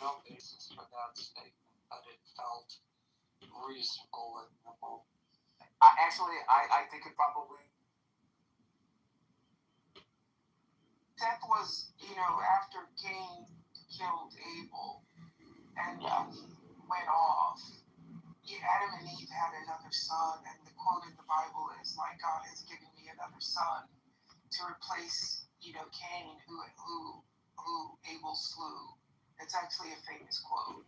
no basis for that statement, but it felt reasonable and normal. I think it probably. Seth was, after Cain killed Abel and he went off, Adam and Eve had another son, and the quote in the Bible is like, God has given me another son to replace, Cain, who Abel slew. It's actually a famous quote.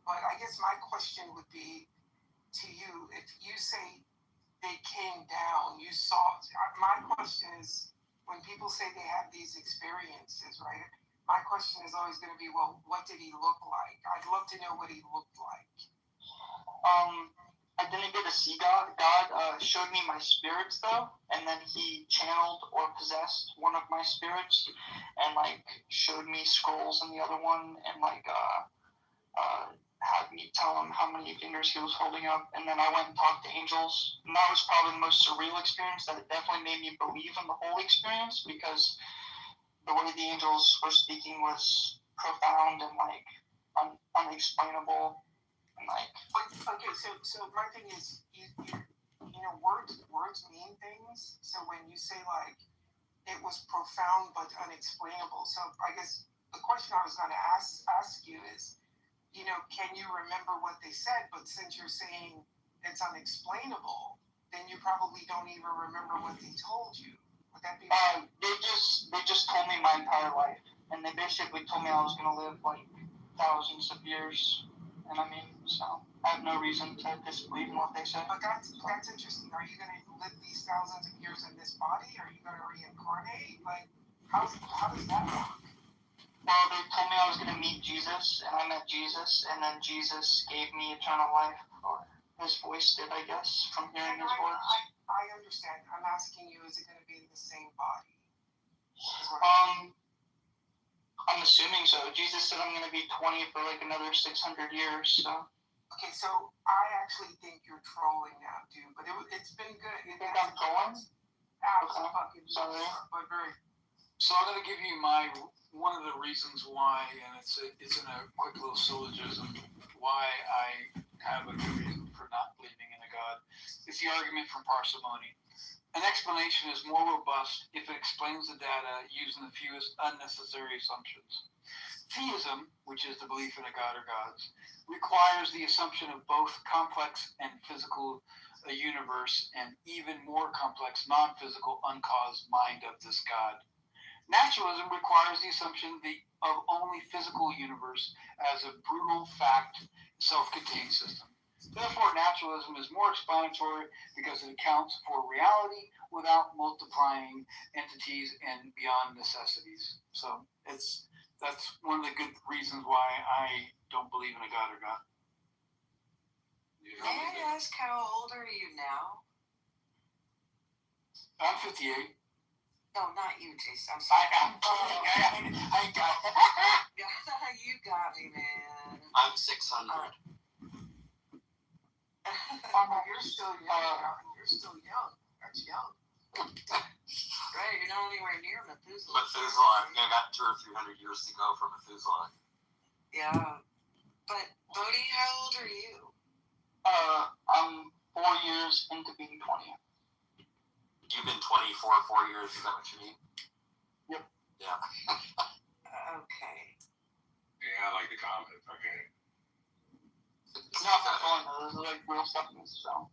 But I guess my question would be to you, if you say they came down, you saw, my question is, when people say they had these experiences, right? My question is always going to be, well, what did he look like? I'd love to know what he looked like. I didn't get to see God. God showed me my spirits, though, and then he channeled or possessed one of my spirits and, showed me scrolls in the other one and, had me tell him how many fingers he was holding up, and then I went and talked to angels, and that was probably the most surreal experience. That it definitely made me believe in the whole experience, because the way the angels were speaking was profound and, unexplainable. Okay, so my thing is, words mean things. So when you say it was profound but unexplainable, so I guess the question I was going to ask you is, can you remember what they said? But since you're saying it's unexplainable, then you probably don't even remember what they told you. Would that be? They just told me my entire life, and they basically told me I was going to live thousands of years. And so I have no reason to disbelieve in what they said. But that's interesting. Are you going to live these thousands of years in this body? Are you going to reincarnate? How does that work? Well, they told me I was going to meet Jesus, and I met Jesus, and then Jesus gave me eternal life, or his voice did, I guess, from hearing his words. I understand. I'm asking you, is it going to be in the same body? I'm assuming so. Jesus said I'm going to be 20 for another 600 years, so. Okay, so I actually think you're trolling now, dude, but it's been good. You think I'm trolling? Absolutely. Sorry. But very. So I'm going to give you one of the reasons why, and it's in a quick little syllogism, why I have a good reason for not believing in a God. It's the argument from parsimony. An explanation is more robust if it explains the data using the fewest unnecessary assumptions. Theism, which is the belief in a God or gods, requires the assumption of both complex and physical universe and even more complex non-physical uncaused mind of this God. Naturalism requires the assumption of only physical universe as a brutal fact, self-contained system. Therefore, naturalism is more explanatory because it accounts for reality without multiplying entities and beyond necessities. So that's one of the good reasons why I don't believe in a God or God. May I ask, how old are you now? I'm 58. No, not you, Jason. I'm sorry. I'm kidding. I got it. You got me, man. I'm 600. You're still young. You're still young. That's young. Right, you're not anywhere near Methuselah. Methuselah. I got 200 or 300 years to go for Methuselah. Yeah. But, Bodhi, how old are you? I'm 4 years into being 20. You've been 20 for 4 years, is that what you mean? Yep. Yeah. Okay. Yeah, I like the comment. Okay. Not that fun, though. This is real stuff. So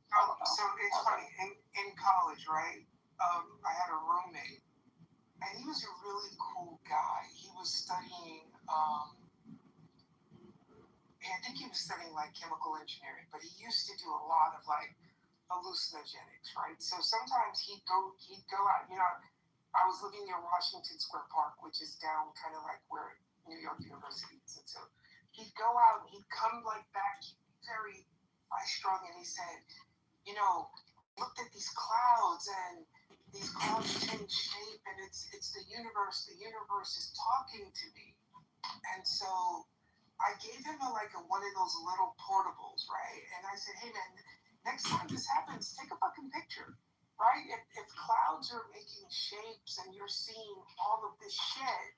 it's funny. In college, right? I had a roommate, and he was a really cool guy. He was studying, I think he was studying chemical engineering, but he used to do a lot of hallucinogenics, right? So sometimes he'd go out. I was living near Washington Square Park, which is down kind of where New York University is, and so he'd go out and he'd come back very high-strung, and he said, looked at these clouds, and these clouds change shape, and it's the universe. The universe is talking to me. And so I gave him one of those little portables, right? And I said, hey man, next time this happens, take a fucking picture, right? If clouds are making shapes and you're seeing all of this shit,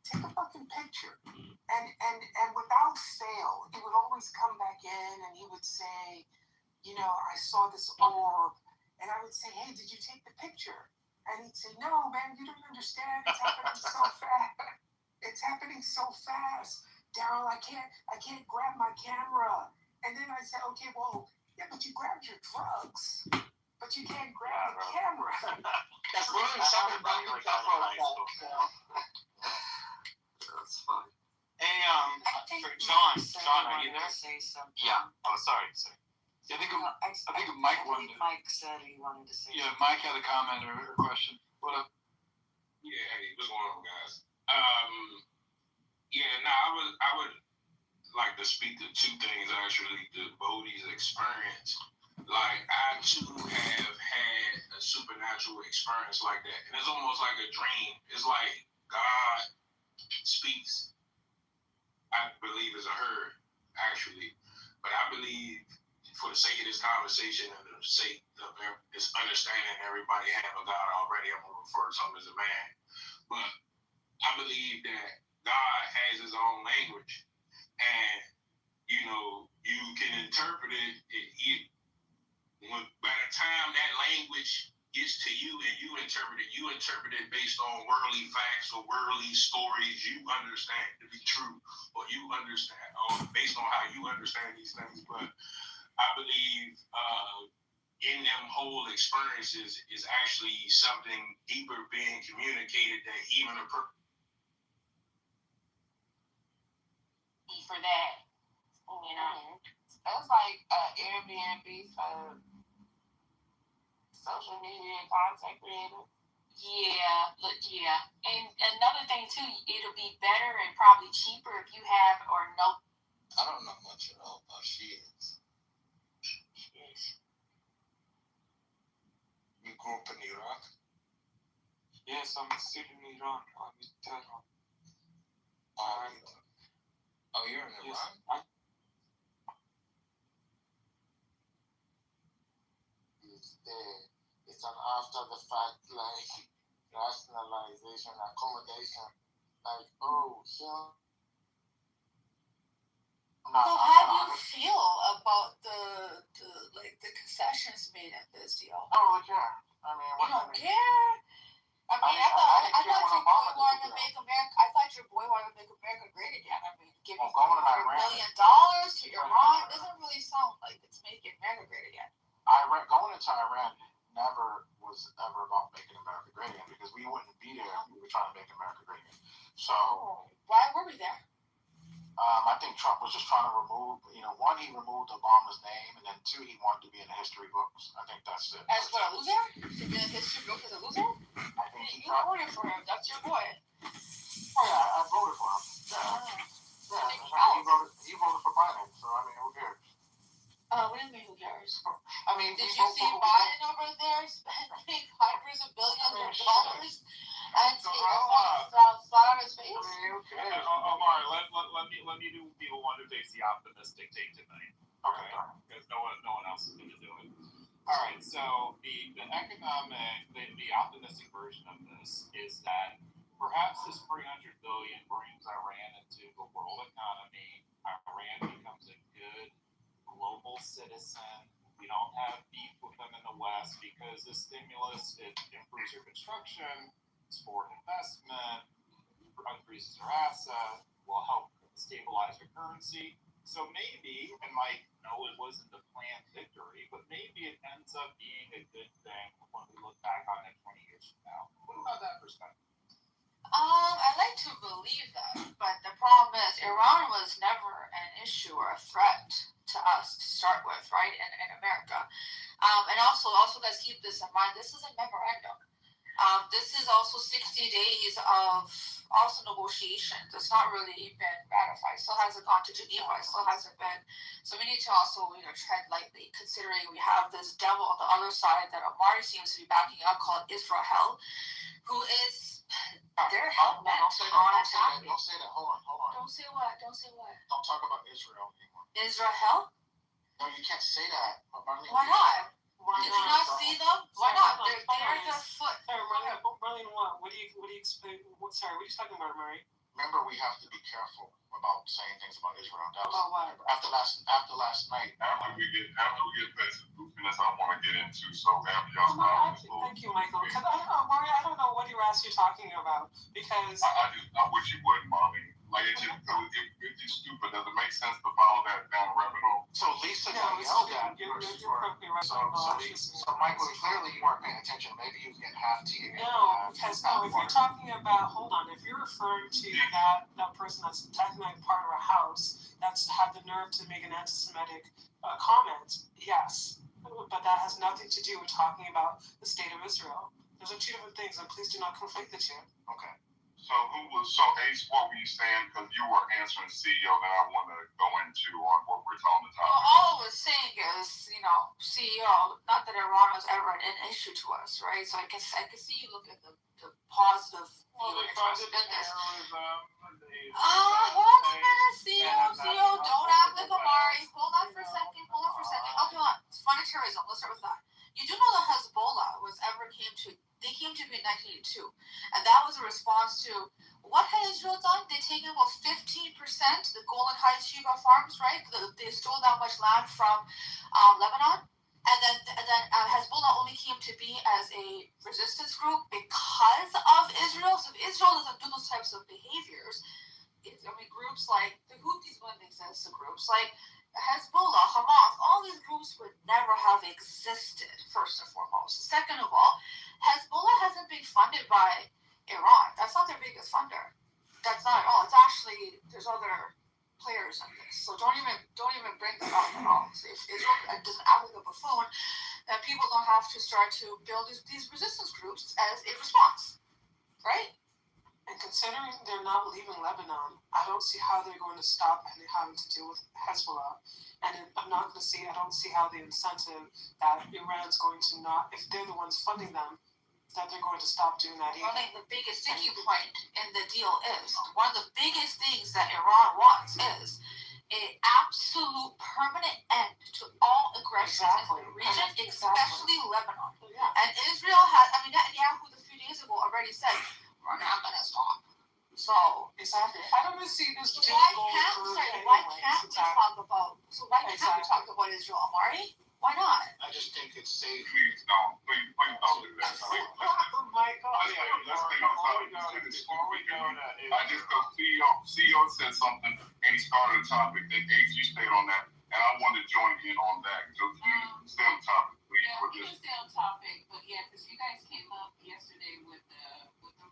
take a fucking picture. And without fail, he would always come back in and he would say, I saw this orb. And I would say, hey, did you take the picture? And he'd say, no, man, you don't understand. It's happening so fast. It's happening so fast. Daryl, I can't grab my camera. And then I said, okay, well, yeah, but you grabbed your drugs. But you can't grab the camera. That's literally something about your That's funny. Hey, I think Sean, Mike said Sean, he are you wanted there? to say something. Yeah. Oh, sorry. I think I think Mike wanted to. Mike said he wanted to say Yeah, something. Mike had a comment or a question. What up? Yeah, hey, what's going on, guys? I would like to speak to two things actually. The Bodie's experience. Like I too have had a supernatural experience like that, and it's almost like a dream. It's like God speaks. I believe as a herd, actually, but I believe for the sake of this conversation and the sake of this understanding everybody have a God already, I'm gonna refer to him as a man. But I believe that God has his own language, and you can interpret it. By the time that language gets to you and you interpret it based on worldly facts or worldly stories you understand to be true, or you understand based on how you understand these things. But I believe in them whole experiences is actually something deeper being communicated that even a person. For that, that's like Airbnb for social media and content creators. Yeah. And another thing too, it'll be better and probably cheaper if you have or no. I don't know much at all about Shiites. You grew up in Iraq? Yes, I'm a student in Iran. I'm in Tehran. Oh, you're in Yes, Iran? It's an after the fact, like, rationalization, accommodation. Like, oh, sure. So how do you feel about the concessions made in this deal? I don't really care. I mean, You don't care? I thought your boy wanted to make America. I thought your boy wanted to make America great again. I mean, giving $400 million to Iran doesn't really sound like it's making America great again. Going into Iran never was ever about making America great again, because we wouldn't be there if we were trying to make America great again. So, why were we there? I think Trump was just trying to remove, one, he removed Obama's name, and then two, he wanted to be in the history books. I think that's it. As what, a loser? To be in the history book as a loser? I think You voted for him. That's your boy. Oh, yeah, I voted for him. Yeah. He voted for Biden, so I mean, who cares? What do you mean, who cares? I mean, did you see Biden over there spending hundreds of billions of dollars and taking flat on his face? Omar, let me do the one who takes the optimistic take tonight. Okay. Because no one else is going to do it. All right. So the optimistic version of this is that perhaps this $300 billion brings Iran into the world economy. Iran becomes a good global citizen. We don't have beef with them in the West because the stimulus, it improves your construction, it's foreign investment, increases your asset, will help stabilize your currency. So maybe, and Mike, no, it wasn't a planned victory, but maybe it ends up being a good thing when we look back on it 20 years from now. What about that perspective? I like to believe that, but the problem is Iran was never an issue or a threat to us to start with, right? In America, and also let's keep this in mind. This is a memorandum. This is also 60 days of also negotiations. It's not really been ratified. Still hasn't gone to Geneva. Still hasn't been. So we need to also tread lightly, considering we have this devil on the other side that Omar seems to be backing up, called Israel, who is. They're hell bent on attacking. Don't say that. Hold on. Don't say what? Don't talk about Israel anymore. Israel? No, you can't say that. Why not? Did you not see them? Why not? They're their foot. Marlene, what do you explain? Sorry, what are you talking about, Murray? remember we have to be careful about saying things about Israel. That was About what? after last night. After we get past the goofiness I want to get into, so after y'all No, start this little. thank you, Michael. Because I don't know, Mario, I don't know what you were actually talking about. Because I wish you wouldn't, Marlene. Like it's just stupid. Does it make sense to follow that down the rabbit hole? So Lisa no, got it's yelled true. at. You're perfectly right. So Michael, clearly you weren't paying attention. Maybe you was getting half tea. No, because if you're talking about, hold on, if you're referring to that person that's technically part of a house that's had the nerve to make an anti-Semitic comment, yes, but that has nothing to do with talking about the state of Israel. Those are two different things, and please do not conflate the two. Okay. So Ace, what were you saying? Because you were answering CEO that I want to go into on what we're talking about. Well, all I was saying is, CEO, not that Iran was ever an issue to us, right? So I can see you look at the positive view and interest in this. Hold on a minute, CEO, don't act like Amari. Hold on for a second. Okay, hold on. It's funny terrorism. Let's start with that. You do know that Hezbollah came to be in 1982, and that was a response to what had Israel done? They taken about 15%, the Golan Heights Sheba farms, right? They stole that much land from Lebanon, and then Hezbollah only came to be as a resistance group because of Israel. So if Israel doesn't do those types of behaviors, groups like the Houthis wouldn't exist. So groups like Hezbollah, Hamas, all these groups would never have existed, first and foremost. Second of all, Hezbollah hasn't been funded by Iran. That's not their biggest funder. That's not at all. It's actually, there's other players in this. So don't even bring that up at all. So if Israel doesn't act like a buffoon, then people don't have to start to build these resistance groups as a response, right? And considering they're not leaving Lebanon, I don't see how they're going to stop having to deal with Hezbollah. And I'm not going to see, I don't see how the incentive that Iran's going to not, if they're the ones funding them, that they're going to stop doing that either. I think the biggest sticking point in the deal is, one of the biggest things that Iran wants is an absolute permanent end to all aggression in the region, especially Lebanon. Yeah. And Israel has, Netanyahu a few days ago already said, we're not going to stop. So exactly. I don't see this. So why can't we talk about Israel, Amari? Why not? I just think it's safe. Please don't do that. Michael. Let's stay on topic. Before we go to, I just go CEO said something and he started a topic that Ace, you stayed on that, and I want to join in on that. So please stay on topic, please. Yeah, we can stay on topic, but yeah, because you guys came up yesterday with the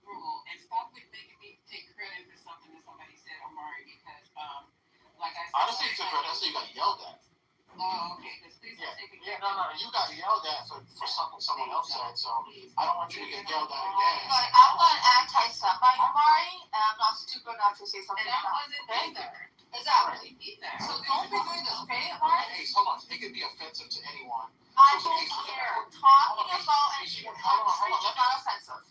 rule, and stop with making me take credit for something that somebody said, Amari, because like I said, honestly, it's a credit. I say you got yelled at. Oh, okay, because please don't take it. No, you got yelled at for something someone else said, so I don't want you to get yelled at again. But I'm not anti-Semite, Amari, and I'm not stupid enough to say something And I like wasn't that. either. Exactly. Either. So don't be doing this, okay, Amari? Hey, hold on. It could be offensive to anyone. I don't care. Talking about any country is not offensive.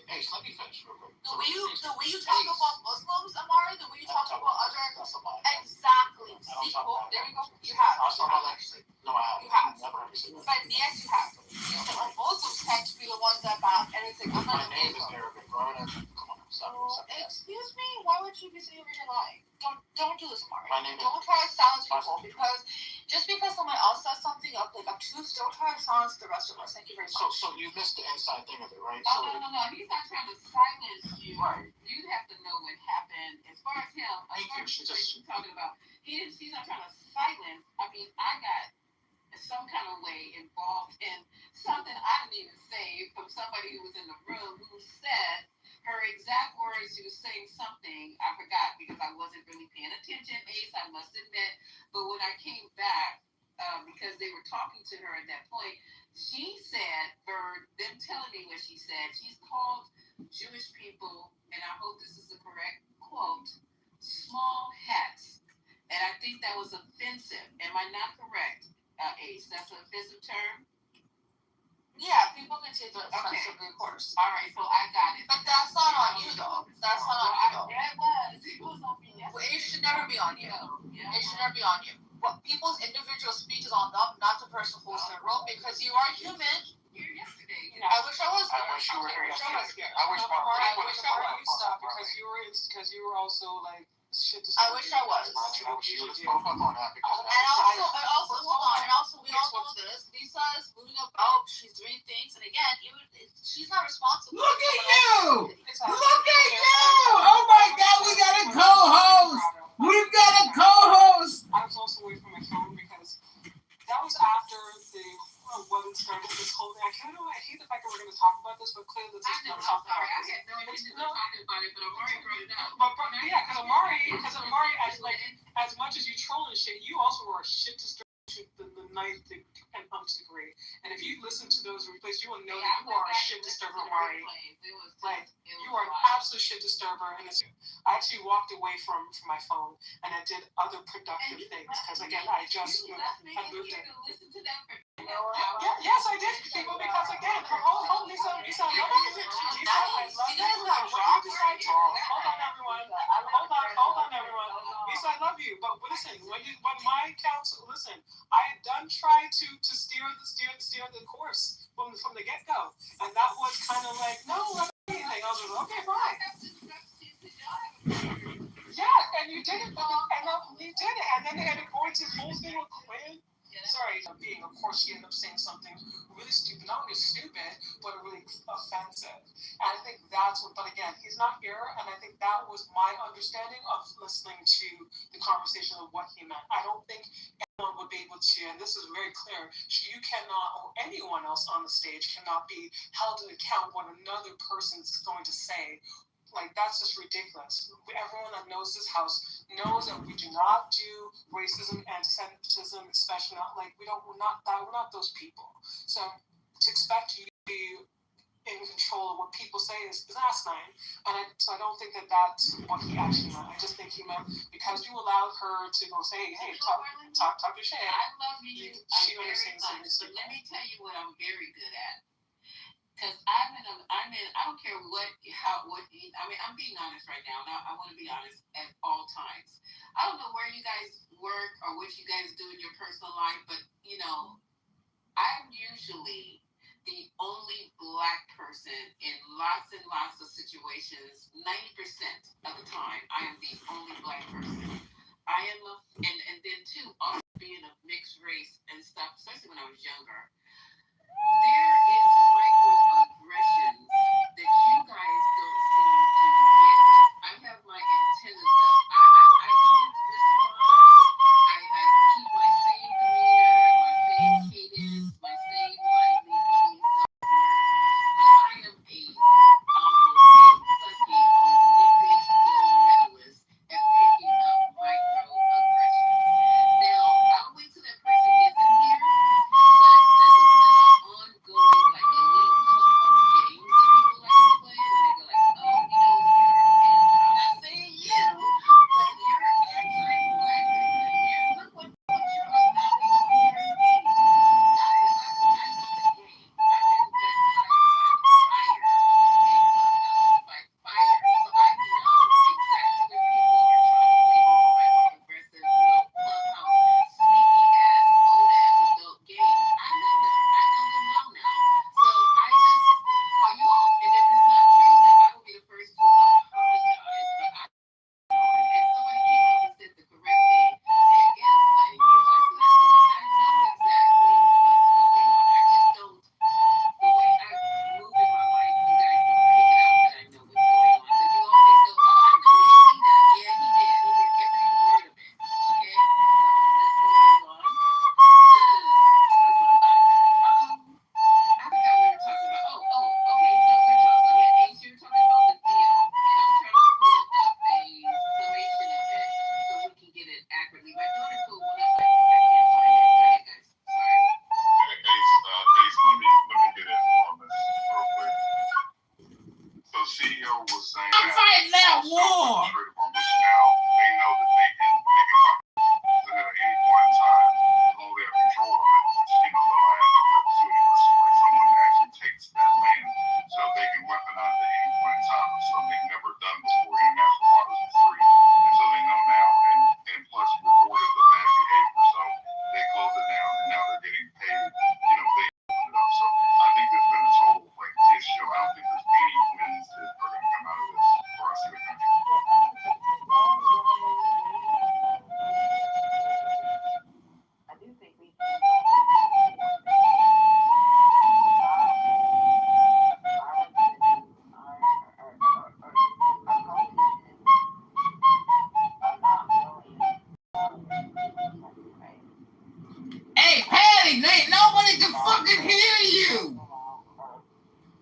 Hey, let me finish real quick. The way you talk about Muslims, Amari, the way you talk about other... That's a lie. Exactly. I don't See, talk about there you go. You have. I was talking about legislation. No, I haven't. You have. Never heard me say that. But yes, you have. Muslims tend to be the ones that ban anything. I'm My not name is Arabic, bro. Come on, stop. Excuse me? Why would you be saying you're lying? Don't do this, Amari. My name is... Don't try to silence people because just because someone else says something up like obtuse, don't try to silence the rest of us. Thank you very much. So you missed the inside thing of it, right? No, he's not trying to silence you. Right. You have to know what happened. As far as him, Thank you. he's talking about, he's not trying to silence. I mean, I got some kind of way involved in something I didn't even say from somebody who was in the room who said her exact words. She was saying something I forgot because I wasn't really paying attention, Ace, I must admit. But when I came back, because they were talking to her at that point, she said, for them telling me what she said, she's called Jewish people, and I hope this is the correct quote, small hats. And I think that was offensive. Am I not correct, Ace? That's an offensive term? Yeah, people can take it offensively, of course. All right, so I got it. But that's not on you, though. That's not on you, though. Yeah, it was. It was on me yesterday. Well, it should never be on you. Yeah. It should never be on you. What people's individual speech is on them, not the person hosting the room, because you are human. Here yesterday. I I wish I was. I wish you were here yesterday. I wish Amari, Mark I wish you stopped because you were also like shit. I wish I was. She would have spoke up on that because And also, hold on. And also, we all know this. Lisa is moving about. She's doing things, and again, even she's not responsible. Look at you! Look at you! Oh my God, we got a co-host. We've got a co-host. I was also away from my phone because that was after the wedding started. This whole thing. I hate the fact that we're going to talk about this, but clearly let's just talk about I this. had no intention of talking about it, but Amari brought it up. Yeah, because Amari, as much as you troll and shit, you also were a shit disturber to the ninth and umpth degree. And if you listen to those replays, you will know that you are a shit disturber, Amari. Like, you are an absolute shit disturber. And I actually walked away from my phone and I did other productive things because again, I just had moved in. Yes, I did, people, because again, Lisa, I love you. Lisa, I love you. Hold on, everyone. Hold on, everyone. Lisa, I love you, but listen, when my counsel, listen, I had done try to steer the course from the get go, and that was kind of like no, anything. I was like, okay, fine. Yeah, and you did it, and then they had to go into the whole thing with Quinn. Sorry, being, of course, she ended up saying something really stupid, not only stupid, but really offensive. And I think that's what, but again, he's not here, and I think that was my understanding of listening to the conversation of what he meant. I don't think anyone would be able to, and this is very clear, you cannot, or anyone else on the stage cannot be held to account what another person's going to say. Like, that's just ridiculous. Everyone that knows this house knows that we do not do racism, anti-Semitism, especially not like we're not those people. So to expect you to be in control of what people say is asinine. And so I don't think that that's what he actually meant. I just think he meant because you allowed her to go say, hey, talk your shit. I love you. She very understands much, something. but let me tell you what I'm very good at. Because I don't care I'm being honest right now. Now, I want to be honest at all times. I don't know where you guys work or what you guys do in your personal life, but, I'm usually the only Black person in lots and lots of situations. 90% of the time, I am the only Black person. I am, and then too, also being of mixed race and stuff, especially when I was younger. There is microaggressions that you guys don't seem to get. I have my antennas up. I don't respond. I keep my same demeanor, my same cadence, my same lively, bubbly self-worth. But I am almost a fucking Olympic gold medalist at picking up microaggressions. Now, I'll wait till that person gets in here, but this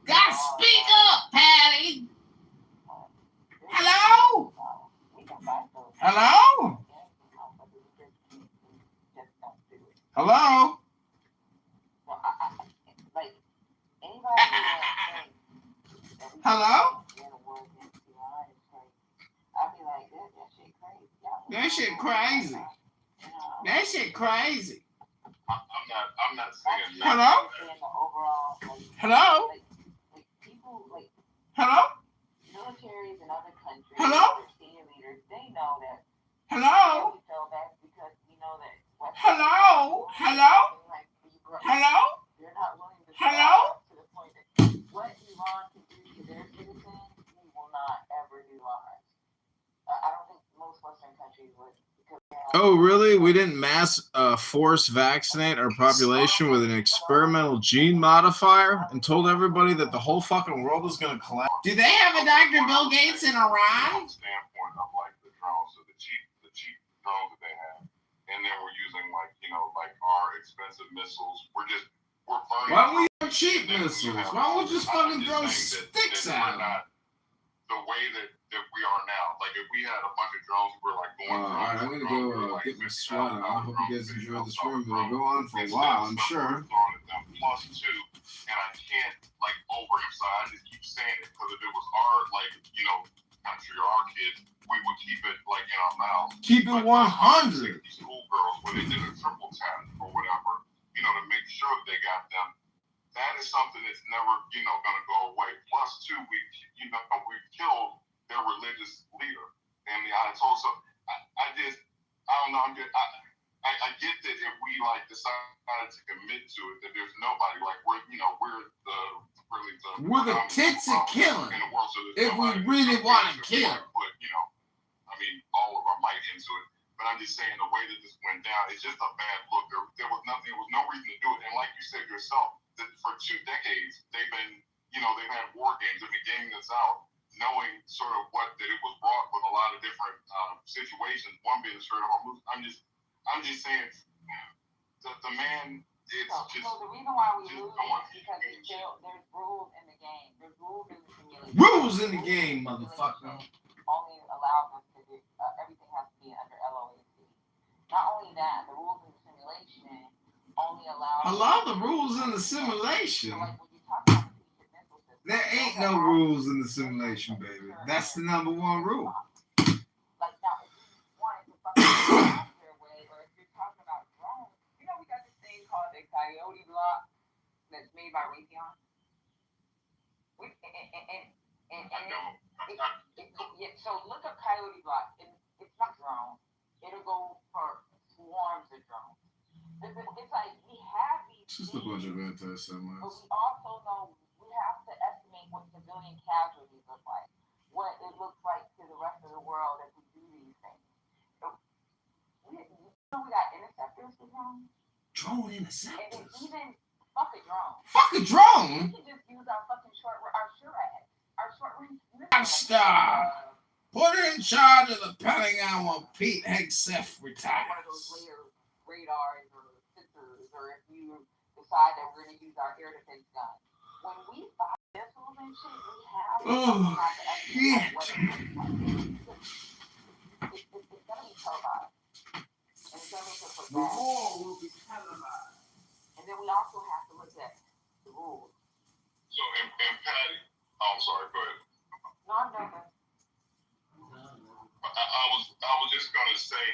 Gotta speak up, Patty. Hello? Hello? Hello? Hello? That shit crazy. That shit crazy. I'm not saying that. Hello? Hello? Hello? Militaries in other countries, Hello? their senior leaders, they know that. Hello? We feel that because we know that. Hello? Hello? Hello? They're not willing to Hello? to the point that what Iran can do to their citizens, we will not ever do ours. I don't think most Western countries would. Oh, really? We didn't mass force vaccinate our population with an experimental gene modifier and told everybody that the whole fucking world is going to collapse? Do they have a Dr. Bill Gates in Iran? Standpoint of like the drones, so the cheap drones that they have, and then we're using like like our expensive missiles. We're burning. Why don't we have cheap missiles? Why don't we just fucking throw sticks at them? The way that we are now, like if we had a bunch of drones, we're like going. All right, I'm gonna go get my sweat on. I hope you guys enjoyed this room. It'll go on for a while, I'm sure. Plus two, and I can't like overemphasize. I just keep saying it because if it was our country or our kids, we would keep it like in our mouths. Keep it 100. Schoolgirls when they did a triple tap or whatever, to make sure they got them. That is something that's never, going to go away. Plus, two, we've killed their religious leader and the Ayatollah. So I don't know. I get that if we decided to commit to it, that there's nobody we're the tits of killing in the world. So if we really want to kill. Put all of our might into it. But I'm just saying the way that this went down, it's just a bad look. There was nothing. There was no reason to do it. And like you said yourself, that for 2 decades they've been, they've had war games. They've been gaming this out, knowing sort of that it was brought with a lot of different situations. One being the Strait of Hormuz. I'm just saying the man. So the reason why we lose is because there's rules in the game. There's rules in the simulation. Rules in the game, motherfucker. Only allows us to do everything has to be under LOAC. Not only that, the rules in the simulation only allow. The rules in the simulation. There ain't no rules in the simulation, baby. That's the number one rule. Like now, if you wanted to fucking your way, or if you're talking about drones, we got this thing called the Coyote block that's made by Raytheon. So look up Coyote block, and it's not drone. It'll go for swarms of drones. It's like we have these. Just a bunch of anti-Semites. But we also know we have to estimate what civilian casualties look like, what it looks like to the rest of the world as we do these things. So we got interceptors for drones. Drone interceptors. And even fuck a drone. Fuck a drone. We can just use our fucking SHORAD. Our short range. Stop. Put her in charge of the Pentagon while Pete Hegseth retires. One of those radars or sensors, or if you decide that we're going to use our air defense gun. When we fire missiles and shit, we have to shit. It's going to be televised. And it's going to make it look bad. The war will be televised. And then we also have to look at the rules. So, and Patty, I'm sorry, go ahead. No, I'm done. I was just going to say,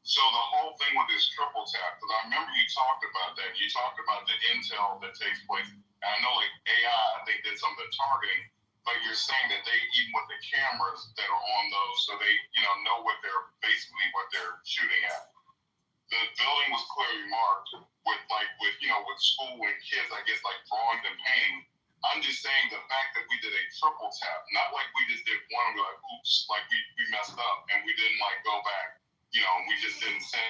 so the whole thing with this triple tap, because I remember you talked about that. You talked about the intel that takes place. And I know AI, I think did some of the targeting, but you're saying that they, even with the cameras that are on those, so they, know what they're shooting at. The building was clearly marked with school and kids, I guess, drawings and painting. I'm just saying the fact that we did a triple tap, not like we just did one and we're like, oops, we messed up and we didn't go back, we just didn't send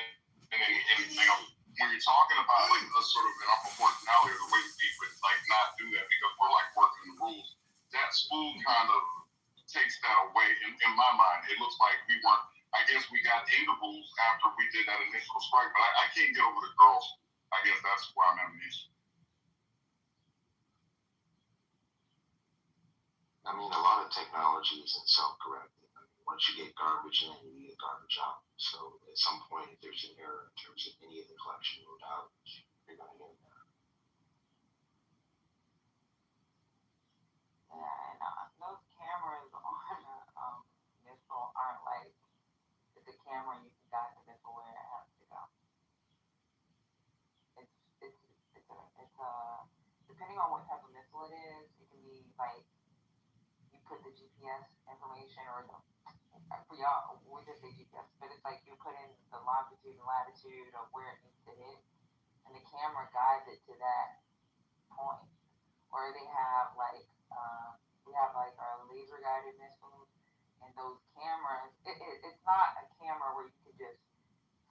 anything else. When you're talking about a sort of an proportionality or the way we would not do that because we're working the rules, that school kind of takes that away. In my mind, it looks like we weren't. I guess we got into rules after we did that initial strike, but I can't get over the girls. I guess that's where I'm having an issue. I mean, a lot of technology isn't self-correcting. I mean, once you get garbage in, you get garbage out. So at some point, if there's an error in terms of any of the collection modalities, you're going to get an error. Yeah, and those cameras on the missile aren't like it's a camera and you can guide the missile where it has to go. It's depending on what type of missile it is, it can be like you put the GPS information or the for y'all we just say GPS, but it's like you put in the longitude and latitude of where it needs to hit, and the camera guides it to that point. Or they have like we have like our laser guided missiles, and those cameras. It's not a camera where you can just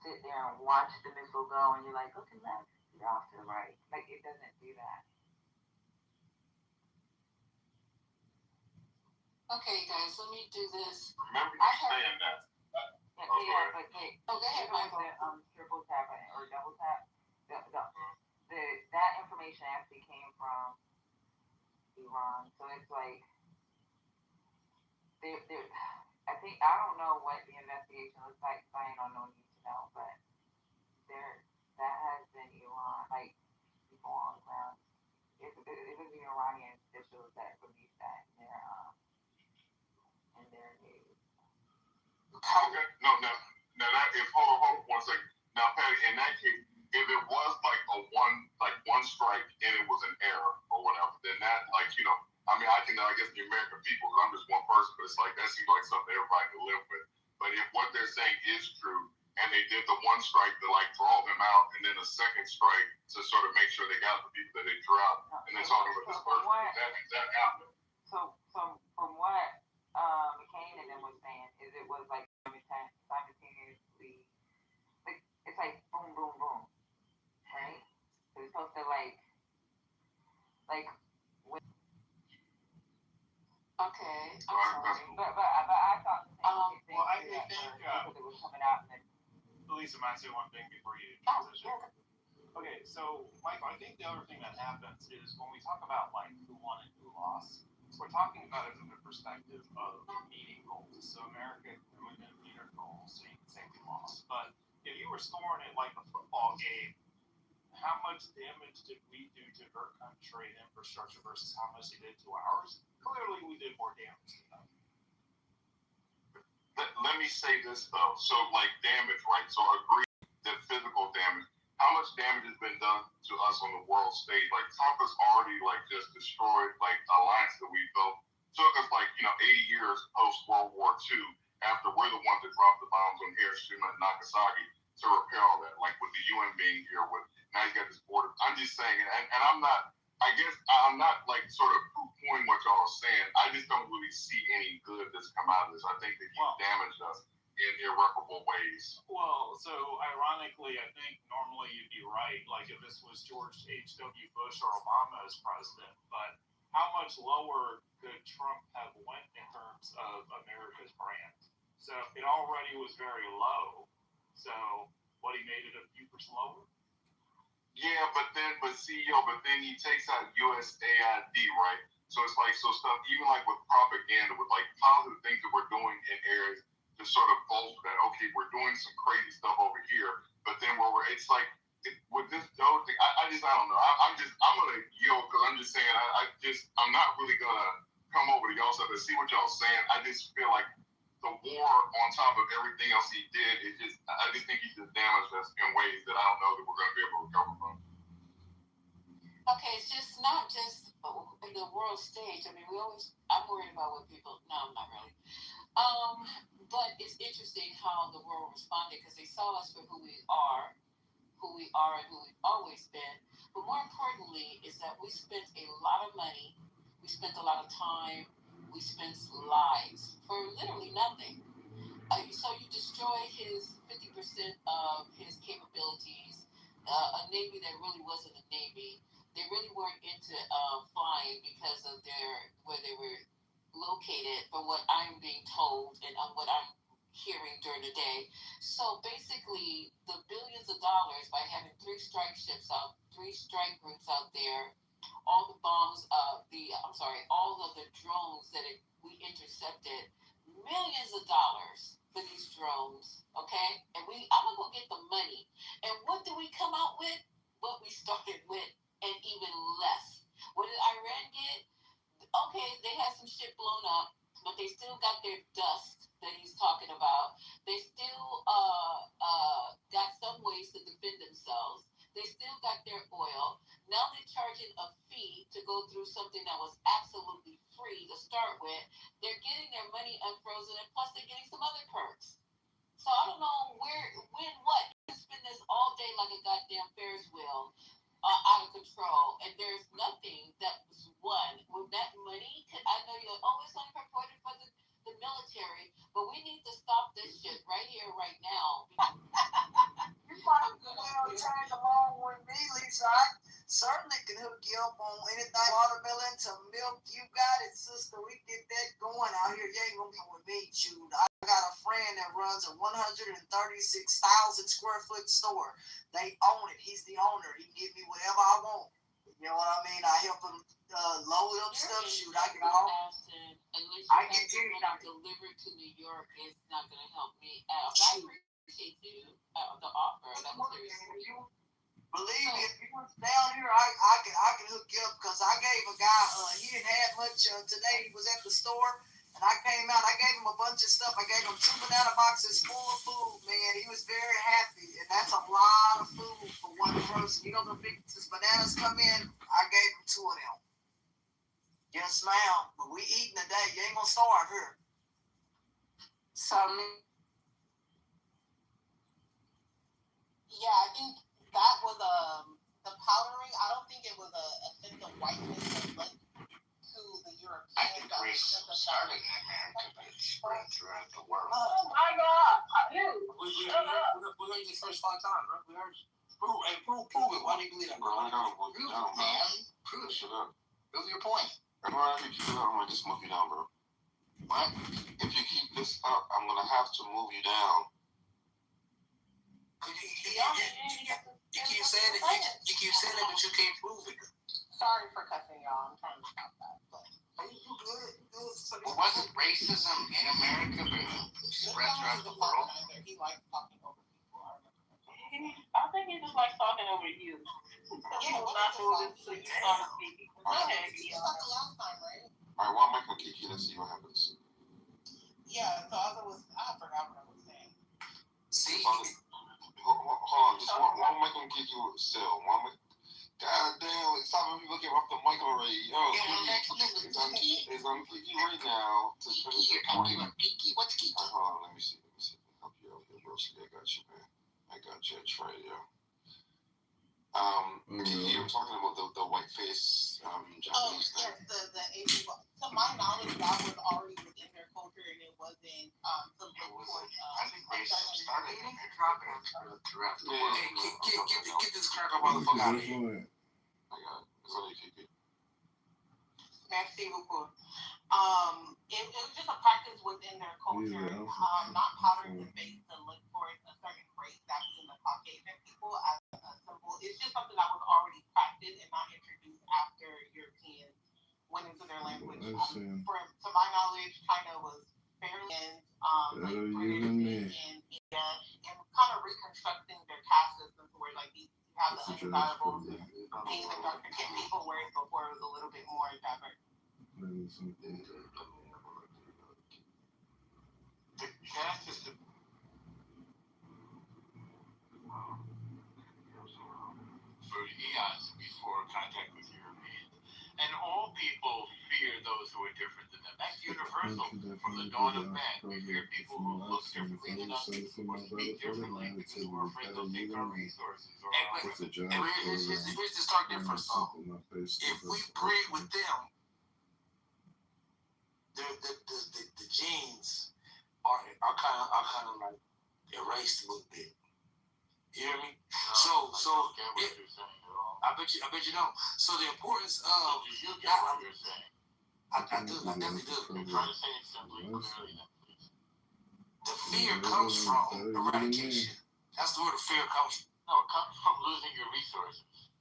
sit there and watch the missile go, and you're like, look at left, get off to the right. Like it doesn't do that. Okay, guys, let me do this. Remember I you have- saying that. Yeah, Oh, yeah, but hey, Oh, go ahead, even with Michael. the triple tap or double tap, that information actually came from Iran. So it's like they I don't know what the investigation looks like, so I don't know need to know, but that has been Iran, like people on the ground. It was the Iranian officials that released that in their news. Okay, no, now that if hold on 1 second. Now, Patty, in that case, if it was like one strike and it was an error or whatever, then that I mean, I guess the American people, 'cause I'm just one person, but it's like that seems like something everybody can live with. But if what they're saying is true, and they did the one strike to like draw them out, and then a second strike to sort of make sure they got the people that they drew out, and then talking about this person, that happened. So from what McCain and them was saying is it was like simultaneously, like it's like boom boom boom, right? So it's supposed to like Okay, I'm sorry. but I thought the same thing. Well, I too, think because it was coming out and then Lisa might say one thing before you Oh, transition. yeah. Okay, so Michael, I think the other thing that happens is when we talk about like who won and who lost, we're talking about it from the perspective of meeting goals. So America didn't meet our goals, so you can say we lost. But if you were scoring it like a football game, how much damage did we do to her country and infrastructure versus how much they did to ours? Clearly, we did more damage to them. Let me say this though. So like damage, right? So agree that physical damage. How much damage has been done to us on the world stage? Like Trump has already like just destroyed like alliance that we built. Took us like 80 years post World War II after we're the ones that dropped the bombs on Hiroshima and Nagasaki to repair all that. Like with the UN being here, with now you got this border. I'm just saying, and I'm not. I guess I'm not like sort of poo-pooing what y'all are saying. I just don't really see any good that's come out of this. I think that you've damaged us in irreparable ways. Well, so ironically, I think normally you'd be right. Like if this was George H.W. Bush or Obama as president, but how much lower could Trump have went in terms of America's brand? So it already was very low. So what, he made it a few percent lower? Yeah, but then he takes out USAID, right? So it's like stuff even like with propaganda, with like positive things that we're doing in areas to sort of bolster that. Okay, we're doing some crazy stuff over here, but then it's like with this Doe thing, I don't know. I'm gonna yield because I'm just saying I'm not really gonna come over to y'all stuff and see what y'all saying. I just feel like the war on top of everything else he did, I just think he just damaged us in ways that I don't know that we're gonna be able to recover from. Okay, it's just not just in the world stage. I mean, I'm worried about what people. No, I'm not really. But it's interesting how the world responded because they saw us for who we are and who we've always been. But more importantly is that we spent a lot of money, we spent a lot of time, we spent lives for literally nothing. So you destroyed his 50% of his capabilities, a Navy that really wasn't a Navy. They really weren't into flying because of where they were located, from what I'm being told and what I'm hearing during the day. So basically, the billions of dollars by having three strike groups out there, all the bombs, all of the drones that we intercepted, millions of dollars for these drones, okay? And I'm gonna go get the money. And what did we come out with? What we started with, and even less. What did Iran get? Okay, they had some shit blown up, but they still got their dust that he's talking about. They still got some ways to defend themselves. They still got their oil. Now they're charging a fee to go through something that was absolutely free to start with. They're getting their money unfrozen, and plus they're getting some other perks. So I don't know when, what. You can spend this all day like a goddamn Ferris wheel, out of control, and there's nothing that was won with that money. I know you're like, oh, it's only purported for the military, but we need to stop this shit right here, right now. You might well tag along with me, Lisa. I certainly can hook you up on anything watermelon to milk. You got it, sister. We get that going out here. You ain't gonna be with me, shoot. I got a friend that runs a 136,000 square foot store. They own it. He's the owner. He can give me whatever I want. You know what I mean? I help him load up stuff. Shoot, I get all. Unless you have to deliver to New York, it's not gonna help me out. I appreciate you the offer. That was very sweet. Believe me, if you was down here, I can hook you up, because I gave a guy, he didn't have much today. He was at the store, and I came out. I gave him a bunch of stuff. I gave him 2 banana boxes full of food, man. He was very happy, and that's a lot of food for one person. You know, the big bananas come in, I gave him 2 of them. Yes, ma'am. But we eating today. You ain't gonna starve here. Yeah, I think that was the powdering. I don't think it was a sense of whiteness that led to the Europeans. I think racism started in America, but it spread throughout the world. Oh my God! We heard you first 5 times, right? We heard you. Prove it. Why do you believe that, bro? Man. Prove it. Shut up. Prove your point. Everyone, if you keep it up, I'm gonna just move you down, bro. What? If you keep this up, I'm gonna have to move you down. You keep saying it. You keep saying it, but you can't prove it. Sorry for cussing y'all. I'm trying to stop that. Are you good? Well, wasn't racism in America, but it spread throughout the world? He likes talking over people. I think he just likes talking over you. He was not moving, so you start speaking. Go ahead, You talked the last time, right? Alright, well, I'm making Kiki. Let's see what happens. Yeah, so I forgot what I was saying. See? Hold on, just one make him kick you still. God damn, stop people getting off the mic already. Yo, it's on Kiki right now to finish your point. What's Kiki? Hold on, let me see. Help you out here, bro. See, I got you, man. I got you. I tried, yo. Kiki, you were talking about the white face Japanese thing. Yes, the Asian. To my knowledge, that was already within their culture, and it wasn't I think racism started in America throughout the world. Hey, get this cracker motherfucker out of here. I got it. It's only Kiki. Merci beaucoup. It was just a practice within their culture, not powdering the face to look for a certain race, that being the Caucasian people, as a symbol. It's just something that was already practiced and not introduced after Europeans went into their language. To my knowledge, China was fairly British and India, and kind of reconstructing their caste system to where like you have the undesirables, pink and dark skinned people, whereas before it was a little bit more diverse. The caste system. For eons before contact with Europeans, and all people fear those who are different than them. That's universal. From the dawn of man, we fear people who look differently than us, or speak differently, because we're afraid they'll take our resources. Here's the stark difference, though. If we breed with them, the genes are kind of like erased a little bit. You hear me? I bet you don't. So the importance of You get what you're saying. I definitely do. Try to say it simply, clearly, then, please. The fear comes from eradication. That's where the fear comes from. No, it comes from losing your resources.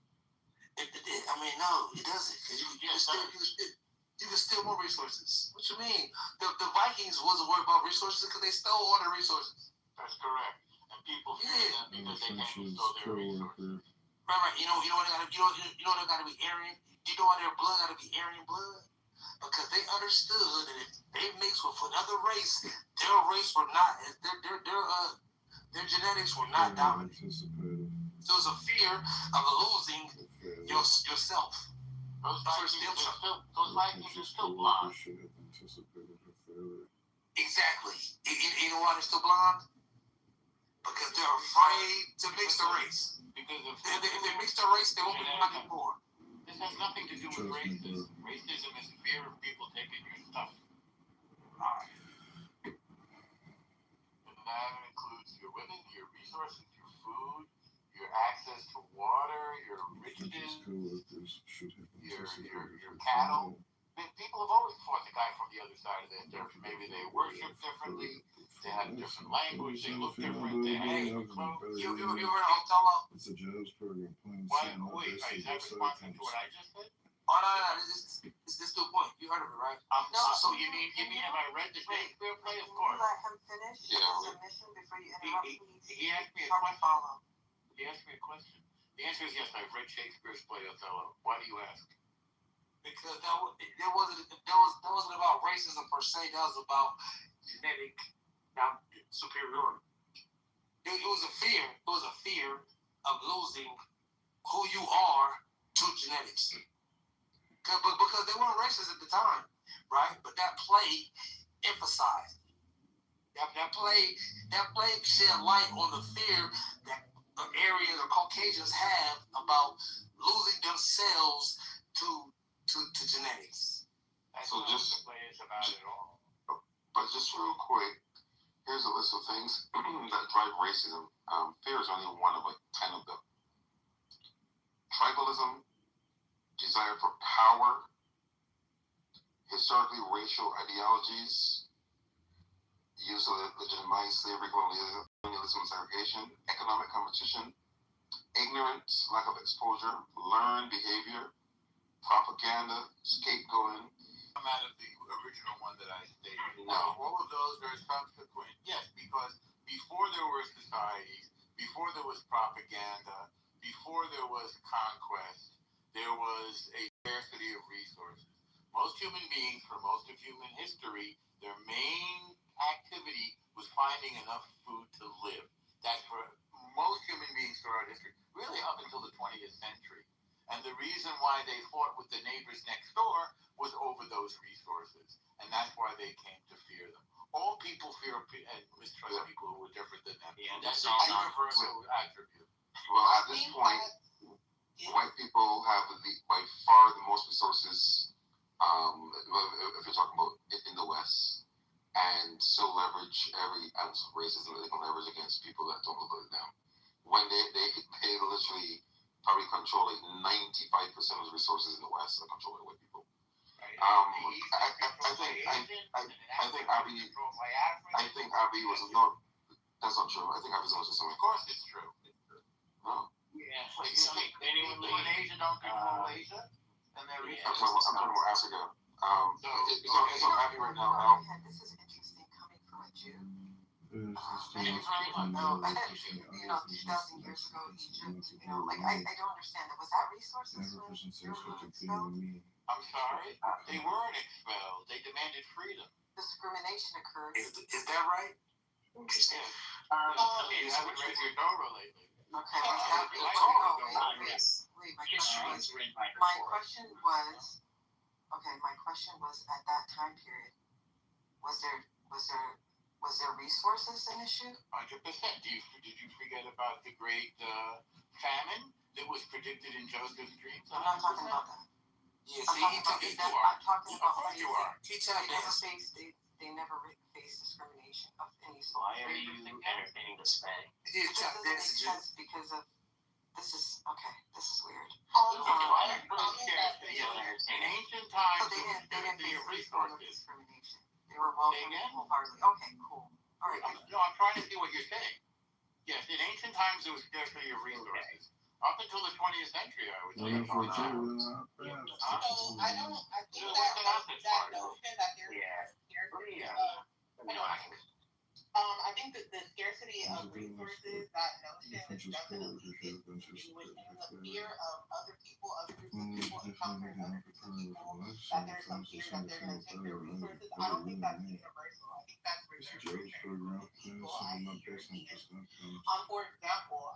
No, it doesn't. Because you can can steal more resources. What you mean? The Vikings wasn't worried about resources because they stole all the resources. That's correct. And people fear them because they came and stole their resources. Right. You know what they gotta, you know they gotta be Aryan. You know why their blood gotta be Aryan blood? Because they understood that if they mixed with another race, their race were not their genetics were not dominant. So it was a fear of losing yourself. Those Vikings are still blonde. Exactly. You know why they're still blonde? Because they're afraid to mix the race. Because if they mix the race, they won't be black anymore. This has nothing to do with racism. Racism is fear of people taking your stuff. And that includes your women, your resources, your food, your access to water, your riches, your cattle. People have always fought the guy from the other side of the dirt. Maybe they worship differently, they have a different language, they look different, they have different clothes. You heard Othello? It's a jobs program. Wait, is that responding to what I just said? Oh no, this is the point. You heard of it, right? No. So you mean if I read the Shakespeare play? Of course. Let him finish his submission before you interrupt, please. He asked me a question. He asked me a question. The answer is yes. I've read Shakespeare's play Othello. Why do you ask? Because that wasn't about racism per se. That was about genetic superiority. It was a fear. It was a fear of losing who you are to genetics. Because they weren't racist at the time, right? But that play emphasized. That play shed light on the fear that Aryans or Caucasians have about losing themselves to genetics. That's So what just the play is about at all. But just real quick, here's a list of things that drive racism. Fear is only one of 10 of them. Tribalism, desire for power, historically racial ideologies, use of legitimize slavery, colonialism, segregation, economic competition, ignorance, lack of exposure, learned behavior, propaganda, scapegoating. Come out of the original one that I stated. No. All of those are subsequent. Yes, because before there were societies, before there was propaganda, before there was conquest, there was a scarcity of resources. Most human beings, for most of human history, their main activity was finding enough food to live. That's for most human beings throughout history, really up until the 20th century. And the reason why they fought with the neighbors next door was over those resources. And that's why they came to fear them. All people fear and mistrust people who are different than them. Yeah, That's a that's universal attribute. Well, at this point, white people have by far the most resources, if you're talking about in the West, and still leverage every ounce of racism that they can leverage against people that don't look like them. When they literally probably control 95% of the resources in the West are controlled by white people. I think Abiy was no. That's not true. I think Abiy was also something. Of course, it's true. No. Yeah, Anyone in Asia don't control Asia, and they're I'm talking about Africa. It's on Abiy right now. This is interesting coming from a Jew. There's You know, 2,000 years ago, Egypt, I don't understand it. Was that resources when you were expelled? I'm sorry? They weren't expelled. They demanded freedom. Discrimination occurred. Is that right? Interesting. You haven't read your Torah lately. Okay, wait, my question was at that time period, was there resources an issue? 100%. Did you forget about the great famine that was predicted in Joseph's dreams? I'm not talking about that. Yes, I'm talking about You are. they never faced discrimination of any sort. Why are you entertaining this man? It doesn't make sense because of this is weird. In ancient times, So they didn't face resources. discrimination. They were welcomed wholeheartedly. Okay, cool. All right. No, I'm trying to see what you're saying. Yes, in ancient times there was scarcity of resources. Up until the 20th century, I would say. So I think that notion that there's scarcity of I think that the scarcity of resources, that notion is definitely distinguishing the fear of other people, other groups of people encountering other groups of people, that there's some fear that they're going to take their resources. I don't think that's universal. I think that's reserved for certain people, i.e. Europeans. For example,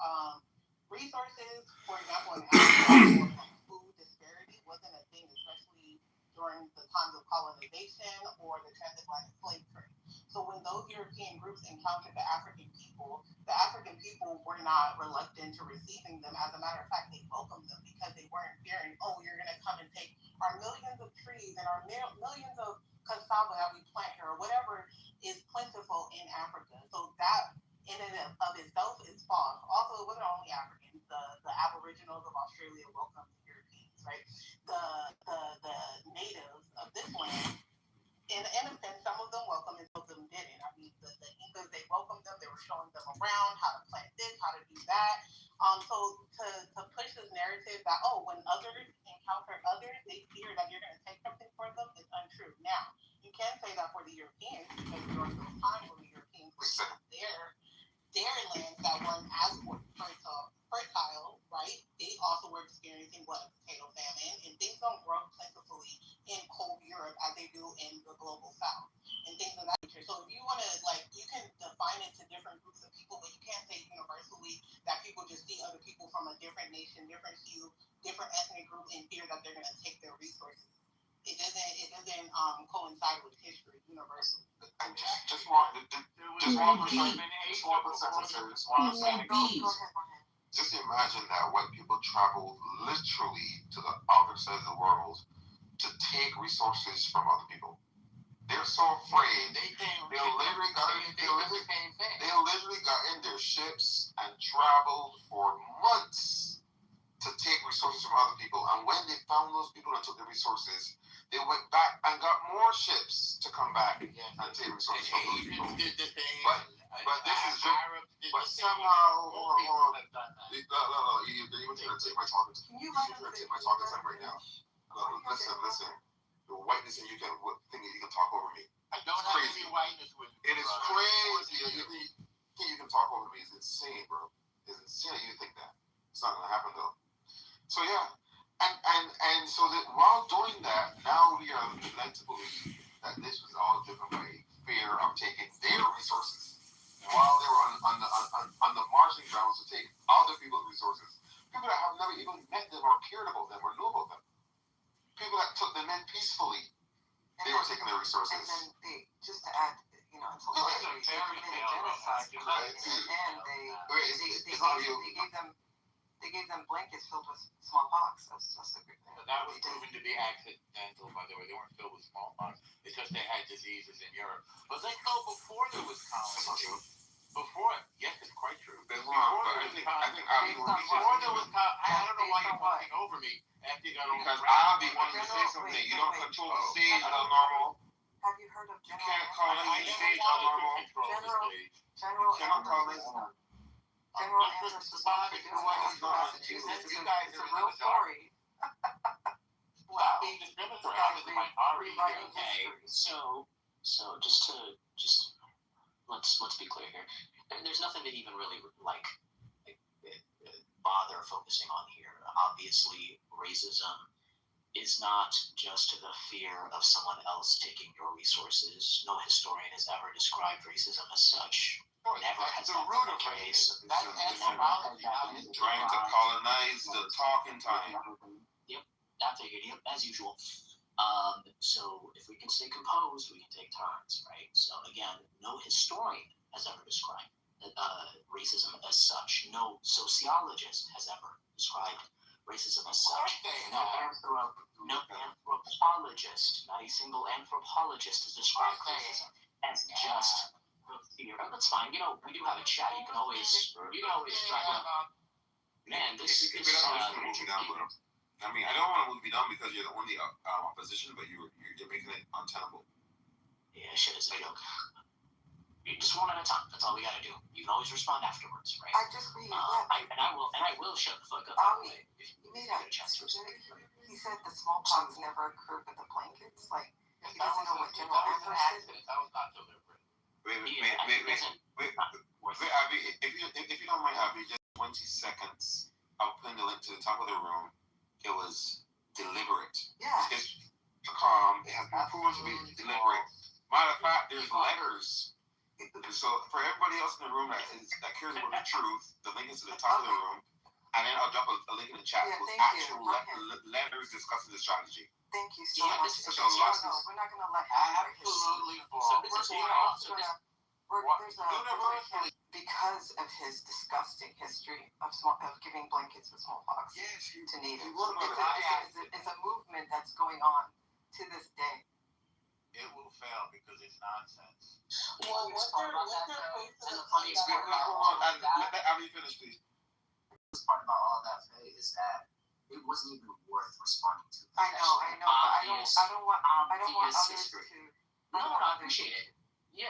resources, for example, in Africa, food disparity wasn't a thing, especially during the times of colonization or the transatlantic slave trade. So when those European groups encountered the African people were not reluctant to receiving them. As a matter of fact, they welcomed them because they weren't fearing, oh, you're going to come and take our millions of trees and our millions of cassava that we plant here, or whatever is plentiful in Africa. So that in and of itself is false. Also, it wasn't only Africans. The Aboriginals of Australia welcomed the Europeans, right? The natives of this land, in a sense, some of them welcomed and some of them didn't. I mean, the Incas, they welcomed them. They were showing them around how to plant this, how to do that. So to push this narrative that, oh, when others encounter others, they fear that you're going to take something for them is untrue. Now, you can say that for the Europeans, because during those times when the Europeans were their lands that weren't as fertile, right? They also were experiencing a potato famine, and things don't grow plentifully in cold Europe as they do in the global South, and things of that nature. So if you want to, you can define it to different groups of people, but you can't say universally that people just see other people from a different nation, different hue, different ethnic group, and fear that they're going to take their resources. It doesn't coincide with history universally. Just one percent. Just imagine that white people traveled literally to the other side of the world to take resources from other people. They're so afraid. They literally got in their ships and traveled for months to take resources from other people. And when they found those people and took the resources, they went back and got more ships to come back and take resources from those people. But this is just, but somehow, you're going to take my talking time right now. Listen. The whiteness in you can talk over me. I don't have any whiteness with me. It is crazy. You can talk over me. It's insane, bro. It's insane you think that. It's not going to happen, though. So, yeah. And so that while doing that, now we are led to believe that this was all driven by fear of taking their resources while they were on the marching grounds to take other people's resources. People that have never even met them or cared about them or knew about them. People that took them in peacefully, they were taking their resources. And then they, just to add, until slavery, they committed genocide. And they gave them blankets filled with smallpox. That's a good thing. That was proven to be accidental, by the way. They weren't filled with smallpox. It's just they had diseases in Europe. But let's go before there was colonization. Yes, it's quite true. I don't know why you're talking over me after you got over. Because Abby wanted to say something. You don't control the stage normal. Have you heard of You can't call the stage normal. General Andrews was supposed to do Massachusetts. It's a real story. Wow. Okay, so let's be clear here. There's nothing to even really bother focusing on here. Obviously, racism is not just the fear of someone else taking your resources. No historian has ever described racism as such. Never has that been the case. Trying to colonize the talking time. Yep, I figured. Yep, as usual. So if we can stay composed, we can take turns, right? So again, no historian has ever described racism as such. No sociologist has ever described racism as such. No anthropologist, not a single anthropologist has described racism as just the fear. That's fine. We do have a chat. You can always try to. Man, this is. I mean, I don't want to move you down because you're the only opposition, but you're making it untenable. Yeah, shit is a joke. Just one at a time. That's all we gotta do. You can always respond afterwards, right? I just read. I will shut the fuck up. You made a chance. He said the smallpox never occurred with the blankets. Like he doesn't know what General Amherst did. That was not deliberate. Wait, Abby, if you don't mind, Abby, just 20 seconds. I'll put in the link to the top of the room. It was deliberate. Yeah. It's calm. It has been proven to be deliberate. Matter of fact, there's letters. So for everybody else in the room that cares about the truth, the link is to the top of the room. And then I'll drop a link in the chat with actual letters discussing the strategy. Thank you so much. No, we're not going to let him break his because of his disgusting history of giving blankets with smallpox to natives. It's a movement that's going on to this day. It will fail because it's nonsense. Well, what's their funniest Abby, finish, please. The part about all that, Faye, is that it wasn't even worth responding to. I know, but I don't want others to. No, I appreciate it. Yeah,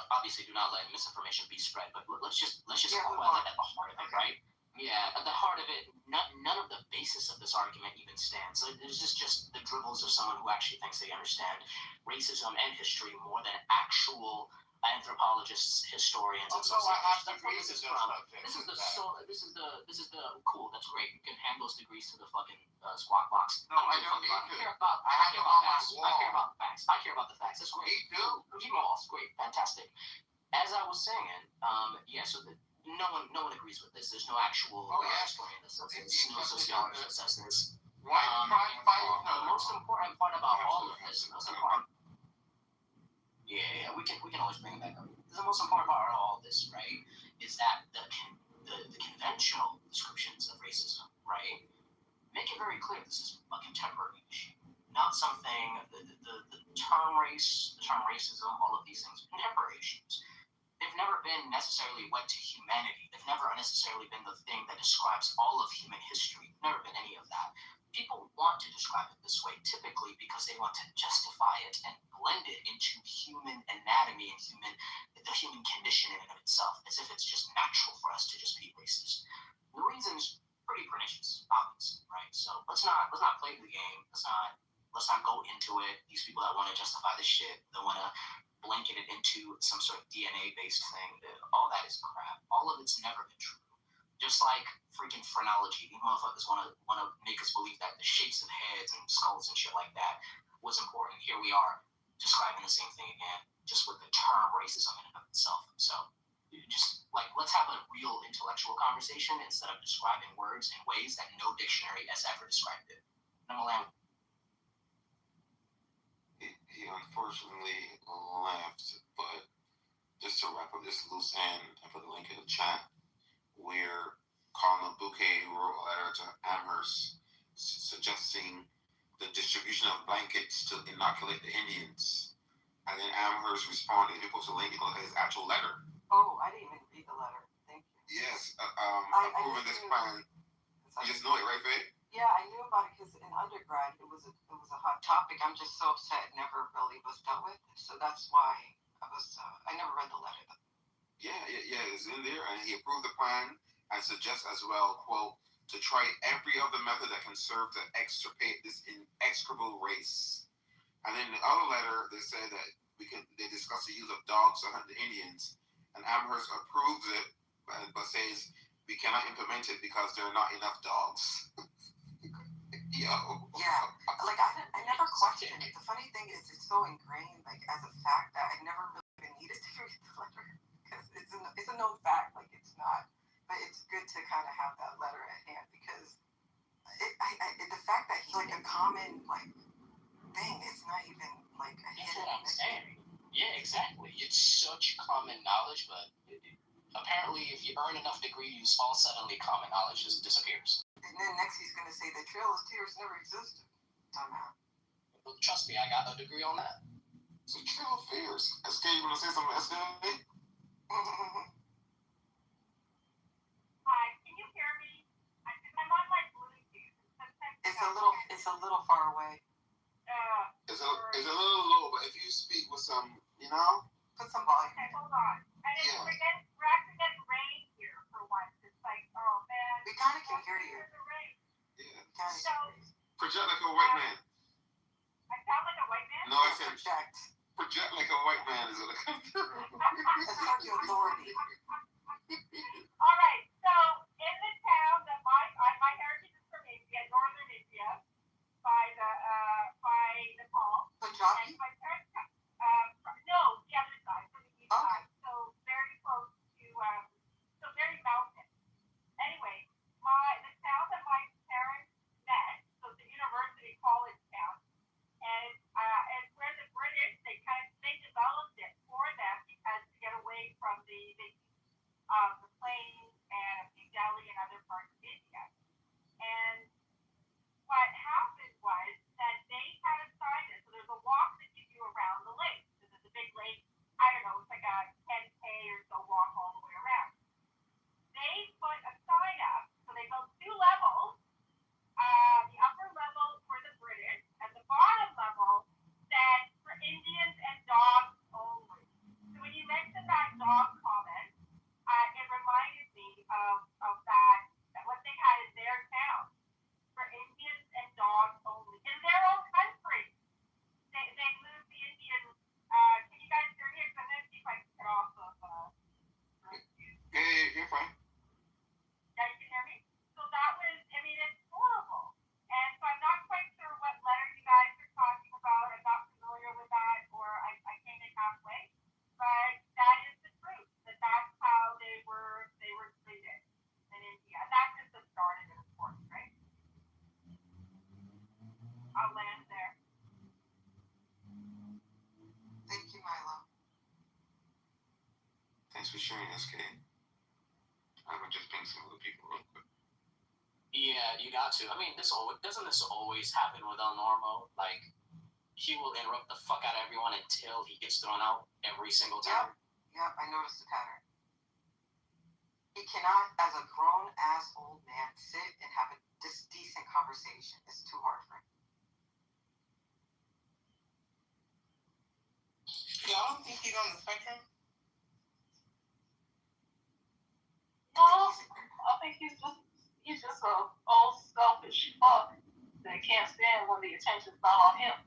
obviously do not let misinformation be spread, but let's just boil it at the heart of it, right? Yeah, at the heart of it, none of the basis of this argument even stands. So there's just the dribbles of someone who actually thinks they understand racism and history more than actual anthropologists, historians, and sociologists. That's what this is from. This is the cool. That's great. You can hand those degrees to the fucking squawk box. No, I don't need to. I care about facts. I care about the facts. That's great. Me too. It's great. Fantastic. As I was saying, so no one agrees with this. There's no actual historian that says this. No sociologist that says this. Why try and fight? The most important part about all of this, we can always bring it back up. The most important part of all of this, right, is that the conventional descriptions of racism, right, make it very clear this is a contemporary issue, not something. The term race, the term racism, all of these things, contemporary issues. They've never been necessarily wed to humanity. They've never necessarily been the thing that describes all of human history. Never been any of that. People want to describe it this way typically because they want to justify it and blend it into human anatomy and the human condition in and of itself, as if it's just natural for us to just be racist. The reason's pretty pernicious, obviously, right? So let's not play the game. Let's not go into it. These people that want to justify this shit, they want to blanket it into some sort of DNA-based thing. All that is crap. All of it's never been true. Just like freaking phrenology, these motherfuckers want to make us believe that the shapes of heads and skulls and shit like that was important. Here we are describing the same thing again, just with the term racism in and of itself. So just let's have a real intellectual conversation instead of describing words in ways that no dictionary has ever described it. And I'm allowed. He unfortunately left, but just to wrap up this loose end, I put the link in the chat where Colin Bouquet wrote a letter to Amherst suggesting the distribution of blankets to inoculate the Indians. And then Amherst responded. He posted a link to his actual letter. Oh, I didn't even read the letter. Thank you. Yes, approving this plan. You just know it, right, Faye? Yeah, I knew about it because in undergrad it was a hot topic. I'm just so upset it never really was dealt with. So that's why I never read the letter. Yeah, it's in there, and he approved the plan and suggests as well, quote, to try every other method that can serve to extirpate this inexorable race. And in the other letter, they said that they discussed the use of dogs to hunt the Indians, and Amherst approves it, but says we cannot implement it because there are not enough dogs. Yo. Yeah, I never questioned it. The funny thing is, it's so ingrained, as a fact that I never really needed to read the letter because it's a known fact. It's not, but it's good to kind of have that letter at hand because the fact that he's a common thing, it's not even a hidden. That's what I'm saying. Yeah, exactly. It's such common knowledge, but apparently, if you earn enough degrees, all suddenly common knowledge just disappears. And then next he's going to say the Trail of Tears never existed somehow. Well, trust me, I got a degree on that. It's a Trail of Fears. SK, you want to say something, SK? Hi, can you hear me? I'm on my Bluetooth. It's a little far away. It's a little low, but if you speak with some, Put some volume. Okay, hold on. And then we're actually getting rain here for once. It's like, oh man. We kind of can hear you. Yeah. So, Project like a white man. I sound like a white man? No, I said project like a white man is what it comes through. That's not your authority. All right. So in the town that my heritage is from India, northern India, by Nepal. Punjabi? And my parents, no, the other side, from the east side. So very close to, so very mountain. Anyway, the town that my parents met, so it's a university college town, and where the British they developed it for them because to get away from the plains and New Delhi and other parts of India. And what happened was that they had a sign there. So there's a walk that you do around the lake. So there's a big lake. I don't know, it's like a 10K or so walk all the way around. They put a sign up. So they built 2 levels. The upper level for the British and the bottom level said for Indians and dogs only. So when you mentioned that dog comment, it reminded me of that what they had in their town for Indians and dogs only in their own country. They moved the Indians. Can you guys hear me? I'm going to see if I can get off of. Yeah, you're fine. Yeah, you can hear me? So that was, I mean, it's horrible. And so I'm not quite sure what letter you guys are talking about. I'm not familiar with that, or I came in halfway. But that is the truth. That's how they were treated in India. And that's just the start of it, of course, right? I'll land there. Thank you, Milo. Thanks for sharing, SK. I'm gonna just ping some other people real quick. Yeah, you got to. I mean, doesn't this always happen with El Normo? Like, he will interrupt the fuck out of everyone until he gets thrown out every single time. Yep, I noticed the pattern. He cannot, as a grown-ass old man, sit and have a decent conversation. It's too hard for him. Y'all don't think he's on the spectrum? No, I think he's just a old selfish fuck that can't stand when the attention's not on him.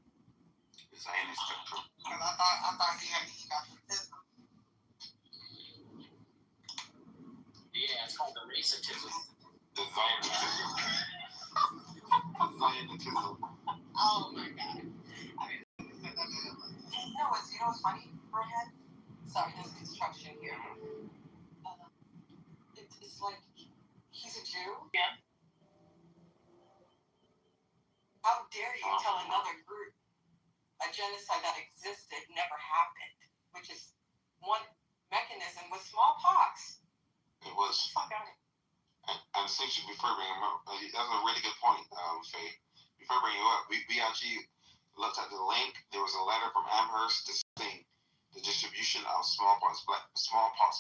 Is I in the spectrum? Because I thought he got autism. Yeah, it's called the racism. The Zionism. The Zionism. Oh my god. You know what's funny, Brohead? Sorry, there's construction here. It's like he's a Jew. Yeah. How dare you tell another group a genocide that existed never happened, which is one mechanism with smallpox. It was. Fuck out of it. And since before I bring him up, that's a really good point, Faye. Before I bring you up, we actually looked at the link. There was a letter from Amherst discussing the distribution of smallpox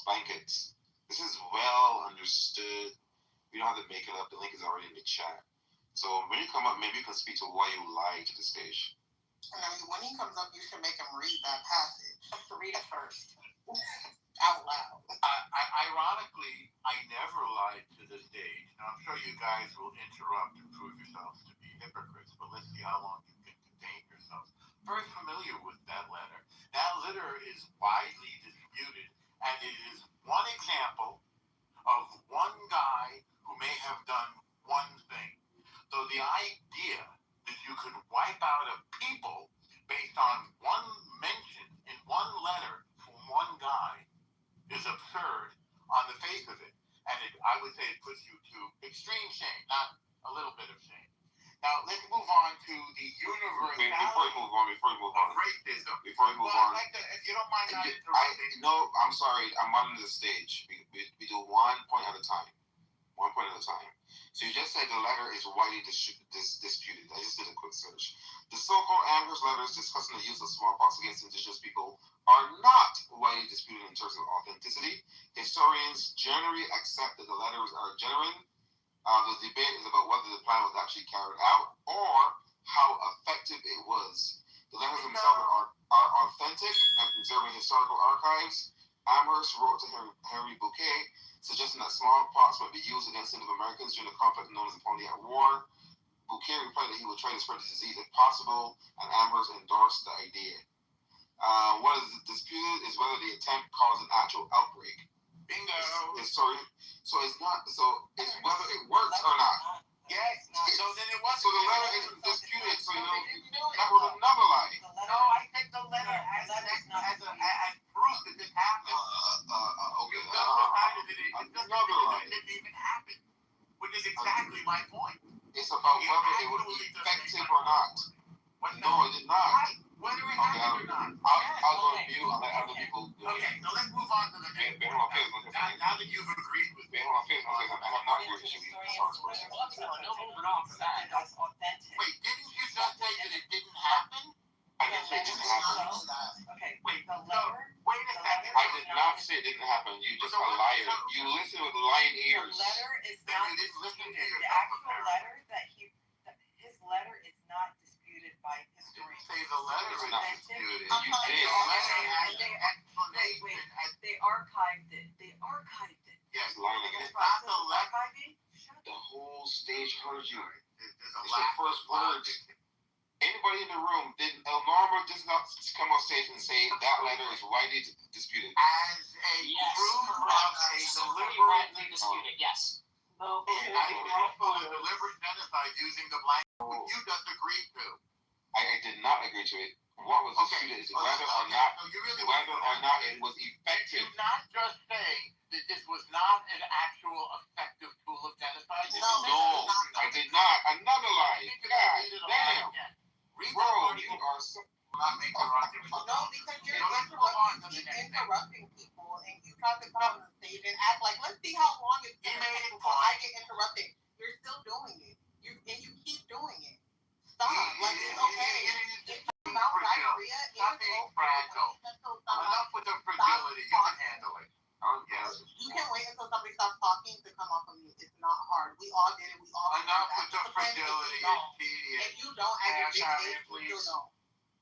blankets. This is well understood. We don't have to make it up. The link is already in the chat. So when you come up, maybe you can speak to why you lied to the stage. And I mean, when he comes up, you should make him read that passage. Have to read it first. Out loud. Ironically, I never lied to the stage. Now, I'm sure you guys will interrupt and prove yourselves to be hypocrites, but let's see how long you can contain yourselves. Very familiar with that letter. That letter is widely disputed, and it is one example of one guy who may have done one thing. So the idea that you could wipe out a people based on one mention in one letter from one guy is absurd on the face of it. And I would say it puts you to extreme shame, not a little bit of shame. Now, let's move on to the universality Before we move on. of racism. Before we move on. I'd like to, if you don't mind not interrupting. No, I'm sorry. I'm on the stage. We do 1 point at a time. 1 point at a time. So you just said the letter is widely disputed. I just did a quick search. The so-called Amherst letters discussing the use of smallpox against indigenous people are not widely disputed in terms of authenticity. Historians generally accept that the letters are genuine. The debate is about whether the plan was actually carried out or how effective it was. The The letters themselves are authentic and preserving historical archives. Amherst wrote to Henry Bouquet, suggesting that smallpox might be used against Native Americans during the conflict known as the Pontiac War. Bouquet replied that he would try to spread the disease if possible, and Amherst endorsed the idea. What is disputed is whether the attempt caused an actual outbreak. Bingo. So it's not. So it's whether it works or not. Yes. So then it wasn't. So the letter isn't disputed. So that was another lie. No, I take the letter as proof that this happened. Okay. It doesn't it didn't even happen, which is exactly my point. It's about whether it was effective or not. No, it did not. Whether it happened or not. I'll go on mute and let other people do it. Okay, so let's move on to the next point. Now that you've agreed with me. I have not agreed with you. Wait, didn't you just say that it didn't happen? I didn't say it didn't happen. Okay, wait, wait a second. I did not say it didn't happen. You just a liar. You listen with lying ears. The letter is Then not you didn't listen to disputed. The yourself, actual apparently. letter his letter is not disputed by historians. Say the letter is not disputed. You did. The letter has an explanation. They archived it. Yes, lying again. it's not the letter. Archiving? The whole stage heard you. There's a It's lack the first of words. logic. Anybody in the room, did Norma just not come on stage and say that letter is widely disputed? As a proof of a deliberate disputed, yes. deliberate genocide using the blanket you just agreed to. I did not agree to it. What was disputed is whether or not it was effective. Did you not just say that this was not an actual effective tool of genocide? No, I did not. Another lie. God damn. Bro, you are so... not interrupting. No, because you're interrupting people, and you have to come on the stage and act like, let's see how long it's going to take before I get interrupted. You're still doing it. You keep doing it. Stop. Like, it's okay. Mouth diarrhea is Nothing fragile. Enough with the fragility. You can handle it. Yes. You can wait until somebody stops talking to come off of mute. It's not hard. We all did it. We all Enough with the fragility and tedious. If you don't, at your big age, you still don't.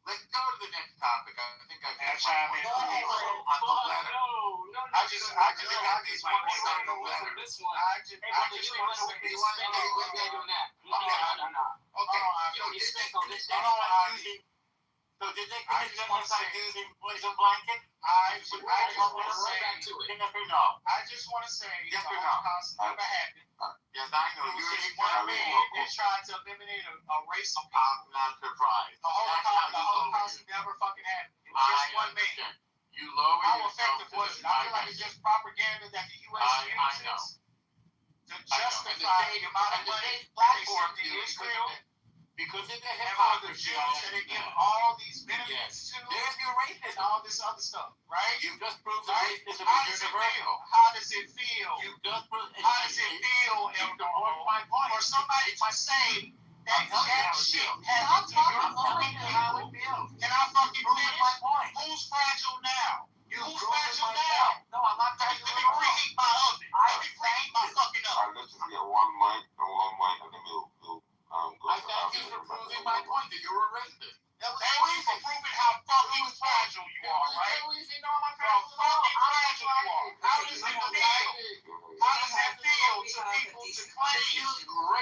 Let's go to the next topic. I think I've had chime my in? point on the letter. I just want to say the letter. So did they commit genocide using poison blanket? I just want to say yes or no. I just want to say yes or no. Never happened. Yes, I know. You they tried to eliminate a race of people. I'm not surprised. The Holocaust never fucking happened. It was just one man. You lower yourself. How effective was it? I feel like it's just propaganda that the U.S. uses to justify the amount of money they send to Israel. Because in the hypocrisy, and they give all these benefits to, there's your racist, all this other stuff, right? You just proved the racism is universal. How does it feel? You just proved. How does it feel, for somebody to say that shit happened to your fucking people? Can I fucking finish? Who's fragile now? Who's fragile now? No, I'm not fragile. Let me preheat my oven. Let me preheat my fucking oven. Let's just get one mic, and then we'll I thank you for proving my point that you're a racist. Thank you for proving how fucking fragile you are, right? How fucking fragile you are. How does it feel? How does it feel to people to claim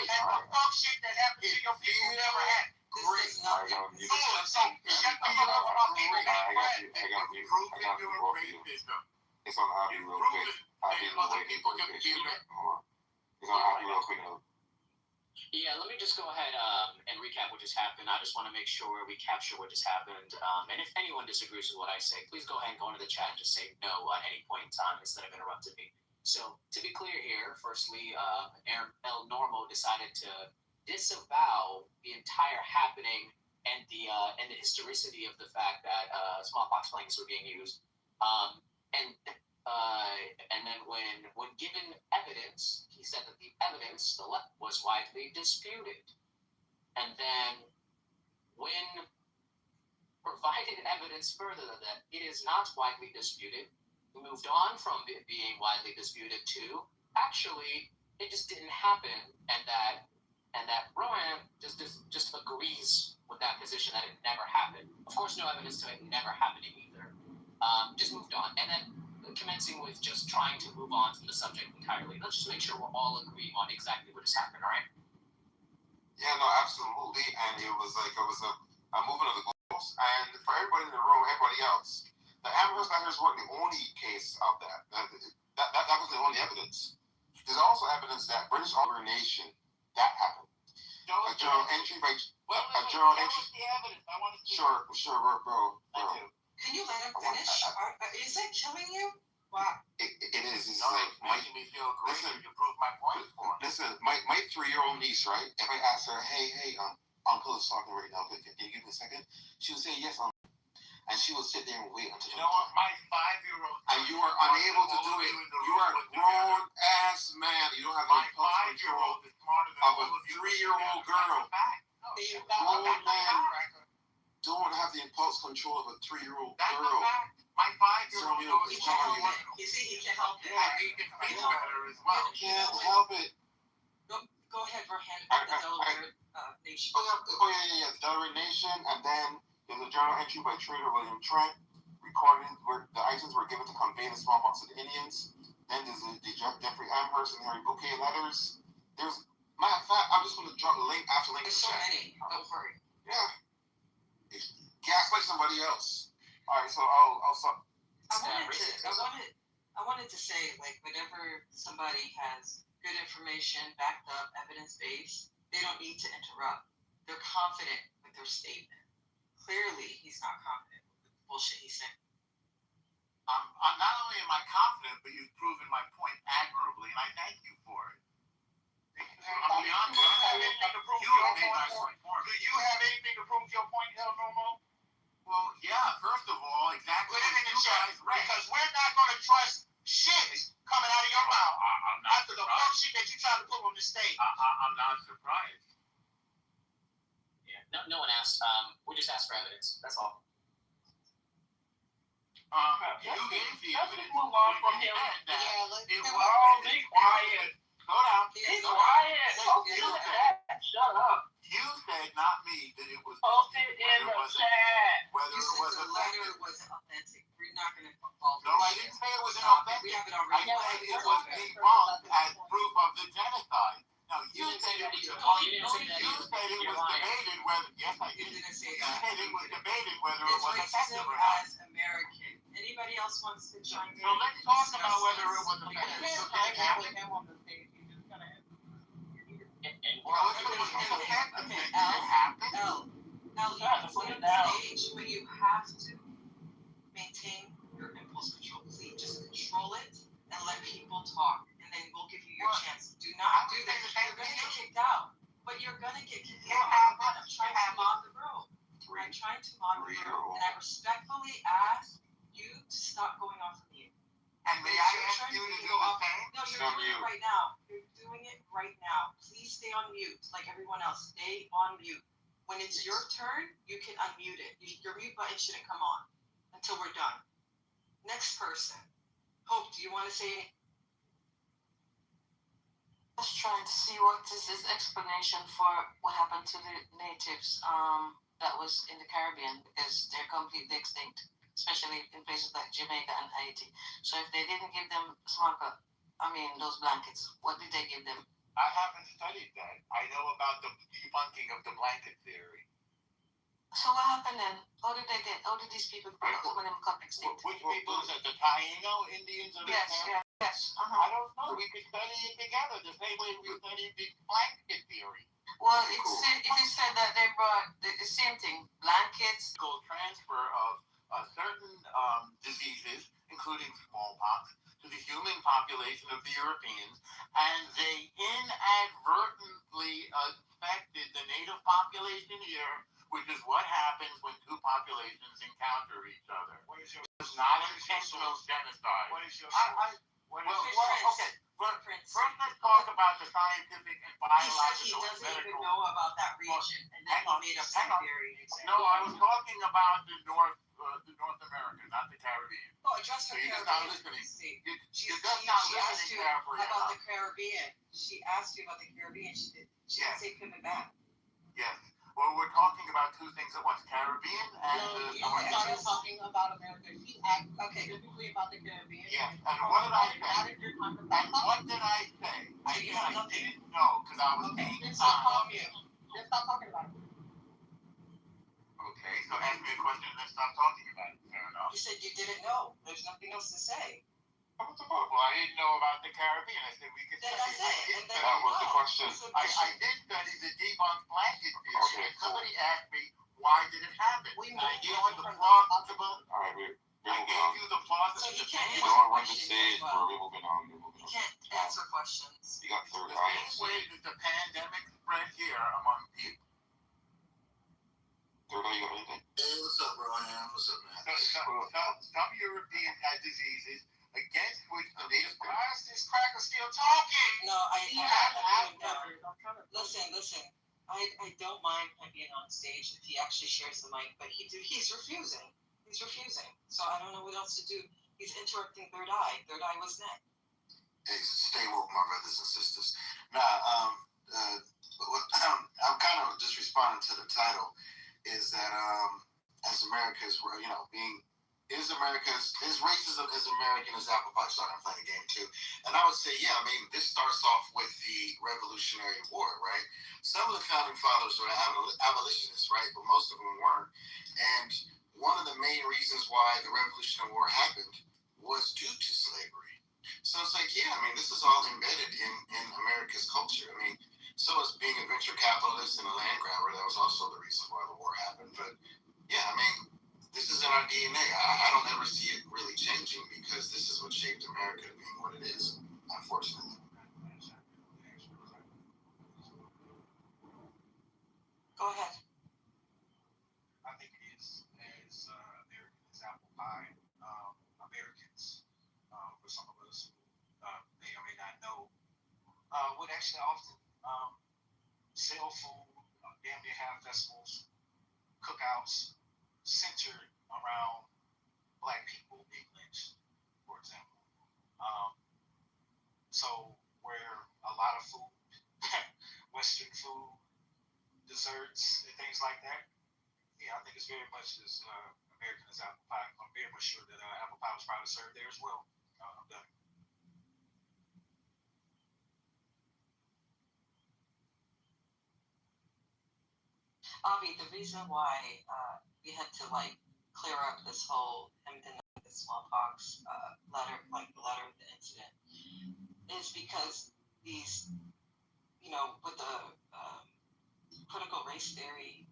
that the fuck shit that happened to your people never happened? Great. So shut the fuck up about people being fragile. You've proven you're a racist. It's on Abby real quick. That other people can be racist. It's on Abby real quick. Yeah, let me just go ahead and recap what just happened. I just want to make sure we capture what just happened. And if anyone disagrees with what I say, please go ahead and go into the chat and just say no at any point in time instead of interrupting me. So, to be clear here, firstly, El Normo decided to disavow the entire happening and the historicity of the fact that smallpox blankets were being used. And then when given evidence, he said that the evidence was widely disputed. And then when provided evidence further that it is not widely disputed, we moved on from it being widely disputed to actually it just didn't happen, and that Rowan just agrees with that position that it never happened. no evidence to it never happening either. Just moved on, and then commencing with just trying to move on from the subject entirely. Let's just make sure we're all agreeing on exactly what has happened, all right? Yeah, no, absolutely. And it was a movement of the goals. And for everybody in the room, everybody else, the Amherst letters weren't the only case of that. That was the only evidence. There's also evidence that British Nation, that happened. A journal entry by a journal entry. The evidence. I want to see. Sure, bro. Can you let him finish? Is it killing you? Wow. It is. It's No, like it's making me feel great. You prove my point for me. Listen, my 3-year-old niece, right? If I ask her, hey, Uncle is talking right now. Can you give me a second? She would say yes, Uncle. And she would sit there and wait until. You know what? My 5-year-old. And you are unable to do it. You are a grown ass man. You don't have my any impulse control 5-year-old is smarter than of all a of you. 3-year-old girl. No, Grown man don't have the impulse control of a 3-year-old that's a girl. fact. My 5-year-old knows He it's can't help not it. You see, he can't help it. And he can speak better as well. You can't help it. Go ahead, Verhan, about the Delaware Nation. Oh yeah. The Delaware Nation, and then there's a journal entry by Trader William Trent recording where the items were given to convey the smallpox to the Indians. Then there's the Jeffrey Amherst and Harry Bouquet letters. There's, matter of fact, I'm just going to drop link after link. There's so many. Don't worry. Yeah. Gaslight somebody else. All right, so I'll stop. I wanted to say, like, whenever somebody has good information, backed up, evidence-based, they don't need to interrupt. They're confident with their statement. Clearly, he's not confident with the bullshit he's saying. I'm not only am I confident, but you've proven my point admirably, and I thank you for it. I'm beyond you have anything to prove your point. Do you have anything to prove your point, El Normo? Well, yeah, first of all, exactly what you guys read. Because we're not going to trust shit coming out of your mouth after the bullshit that you tried to put on the stage. I'm not surprised. Yeah, no one asked. We just asked for evidence. That's all. You gave the evidence. Let's move on from him. Be quiet. Slow down. Be quiet. Shut up. You said, not me, that it was. Post it in the chat. Whether it was the letter was authentic. We're not going to fall. No, I didn't say it was inauthentic. We have it I already. said it was debunked as proof of the genocide. Now, you said it was debated whether. Yes, I did. You didn't say You that. said it was debated whether it It's was effective racism or not. as American. Anybody else wants to chime in? So let's talk about whether it was effective. So did it happen? With him on the stage, he's just gonna. Well, if it was effective, did it happen? L, you Yeah, can put say it down. stage, but you have to maintain your impulse control. Please just control it and let people talk, and then we'll give you your chance. Do not do that. You're gonna get kicked out. But you're gonna get kicked out. I'm trying to mod the room. I'm trying to mod the room, and I respectfully ask you to stop going off of mute. And may I ask you to do the same? No, you're doing it right now. You're doing it right now. Please stay on mute, like everyone else. Stay on mute. When it's your turn, you can unmute it. Your mute button shouldn't come on until we're done. Next person. Hope, do you want to say anything? Just trying to see what is this explanation for what happened to the natives that was in the Caribbean, because they're completely extinct, especially in places like Jamaica and Haiti. So if they didn't give them those blankets, what did they give them? I haven't studied that. I know about the debunking of the blanket theory. So what happened then? How did these people some of them got extinct? Which people is it? The Taino Indians of Yes. I don't know. We could study it together the same way we studied the blanket theory. Well, it is said that they brought the same thing, blankets. Transfer of certain diseases, including smallpox, to the human population of the Europeans, and they inadvertently affected the native population here, which is what happens when two populations encounter each other. It's not intentional genocide. What is your First, let's talk about the scientific and biological He doesn't even know about that region, and then he made up some theory. No, I was talking about the North America, not the Caribbean. Oh, address the Caribbean. You're not listening. She asked you about the Caribbean. She asked you about the Caribbean. She didn't say pivot back. Yes. Well, we're talking about two things at once: Caribbean and No, you started talking about America. He asked specifically about the Caribbean. Yes, and what did I say? And what did I say? I didn't know because I was being Then stop talking. Then stop talking about it. Okay, so ask me a question and then stop talking about it. Fair enough. You said you didn't know. There's nothing else to say. Well, I didn't know about the Caribbean. I said we could Then study. I said, That was the question. I did study the debunk blanket theory. Okay. Somebody asked me, why did it happen? We I moved gave on you the from plausible. All right, we're I moving gave on. you the plausible. So you can't You answer don't run the questions. stage, as bro. well. We're moving on. We're moving You on. can't answer questions. You got third The eye. same way that the pandemic spread here among people. Third eye, you got anything? Hey, what's up, Brian? What's up, man? Some Europeans had diseases against which the native. Why is this cracker still talking? No, You have to ask Listen. I don't mind him being on stage if he actually shares the mic, but he's refusing. He's refusing. So I don't know what else to do. He's interrupting Third Eye. Third Eye was next. Hey, stay woke, my brothers and sisters. I'm kind of just responding to the title. Is that as America's, is racism as American as apple pie? Sorry, I'm playing a game too. And I would say, yeah, I mean, this starts off with the Revolutionary War, right? Some of the founding fathers were abolitionists, right? But most of them weren't. And one of the main reasons why the Revolutionary War happened was due to slavery. So it's like, yeah, I mean, this is all embedded in America's culture. I mean, so as being a venture capitalist and a land grabber, that was also the reason why the war happened. But yeah, I mean, this is in our DNA. I don't ever see it really changing because this is what shaped America to being what it is, unfortunately. Go ahead. I think it is as American as apple pie. Americans, for some of us who may or may not know, would actually often sell food, damn near have festivals, cookouts centered around Black people being lynched, for example. So where a lot of food, Western food, desserts, and things like that, yeah, I think it's very much as American as apple pie. I'm very much sure that apple pie was probably served there as well. I'm done. Avi, the reason why we had to clear up this whole him denying the smallpox letter, the letter of the incident, is because these, with the critical race theory,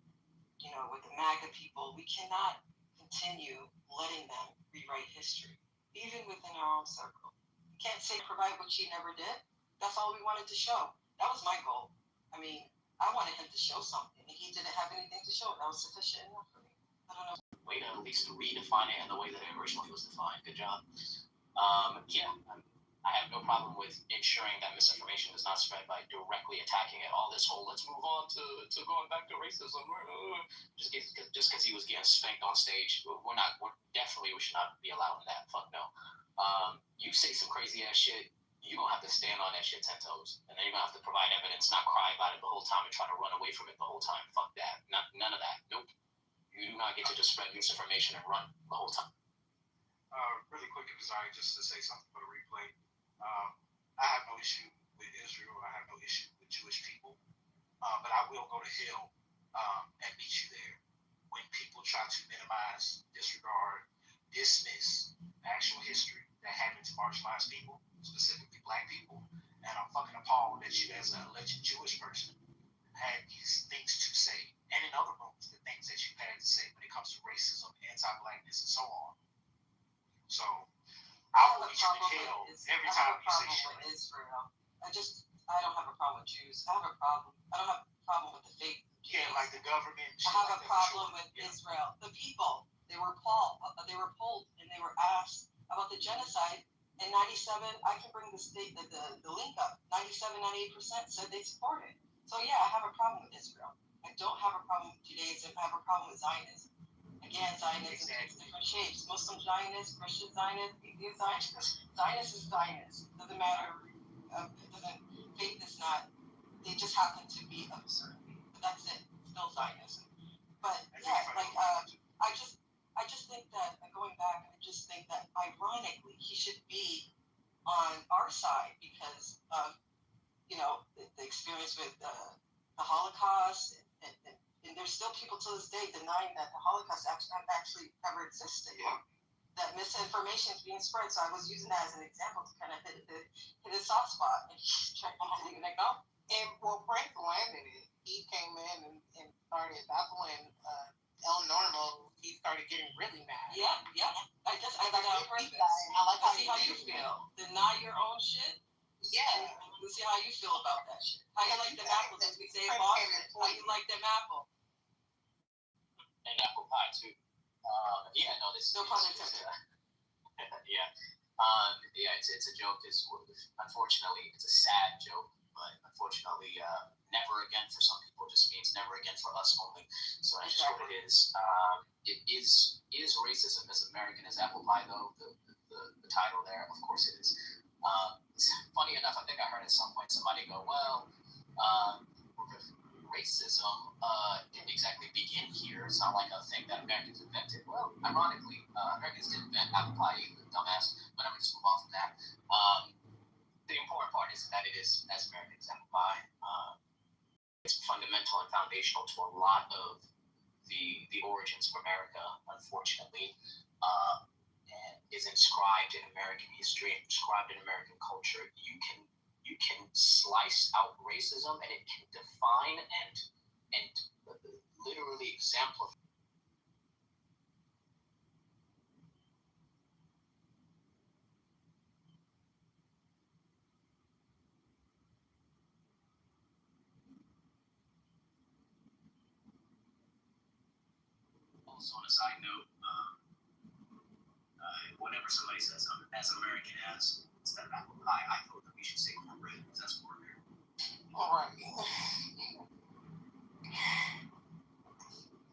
with the MAGA people, we cannot continue letting them rewrite history, even within our own circle. You can't say provide what she never did. That's all we wanted to show. That was my goal. I mean, I wanted him to show something, and he didn't have anything to show. That was sufficient enough for me. I don't know. Way to at least redefine it in the way that it originally was defined. Good job. I have no problem with ensuring that misinformation is not spread by directly attacking it. All this whole let's move on to going back to racism. Just because he was getting spanked on stage, we should not be allowing that. Fuck no. You say some crazy ass shit, you're gonna have to stand on that shit 10 toes, and then you're gonna have to provide evidence, not cry about it the whole time and try to run away from it the whole time. Fuck that. None of that. Nope. You do not get to just spread misinformation and run the whole time. Really quick, if sorry, just to say something for the replay. I have no issue with Israel. I have no issue with Jewish people. But I will go to hell and meet you there when people try to minimize, disregard, dismiss actual history that happened to marginalized people, specifically Black people. And I'm fucking appalled that you, as an alleged Jewish person, had these things to say, and in other rooms, the things that you had to say when it comes to racism, anti-Blackness, and so on. So I will meet you in hell every time you say shit. Israel. I don't have a problem with Jews. I don't have a problem with the faith. Yeah, like the government. I have a problem with Israel. The people, they were polled and they were asked about the genocide. In 97, I can bring the link up. 97, 98% said they support it. So yeah, I have a problem with Israel. I don't have a problem with Judaism. I have a problem with Zionism. Again, Zionism takes different shapes. Muslim Zionist, Christian Zionist, atheist Zionist. Zionist is Zionist. Doesn't matter. Faith is not. They just happen to be of a certain faith. But that's it. still Zionism. But yeah, like I just think that going back, I just think that ironically he should be on our side because of the experience with the Holocaust, and there's still people to this day denying that the Holocaust actually ever existed. Yeah. That misinformation is being spread. So I was using that as an example to kind of hit a soft spot and check go. And well, Frank landed it. He came in and started. That's when El Normo he started getting really mad. Yeah. I did that on purpose. I like see how you feel. Deny your own shit. Yeah. Let's see how you feel about that shit. How you like them apples? As we say in Boston. How you like them apples? And apple pie too. Yeah, no, this no pun intended. Yeah, it's a joke. Unfortunately, it's a sad joke, but unfortunately, never again for some people just means never again for us only. So that's just what it is. It is racism as American as apple pie, though. The title there, of course, it is. Funny enough, I think I heard at some point somebody go, well, racism didn't exactly begin here. It's not like a thing that Americans invented. Well, ironically, Americans didn't invent apple pie either, dumbass. But I'm just move on from that. The important part is that it is, as Americans, apple pie. It's fundamental and foundational to a lot of the origins of America, unfortunately, and is inscribed in American history and inscribed in American culture. You can slice out racism and it can define and literally exemplify. Also, on a side note, whenever somebody says as American as instead of apple pie, I thought that we should say cornbread because that's more American. All right.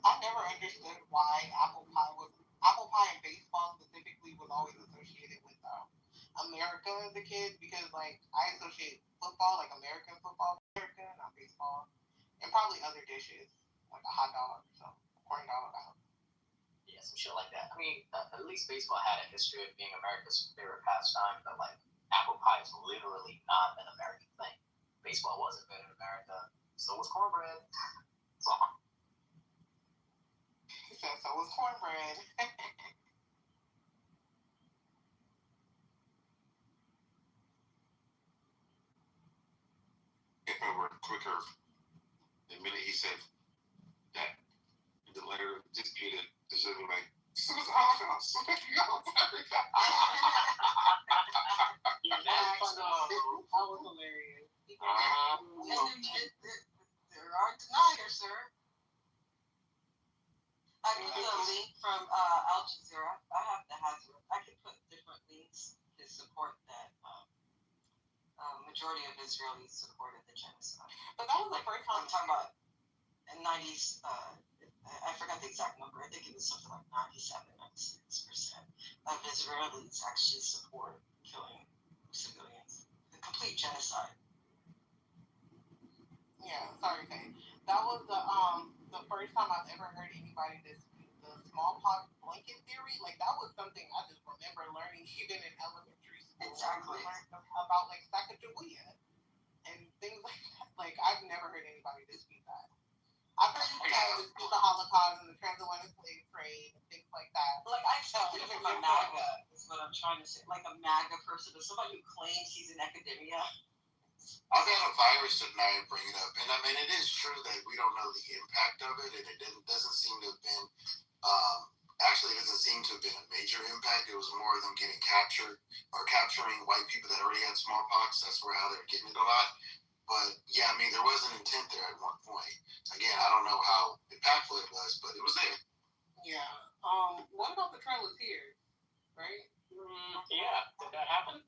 I never understood why apple pie and baseball specifically was always associated with America as a kid because like I associate football like American football, America, not baseball, and probably other dishes like a hot dog, so corn dog. Yeah, some shit like that. I mean, at least baseball had a history of being America's favorite pastime, but like apple pie is literally not an American thing. Baseball was invented in America, so was cornbread. So was cornbread. If it were quicker, the minute he said that, the letter disputed, it should have been like, this was Holocaust. That was hilarious. There are deniers, sir. I put the link from Al Jazeera. I have the hazard. I can put different links to support that majority of Israelis supported the genocide. But that was the first time. I'm talking about in 90s. I forgot the exact number. I think it was something like 96% of Israelis actually support killing civilians. The complete genocide. Yeah, sorry, Faye. That was the first time I've ever heard anybody dispute the smallpox blanket theory. Like that was something I just remember learning even in elementary school. Exactly. I learned about like Sacagawea and things like that. Like I've never heard anybody dispute that. I've heard people dispute the Holocaust and the transatlantic slave trade and things like that. Like I expected it from a MAGA is what I'm trying to say. Like a MAGA person, or somebody who claims he's in academia. I've had a virus denier bring it up, and I mean it is true that we don't know the impact of it, and it doesn't seem to have been. Actually, it doesn't seem to have been a major impact. It was more of them getting captured or capturing white people that already had smallpox. That's how they were getting it a lot. But yeah, I mean there was an intent there at one point. Again, I don't know how impactful it was, but it was there. Yeah. What about the Trail of Tears? Right? Yeah. Did that happen?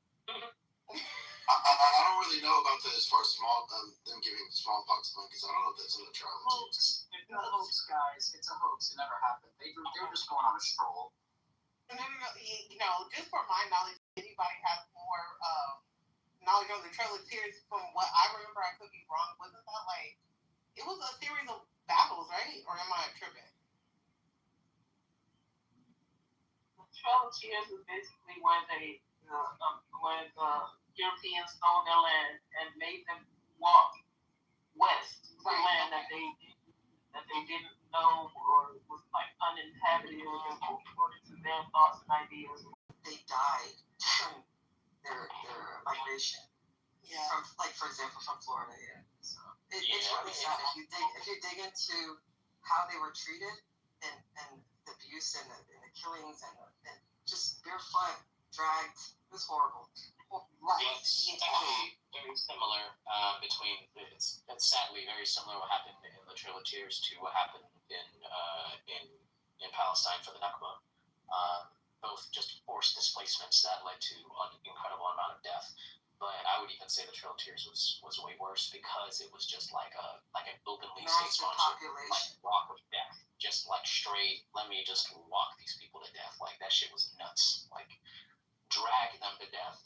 I don't really know about that as far as them giving smallpox blankets. I don't know if that's in the trial. It's a hoax, guys. It's a hoax. It never happened. They were just going on a stroll. No, just for my knowledge, anybody has more knowledge on the Trail of Tears. From what I remember, I could be wrong. Wasn't that like it was a series of battles, right? Or am I tripping? The Trail of Tears is basically where the Europeans stole their land and made them walk west to the land that they didn't know or was like uninhabited according to their thoughts and ideas. They died from their migration. Yeah. From, like, for example, from Florida. Yeah. So it's really sad if you dig into how they were treated and the abuse and the killings and just barefoot, dragged. It was horrible. Right. Yeah, it's actually very similar between. It's sadly very similar what happened in the Trail of Tears to what happened in Palestine for the Nakba. Both just forced displacements that led to an incredible amount of death. But I would even say the Trail of Tears was way worse because it was just like an openly state-sponsored like walk of death, just like straight. Let me just walk these people to death. Like that shit was nuts. Like drag them to death.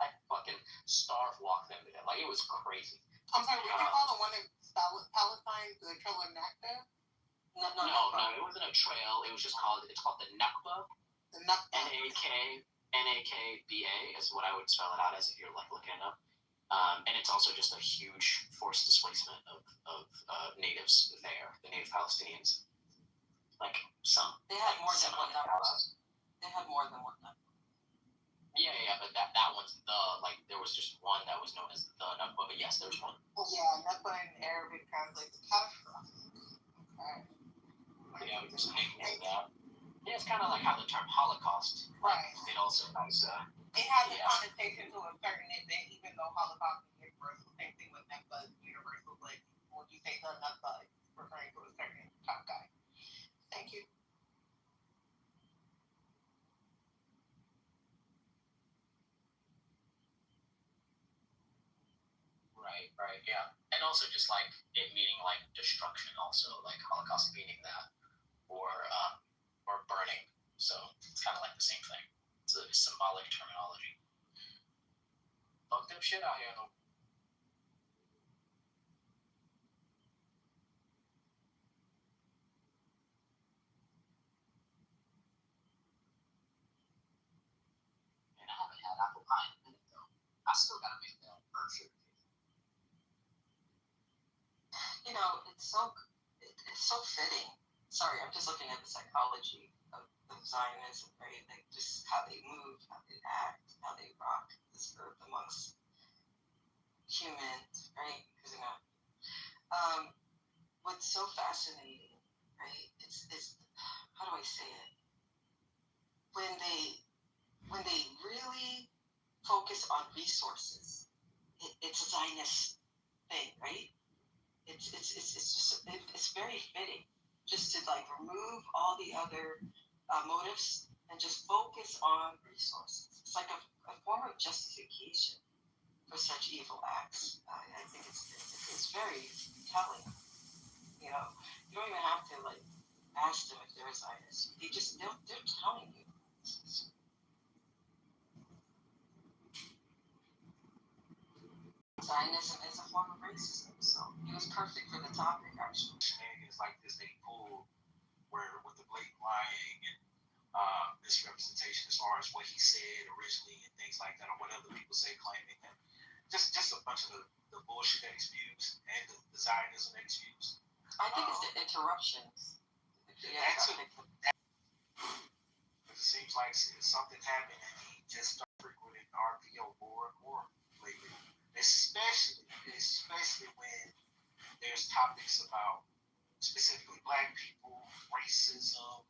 Like fucking starve walk them to death. Like it was crazy. I'm sorry, did you call the one in Palestine the Trail of Nakba? No, it wasn't a trail. It was just called the Nakba. The Nakba. Nakba is what I would spell it out as if you're like looking it up. And it's also just a huge forced displacement of natives there, the native Palestinians. Like some. They had more than one Nakba. They had more than one Nakba. Yeah, but that one's there was just one that was known as the Nakba, but yes, there's one. Yeah, Nakba in Arabic translates to catastrophe. Okay. Yeah, we just make that. Yeah, it's kind of like how the term Holocaust. Right. It also has. It has a connotation to a certain event, even though Holocaust is universal. Same thing with Nakba is universal. Like when you say the Nakba, it's referring to a certain top guy. Thank you. Right, yeah. And also just like it meaning like destruction also, like Holocaust meaning that. Or burning. So it's kind of like the same thing. It's a symbolic terminology. Fucked up shit out here though. And I haven't had apple pie in a minute though. I still gotta make that bird sugar cake. You know, it's so fitting. Sorry, I'm just looking at the psychology of Zionism, right? Like just how they move, how they act, how they rock this earth amongst humans, right? Because what's so fascinating, right? It's how do I say it? When they really focus on resources, it's a Zionist thing, right? It's very fitting just to like remove all the other motives and just focus on resources. It's like a form of justification for such evil acts. I think it's very telling. You know, you don't even have to like ask them if they're a Zionist. They're telling you. Zionism is a form of racism, so it was perfect for the topic, actually. Shenanigans like this they pull, where with the blatant lying and misrepresentation as far as what he said originally and things like that, or what other people say claiming that, just a bunch of the bullshit that he spews and the Zionism that he spews. I think it's the interruptions. It seems like something happened and he just started frequenting RPO more and more lately. Especially when there's topics about specifically black people, racism,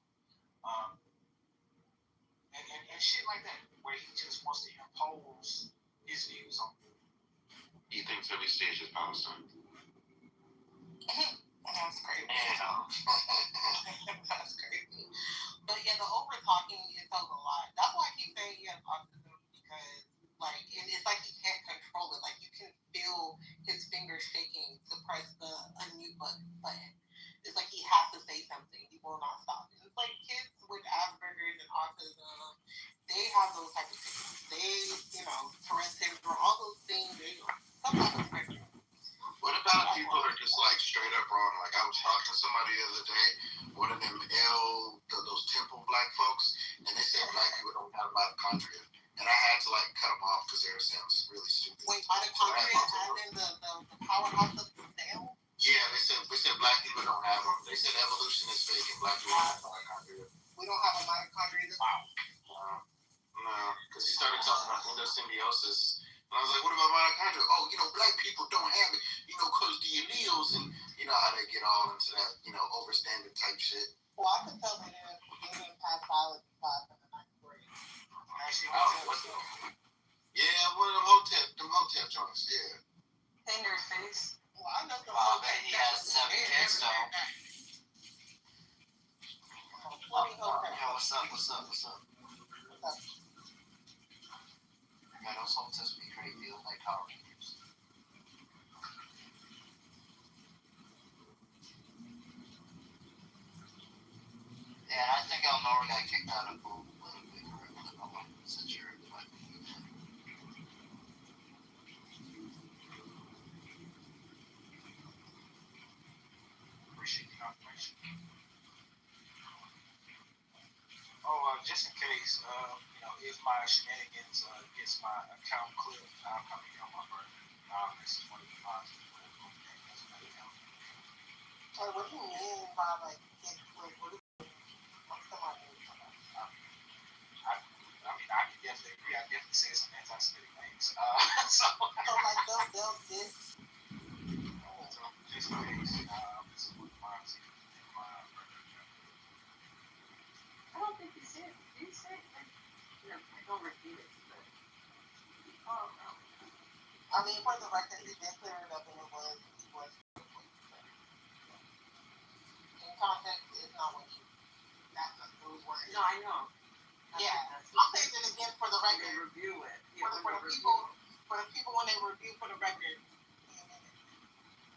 and shit like that, where he just wants to impose his views on them. He thinks every stage is Palestine. That's crazy. That's crazy. But yeah, the over talking, it tells a lot. That's why I keep saying he has autism, because like, and it's like he can't control it. Like you can feel his fingers shaking to press the unmute button. It's like he has to say something. He will not stop. It's like kids with Asperger's and autism, they have those type of things. They, Tourette's syndrome, all those things. They some type of spectrum. What about people who are just like straight up wrong? Like I was mitochondria. We don't have a mitochondria. No, because he started talking about endosymbiosis. And I was like, what about mitochondria? Oh, black people don't have it, because the alleles, and you know how they get all into that, overstanding type shit. Well, I could tell they didn't pass biology class in the 9th grade. Yeah, one of them hotel joints, yeah. In your face. Well, I know the Well, I bet he has 7 kids, though. Yeah, what's up? Yeah, those hotels be great deals like Power Rangers. Yeah, and I think Elnora got kicked out of Google a little bit for it. I'm not sure if I can do that. Appreciate the confirmation. Just in case, if my shenanigans gets my account clipped, I'll come here on my birthday. This is one of the positive political things. Hey, what do you mean by like get clipped? What do you mean? What's the one? I mean, I can definitely agree. I definitely say some anti-Semitic things. So like they'll get. So just in case, this is what my birthday. I don't think you said. Did you say? No, I don't repeat it. But, oh no. I mean, for the record, he did clear it up, and it was. In context, it's not what you. That's those words. No, I know. Yeah, I'm saying it again for the record. They review it. For the people when they review for the record.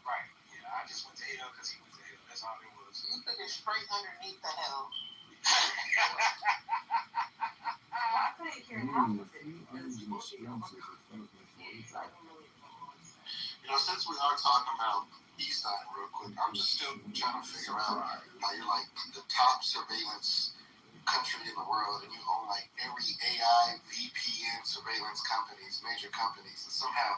Right. Yeah, I just went to hell because he went to hell. That's all it was. You took it straight underneath the hell. I couldn't hear half of it. Since we are talking about East Side real quick, I'm just still trying to figure out how you're like the top surveillance country in the world, and you own like every AI, VPN surveillance companies, major companies, and somehow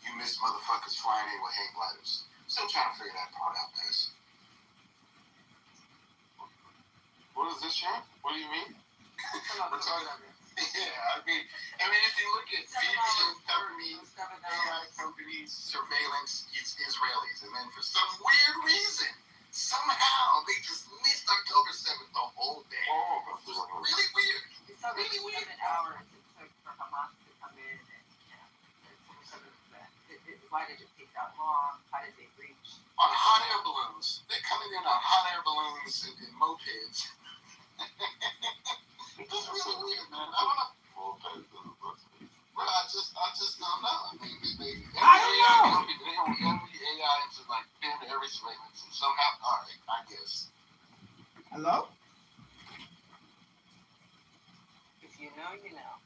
you miss motherfuckers flying in with hang gliders. Still trying to figure that part out, guys. What is this, Sharon? What do you mean? We're talking about yeah, I mean, if you look at VPN companies, AI companies, surveillance, it's Israelis, and then for some weird reason, somehow they just missed October 7th the whole day. It was really weird. It's really weird. 7 hours it took for Hamas to come in, and why did it take that long? How did they reach? On hot air balloons. They're coming in on hot air balloons and mopeds. It's really weird, man. I don't know. Bro, I just don't know. I mean, every AI into like build every surveillance, and somehow, all right, I guess. Hello? If you know, you know.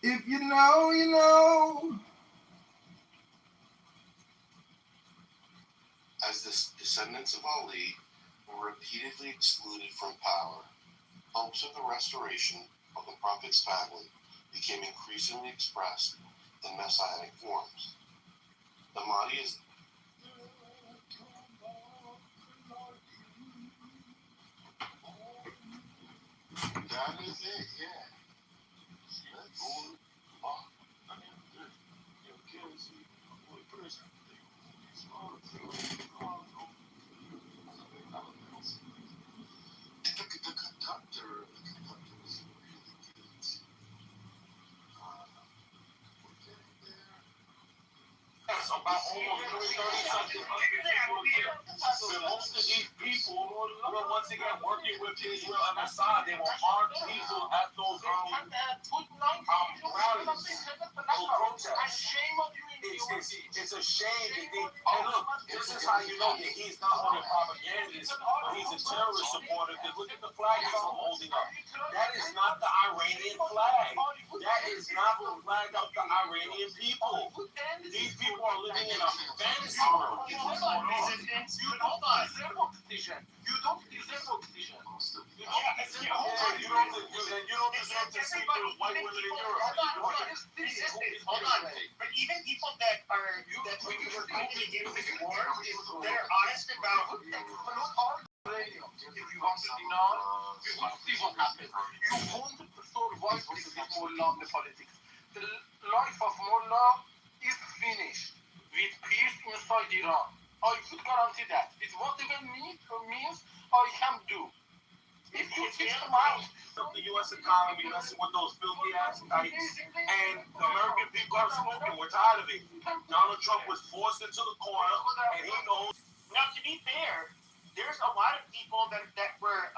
If you know, you know. As the descendants of Ali were repeatedly excluded from power, hopes of the restoration of the Prophet's family became increasingly expressed in messianic forms. The Mahdi is That is it, yeah. That's all. I mean, kids, what person? The conductor was really good. We're getting there. That's about almost 30-something people. But most of these people were once again working with Israel and Assad. They were armed people at those rallies, those protests. It's a shame that they. And look, this is how you know that he's not only a propagandist, but he's a terrorist supporter. Because look at the flag he's holding up. That is not the Iranian flag. That is not the flag of the Iranian people. These people are living in a fantasy world. You don't deserve oxygen. You don't deserve to sleep with white women in Europe. Hold on. But even people that are that when you were going against this war, that are honest about. Radio. If you want to deny, you will see what happens. You won't survive with Mullah in the politics. The life of Mullah is finished with peace inside Iran. I could guarantee that. It's whatever means I can do. If you kick them out of the U.S. economy, messing with those filthy ass kites, and the American people are smoking, we're tired of it. Donald Trump was forced into the corner, and he knows. Now, to be fair, there's a lot of people that were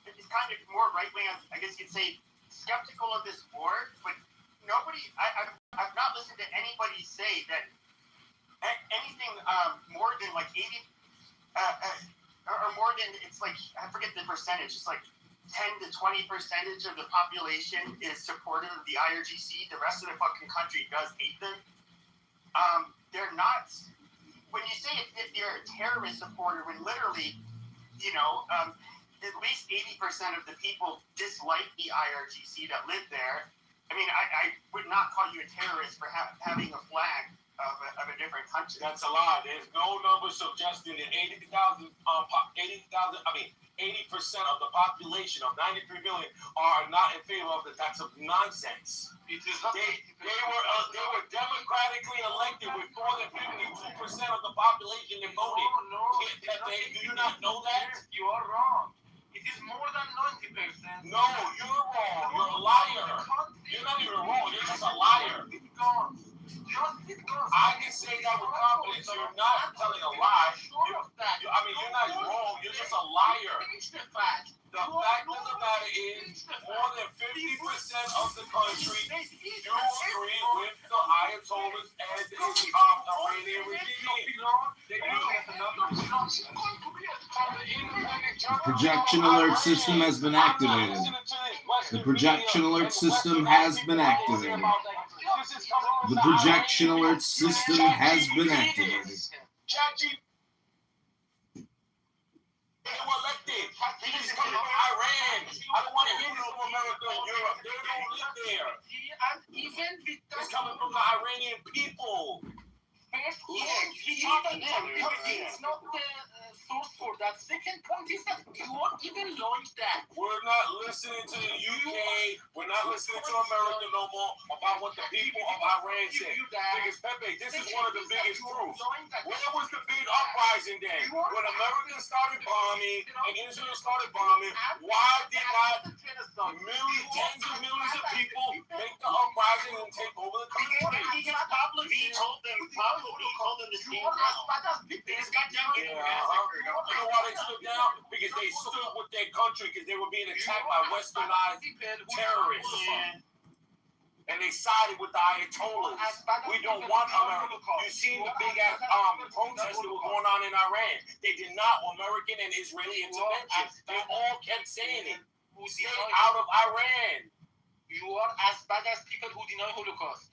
it's kind of more right wing, I guess you'd say, skeptical of this war, but nobody, I've not listened to anybody say that anything more than like 80 or more than, it's like, I forget the percentage, it's like 10 to 20% of the population is supportive of the IRGC. The rest of the fucking country does hate them. They're not. When you say if you're a terrorist supporter, when literally, you know, at least 80% of the people dislike the IRGC that live there. I mean, I would not call you a terrorist for having a flag of a different country. That's a lie. There's no number suggesting that 80% of the population of 93 million are not in favor of the tax of nonsense. It is not. They were democratically elected with more than 52% of the population that voted. No, do you not know that? You are wrong. It is more than 90%. No, you're wrong. You're a liar. You're not even wrong. You're just a liar. I can say that with confidence. You're not telling a lie. You're not wrong. You're just a liar. The fact of the matter is, more than 50% of the country do agree with the Ayatollahs and the Iranian regime. They do. Projection alert system has been activated. The projection alert system has been activated. The projection alert system has been activated. They were elected. He's coming from Iran. I don't want to hear this from America and Europe. They don't live there. He's coming from the Iranian people. It's not the source for that. Second point is that you won't even launch that. We're not listening to the UK. We're not listening to America no more about what the people of Iran say. Because Pepe, this is one of the biggest proofs. Where was the big uprising then? When America started bombing and Israel started bombing, why did not millions, tens of millions of people make the uprising and take over the country? He told them to stand down. They just got down getting massacred. You know why they stood down? Because they stood with their country because they were being attacked by westernized terrorists. And they sided with the Ayatollahs. We don't want America. You seen the big ass protests that were going on in Iran. They did not want American and Israeli intervention. They all kept saying it. Stay out of Iran. You are as bad as people who deny Holocaust.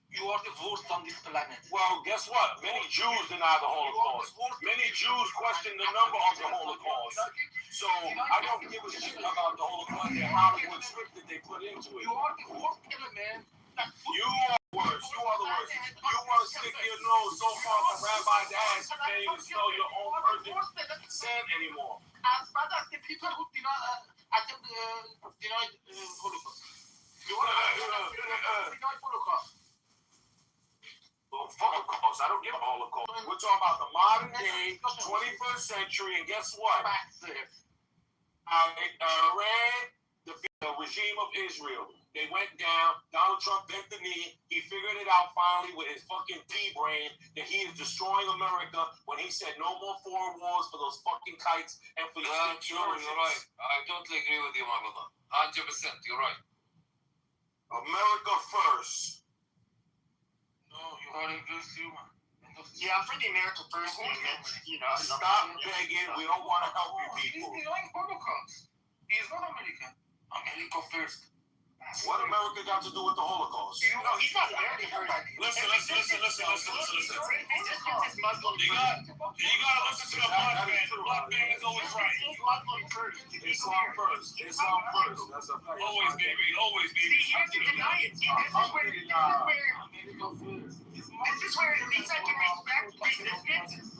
You are the worst on this planet. Well, guess what? Many Jews deny the Holocaust. Many Jews question the number of the Holocaust. So I don't give a shit about the Holocaust and Hollywood script that they put into it. You are the worst killer, man. You are the worst. You are the worst. You want to stick your nose so far from Rabbi's ass you can't even smell your own person sin anymore. As bad as the people who deny Holocaust. You are deny Holocaust. Holocaust. I don't give a Holocaust. We're talking about the modern day, 21st century, and guess what? Iran, the regime of Israel, they went down. Donald Trump bent the knee. He figured it out finally with his fucking pea-brain that he is destroying America when he said no more foreign wars for those fucking kites and for your you're right. I totally agree with you, my brother. 100%. You're right. America first. Yeah, I'm for the America First movement. You know, stop begging. We don't want to help you people. He's denying Holocaust. He's not American. America First. What America got to do with the Holocaust? No, he's not American First. Listen. His resistance is Muslim You gotta listen to the blood fan. The blood fan is always right. Muslim first. Islam first. Islam first. That's a fact. Always, baby. Always, baby. See, here's the deny it. See, this is where at least I can respect resistance.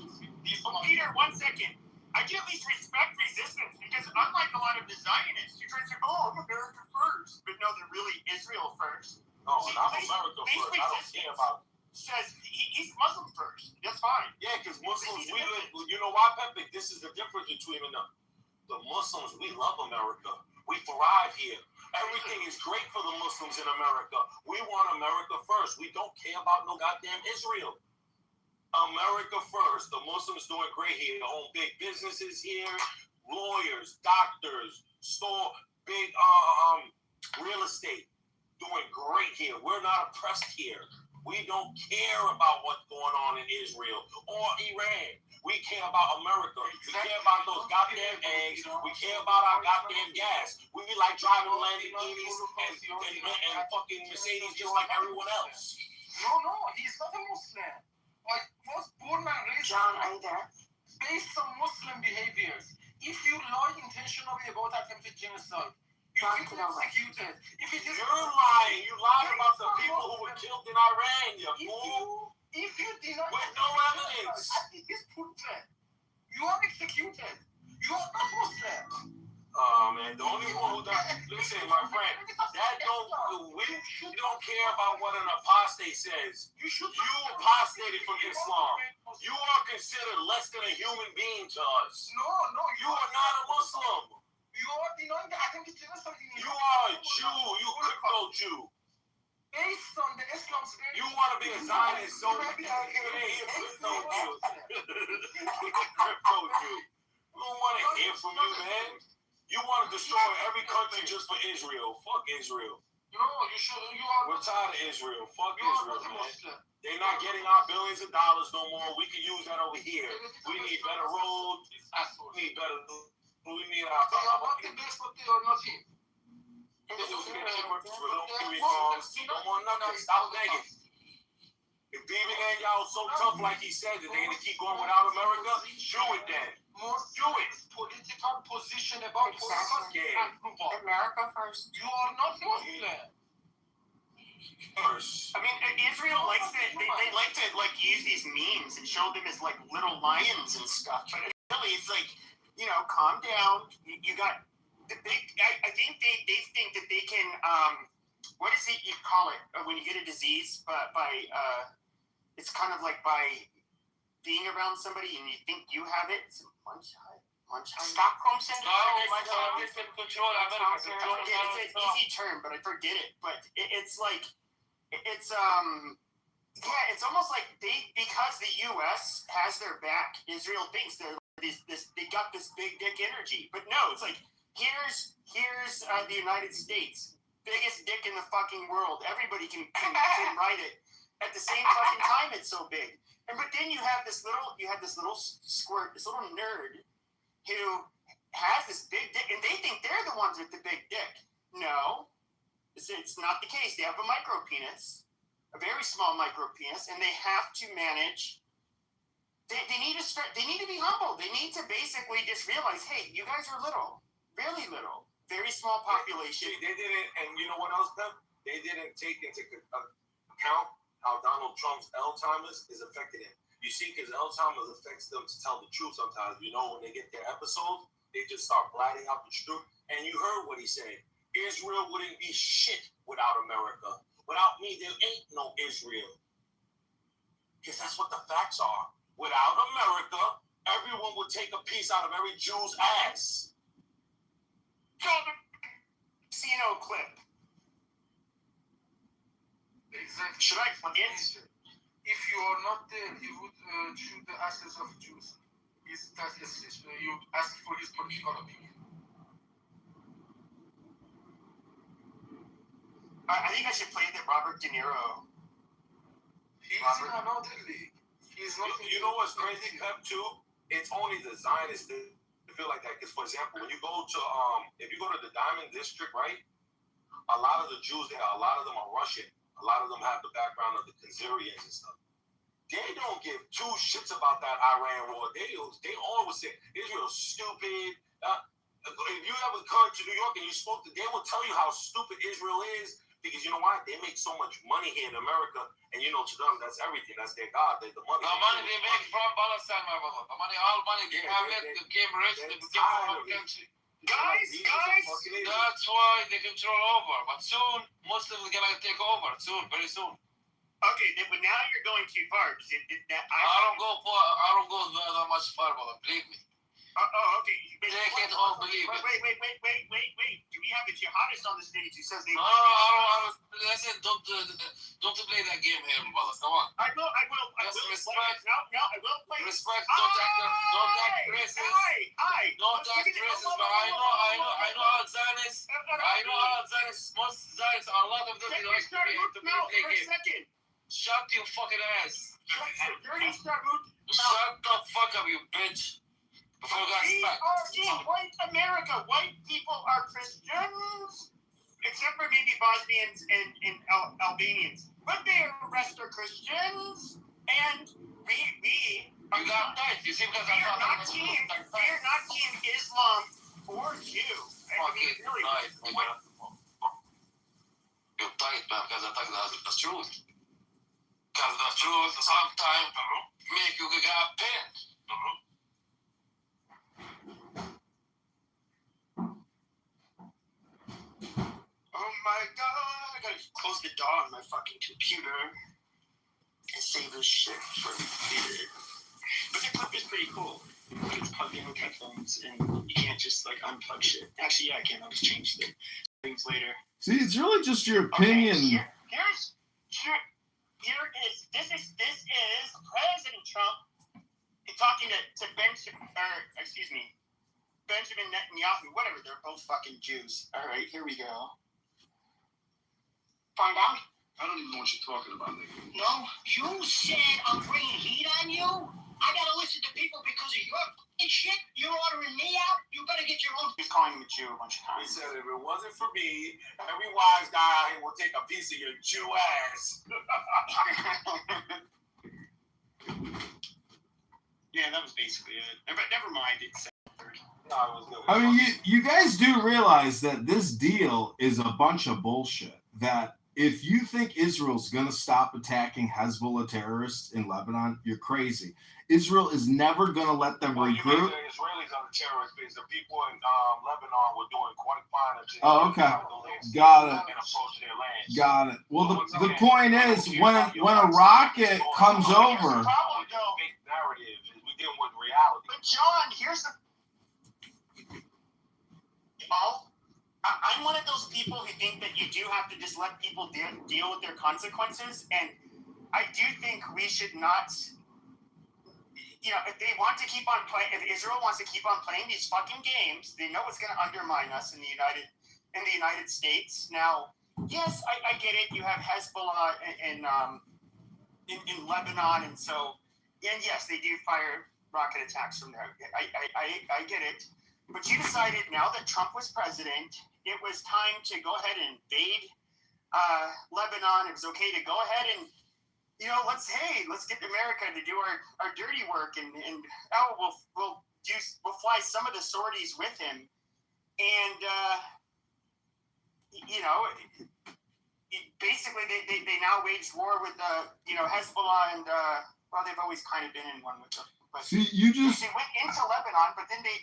Peter, 1 second. I can at least respect resistance because unlike a lot of the Zionists, you try to say, "Oh, I'm America first," but no, they're really Israel first. No, I'm America first. I don't care about. Says he's Muslim first. That's fine. Yeah, because Muslims, we live. You know why, Pepe? This is the difference between the Muslims. We love America. We thrive here. Everything is great for the Muslims in America. We want America first. We don't care about no goddamn Israel. America first. The Muslims doing great here. They own big businesses here, lawyers, doctors, big real estate. Doing great here. We're not oppressed here. We don't care about what's going on in Israel or Iran. We care about America. We care about those goddamn eggs. We care about our goddamn gas. We like driving Lamborghinis and fucking Mercedes just like everyone else. No, he's not a Muslim. I was born and raised based on Muslim behaviors. If you lie intentionally about attempted genocide, you will be executed. If it is You're lying. You lied about the people who were killed in Iran, you fool. If you deny with no evidence, it is proven. You are executed. You are not Muslim. Oh man, the only one who does. Listen, my friend, we don't care about what an apostate says. You apostated from Islam. You are considered less than a human being to us. No, you are not a Muslim. You are denying the attempted genocide. You are a Jew. You crypto Jew. Based on the Islam's you want to be a Zionist, so we can't get in crypto Jew. Crypto Jew. We don't want to hear from you, man. You want to destroy every country just for Israel. Fuck Israel. No, you are. We're tired of Israel. Fuck Israel, man. They're not getting our billions of dollars no more. We can use that over here. We need better roads. We need better. We need our. They are not the best, but they are nothing. Stop begging. If David and y'all so tough like he said that they're gonna keep going without America, do it then. Do it. Political position about America first. You are not Muslim. First. I mean, Israel likes to they like to like use these memes and show them as like little lions and stuff, but really it's like, calm down. You got the big. I think they think that they can. What is it you call it when you get a disease? But it's kind of like by being around somebody and you think you have it. It's Stockholm syndrome. It's an easy term, but I forget it. But it's like it's it's almost like because the U.S. has their back. Israel thinks they got this big dick energy, but no, it's like here's the United States, biggest dick in the fucking world. Everybody can write it. At the same fucking time, it's so big. But then you have this little squirt, this little nerd who has this big dick, and they think they're the ones with the big dick. No, it's not the case. They have a micro penis, a very small micro penis, and they have to manage. They need to start. They need to be humble. They need to basically just realize, hey, you guys are little, really little, very small population. They didn't, and you know what else, Them? They didn't take into account how Donald Trump's Alzheimer's is affecting him. You see, because Alzheimer's affects them to tell the truth sometimes. When they get their episodes, they just start blatting out the truth. And you heard what he said. Israel wouldn't be shit without America. Without me, there ain't no Israel. Because that's what the facts are. Without America, everyone would take a piece out of every Jew's ass. Casino clip. Exactly. Should I forget? If you are not there, he would shoot the asses of Jews. You ask for his political opinion. I think I should play the Robert De Niro. He's in another league. He's not. You know what's crazy, Pep? Too. It's only the Zionists that feel like that. Because, for example, when you go to if you go to the Diamond District, right? A lot of the Jews there, a lot of them are Russian. A lot of them have the background of the Khazarians and stuff. They don't give two news shits about that Iran war. They always say Israel's stupid. If you ever come to New York and you spoke to, they will tell you how stupid Israel is because you know why? They make so much money here in America, and you know to them that's everything. That's their God. The money. The money they make from Palestine, my brother. The money, all money they have it. They became rich. They became a country. Guys, that's why they control over. But soon, Muslims are gonna take over. Soon, very soon. Okay, but now you're going too far. I don't go that much far, brother. Believe me. Okay. They can't all believe it. Wait. Do we have a jihadist on the stage who says they? No, I don't. Listen, don't play that game here, brother. Come on. I will. Respect. No, I will play. Respect. Don't act racist. Don't act racist. But I know all Zionists. I know all Zionists. Most Zionists, a lot of them, they like to play games. Shut your fucking ass. Shut the fuck up, you bitch. Before I in white America. White people are Christians, except for maybe Bosnians and Albanians. But they arrest our Christians, and we you got tight. You see, because we are not team Islam or Jew. Really, you're tight, man, because I think that's the truth. Because the truth sometimes make you get pinned. Oh my god, I gotta close the door on my fucking computer and save this shit for later. But the clip is pretty cool. It's plugged in with headphones and you can't just like unplug shit. Actually, yeah, I can. I'll just change the things later. See, it's really just your opinion. Okay, this is President Trump talking to Benjamin Netanyahu, whatever, they're both fucking Jews. Alright, here we go. Find out? I don't even know what you're talking about, nigga. No, you said I'm bringing heat on you? I gotta listen to people because of your fucking shit? You're ordering me out? You better get your own. He's calling him a Jew a bunch of He times. said if it wasn't for me, every wise guy out here will take a piece of your Jew ass. Yeah, that was basically it. But never mind, it's I mean, you guys do realize that this deal is a bunch of bullshit. That if you think Israel's going to stop attacking Hezbollah terrorists in Lebanon, you're crazy. Israel is never going to let them regroup. You mean the Israelis are the terrorists because the people in Lebanon were doing quite fine. Oh, okay. Got it. Well, the point is, when a rocket comes over. We deal with reality. But John, here's the. I'm one of those people who think that you do have to just let people deal with their consequences, and I do think we should not. You know, if they want to keep on playing, if Israel wants to keep on playing these fucking games, they know it's going to undermine us in the United States. Now, yes, I get it. You have Hezbollah in Lebanon, and yes, they do fire rocket attacks from there. I get it. But you decided now that Trump was president, it was time to go ahead and invade Lebanon. It was okay to go ahead and, let's get America to do our dirty work and we'll fly some of the sorties with him. And, basically they now waged war with, Hezbollah and, they've always kind of been in one with them. But see, you just they went into Lebanon, but then they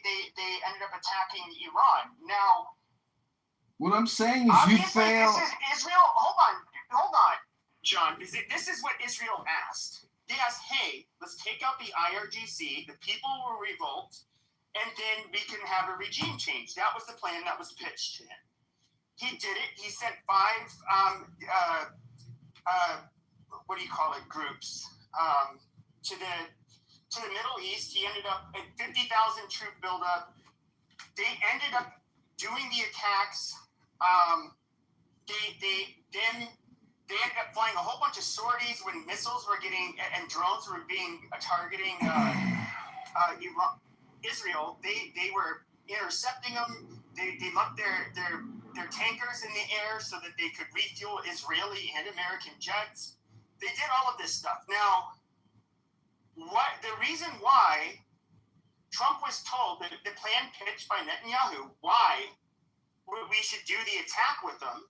ended up attacking Iran. Now, what I'm saying is you fail. This is Israel. Hold on, John. This is what Israel asked. They asked, "Hey, let's take out the IRGC. The people will revolt, and then we can have a regime change." That was the plan that was pitched to him. He did it. He sent 5 groups to the Middle East. He ended up at 50,000 troop buildup. They ended up doing the attacks. They ended up flying a whole bunch of sorties when missiles were and drones were targeting Israel. They were intercepting them. They left their tankers in the air so that they could refuel Israeli and American jets. They did all of this stuff. Now, what the reason why Trump was told that the plan pitched by Netanyahu, why we should do the attack with them,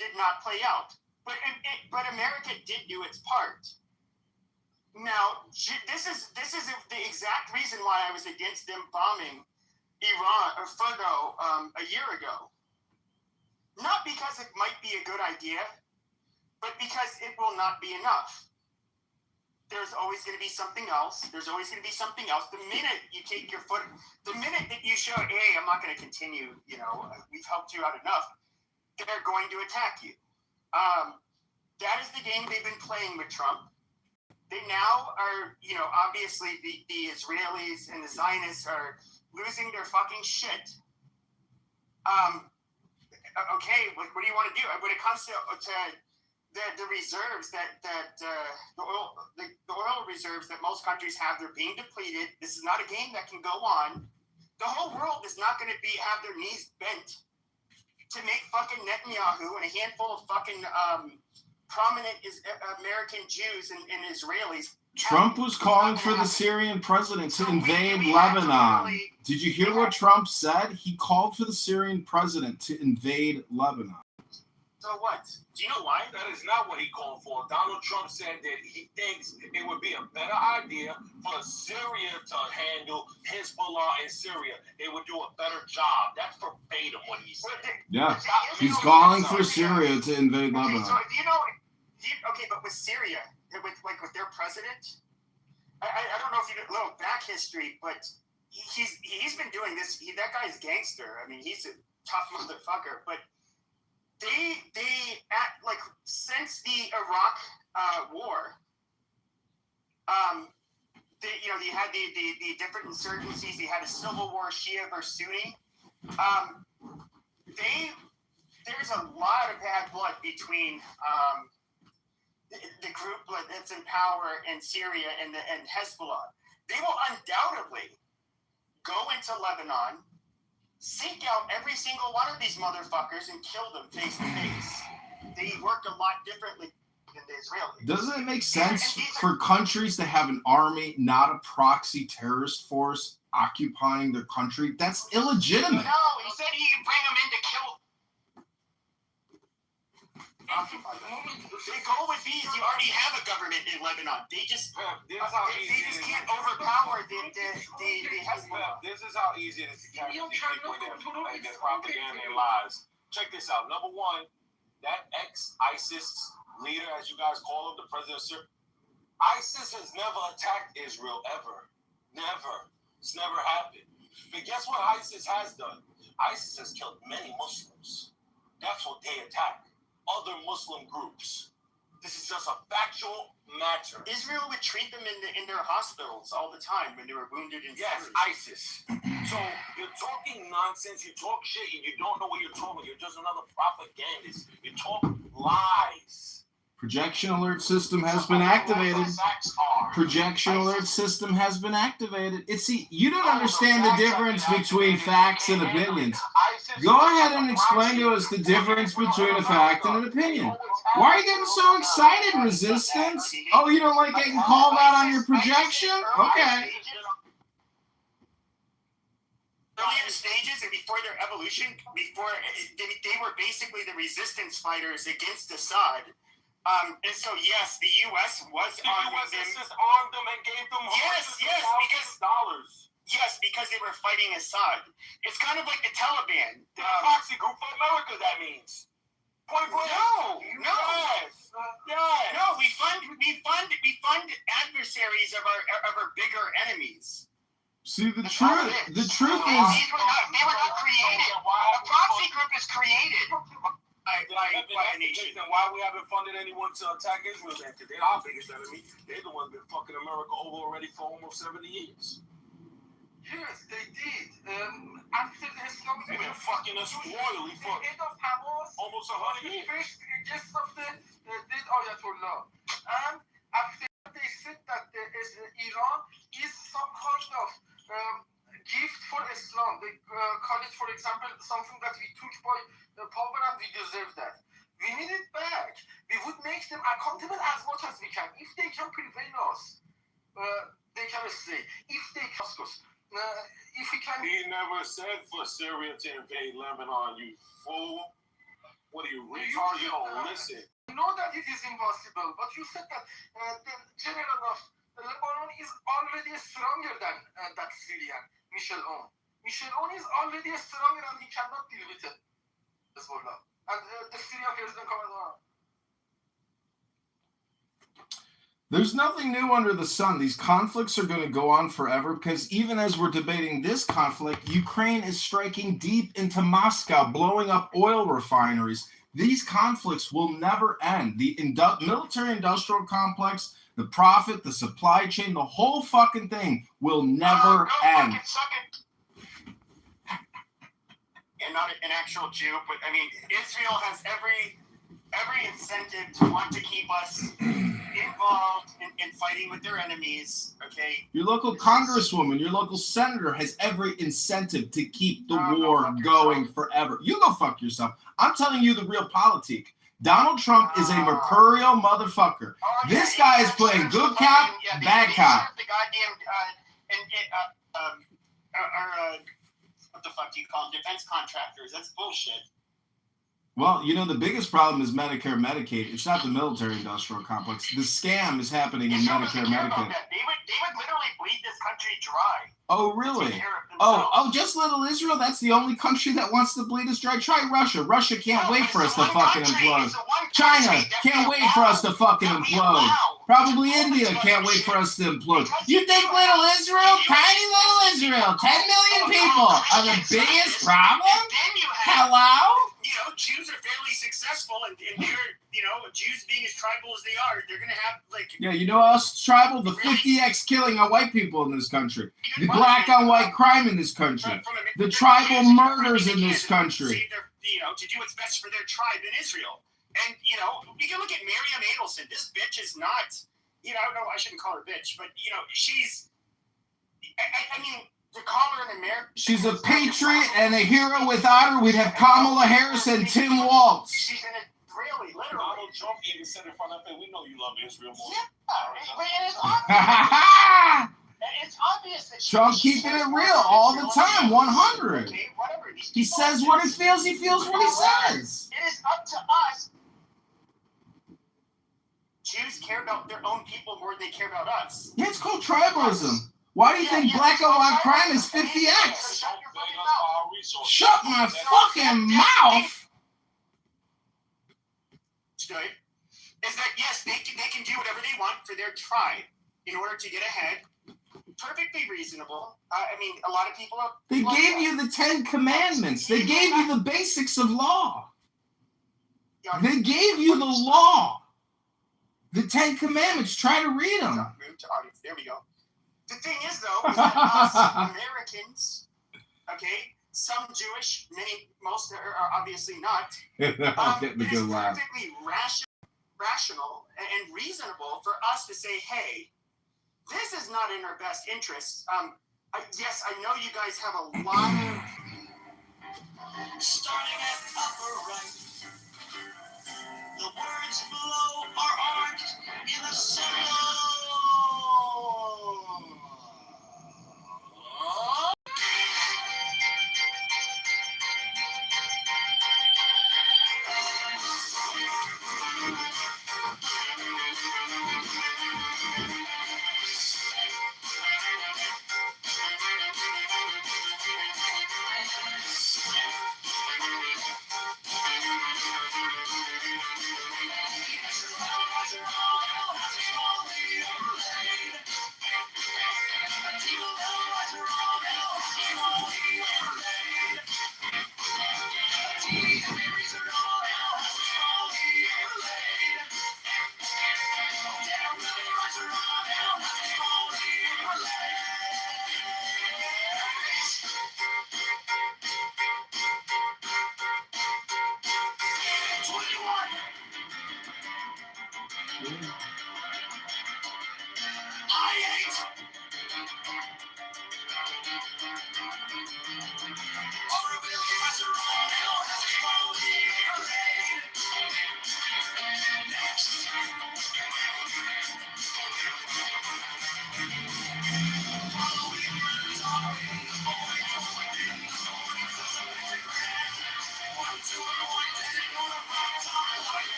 did not play out. But America did do its part. Now, this is the exact reason why I was against them bombing Iran or Fordo a year ago. Not because it might be a good idea, but because it will not be enough. There's always going to be something else. The minute you take your foot, the minute that you show, hey, I'm not going to continue, we've helped you out enough, they're going to attack you. That is the game they've been playing with Trump. They now are, obviously the Israelis and the Zionists are losing their fucking shit. Okay, what do you want to do? When it comes to the reserves the oil reserves that most countries have, they're being depleted. This is not a game that can go on. The whole world is not going to have their knees bent to make fucking Netanyahu and a handful of fucking prominent American Jews and Israelis. Trump was calling for the Syrian president to invade Lebanon. Did you hear what Trump said? He called for the Syrian president to invade Lebanon. So what? Do you know why? That is not what he called for. Donald Trump said that he thinks it would be a better idea for Syria to handle Hezbollah in Syria. It would do a better job. That's verbatim what he said. Yeah, he's calling for Syria to invade Lebanon. So but with Syria, with their president, I don't know if you know a little back history, but he's been doing this. That guy's gangster. I mean, he's a tough motherfucker, but. They since the Iraq war, you had the different insurgencies. You had a civil war, Shia versus Sunni. There's a lot of bad blood between the group that's in power in Syria and Hezbollah. They will undoubtedly go into Lebanon, seek out every single one of these motherfuckers and kill them face to face. They work a lot differently than the Israelis. Doesn't it make sense for countries to have an army, not a proxy terrorist force occupying their country? That's illegitimate. No, he said he could bring them in to kill. The goal would be is you already have a government in Lebanon. They just can't overpower the Hezbollah. This is how easy it is to catch these people in their propaganda and lies. Check this out. Number one, that ex-ISIS leader, as you guys call him, the president of Syria, ISIS has never attacked Israel ever. Never. It's never happened. But guess what ISIS has done? ISIS has killed many Muslims. That's what they attack. Other Muslim groups. This is just a factual matter. Israel would treat them in their hospitals all the time when they were wounded in Syria. ISIS. So you're talking nonsense, you talk shit, and you don't know what you're talking. You're just another propagandist. You talk lies. Projection alert system has been activated. Projection alert system has been activated. You don't understand the difference between facts and opinions. Go ahead and explain to us the difference between a fact and an opinion. Why are you getting so excited, Resistance? Oh, you don't like getting called out on your projection? Okay. Earlier stages and before their evolution, they were basically the resistance fighters against Assad. And so, yes, the U.S. was arming them. Armed them and gave them $100,000. Yes, because they were fighting Assad. It's kind of like the Taliban. The proxy group for America, that means. Point blank. No. Yes. No, we fund adversaries of our bigger enemies. See, the truth is... They were not created. A proxy group is created. Why we haven't funded anyone to attack Israel then? Because they're our biggest enemy. They're the ones that been fucking America over already for almost 70 years. Yes, they did. After the Islamic... They've been fucking us royally for almost 100 years. Just after they did Ayatollah. And after they said that Iran is some kind of gift for Islam. They call it, for example, something that we took by power and we deserve that. We need it back. We would make them accountable as much as we can. If they can prevail us, they can never said for Syria to invade Lebanon, you fool. What are you, retarded? You don't listen. You know that it is impossible, but you said that the general of Lebanon is already stronger than that Syrian, Michel Aoun. Michel Aoun is already stronger and he cannot deal with it. Hezbollah. And the Syrian president comes on. There's nothing new under the sun. These conflicts are going to go on forever because even as we're debating this conflict, Ukraine is striking deep into Moscow, blowing up oil refineries. These conflicts will never end. The military-industrial complex, the profit, the supply chain, the whole fucking thing will never end. And not an actual Jew, but I mean, Israel has every incentive to want to keep us involved in fighting with their enemies, okay? Your local congresswoman, your local senator has every incentive to keep the war going forever. You go fuck yourself. I'm telling you the real politic. Donald Trump is a mercurial motherfucker. This guy is playing good cop, bad cop. The goddamn, what the fuck do you call them? Defense contractors. That's bullshit. Well, you know, the biggest problem is Medicare, Medicaid. It's not the military-industrial complex. The scam is happening in Medicare, Medicaid. They would literally bleed this country dry. Oh, really? Oh, just little Israel? That's the only country that wants to bleed us dry? Try Russia. Russia can't wait for us to fucking implode. China can't wait for us to fucking implode. Probably India can't wait for us to implode. You think little Israel, tiny little Israel, 10 million people are the biggest problem? Hello? You know, Jews are fairly successful, and they're, you know, Jews being as tribal as they are, they're going to have, like... Yeah, you know us tribal? The 50x killing of white people in this country. The black on white crime in this country. The tribal murders in this country. You know, to do what's best for their tribe in Israel. And, you know, we can look at Miriam Adelson. This bitch is not, you know, no, I shouldn't call her bitch, but, you know, she's... I mean... To call her an American. She's a patriot and a hero. Without her, we'd have Kamala Harris and Tim Walz. She's an Israeli, literally. Donald Trump even said in front of him, we know you love Israel more. Yeah, it's obvious that Trump keeping it real all the time, 100. Okay, whatever. He says what he feels what he says. It is up to us. Jews care about their own people more than they care about us. Yeah, it's called tribalism. Why do you think black on white crime is 50x? Shut my fucking mouth! Good. Is that, yes, they can do whatever they want for their tribe in order to get ahead. Perfectly reasonable. I mean, a lot of people are... They gave you the 10 Commandments. They gave you the basics of law. They gave you the law. The 10 Commandments. Try to read them. There we go. The thing is, though, is that us Americans, okay, some Jewish, most are obviously not. Getting the it good is laugh. perfectly rational and reasonable for us to say, hey, this is not in our best interest. Yes, I know you guys have a lot of... Starting at upper right, the words below are arched in a circle.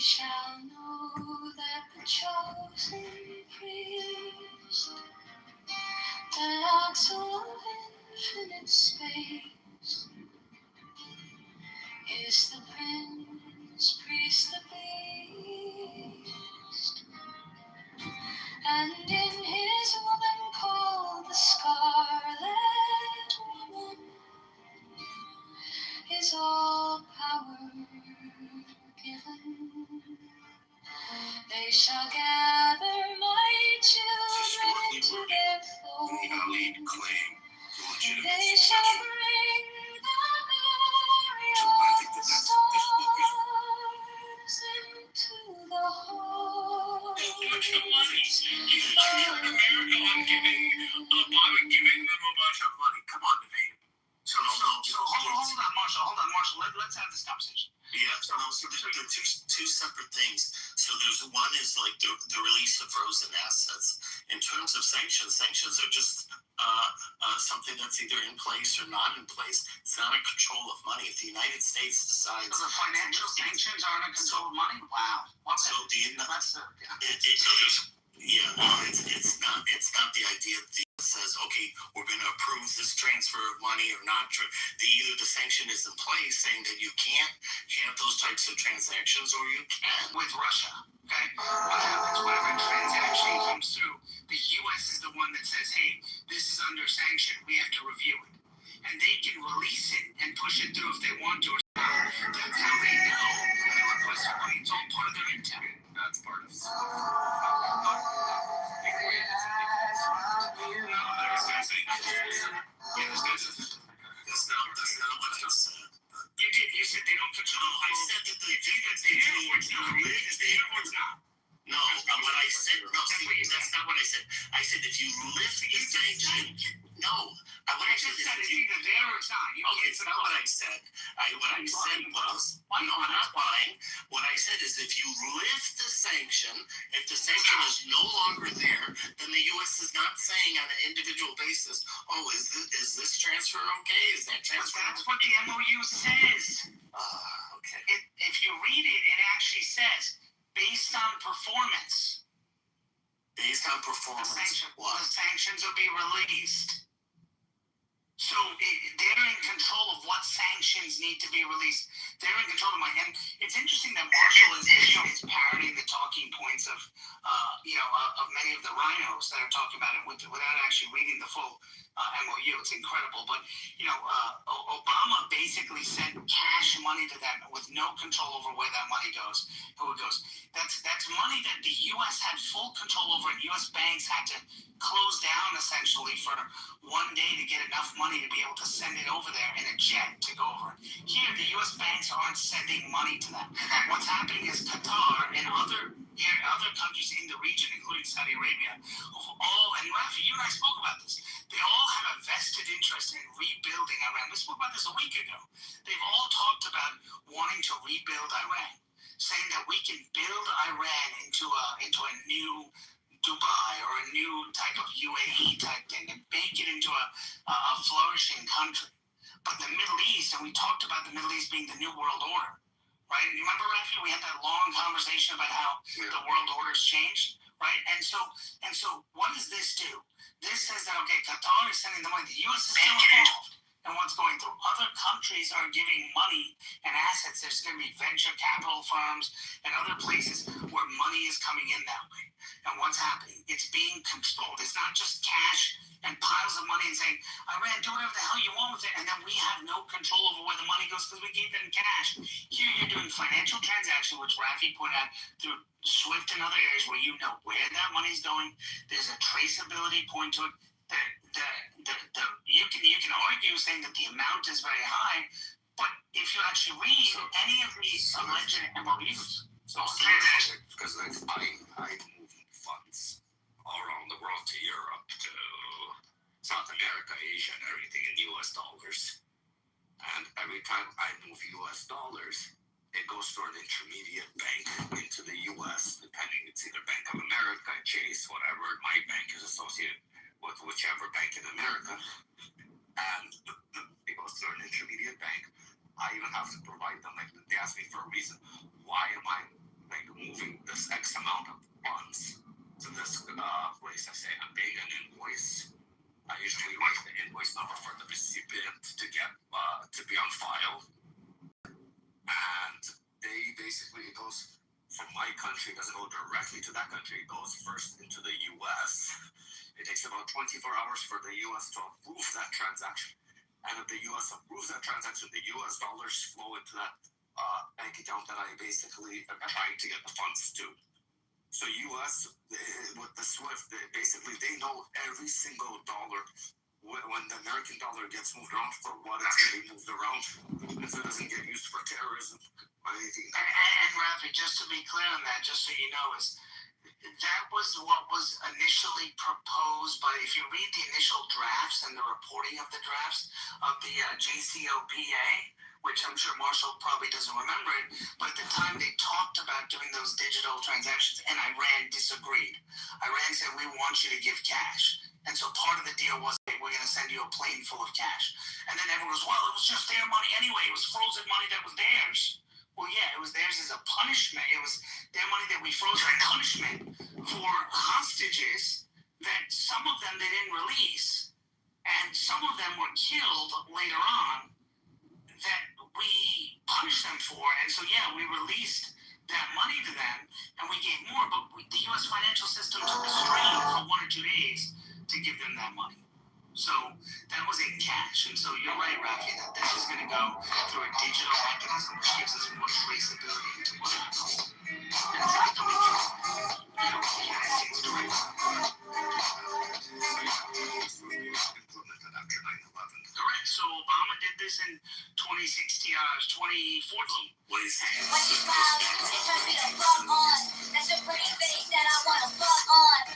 shall know that the chosen priest, that axle of infinite space, is the Prince, priest, the beast, and in his woman called the Scarlet Woman is all power given. They shall gather my children into their fold. They shall bring the glory of the stars into the hall. Giving them a bunch of money. Come on, Devane. So hold on, Marshall. Let's have this conversation. Yeah, so they're two separate things. So there's one is like the release of frozen assets. In terms of sanctions are just something that's either in place or not in place. It's not a control of money. If the United States decides, So the financial sanctions aren't a control of money. Wow. So it's not the idea that says, okay, we're going to approve this transfer of money or not. Either the sanction is in place saying that you can't have those types of transactions, or you can. With Russia, okay? What happens whenever a transaction comes through? The U.S. is the one that says, hey, this is under sanction. We have to review it. And they can release it and push it through if they want to. That's how they know the request for money. It's all part of their intel. That's part of That's not what I said. You did. You said they don't control. I said that No, what I said, that's not what I said. I said if you lift the sanction, no. What I said is either there or it's not. Okay, it's not what I said. What I said was, no, I'm not lying. What I said is if you lift the sanction, if the sanction is no longer there, then the U.S. is not saying on an individual basis, oh, is this transfer okay? Is that transfer okay? That's what the MOU says. Okay. If you read it, it actually says, based on performance. Based on performance, the sanctions will be released. So they're in control of what sanctions need to be released. They're in control of and it's interesting that Marshall is parroting the talking points of many of the rhinos that are talking about it without actually reading the full MOU. It's incredible. But Obama basically sent cash money to them with no control over where that money goes, who it goes. That's money that the U.S. had full control over, and U.S. banks had to close down essentially for one day to get enough money to be able to send it over there in a jet to go over. Here, the U.S. banks aren't sending money to them. What's happening is Qatar and other countries in the region, including Saudi Arabia, and Rafi, you and I spoke about this. They all have a vested interest in rebuilding Iran. We spoke about this a week ago. They've all talked about wanting to rebuild Iran, saying that we can build Iran into a new Dubai or a new type of UAE type thing and make it into a flourishing country. But the Middle East, and we talked about the Middle East being the new world order, right? You remember, Rafi, we had that long conversation about how the world order's changed, right? And so what does this do? This says that, okay, Qatar is sending the money. The U.S. is still involved in what's going through. Other countries are giving money and assets. There's going to be venture capital firms and other places where money is coming in that way. And what's happening? It's being controlled. It's not just cash and piles of money and saying, Iran, do whatever the hell you want with it, and then we have no control over where the money goes because we gave them cash. Here you're doing financial transactions, which Rafi put out through SWIFT and other areas where you know where that money's going. There's a traceability point to it. You can argue saying that the amount is very high, but if you actually read any of these alleged MOUs, because I move funds all around the world to Europe, to South America, Asia, and everything in US dollars. And every time I move US dollars, it goes through an intermediate bank into the US, depending, it's either Bank of America, Chase, whatever. My bank is associated with whichever bank in America. And it goes through an intermediate bank. I even have to provide them, like, they ask me for a reason. Why am I like moving this X amount of funds to this place. I say I'm paying an invoice. I usually write the invoice number for the recipient to get to be on file, and they basically, it goes from my country, doesn't go directly to that country. It goes first into the U.S. It takes about 24 hours for the U.S. to approve that transaction, and if the U.S. approves that transaction, the U.S. dollars flow into that bank account that I basically am trying to get the funds to. So U.S. with the SWIFT, they know every single dollar when the American dollar gets moved around for what it's going to be moved around, and so it doesn't get used for terrorism or anything. And Rafi, just to be clear on that, just so you know, is that was what was initially proposed by, if you read the initial drafts and the reporting of the drafts of the JCPOA, which I'm sure Marshall probably doesn't remember it, but at the time they talked about doing those digital transactions, and Iran disagreed. Iran said, we want you to give cash. And so part of the deal was, hey, we're going to send you a plane full of cash. And then everyone goes, well, it was just their money anyway. It was frozen money that was theirs. Well, yeah, it was theirs as a punishment. It was their money that we froze as punishment for hostages that some of them they didn't release, and some of them were killed later on that we punished them for. And so, yeah, we released that money to them, and we gave more, but the U.S. financial system took a strain for 1 or 2 days to give them that money. So that was in cash. And so you're right, Rafi, that this is going to go through a digital mechanism, which gives us more traceability into what happened. And it's not coming from, the United States directly. Implemented after 9/11. Correct. So Obama did this in 2014. What is that? When she smiles, she turns me the fuck on. That's a pretty face that I wanna fuck on.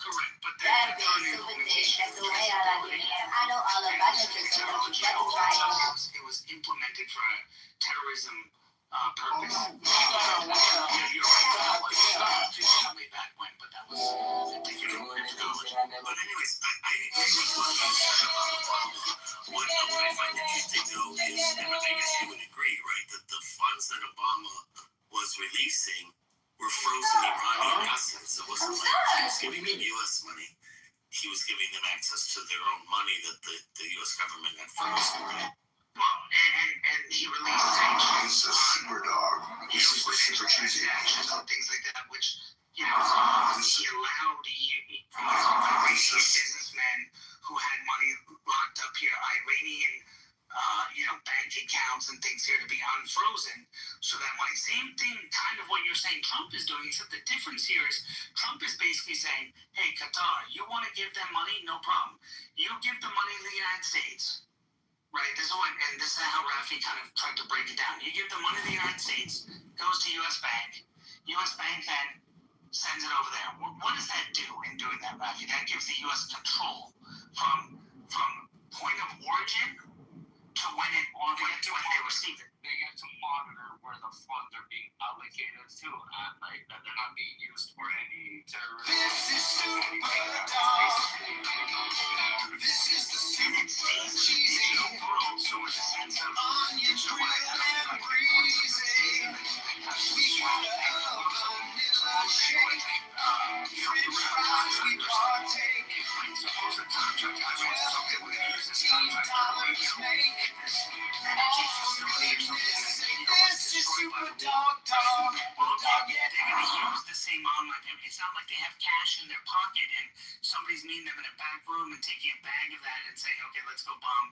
Correct, but That big super dick, that's the way I like it. I know all about your kids, so don't you get to try it. It was implemented for a terrorism purpose. You're right. That was way back when, but that was a decade ago. But anyways, I what I find interesting though is, and I guess you would agree, right, that the funds that Obama was releasing were frozen Iranian assets. It wasn't like he was giving them U.S. money. He was giving them access to their own money that the U.S. government had frozen, right? Well, and he released sanctions. He's a super dog. He's super transactions and things like that, which, he allowed businessmen who had money locked up here, Iranian, bank accounts and things here to be unfrozen. So that money, same thing, kind of what you're saying Trump is doing, except the difference here is Trump is basically saying, hey, Qatar, you want to give them money? No problem. You give the money to the United States. Right, this is how Rafi kind of tried to break it down. You give the money to the United States, goes to U.S. Bank. U.S. Bank then sends it over there. What does that do in doing that, Rafi? That gives the U.S. control from point of origin to when they receive it. They get to monitor where the funds are being allocated to, and that they're not being used for any terrorism. This is super dog. This is the super cheesy. Onion grill and breezy. We got a vanilla shake. French fries we partake. $12 make. This is super dog. They're going to use the same online payment. It's not like they have cash in their pocket and somebody's meeting them in a back room and taking a bag of that and saying, okay, let's go bomb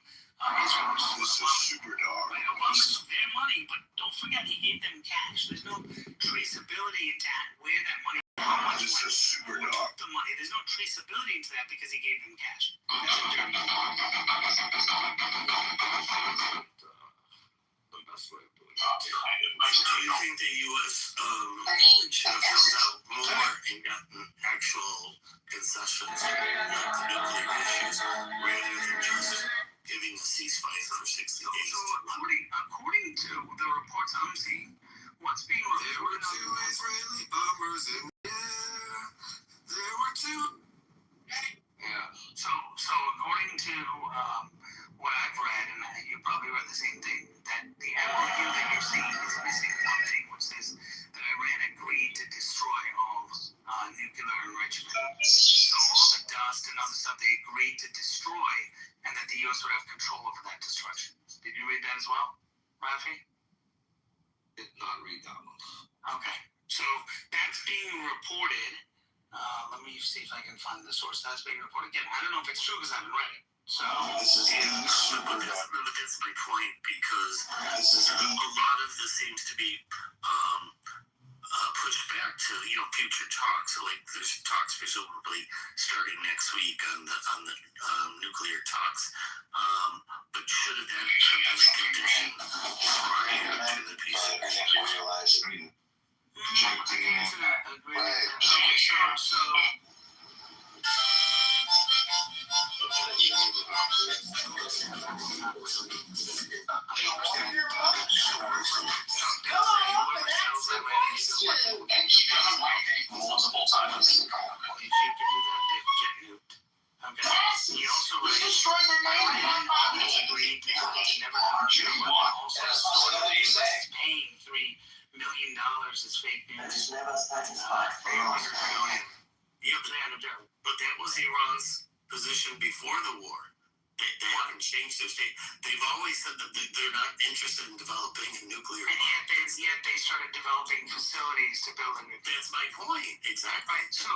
Israel. This is super dog. Right, Obama's their money, but don't forget he gave them cash. There's no traceability into where that money, how much This is super who dog. took the money. There's no traceability into that because he gave them cash. That's a dirty thing. The best way of doing it. Do you think the U.S. should have held out more and gotten actual concessions on the nuclear issues rather than just giving a ceasefire for 60 days? So according to the reports I'm seeing, what's being reported on Two Israeli bombers in the air. There were two. So according to for that destruction. Did you read that as well, Rafi? Did not read that one. Okay, so that's being reported. Let me see if I can find the source. That's being reported. Again, I don't know if it's true because I haven't read it. So This is but that's my point, because a lot of this seems to be pushed back to future talks. So like there's talks presumably starting next week on the nuclear talks. But should have that been a condition prior to the peace agreement? multiple times. He also destroyed the name. Agreed to never have paying $3 million is fake news. Never satisfied. But that was Iran's position before the war. They haven't changed their state. They've always said that they're not interested in developing a nuclear bomb. And yet they started developing facilities to build a nuclear. That's my point. Exactly. So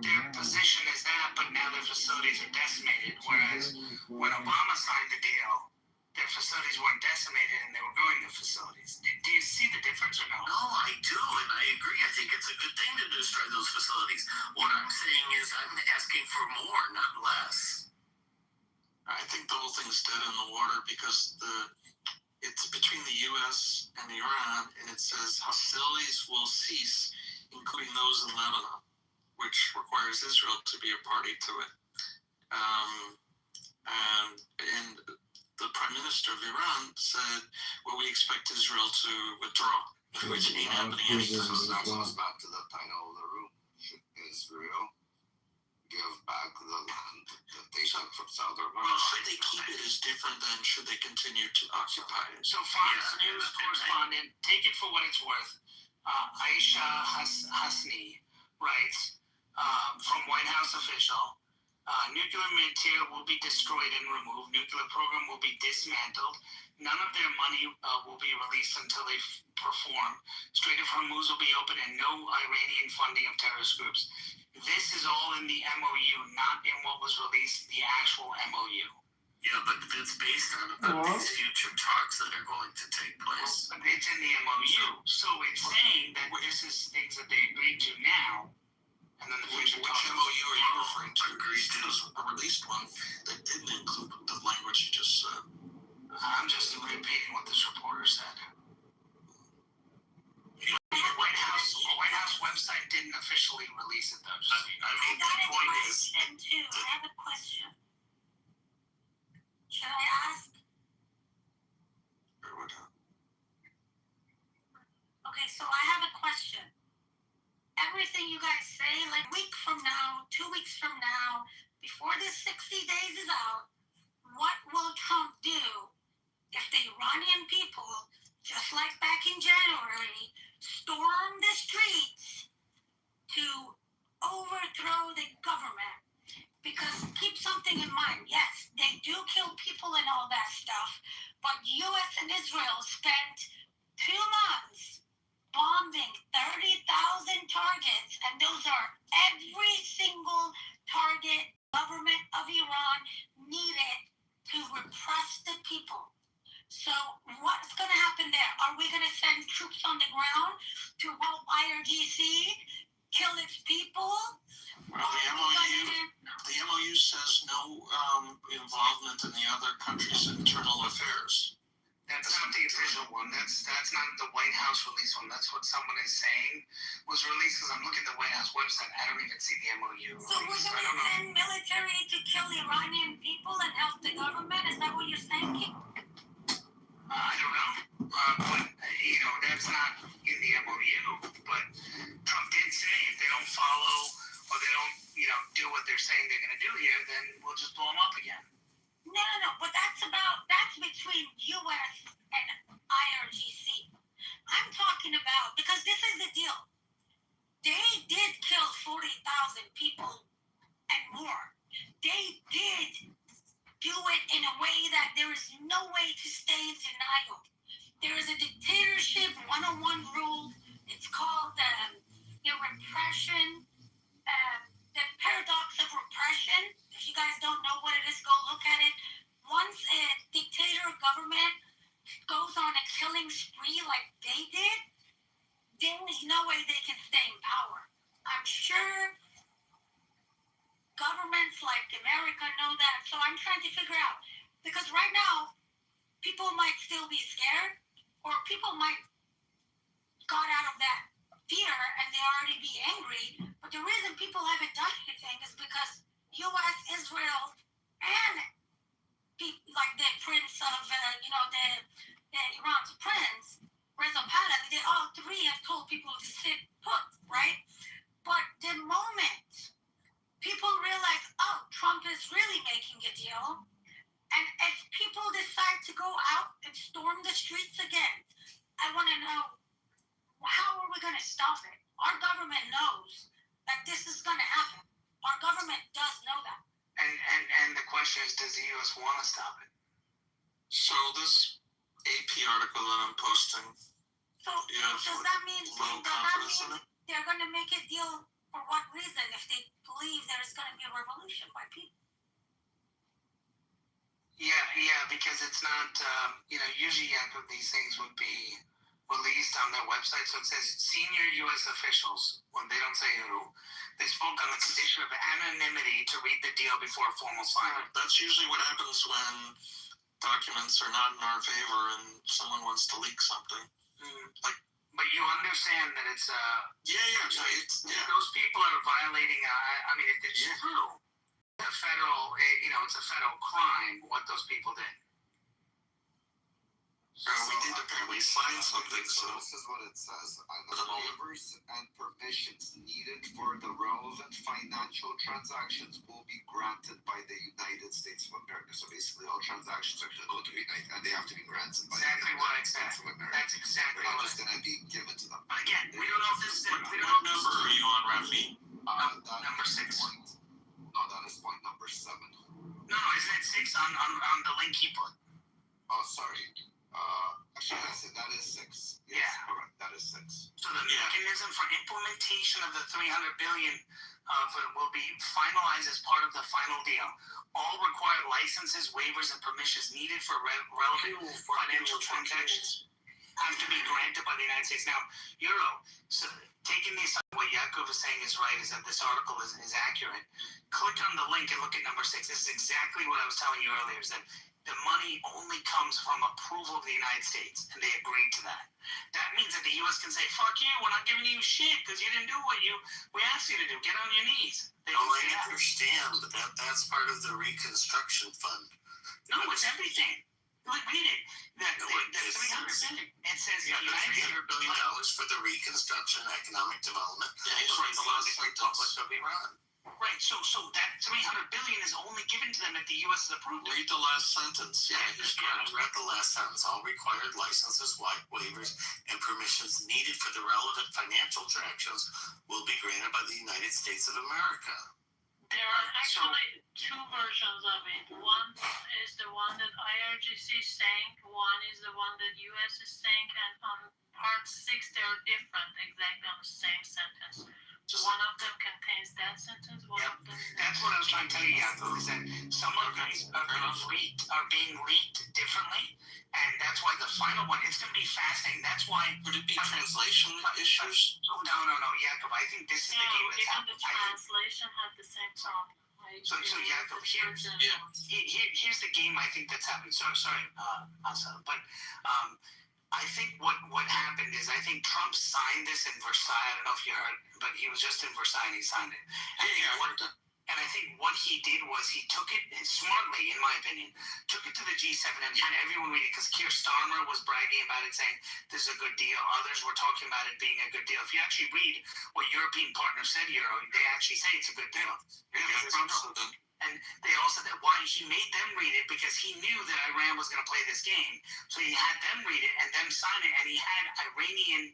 their position is that, but now their facilities are decimated. Whereas when Obama signed the deal, their facilities weren't decimated and they were growing their facilities. Do you see the difference or no? No, I do, and I agree. I think it's a good thing to destroy those facilities. What I'm saying is I'm asking for more, not less. I think the whole thing's dead in the water because it's between the U.S. and Iran, and it says hostilities will cease, including those in Lebanon, which requires Israel to be a party to it. And the Prime Minister of Iran said, well, we expect Israel to withdraw, which ain't happening anytime soon. That goes back to the title of the room. Should Israel give back the land that they took from Southern Lebanon? Well, should they keep it is different than should they continue to occupy it. So Fox News correspondent, take it for what it's worth, Aisha Hasni writes, from White House official, nuclear material will be destroyed and removed. Nuclear program will be dismantled. None of their money will be released until they perform. Strait of Hormuz will be open and no Iranian funding of terrorist groups. This is all in the MOU, not in what was released, the actual MOU. Yeah, but that's based on these future talks that are going to take place. But it's in the MOU. So it's saying that this is things that they agreed to now. And then the future Which MOU are you referring to? There's a released one that didn't include the language you just said. I'm just repeating what this reporter said. The White House website didn't officially release it, though. I mean, the point is... I have a question. Should I ask? Okay, so I have a question. Everything you guys say, like a week from now, 2 weeks from now, before this 60 days is out, what will Trump do if the Iranian people, just like back in January, storm the streets to overthrow the government? Because keep something in mind, yes, they do kill people and all that stuff, but U.S. and Israel spent 2 months bombing 30,000 targets, and those are every single target government of Iran needed to repress the people. So what's going to happen there? Are we going to send troops on the ground to help IRGC kill its people? Well, the MOU says no involvement in the other country's internal affairs. That's not the official one. That's not the White House release one. That's what someone is saying was released, because I'm looking at the White House website. I don't even see the MOU. So we're going to send military to kill Iranian people and help the government? Is that what you're saying? I don't know. But, that's not in the MOU. But Trump did say if they don't follow or they don't, do what they're saying they're going to do here, then we'll just blow them up again. No, but that's between U.S. and IRGC. I'm talking about, because this is the deal. They did kill 40,000 people and more. They did everybody to stay in denial. There is a dictatorship 101 rule. It's called repression. The paradox of repression. If you guys don't know what it is, go look at it. Once a dictator government goes on a killing spree like they did, there is no way they can stay in power. I'm sure governments like America know that. So I'm trying to figure out, because right now, people might still be scared, or people might got out of that fear and they already be angry. But the reason people haven't done anything is because U.S., Israel, and like the prince of, the Iran's prince, Reza Pahlavi, they all three have told people to sit put, right? But the moment people realize, oh, Trump is really making a deal, and if people decide to go out and storm the streets again, I want to know, how are we going to stop it? Our government knows that this is going to happen. Our government does know that. And the question is, does the U.S. want to stop it? So this AP article that I'm posting, So does that mean they're going to make a deal for what reason if they believe there's going to be a revolution by people? Yeah, because it's not, usually these things would be released on their website. So it says senior U.S. officials, when they don't say who, they spoke on the condition of anonymity to read the deal before a formal signing. That's usually what happens when documents are not in our favor and someone wants to leak something. But you understand that it's those people are violating. If it's true, it's a federal crime what those people did. So we did apparently sign something. So this is what it says: the waivers and permissions needed for the relevant financial transactions will be granted by the United States of America. So basically, all transactions are going to go to the United, and they have to be granted by exactly the United States of America. That's exactly They're what just going to be given to them. But again, we don't know if this is What number are you on, Rafi? Number 6. No, that is point number 7. No, isn't it 6 on the link he put? Oh, sorry. Actually, that is 6. Yes, yeah, correct. That is 6. So the mechanism for implementation of the $300 billion will be finalized as part of the final deal. All required licenses, waivers, and permissions needed for relevant financial transactions have to be granted by the United States. Now, so taking this, what Yaakov is saying is right, is that this article is accurate. Click on the link and look at number 6. This is exactly what I was telling you earlier, is that the money only comes from approval of the United States, and they agreed to that. That means that the U.S. can say, fuck you, we're not giving you shit because you didn't do what we asked you to do. Get on your knees. I understand, but that's part of the Reconstruction Fund. No, it's everything. Read it. The $300 billion. It says the $300 billion for the Reconstruction Economic Development and the last Republic of Iran. Right, so that $300 billion is only given to them if the U.S. is approved. Read the last sentence. I read the last sentence. All required licenses, waivers, and permissions needed for the relevant financial transactions will be granted by the United States of America. There are actually 2 versions of it. One is the one that IRGC is saying, one is the one that U.S. is saying, and on part 6 they are different, exactly on the same sentence. One of them contains that sentence, one of them... That's what I was trying to tell you, Yaakov, is that some of these are being leaked differently, and that's why the final one, it's going to be fascinating. That's why... Would it be translation issues? No, Yaakov, I think this is the game that's happening. The translation had the same problem. So Yaakov, here's the game I think that's happening. Sorry, Asa, but... I think what happened is I think Trump signed this in Versailles. I don't know if you heard, but he was just in Versailles and he signed it. And I think what he did was he took it smartly, in my opinion, took it to the G7 and had everyone read it, because Keir Starmer was bragging about it, saying this is a good deal. Others were talking about it being a good deal. If you actually read what European partners said, they actually say it's a good deal. And they also said why he made them read it, because he knew that Iran was going to play this game. So he had them read it and them sign it, and he had Iranian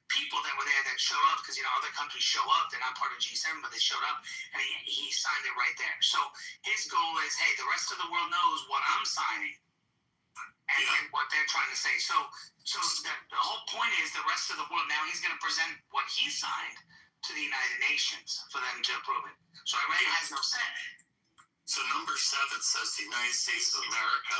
people that were there that showed up, because other countries show up. They're not part of G7, but they showed up, and he signed it right there. So his goal is, hey, the rest of the world knows what I'm signing. and what they're trying to say. So the whole point is the rest of the world, now he's going to present what he signed to the United Nations for them to approve it. So Iran has no say. So number 7 says the United States of America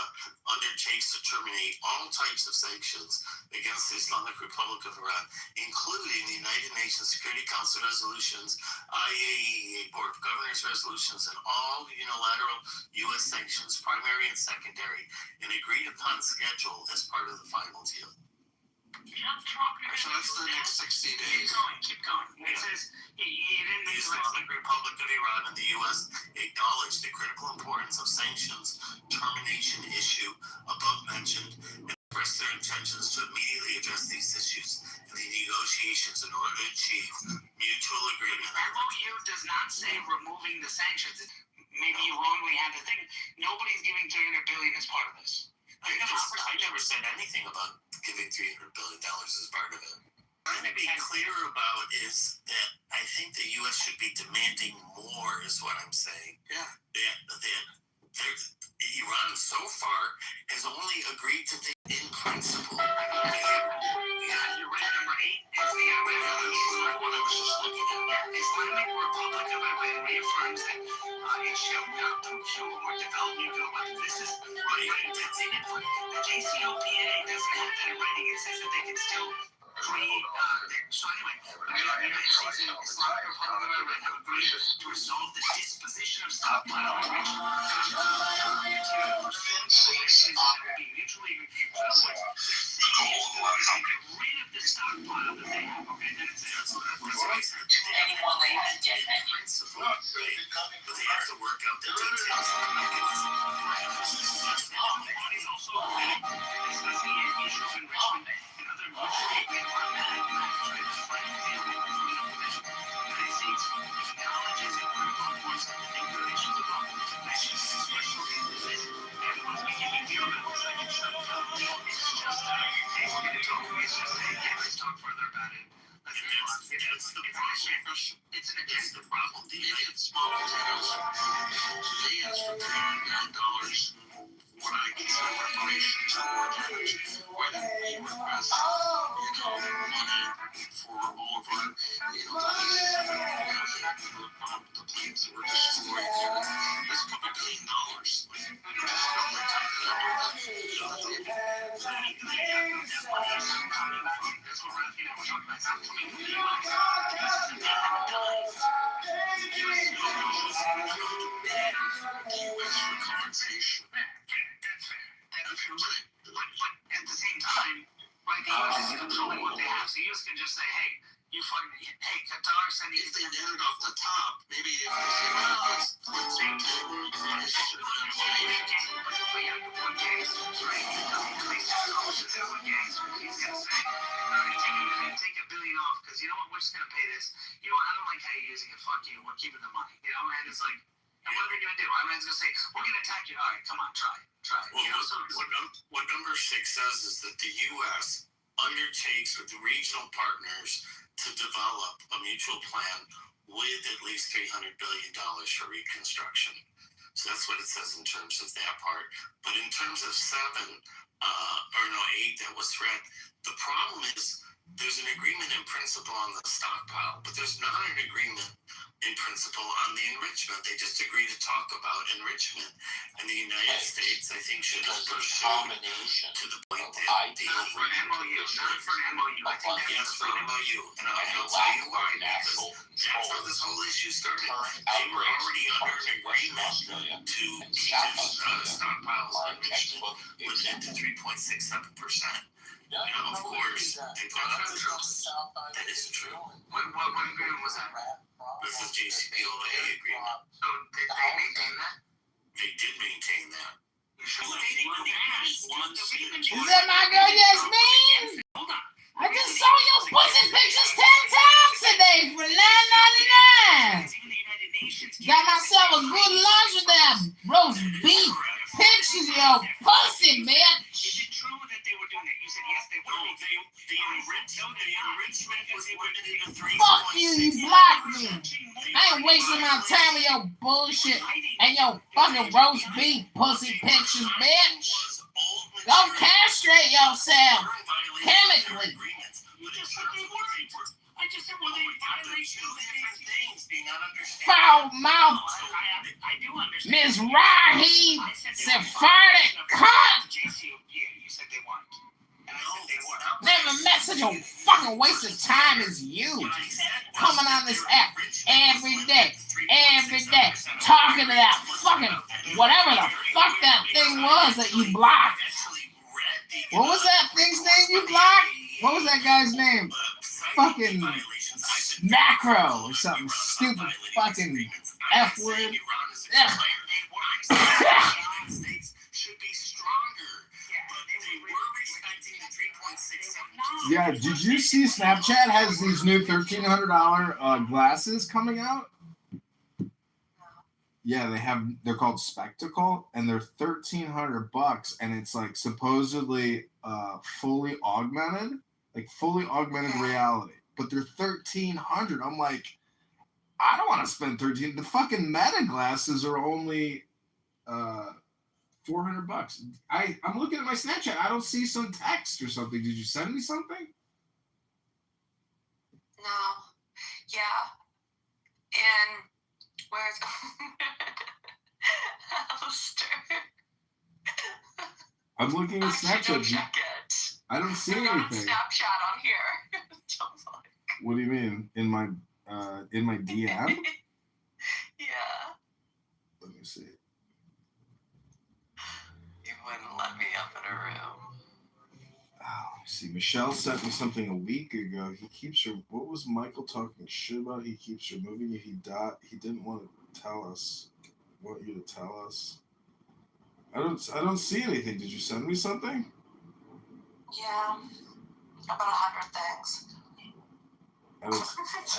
undertakes to terminate all types of sanctions against the Islamic Republic of Iran, including the United Nations Security Council resolutions, IAEA Board of Governors resolutions, and all unilateral U.S. sanctions, primary and secondary, and agreed upon schedule as part of the final deal. So that's the next 60 days. Keep going. It says the Islamic Republic of Iran and the U.S. acknowledge the critical importance of sanctions termination issue above mentioned and express their intentions to immediately address these issues in the negotiations in order to achieve mutual agreement. MOU does not say removing the sanctions. Maybe you wrongly had to think. Nobody's giving $300 billion as part of this. I never said anything about giving $300 billion as part of it. What I'm trying to be clear about is that I think the U.S. should be demanding more, is what I'm saying. Yeah. Iran so far has only agreed to things in principle. Iran number 8 is the What I was just looking at. The Islamic Republic of Iran reaffirms that it shall not pursue or develop nuclear weapons. This is that's in it. The JCPOA doesn't have that in writing. It says that they can still create. So anyway, the United States and Islamic Republic of Iran have agreed to resolve the disposition of stockpile enrichment sanctions that will be mutually agreed. So in other words, they're saying get rid of the stockpile that they have. Okay, then it's Principle, right? But they have to work out the details. Bodies also agreed discussing the issue of enrichment and other mutually agreed upon matters. The final deal will include a provision. The United States acknowledges the critical importance of the regulations of all nations, especially everyone's making a big deal about this. Like it's just hey, we're going to talk. It's just let's talk further about it. It's an agenda. The problem, Maybe it's small potatoes. They asked for $3 million. What I consider reparations or damage, whether we request, money for all of our, delays, the planes that were destroyed here. That's probably $1 billion. Just government type it up. That's what we're talking about. It's not coming from the U.S. This is never done. U.S. for compensation. That's fair. But at the same time, right, the U.S. is controlling what they have. So the U.S. can just say, hey, Qatar send if they did it off the top, maybe if they say, well, let's say take $1 billion off because you know what, we're just gonna pay this. I don't like how you're using it. Fuck you. We're keeping the money. And it's like, and what are they gonna do? Iran's gonna say, we're gonna attack you. All right, come on, try. Well, what number 6 says is that the U.S. undertakes with the regional partners to develop a mutual plan with at least $300 billion for reconstruction. So that's what it says in terms of that part. But in terms of 8 that was read, the problem is there's an agreement in principle on the stockpile, but there's not an agreement in principle on the enrichment. They just agree to talk about enrichment. And the United States, I think, should have pursued to the point that not for an MOU. I think yes, for an MOU. And I'll tell you why, because that's how this whole issue started. They were already under an agreement to keep their stockpiles enrichment limited to 3.67%. Now, of course, they brought up the trust. That isn't true. What agreement was that? This is JCPOA agreement. So did they maintain that? They did maintain that. Is that my girl Yasmin? I just saw your pussy pictures 10 times today for $9.99. Got myself a good lunch with that roast beef. Pictures of your pussy, bitch. Is it true that they were doing that? You said yes, they were. The enrichment was limited to 3.6%. Fuck you, you blocked me. I ain't wasting my time with your bullshit and your fucking roast beef pussy pictures, bitch. Go castrate yourself chemically. You just said they weren't. I just said, well, they violate two different things. Do you not understand? Foul mouth. I do understand. Ms. Raheem Sephardic cunt. JC, yeah, you said they weren't. And I said they weren't. Never met such a fucking waste of time as you. Coming on this app every day, talking to that fucking whatever the fuck that thing was that you blocked. What was that thing's name you blocked? What was that guy's name? Fucking macro or something stupid fucking F word. Ugh. Yeah, did you see Snapchat has these new $1,300 glasses coming out? Yeah, they're called Spectacle, and they're $1,300, and it's like supposedly fully augmented reality. But they're $1,300. I'm like, I don't want to spend $1,300. The fucking Meta glasses are only $400. I'm looking at my Snapchat. I don't see some text or something. Did you send me something? No. Yeah. And where's Alistair? I'm looking at Snapchat. Check it. I don't see We're not anything. Snapchat on here. What do you mean? In my DM? Yeah. Let me see. You wouldn't let me up in a room. Oh, let me see. Michelle sent me something a week ago. What was Michael talking shit about? He keeps removing you. He didn't want to tell us. Want you to tell us. I don't see anything. Did you send me something? Yeah. About 100 things. I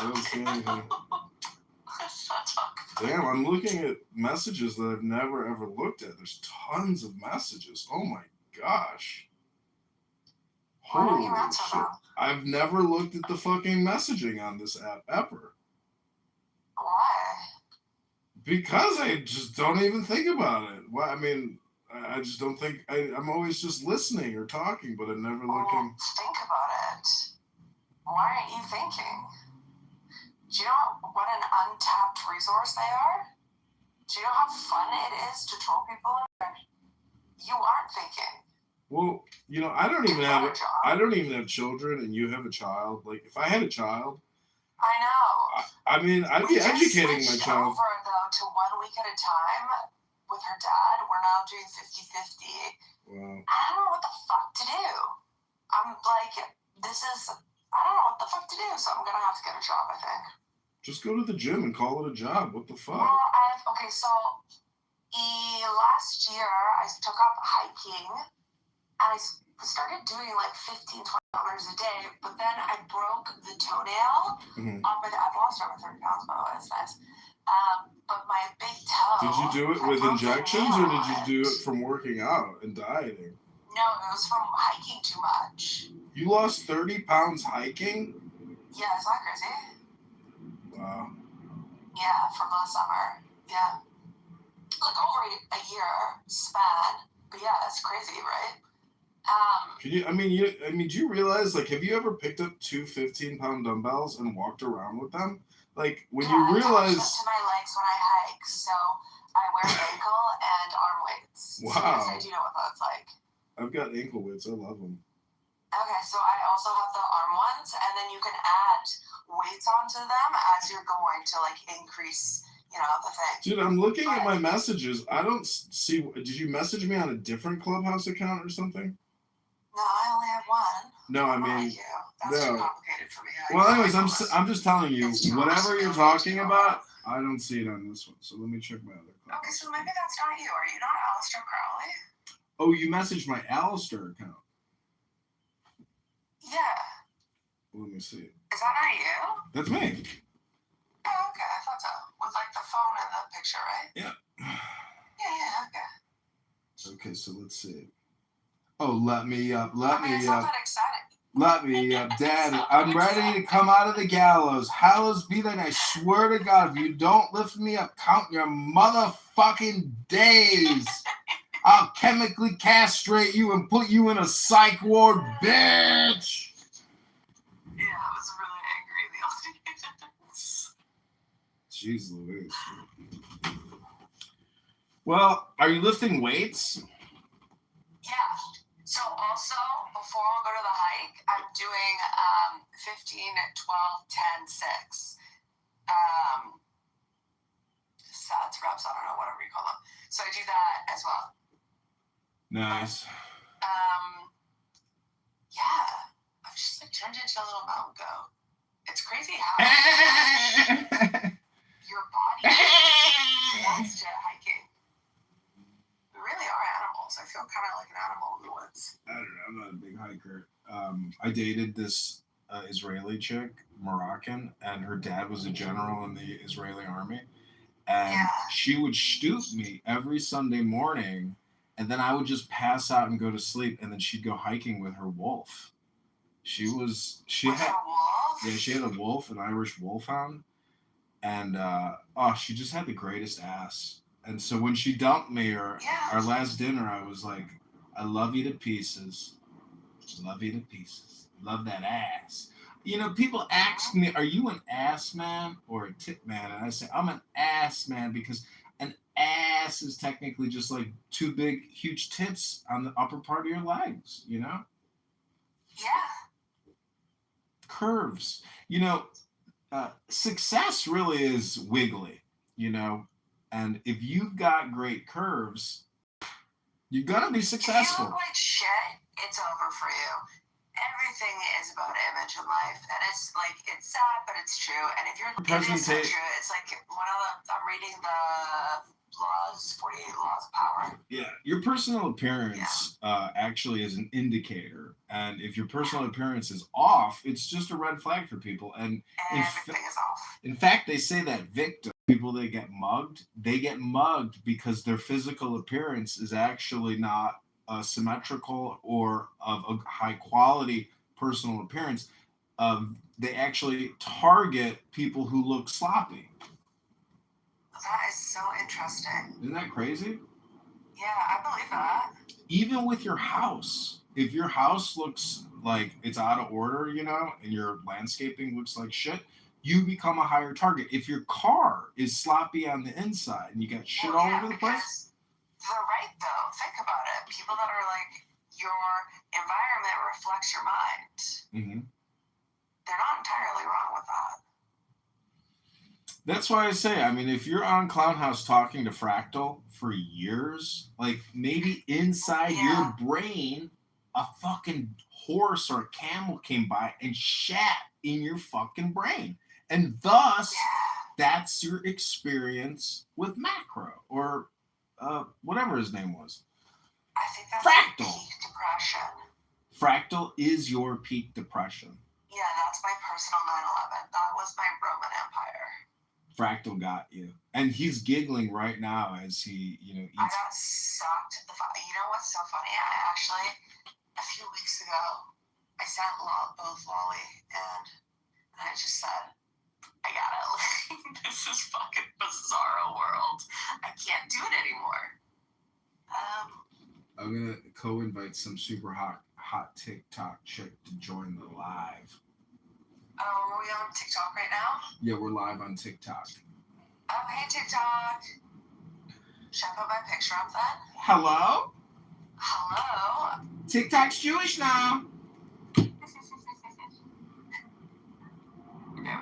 don't see anything. Let's not talk about Damn, I'm looking at messages that I've never ever looked at. There's tons of messages. Oh my gosh. Why don't you Holy answer shit. them? I've never looked at the fucking messaging on this app ever. Why? Because I just don't even think about it. Why? I mean, I just don't think. I'm always just listening or talking, but I'm never looking. Think about it. Why aren't you thinking? Do you know what an untapped resource they are? Do you know how fun it is to troll people? You aren't thinking. Well, I don't even have children, and you have a child. Like, if I had a child, I know. I mean, I'd be educating my child. Over though to 1 week at a time with her dad. We're now doing 50-50. Wow. I don't know what the fuck to do. I'm like, I don't know what the fuck to do, so I'm gonna have to get a job, I think. Just go to the gym and call it a job. What the fuck? Well, last year I took up hiking, and I started doing like $15-20 a day, but then I broke the toenail on my. I've lost over 30 pounds, by the way. It's nice. But my big toe. Did you do it with injections, or did you do it from working out and dieting? No, it was from hiking too much. You lost 30 pounds hiking? Yeah, is that crazy? Wow. Yeah, from last summer. Yeah. Like over a year span. But yeah, it's crazy, right? Do you realize, like, have you ever picked up two 15-pound dumbbells and walked around with them? Like, when you realize... I attach them to my legs when I hike, so I wear ankle and arm weights. Wow. So you know what that's like. I've got ankle weights. I love them. Okay, so I also have the arm ones, and then you can add weights onto them as you're going to, like, increase, the thing. Dude, I'm looking at my messages. I don't see... Did you message me on a different Clubhouse account or something? No, I only have one. No, I mean... That's too complicated for me. Well, anyways, I'm just telling you, whatever you're talking about, I don't see it on this one. So let me check my other Clubhouse. Okay, so maybe that's not you. Are you not Alistair Crowley? Oh, you messaged my Alistair account. Yeah. Let me see. Is that not you? That's me. Oh, okay. I thought so. With, like, the phone in the picture, right? Yeah. Yeah, okay. Okay, so let's see. Oh, let me up. It's not that exciting. Let me up, Dad. I'm ready to come out of the gallows. Hallows be that I swear to God, if you don't lift me up, count your motherfucking days. I'll catch chemically castrate you and put you in a psych ward, bitch. Yeah, I was really angry in the audience. Jeez Louise. Well, are you lifting weights? Yeah. So also, before I'll go to the hike, I'm doing 15, 12, 10, 6. Sets, reps, I don't know, whatever you call them. So I do that as well. Nice. Yeah. I've just like turned into a little mountain goat. It's crazy how your body wants to hiking. We really are animals. I feel kind of like an animal in the woods. I don't know. I'm not a big hiker. I dated this Israeli chick, Moroccan, and her dad was a general in the Israeli army. And she would stoop me every Sunday morning, and then I would just pass out and go to sleep, and then she'd go hiking with her wolf. She had a wolf, an Irish wolfhound, and she just had the greatest ass. And so when she dumped me, or our last dinner, I was like, I love you to pieces. Love you to pieces. Love that ass. You know, people ask me, are you an ass man or a tit man? And I say, I'm an ass man because an ass is technically just like two big, huge tits on the upper part of your legs, you know? Yeah. Curves. You know, success really is wiggly, you know? And if you've got great curves, you're going to be successful. If you look like shit, it's over for you. Everything is about image in life, and it's like, it's sad, but it's true. And if you're it is so true. It's like one of the, I'm reading the laws, 48 laws of power. Yeah, your personal appearance actually is an indicator, and if your personal appearance is off, it's just a red flag for people. And everything is off. In fact, they say that victims, people that get mugged, they get mugged because their physical appearance is actually not symmetrical or of a high quality personal appearance. They actually target people who look sloppy. That is so interesting. Isn't that crazy? Yeah, I believe that. Even with your house, if your house looks like it's out of order, you know, and your landscaping looks like shit, you become a higher target. If your car is sloppy on the inside and you got shit all over the place. They're right, though. Think about it. People that are like, your environment reflects your mind. Mm-hmm. They're not entirely wrong with that. That's why I say, I mean, if you're on Clown House talking to Fractal for years, like maybe inside your brain, a fucking horse or a camel came by and shat in your fucking brain. And thus, that's your experience with Macro or whatever his name was. I think that's Fractal. Peak depression. Fractal is your peak depression. Yeah, that's my personal 9/11. That was my Roman Empire. Fractal got you. And he's giggling right now as he, you know, eats. I got sucked. You know what's so funny? I actually, a few weeks ago, I sent both Lolly and I just said, I gotta leave. This is fucking bizarro world. I can't do it anymore. I'm gonna co-invite some super hot TikTok chick to join the live. Oh, are we on TikTok right now? Yeah, we're live on TikTok. Oh, hey TikTok. Should I put my picture up then? Hello? Hello? TikTok's Jewish now. There we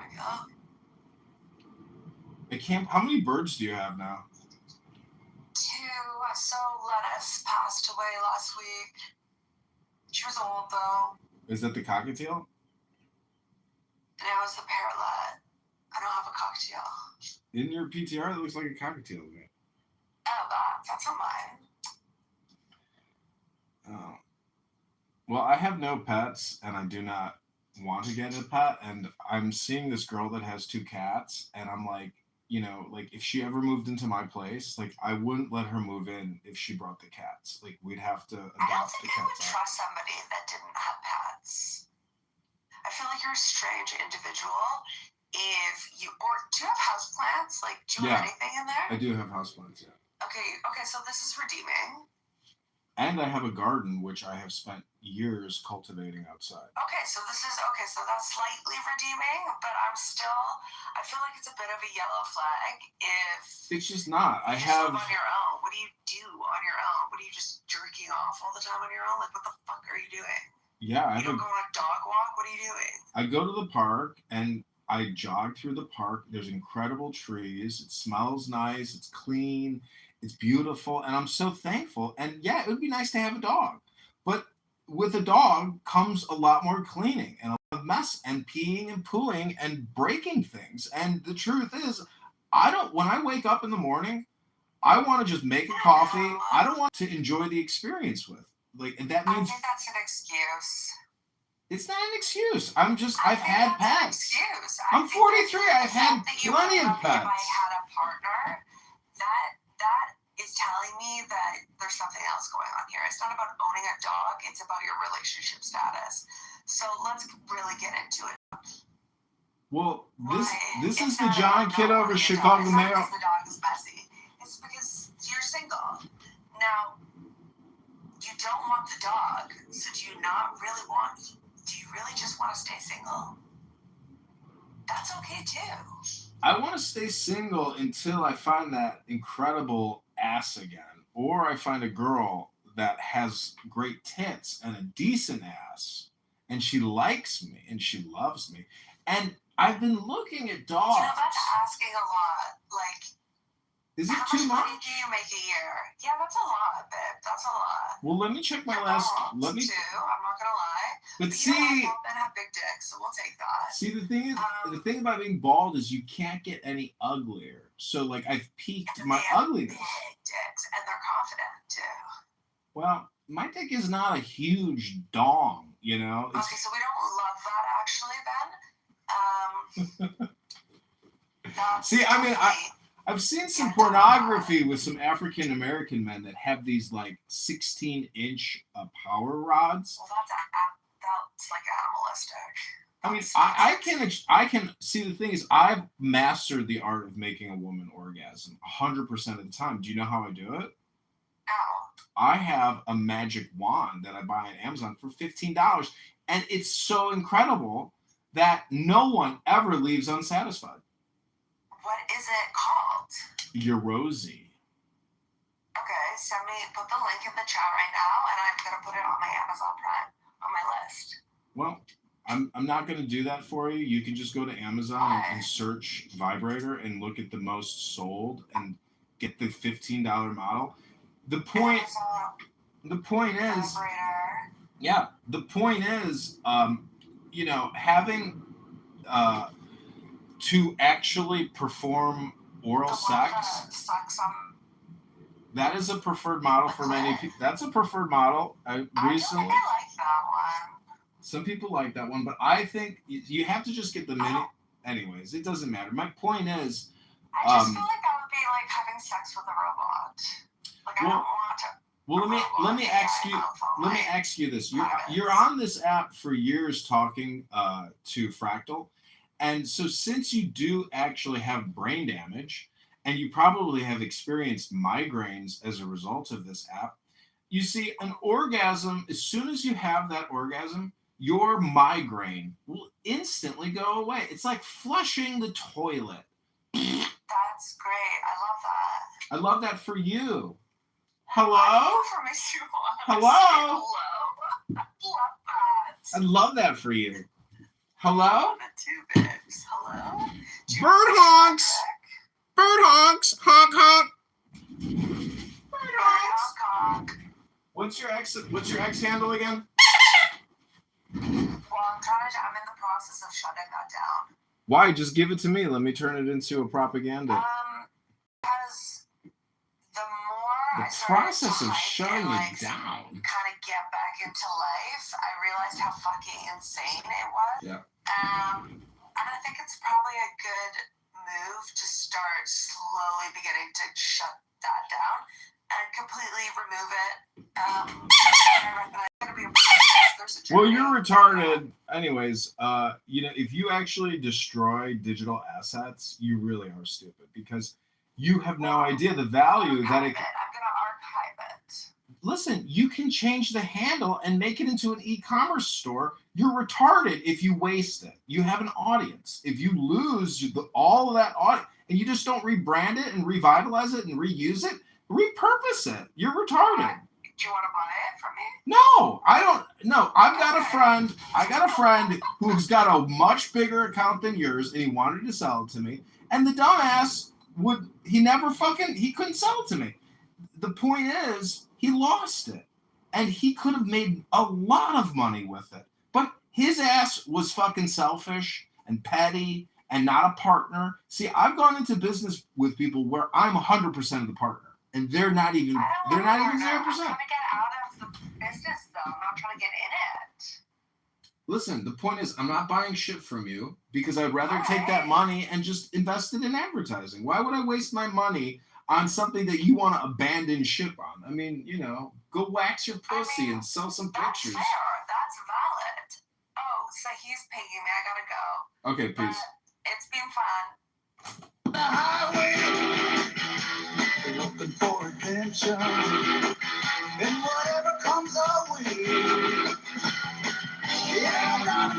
go. How many birds do you have now? 2. So Lettuce passed away last week. She was old though. Is that the cockatiel? And it was the parrotlet. I don't have a cockatiel. In your PTR, it looks like a cockatiel to me. Oh, that's on mine. Oh. Well, I have no pets, and I do not want to get a pet. And I'm seeing this girl that has 2 cats, and I'm like, you know, like if she ever moved into my place, like I wouldn't let her move in if she brought the cats. Like we'd have to adopt the cats. I don't think I would trust somebody that didn't have pets. I feel like you're a strange individual if you, or do you have houseplants? Like, do you have anything in there? I do have houseplants, yeah. Okay, so this is redeeming. And I have a garden, which I have spent years cultivating outside. Okay, so that's slightly redeeming, but I feel like it's a bit of a yellow flag if It's just not. I you just have. live on your own. What do you do on your own? What are you just jerking off all the time on your own? Like, what the fuck are you doing? Yeah, I You don't go on a dog walk? What are you doing? I go to the park and I jog through the park. There's incredible trees. It smells nice. It's clean. It's beautiful. And I'm so thankful. And yeah, it would be nice to have a dog. But with a dog comes a lot more cleaning and a lot of mess and peeing and pooing and breaking things. And the truth is, when I wake up in the morning, I want to just make a coffee. I don't want to enjoy the experience with. And that means I think that's an excuse. it's not an excuse. I've had pets. I'm 43. I've had plenty of pets. If I had a partner, that is telling me that there's something else going on here. It's not about owning a dog. It's about your relationship status. So let's really get into it. Well, this is the John Kitover Chicago Mayor. It's not because the dog is messy. It's because you're single. Now, you don't want the dog, so do you really just want to stay single? That's okay too. I want to stay single until I find that incredible ass again, or I find a girl that has great tits and a decent ass, and she likes me and she loves me. And I've been looking at dogs. That's asking a lot. Like, is it how too much much? money do you make a year? Yeah, that's a lot, babe. That's a lot. Well, let me check my last. Too, I'm not gonna lie. But see, see, men have big dicks, so we'll take that. See, the thing about being bald is you can't get any uglier. So, like, I've peaked my ugliness. Big dicks, and they're confident too. Well, my dick is not a huge dong, you know. Okay, so we don't love that actually, Ben. See, I mean, I've seen some pornography with some African American men that have these like 16-inch power rods. Well, that's like animalistic. I mean, I can see. The thing is, I've mastered the art of making a woman orgasm 100% of the time. Do you know how I do it? How? I have a magic wand that I buy on Amazon for $15, and it's so incredible that no one ever leaves unsatisfied. What is it called? Your Rosie. Okay, put the link in the chat right now, and I'm gonna put it on my Amazon Prime on my list. Well, I'm not gonna do that for you. You can just go to Amazon and search vibrator and look at the most sold and get the $15 model. The point is, yeah. The point is, you know, having to actually perform oral sex. That is a preferred model for many people. That's a preferred model. Recently, I like that one. Some people like that one, but I think you have to just get the mini. Anyways, it doesn't matter. My point is, I just feel like that would be like having sex with a robot. Like, I don't want to. Well, let me ask you this. You're on this app for years talking to Fractal, and so since you do actually have brain damage, and you probably have experienced migraines as a result of this app, you see, an orgasm, as soon as you have that orgasm, your migraine will instantly go away. It's like flushing the toilet. That's great. I love that. I love that for you. Hello? For me too. Hello? I love that. I love that for you. Hello? Hello? Bird honks! Bird honks! Honk honk! Bird honks! What's your ex handle again? Well, I'm in the process of shutting that down. Why? Just give it to me. Let me turn it into a propaganda. Because the more the process of shutting it down. Kind of get back into life, I realized how fucking insane it was. Yeah. And I think it's probably a good move to start slowly beginning to shut that down and completely remove it. Well, you're retarded. Anyways, you know, if you actually destroy digital assets, you really are stupid because you have no idea the value that it. I'm gonna archive it. listen, you can change the handle and make it into an e-commerce store. You're retarded if you waste it. You have an audience. If you lose all of that audience and you just don't rebrand it and revitalize it and reuse it, repurpose it. You're retarded. Do you want to buy it from me? No, I don't. No, I got a friend who's got a much bigger account than yours, and he wanted to sell it to me. And the dumbass he couldn't sell it to me. The point is, he lost it, and he could have made a lot of money with it. But his ass was fucking selfish and petty and not a partner. See, I've gone into business with people where I'm 100% of the partner, and they're not even 0%. I'm trying to get out of the business, though. I'm not trying to get in it. Listen, the point is, I'm not buying shit from you because I'd rather take that money and just invest it in advertising. Why would I waste my money on something that you want to abandon ship on? I mean, go wax your pussy and sell some pictures. That's fair. That's valid. Oh, so he's paying me. I gotta go. Okay, peace. It's been fun. The highway, looking for adventure, and whatever comes our way. Yeah, I'm not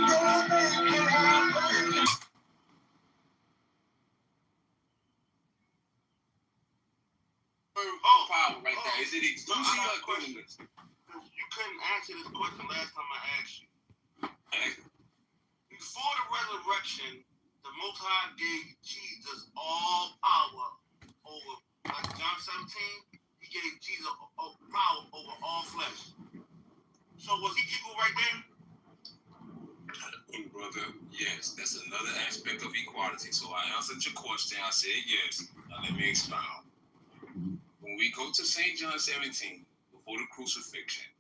Power right there. Is it exclusive or equivalent? You couldn't answer this question last time I asked you. Before the resurrection, the Most High gave Jesus all power over, like John 17, he gave Jesus power over all flesh. So was he equal right there? Brother, yes, that's another aspect of equality. So I answered your question. I said yes. Now let me expound. When we go to St. John 17, before the crucifixion,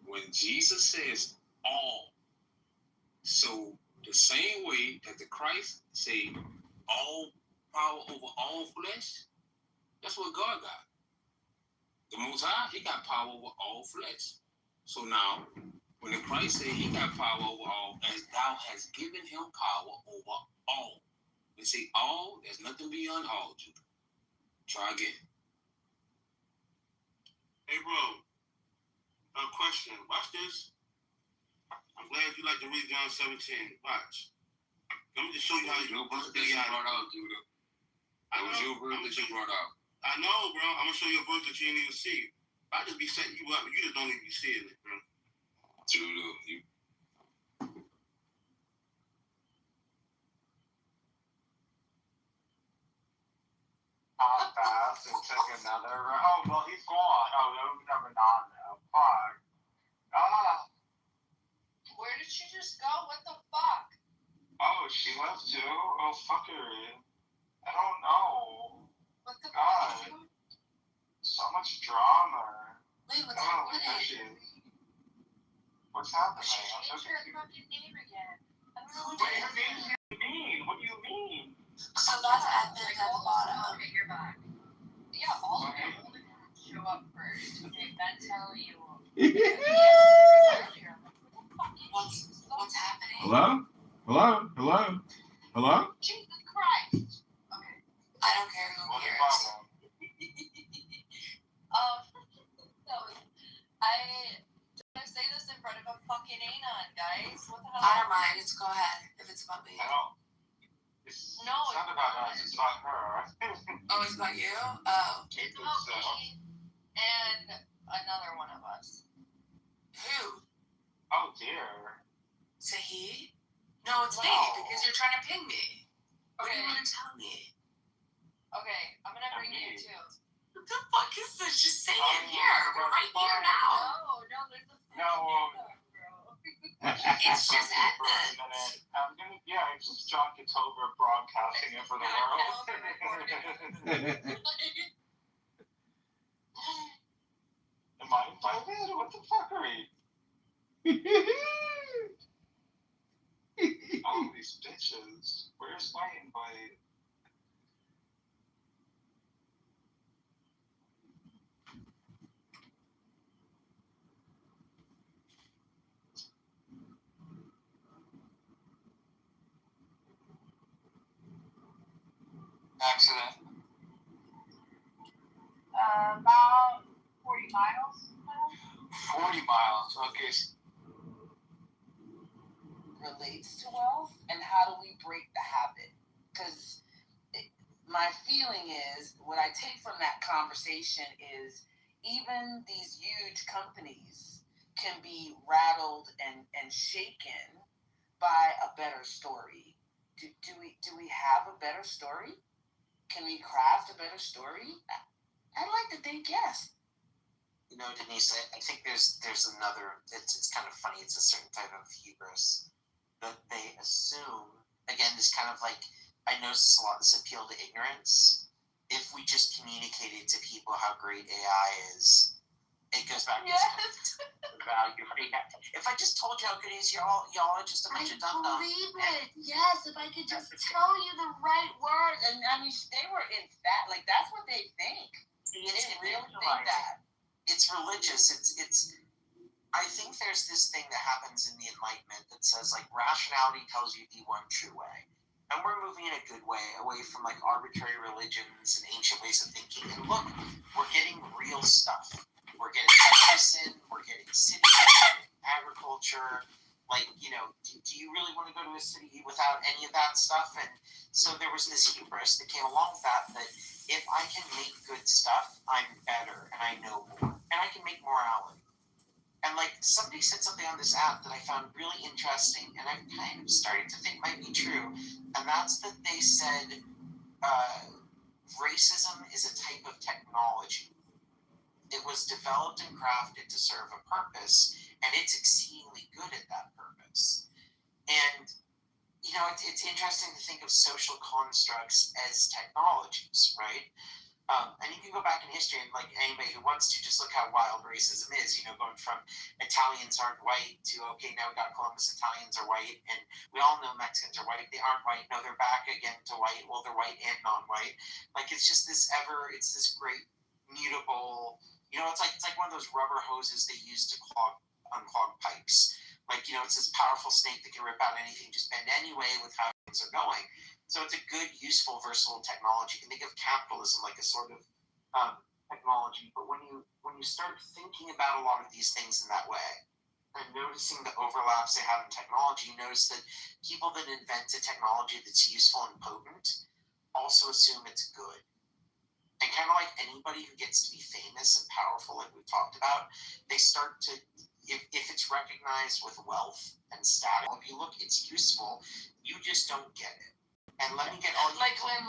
when Jesus says all, so the same way that the Christ say all power over all flesh, that's what God got. The Most High, he got power over all flesh. So now, when the Christ said he got power over all, as thou hast given him power over all. They say all, there's nothing beyond all, Judah. Try again. Hey, bro. Question. Watch this. I'm glad you like to read John 17. Watch. Let me just show you how you brought out, Judah. That was your verse that you brought out. I know, bro. I'm gonna show you a verse that you didn't even see. I just be setting you up. You just don't even be seeing it, bro. Judah, you. I'll pass and take another. Oh, well, he's gone. Oh, no, never mind now. Fuck. Where did she just go? What the fuck? Oh, she left too? Oh, fuck her. I don't know. What the God. fuck? So much drama. Wait, what's happening? What's happening? She changed her fucking name again. I don't know what Wait, her name's mean. What do you mean? So that's admin at the bottom. You're back. Yeah, all of them show up first. Okay, Bento, you will. What's happening? Hello? Hello? Hello? Hello? Jesus Christ. Okay. I don't care who cares. I say this in front of a fucking anon, guys. What the hell? I don't mind. Just go ahead if it's about me. I don't. It's not about us. It's about her. Oh, it's about you? Oh. It's about me and another one of us. Who? Oh, dear. Say he? No, it's me because you're trying to ping me. What do you want to tell me? Okay, I'm gonna bring you too. What the fuck is this? Just say it here. We're right here now. No, there's a No. It's just admin. It's just John Kitover broadcasting it for the world. Am I invited? What the fuck are we? All these bitches. Where's my invite? Accident. About 40 miles? 40 miles. Okay. Relates to wealth, and how do we break the habit? Because my feeling is, what I take from that conversation is, even these huge companies can be rattled and shaken by a better story. Do we have a better story? Can we craft a better story? I'd like to think yes. You know, Denise, I think there's another. It's kind of funny. It's a certain type of hubris that they assume. Again, this kind of like, I notice a lot this appeal to ignorance. If we just communicated to people how great AI is, it goes back to the value. If I just told you how good it is, y'all are just a bunch of dum-dums. Believe it. Yes, if I could just tell you the right words. And I mean, they were in that, like, that's what they think. They really think that. It's religious. It's. I think there's this thing that happens in the Enlightenment that says, like, rationality tells you the one true way. And we're moving in a good way, away from, like, arbitrary religions and ancient ways of thinking. And look, we're getting real stuff. We're getting medicine, we're getting citizenship, agriculture. Like, you know, do you really want to go to a city without any of that stuff? And so there was this hubris that came along with that if I can make good stuff, I'm better, and I know more. And I can make morality. And, like, somebody said something on this app that I found really interesting, and I'm kind of starting to think might be true, and that's that they said racism is a type of technology. It was developed and crafted to serve a purpose, and it's exceedingly good at that purpose. And, you know, it's interesting to think of social constructs as technologies, right? And you can go back in history, and like anybody who wants to, just look how wild racism is, you know, going from Italians aren't white to, okay, now we got Columbus, Italians are white, and we all know Mexicans are white. They aren't white. No, they're back again to white. Well, they're white and non-white. Like, it's just it's this great mutable, you know, it's like one of those rubber hoses they use to unclog pipes. Like, you know, it's this powerful snake that can rip out anything, just bend anyway with how things are going. So it's a good, useful, versatile technology. You can think of capitalism like a sort of technology, but when you start thinking about a lot of these things in that way, and noticing the overlaps they have in technology, you notice that people that invent a technology that's useful and potent also assume it's good. And kind of like anybody who gets to be famous and powerful, like we've talked about, they start to, if it's recognized with wealth and status, if you look, it's useful, you just don't get it. And let me get all like when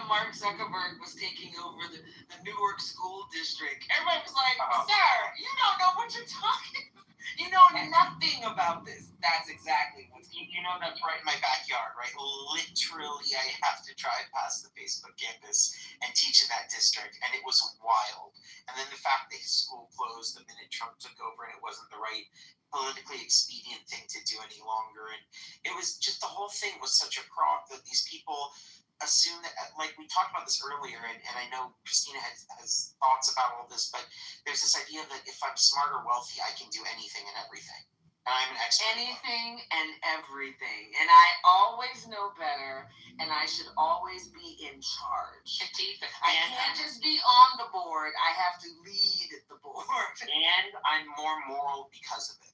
Mark Zuckerberg was taking over the Newark school district, everybody was like, "Sir, you don't know what you're talking about. You know nothing about this." That's exactly what's. You know, that's right in my backyard, right? Literally, I have to drive past the Facebook campus and teach in that district, and it was wild. And then the fact that his school closed the minute Trump took over, and it wasn't the right politically expedient thing to do any longer, and it was just, the whole thing was such a crock that these people assume that, like we talked about this earlier, and I know Christina has thoughts about all this, but there's this idea that if I'm smart or wealthy, I can do anything and everything. And I'm an expert. Anything and everything. And I always know better, and I should always be in charge. I can't just be on the board. I have to lead the board. And I'm more moral because of it.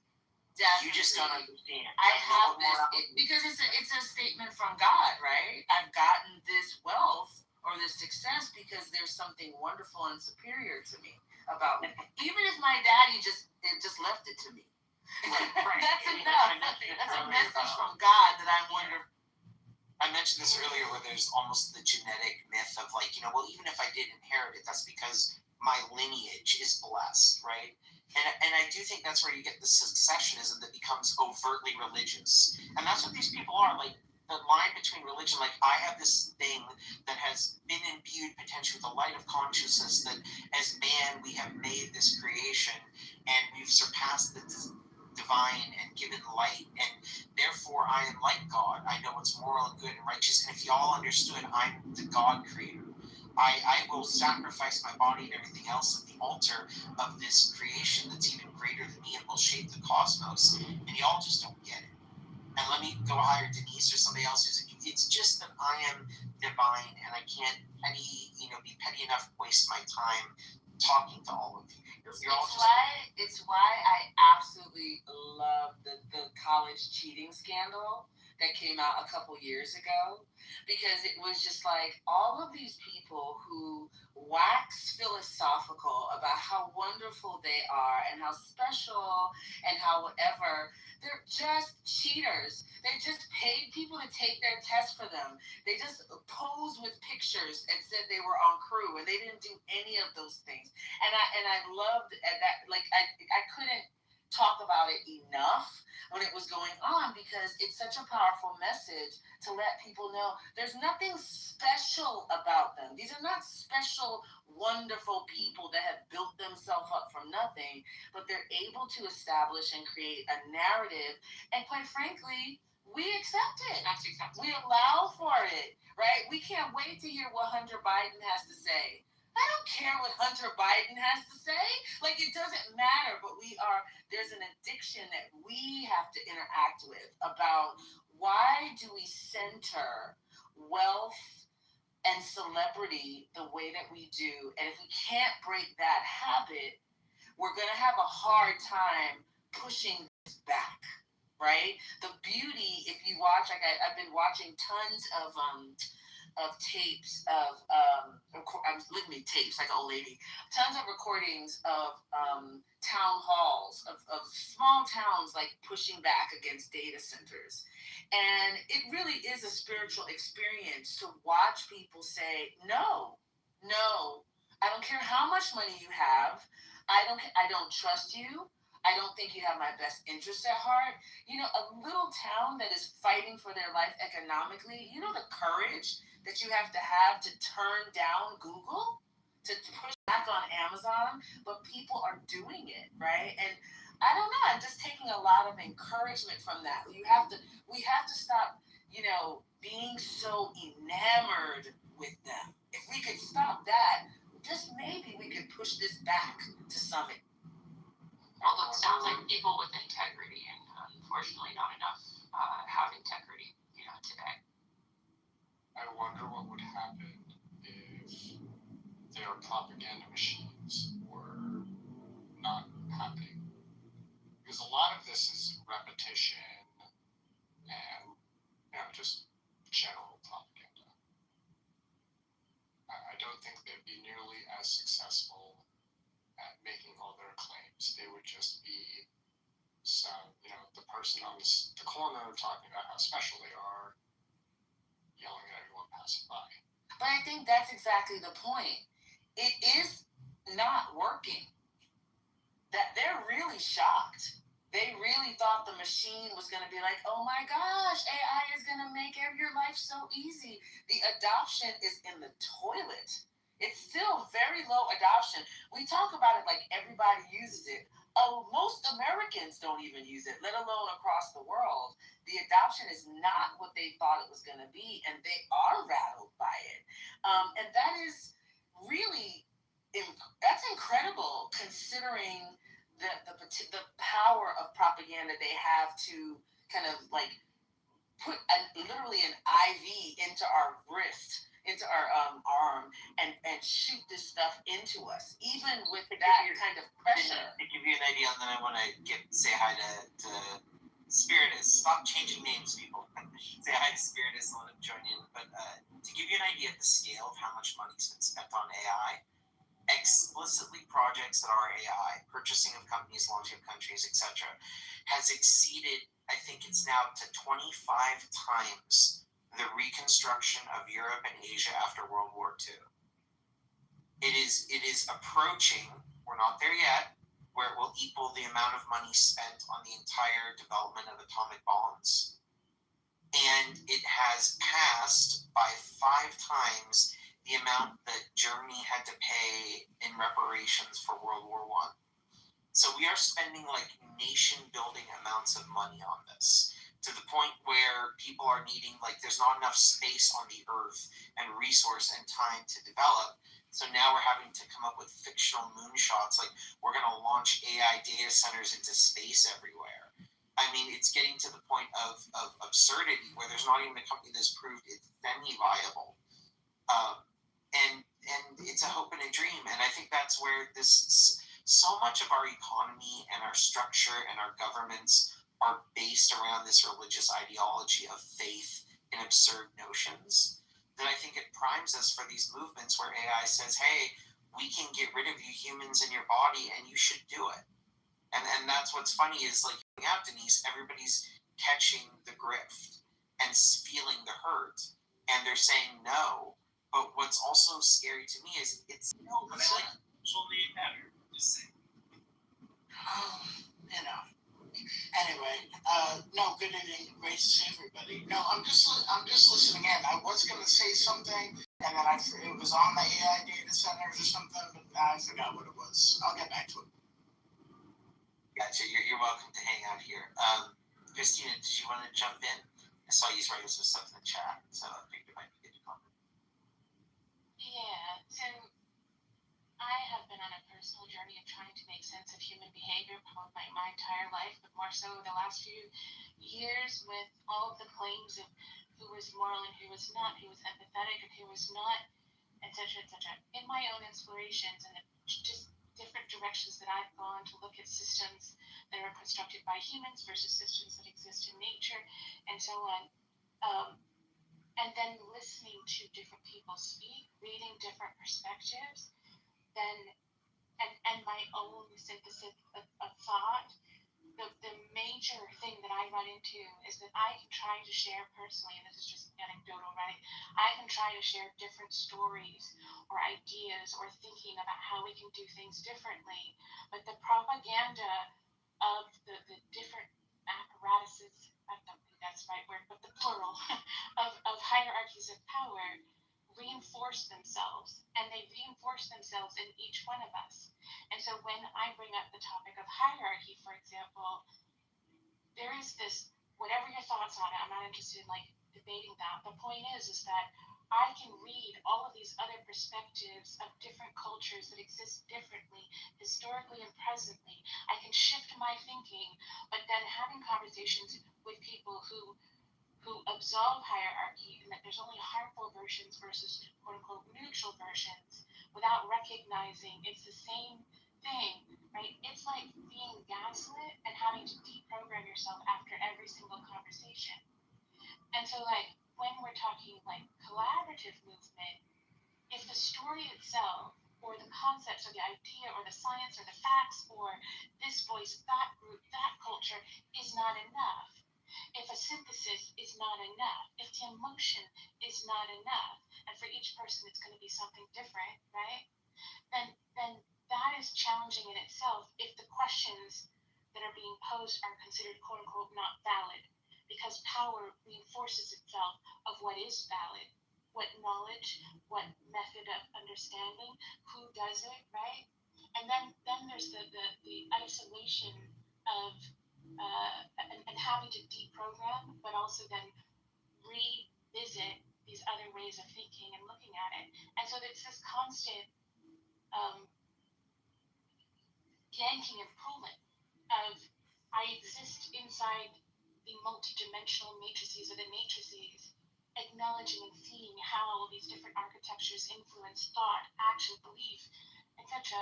Definitely. You just don't understand. I have this because it's a statement from God, right? I've gotten this wealth or this success because there's something wonderful and superior to me about me. Even if my daddy just left it to me. Right. That's enough. That's a message from God that I wonder. I mentioned this earlier, where there's almost the genetic myth of, like, you know, well, even if I did inherit it, that's because my lineage is blessed, right? And I do think that's where you get the successionism that becomes overtly religious. And that's what these people are. Like, the line between religion, like, I have this thing that has been imbued potentially with the light of consciousness, that as man we have made this creation and we've surpassed the divine and given light, and therefore I am like God. I know what's moral and good and righteous, and if y'all understood, I'm the God creator. I will sacrifice my body and everything else at the altar of this creation that's even greater than me and will shape the cosmos, and y'all just don't get it. And let me go hire Denise or somebody else who's, it's just that I am divine, and I can't be petty enough to waste my time talking to all of you. It's why I absolutely love the college cheating scandal that came out a couple years ago, because it was just like all of these people who wax philosophical about how wonderful they are and how special and how whatever. They're just cheaters. They just paid people to take their test for them. They just posed with pictures and said they were on crew, and they didn't do any of those things. And I loved that. Like I couldn't talk about it enough when it was going on, because it's such a powerful message to let people know there's nothing special about them. These are not special, wonderful people that have built themselves up from nothing, but they're able to establish and create a narrative. And quite frankly, we accept it. We allow for it, right? We can't wait to hear what Hunter Biden has to say. I don't care what Hunter Biden has to say. Like, it doesn't matter, but there's an addiction that we have to interact with about why do we center wealth and celebrity the way that we do. And if we can't break that habit, we're going to have a hard time pushing this back, right? The beauty, if you watch, like I've been watching tons of tapes of I'm looking at tapes like an old lady, tons of recordings of town halls of small towns like pushing back against data centers. And it really is a spiritual experience to watch people say, no, I don't care how much money you have. I don't trust you. I don't think you have my best interest at heart. You know, a little town that is fighting for their life economically, you know the courage that you have to turn down Google, to push back on Amazon, but people are doing it, right? And I don't know, I'm just taking a lot of encouragement from that. We have to stop, being so enamored with them. If we could stop that, just maybe we could push this back to some extent. Well, it sounds like people with integrity, and unfortunately not enough have integrity, today. I wonder what would happen if their propaganda machines were not happening. Because a lot of this is repetition and, just general propaganda. I don't think they'd be nearly as successful at making all their claims. They would just be some, the person on the corner talking about how special they are, yelling at everyone passing by. But I think that's exactly the point. It is not working. That they're really shocked. They really thought the machine was going to be like, oh my gosh, AI is going to make your life so easy. The adoption is in the toilet. It's still very low adoption. We talk about it like everybody uses it. Oh, most Americans don't even use it, let alone across the world. The adoption is not what they thought it was going to be, and they are rattled by it. And that is really, that's incredible, considering the power of propaganda they have to kind of like put literally an IV into our wrist, into our arm, and shoot this stuff into us, even with that kind of pressure. To give you an idea, and then I want to say hi to Spiritus. Stop changing names, people. Say hi to Spiritus and let him join in. But to give you an idea of the scale of how much money's been spent on AI, explicitly projects that are AI, purchasing of companies, launching of countries, etc., has exceeded, I think it's now to 25 times the reconstruction of Europe and Asia after World War II. It is approaching, we're not there yet, where it will equal the amount of money spent on the entire development of atomic bombs. And it has passed by 5 times the amount that Germany had to pay in reparations for World War I. So we are spending like nation-building amounts of money on this, to the point where people are needing, like, there's not enough space on the earth and resource and time to develop. So now we're having to come up with fictional moonshots, like we're going to launch AI data centers into space everywhere. I mean, it's getting to the point of absurdity where there's not even a company that's proved it's semi-viable. And and it's a hope and a dream. And I think that's where so much of our economy and our structure and our governments are based around this religious ideology of faith in absurd notions, that I think it primes us for these movements where AI says, hey, we can get rid of you humans in your body and you should do it. And that's what's funny is, like, yeah, Denise, everybody's catching the grift and feeling the hurt, and they're saying no. But what's also scary to me is it's no, but I like only better. Just saying. You know. Anyway, no, good evening, great to see everybody. No, I'm just listening in. I was gonna say something, and then it was on the AI data centers or something, but I forgot what it was. I'll get back to it. Gotcha. You're welcome to hang out here. Christina, did you want to jump in? I saw you writing some stuff in the chat, so I figured it might be good to comment. Yeah, so I have been on a personal journey of trying to make sense of human behavior probably my entire life, but more so the last few years with all of the claims of who was moral and who was not, who was empathetic and who was not, etc., etc. In my own inspirations and just different directions that I've gone to look at systems that are constructed by humans versus systems that exist in nature, and so on. And then listening to different people speak, reading different perspectives, and my own synthesis of thought. The major thing that I run into is that I can try to share personally, and this is just anecdotal, right? I can try to share different stories or ideas or thinking about how we can do things differently, but the propaganda of the different apparatuses, I don't think that's the right word, but the plural of hierarchies of power reinforce themselves, and they reinforce themselves in each one of us. And so when I bring up the topic of hierarchy, for example, there is this, whatever your thoughts on it, I'm not interested in like debating that. The point is that I can read all of these other perspectives of different cultures that exist differently, historically and presently. I can shift my thinking, but then having conversations with people who absolve hierarchy and that there's only harmful versions versus quote-unquote neutral versions without recognizing it's the same thing, right? It's like being gaslit and having to deprogram yourself after every single conversation. And so, like, when we're talking like collaborative movement, if the story itself or the concepts or the idea or the science or the facts or this voice, that group, that culture is not enough, if a synthesis is not enough, if the emotion is not enough, and for each person it's going to be something different, right? Then that is challenging in itself if the questions that are being posed are considered quote unquote not valid, because power reinforces itself of what is valid, what knowledge, what method of understanding, who does it, right? And then there's the isolation of and having to deprogram, but also then revisit these other ways of thinking and looking at it. And so it's this constant yanking and pulling of I exist inside the multidimensional matrices or the matrices, acknowledging and seeing how all of these different architectures influence thought, action, belief, etc.,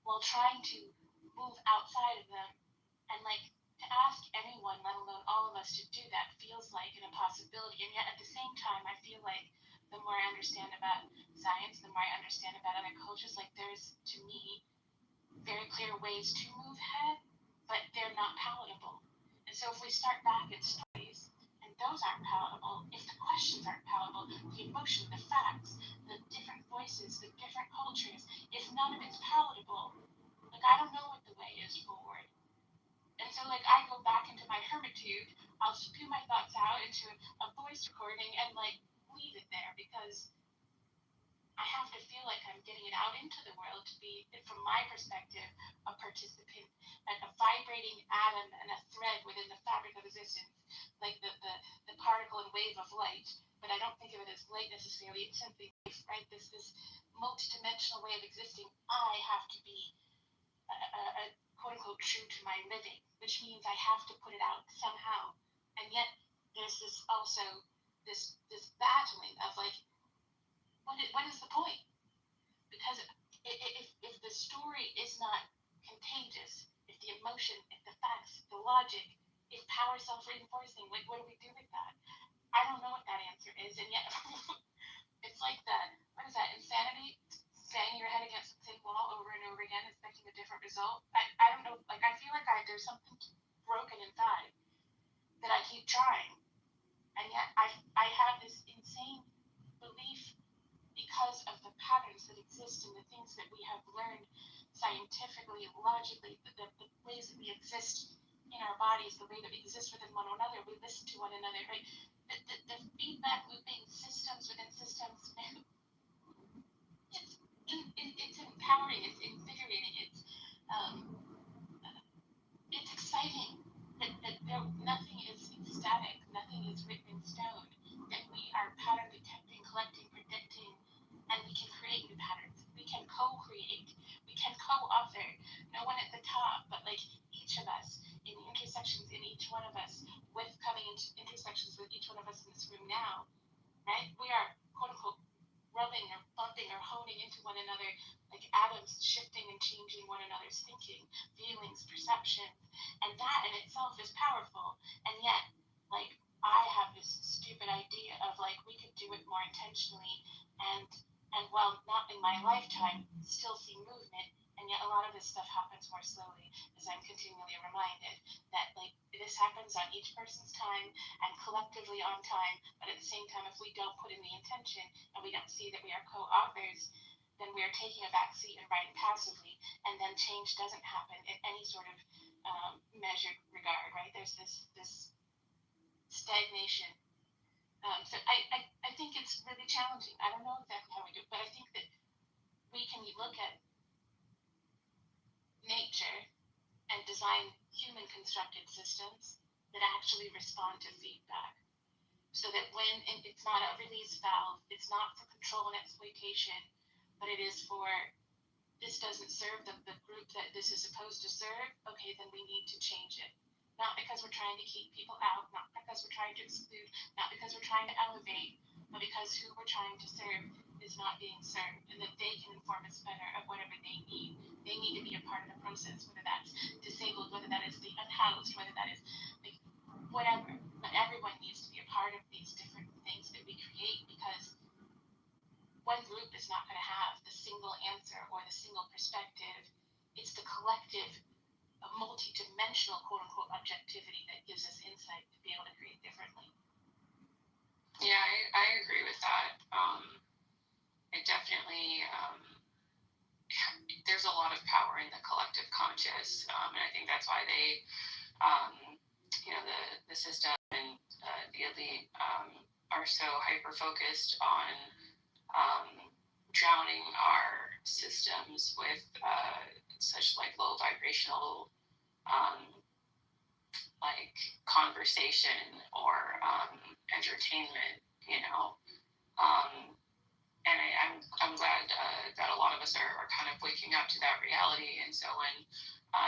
while trying to move outside of them. And like, to ask anyone, let alone all of us, to do that feels like an impossibility. And yet at the same time, I feel like the more I understand about science, the more I understand about other cultures, like there's, to me, very clear ways to move ahead, but they're not palatable. And so if we start back at stories, and those aren't palatable, if the questions aren't palatable, the emotion, the facts, the different voices, the different cultures, if none of it's palatable, like I don't know what the way is forward. And so, like, I go back into my hermitude, I'll spew my thoughts out into a voice recording and, like, leave it there because I have to feel like I'm getting it out into the world to be, from my perspective, a participant, like a vibrating atom and a thread within the fabric of existence, like the particle and wave of light. But I don't think of it as light necessarily, it's simply life, right? This multidimensional way of existing. I have to be a quote-unquote true to my living, which means I have to put it out somehow. And yet there's this also this battling of like, what is the point? because if the story is not contagious, if the emotion, if the facts, the logic, if power self-reinforcing, like what do we do with that? I don't know what that answer is, and yet it's like that. What is that? Insanity? Banging your head against the same wall over and over again, expecting a different result. I don't know. Like I feel like there's something broken inside that I keep trying, and yet I have this insane belief because of the patterns that exist and the things that we have learned scientifically, logically, the ways that we exist in our bodies, the way that we exist within one another, we listen to one another, right? The feedback looping systems within systems, it's empowering, it's invigorating, it's exciting that nothing is static, nothing is written in stone, that we are pattern detecting, collecting, predicting, and we can create new patterns. We can co-create, we can co-author. No one at the top, but like each of us in the intersections in each one of us, with coming into intersections with each one of us in this room now, right? We are quote unquote rubbing or bumping or honing into one another like atoms, shifting and changing one another's thinking, feelings, perceptions, and that in itself is powerful. And yet, like, I have this stupid idea of like we could do it more intentionally and while not in my lifetime, still see movement. And yet a lot of this stuff happens more slowly, as I'm continually reminded that like this happens on each person's time and collectively on time. But at the same time, if we don't put in the intention and we don't see that we are co-authors, then we are taking a back seat and writing passively, and then change doesn't happen in any sort of measured regard, right? There's this stagnation. So I think it's really challenging. I don't know exactly how we do it, but I think that we can look at nature and design human constructed systems that actually respond to feedback. So that when it's not a release valve, it's not for control and exploitation, but it is for this doesn't serve the group that this is supposed to serve, okay, then we need to change it. Not because we're trying to keep people out, not because we're trying to exclude, not because we're trying to elevate, but because who we're trying to serve is not being served, and that they can inform us better of whatever they need. They need to be a part of the process, whether that's disabled, whether that is the unhoused, whether that is like whatever. But everyone needs to be a part of these different things that we create, because one group is not going to have the single answer or the single perspective. It's the collective, multi-dimensional, quote-unquote, objectivity that gives us insight to be able to create differently. Yeah, I agree with that. It definitely, there's a lot of power in the collective conscious, and I think that's why they, the system and the elite are so hyper-focused on drowning our systems with such like low vibrational like conversation or entertainment, and I'm glad that a lot of us are kind of waking up to that reality. And so when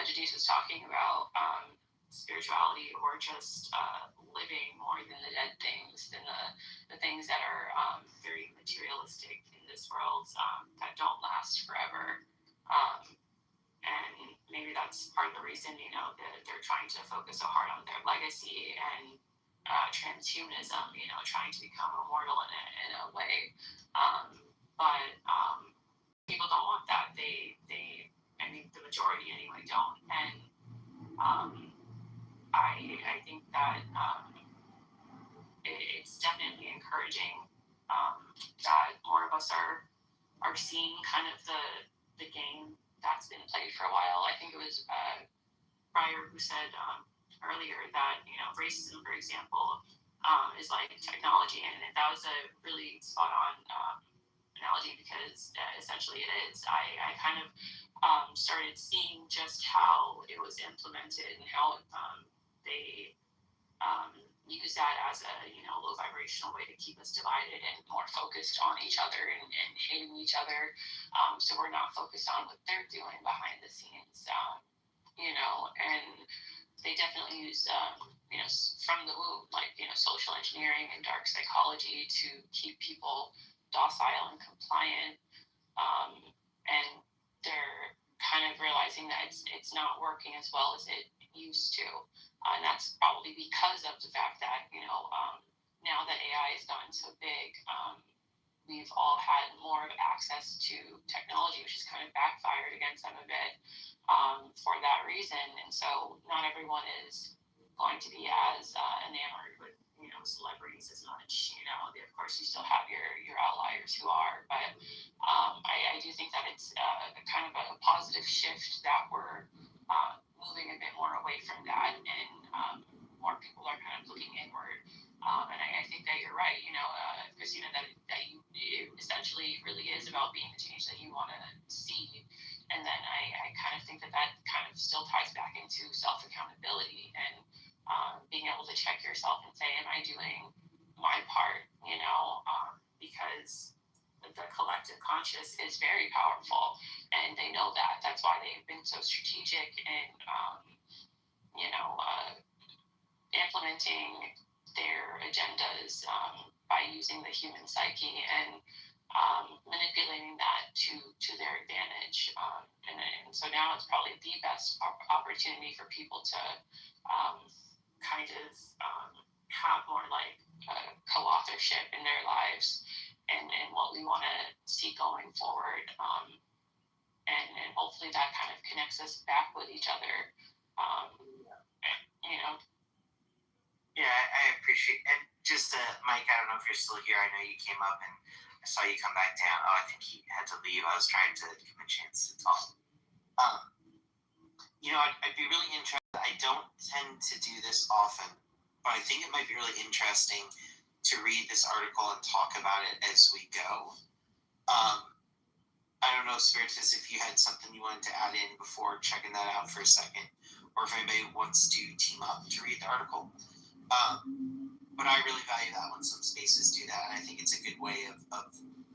Jadis was talking about spirituality or just living more than the dead things, than the things that are very materialistic in this world, that don't last forever. And maybe that's part of the reason, that they're trying to focus so hard on their legacy and transhumanism, trying to become immortal in a way. But people don't want that. I mean, the majority anyway don't. And I think that it's definitely encouraging that more of us are seeing kind of the game that's been played for a while. I think it was Breyer who said earlier that racism, for example, is like technology, and that was a really spot on analogy, because essentially it is. I kind of started seeing just how it was implemented and how they use that as a low vibrational way to keep us divided and more focused on each other and hating each other, so we're not focused on what they're doing behind the scenes, and they definitely use from the womb, like social engineering and dark psychology to keep people docile and compliant, and they're kind of realizing that it's not working as well as it used to, and that's probably because of the fact that now that AI has gotten so big, we've all had more of access to technology, which has kind of backfired against them a bit for that reason. And so not everyone is going to be as enamored with celebrities as much. Of course, you still have your outliers who are, but I do think that it's kind of a positive shift that we're moving a bit more away from that, and more people are kind of looking inward. And I think that you're right, Christina, that it essentially really is about being the change that you want to see. And then I kind of think that kind of still ties back into self-accountability and being able to check yourself and say, am I doing my part, because the collective conscious is very powerful, and they know that. That's why they've been so strategic in, implementing their agendas by using the human psyche and manipulating that to their advantage. And so now it's probably the best opportunity for people to kind of have more like co-authorship in their lives and what we want to see going forward. And hopefully that kind of connects us back with each other. Yeah, I appreciate it. And just Mike, I don't know if you're still here. I know you came up and I saw you come back down. Oh, I think he had to leave. I was trying to give him a chance to talk. I'd be really interested. I don't tend to do this often, but I think it might be really interesting to read this article and talk about it as we go. I don't know, Spiritus, if you had something you wanted to add in before checking that out for a second, or if anybody wants to team up to read the article. But I really value that when some spaces do that, and I think it's a good way of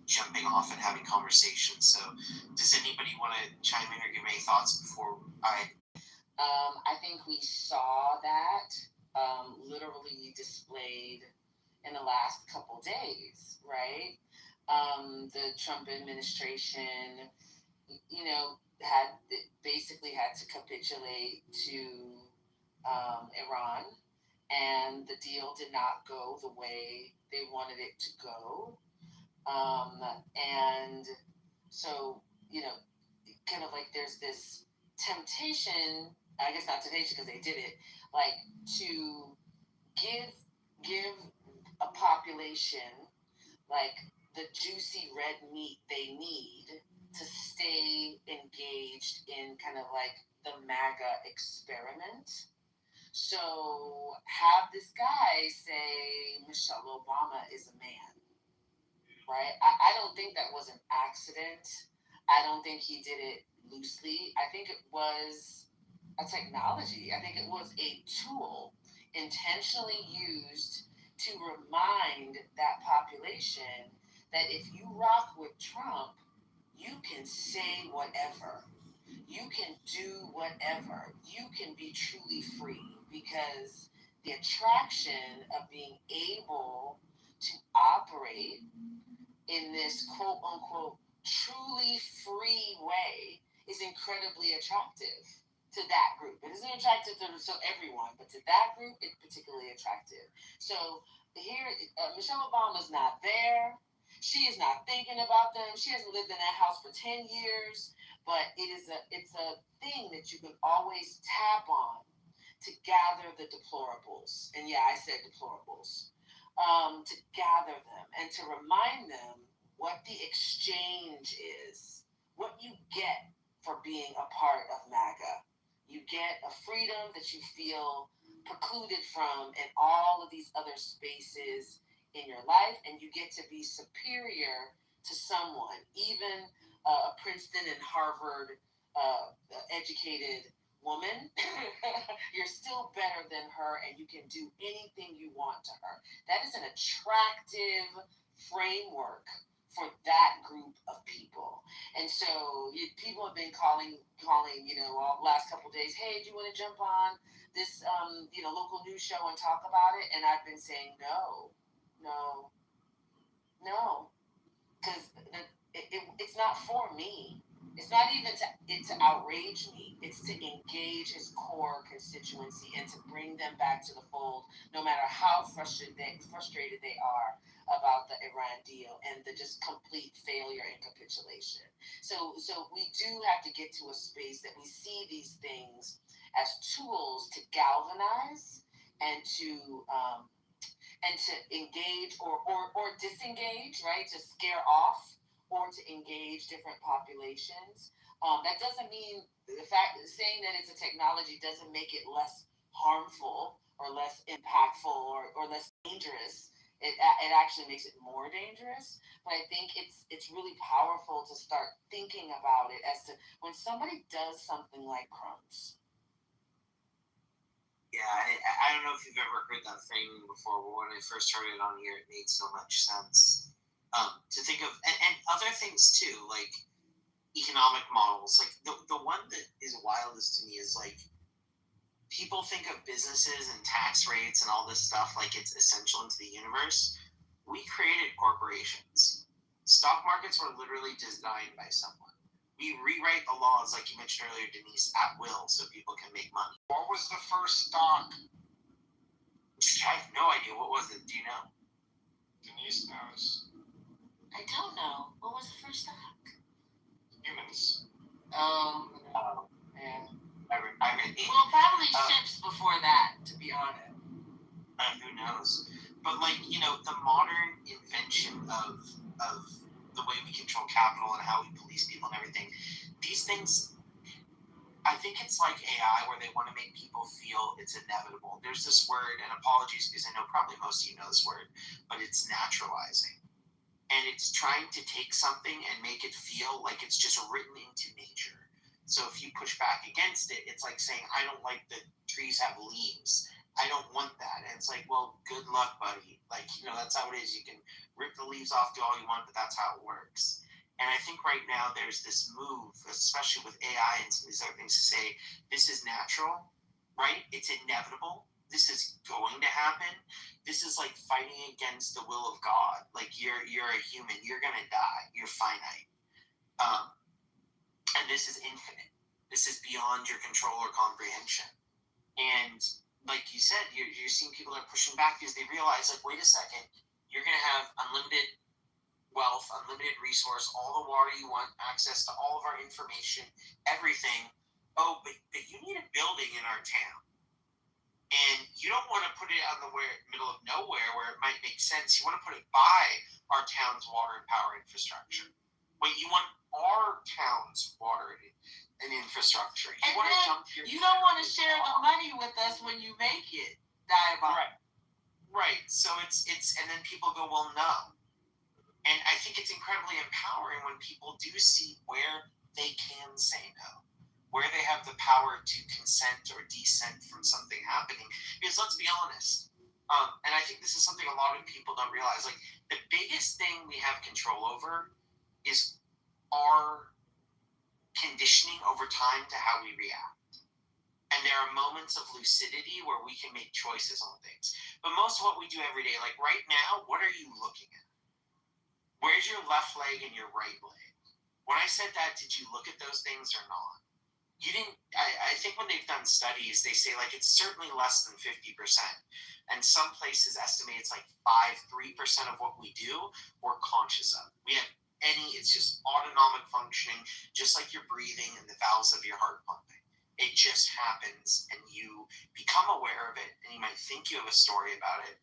jumping off and having conversations. So does anybody want to chime in or give me any thoughts before I think we saw that literally displayed in the last couple days, right? The Trump administration, basically had to capitulate to Iran, and the deal did not go the way they wanted it to go. And so, kind of like there's this temptation, I guess not temptation because they did it, like to give a population like the juicy red meat they need to stay engaged in kind of like the MAGA experiment. So have this guy say Michelle Obama is a man, right? I don't think that was an accident. I don't think he did it loosely. I think it was a technology. I think it was a tool intentionally used to remind that population that if you rock with Trump, you can say whatever. You can do whatever. You can be truly free, because the attraction of being able to operate in this quote unquote truly free way is incredibly attractive to that group. It isn't attractive to everyone, but to that group, it's particularly attractive. So here, Michelle Obama's not there. She is not thinking about them. She hasn't lived in that house for 10 years, but it's a thing that you can always tap on to gather the deplorables. And yeah, I said deplorables. To gather them and to remind them what the exchange is, what you get for being a part of MAGA. You get a freedom that you feel precluded from in all of these other spaces in your life, and you get to be superior to someone, even a Princeton and Harvard educated woman. You're still better than her, and you can do anything you want to her. That is an attractive framework for that group of people. And so people have been calling, all the last couple of days, hey, do you want to jump on this, local news show and talk about it? And I've been saying, no. Because it's not for me. It's not even to outrage me. It's to engage his core constituency and to bring them back to the fold, no matter how frustrated they are about the Iran deal and the just complete failure and capitulation. So we do have to get to a space that we see these things as tools to galvanize and to engage or disengage, right? To scare off or to engage different populations. That doesn't mean saying that it's a technology doesn't make it less harmful or less impactful or less dangerous. It actually makes it more dangerous. But I think it's really powerful to start thinking about it as to when somebody does something like crumbs. Yeah, I don't know if you've ever heard that framing before, but when I first heard it on here, it made so much sense. To think of, and other things too, like economic models. Like the one that is wildest to me is like, people think of businesses and tax rates and all this stuff like it's essential into the universe. We created corporations. Stock markets were literally designed by someone. We rewrite the laws, like you mentioned earlier, Denise, at will, so people can make money. What was the first stock? I have no idea. What was it? Do you know? Denise knows. I don't know. What was the first stock? Humans. Yeah. Well, probably ships before that, to be honest. Who knows? But like, the modern invention of the way we control capital and how we police people and everything, these things, I think it's like AI where they want to make people feel it's inevitable. There's this word, and apologies because I know probably most of you know this word, but it's naturalizing. And it's trying to take something and make it feel like it's just written into nature. So if you push back against it, it's like saying, I don't like that trees have leaves. I don't want that. And it's like, well, good luck, buddy. Like, that's how it is. You can rip the leaves off, do all you want, but that's how it works. And I think right now there's this move, especially with AI and some of these other things, to say this is natural, right? It's inevitable. This is going to happen. This is like fighting against the will of God. Like you're a human. You're gonna die. You're finite. And this is infinite. This is beyond your control or comprehension. And like you said, you're seeing people that are pushing back because they realize, like, wait a second, you're gonna have unlimited wealth, unlimited resource, all the water you want, access to all of our information, everything. Oh, but you need a building in our town. And you don't want to put it on the middle of nowhere where it might make sense. You want to put it by our town's water and power infrastructure. Wait, you want our town's water and infrastructure. You don't want to share the money with us when you make it. Right. So it's and then people go, well, no. And I think it's incredibly empowering when people do see where they can say no, where they have the power to consent or dissent from something happening. Because let's be honest, and I think this is something a lot of people don't realize, like the biggest thing we have control over is our conditioning over time to how we react. And there are moments of lucidity where we can make choices on things. But most of what we do every day, like right now, what are you looking at? Where's your left leg and your right leg? When I said that, did you look at those things or not? You didn't. I think when they've done studies, they say like it's certainly less than 50%. And some places estimate it's like 3% of what we do we're conscious of. We have it's just autonomic functioning, just like your breathing and the valves of your heart pumping. It just happens and you become aware of it and you might think you have a story about it.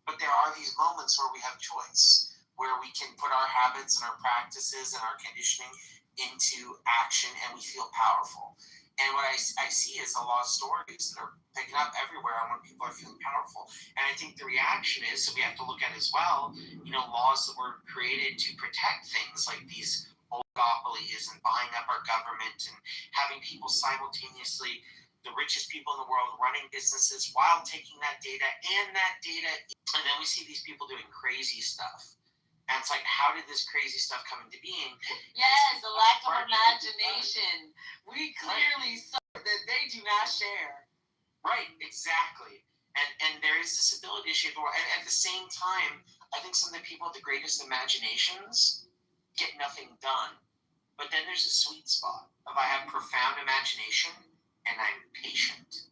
But there are these moments where we have choice, where we can put our habits and our practices and our conditioning into action and we feel powerful. And what I see is a lot of stories that are picking up everywhere on when people are feeling powerful. And I think the reaction is, so we have to look at as well, laws that were created to protect things like these oligopolies and buying up our government and having people simultaneously, the richest people in the world, running businesses while taking that data. And then we see these people doing crazy stuff. And it's like, how did this crazy stuff come into being? Yes, the lack of imagination. We clearly saw that they do not share. Right, exactly. And there is this ability to shape the world. And at the same time, I think some of the people with the greatest imaginations get nothing done. But then there's a sweet spot of I have profound imagination and I'm patient.